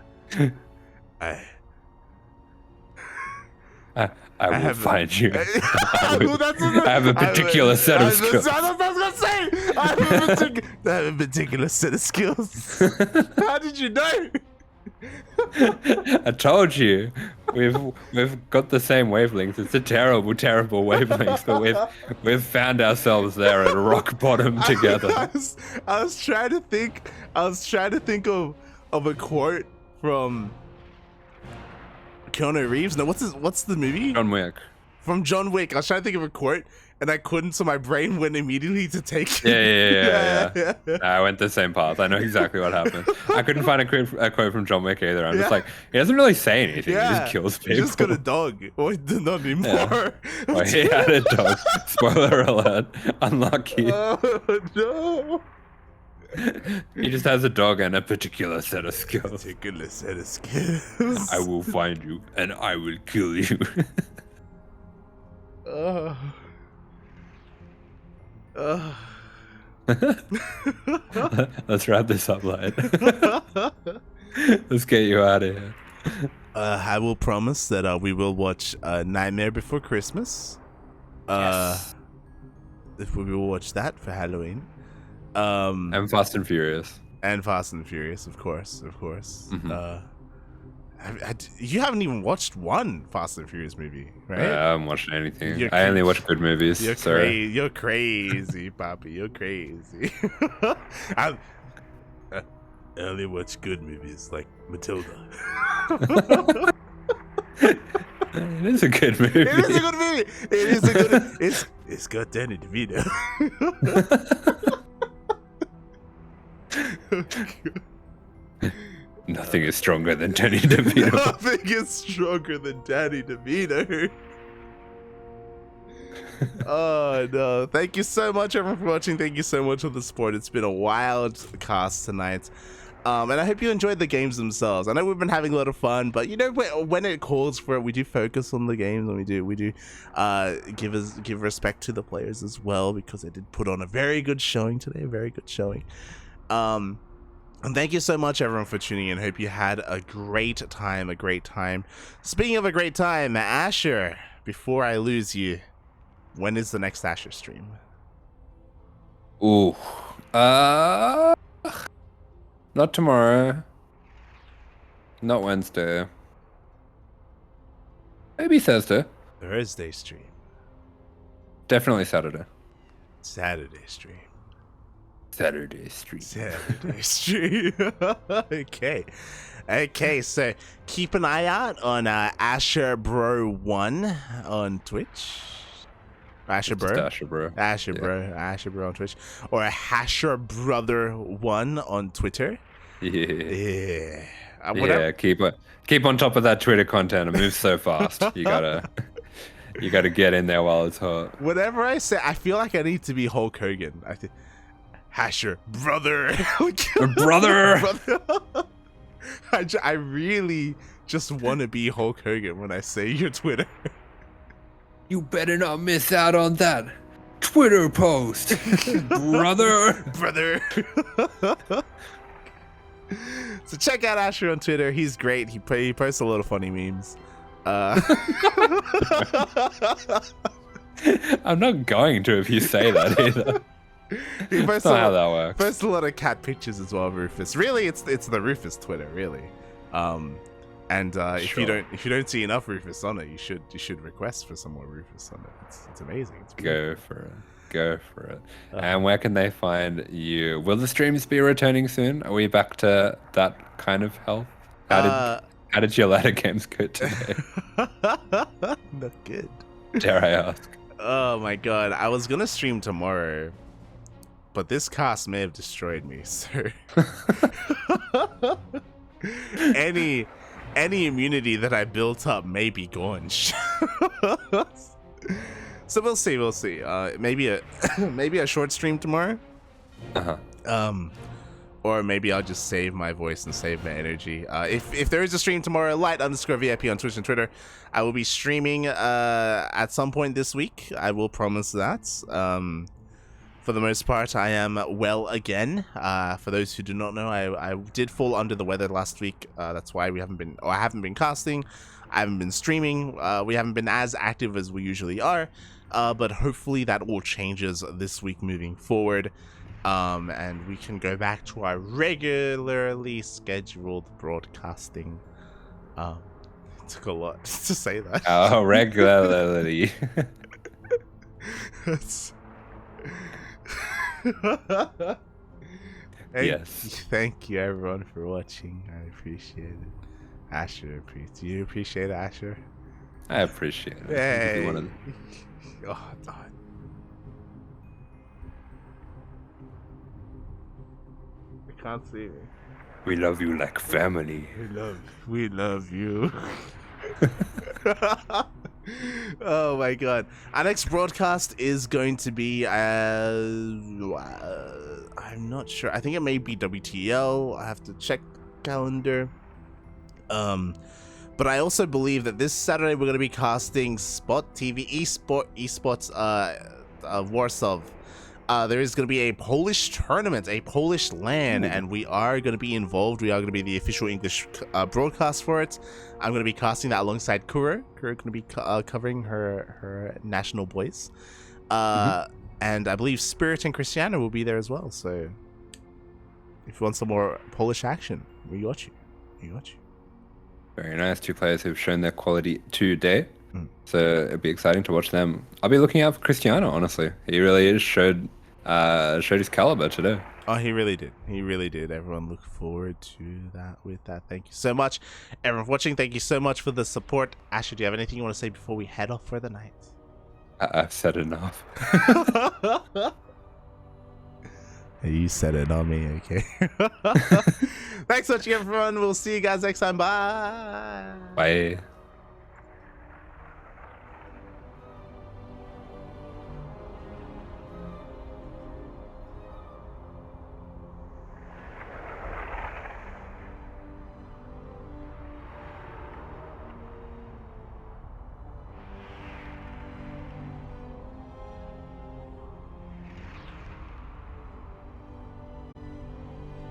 will find you. I have a particular set of skills. That's what I was gonna say. I have a particular set of skills. How did you know? I told you. We've got the same wavelengths. It's a terrible wavelength, but we've found ourselves there at rock bottom together. I was trying to think of a quote from Keanu Reeves. No, what's the movie? John Wick. From John Wick. I was trying to think of a quote and I couldn't, so my brain went immediately to take it. Yeah. I went the same path. I know exactly what happened. I couldn't find a quote from John Wick either. I'm just like, he doesn't really say anything. He just kills people. He just got a dog. Or not anymore. Yeah. Well, he had a dog. Spoiler alert. Unlucky. Oh, no. He just has a dog and a particular set of skills. I will find you and I will kill you. Let's wrap this up, lad. Let's get you out of here. I will promise that we will watch Nightmare Before Christmas. Yes. If we will watch that for Halloween. And Fast and Furious. And Fast and Furious, of course. Mm-hmm. You haven't even watched one Fast and Furious movie, right? I haven't watched anything. You're I only watch good movies. You're crazy, Poppy. You're crazy. I only watch good movies like Matilda. It is a good movie. It is a good movie. It is a good. It's got Danny DeVito. Nothing is stronger than Danny DeVito. Nothing is stronger than Danny DeVito. Oh no! Thank you so much, everyone, for watching. Thank you so much for the support. It's been a wild cast tonight. And I hope you enjoyed the games themselves. I know we've been having a lot of fun, but you know, when it calls for it, we do focus on the games, and we do give respect to the players as well, because they did put on a very good showing today, a very good showing. And thank you so much, everyone, for tuning in. Hope you had a great time. Speaking of a great time, Asher, before I lose you, when is the next Asher stream? Ooh, not tomorrow. Not Wednesday. Maybe Thursday. Thursday stream. Definitely Saturday. Saturday stream. Saturday stream. Saturday stream. Okay, so keep an eye out on AsherBro1 on Twitch. AsherBro. AsherBro on Twitch. Or HasherBrother1 on Twitter. Yeah. Keep on top of that Twitter content. It moves so fast. You gotta get in there while it's hot. Whatever I say, I feel like I need to be Hulk Hogan. I think Hasher brother. I really just want to be Hulk Hogan when I say your Twitter. You better not miss out on that Twitter post, brother. So check out Asher on Twitter. He's great. He posts a lot of funny memes. I'm not going to if you say that either. That's not how that works. Posts a lot of cat pictures as well, Rufus. Really, it's the Rufus Twitter, really. If you don't see enough Rufus on it, you should request for some more Rufus on it. It's amazing. It's Go for it. And where can they find you? Will the streams be returning soon? Are we back to that kind of health? How did your ladder games go today? Not good. Dare I ask? Oh my god, I was gonna stream tomorrow, but this cast may have destroyed me, so any immunity that I built up may be gone. So we'll see. Maybe a short stream tomorrow. Or maybe I'll just save my voice and save my energy. If there is a stream tomorrow, light_VIP on Twitch and Twitter, I will be streaming at some point this week. I will promise that. For the most part, I am well again. For those who do not know, I did fall under the weather last week. That's why I haven't been casting. I haven't been streaming. We haven't been as active as we usually are. But hopefully that all changes this week moving forward. And we can go back to our regularly scheduled broadcasting. It took a lot to say that. Oh, regularly. Yes. Thank you everyone for watching. I appreciate it. Asher, do you appreciate it, Asher? I appreciate it. Hey. Oh, God. You can't see me. We love you like family. We love you. Oh my god. Our next broadcast is going to be I'm not sure. I think it may be WTL. I have to check the calendar. But I also believe that this Saturday we're going to be casting Spot TV Esports Warsaw. There is going to be a Polish tournament, a Polish LAN, and we are going to be involved. We are going to be the official English broadcast for it. I'm going to be casting that alongside Kuro. Kuro going to be covering her national boys. And I believe Spirit and Krystianer will be there as well. So if you want some more Polish action, we got you. We got you. Very nice. Two players who've shown their quality today. So it'd be exciting to watch them. I'll be looking out for Krystianer, honestly. He really showed his caliber today. Oh, he really did. He really did. Everyone look forward to that with that. Thank you so much. Everyone for watching, thank you so much for the support. Asher, do you have anything you want to say before we head off for the night? I've said enough. You said it, not me, okay? Thanks for watching, everyone. We'll see you guys next time. Bye. Bye.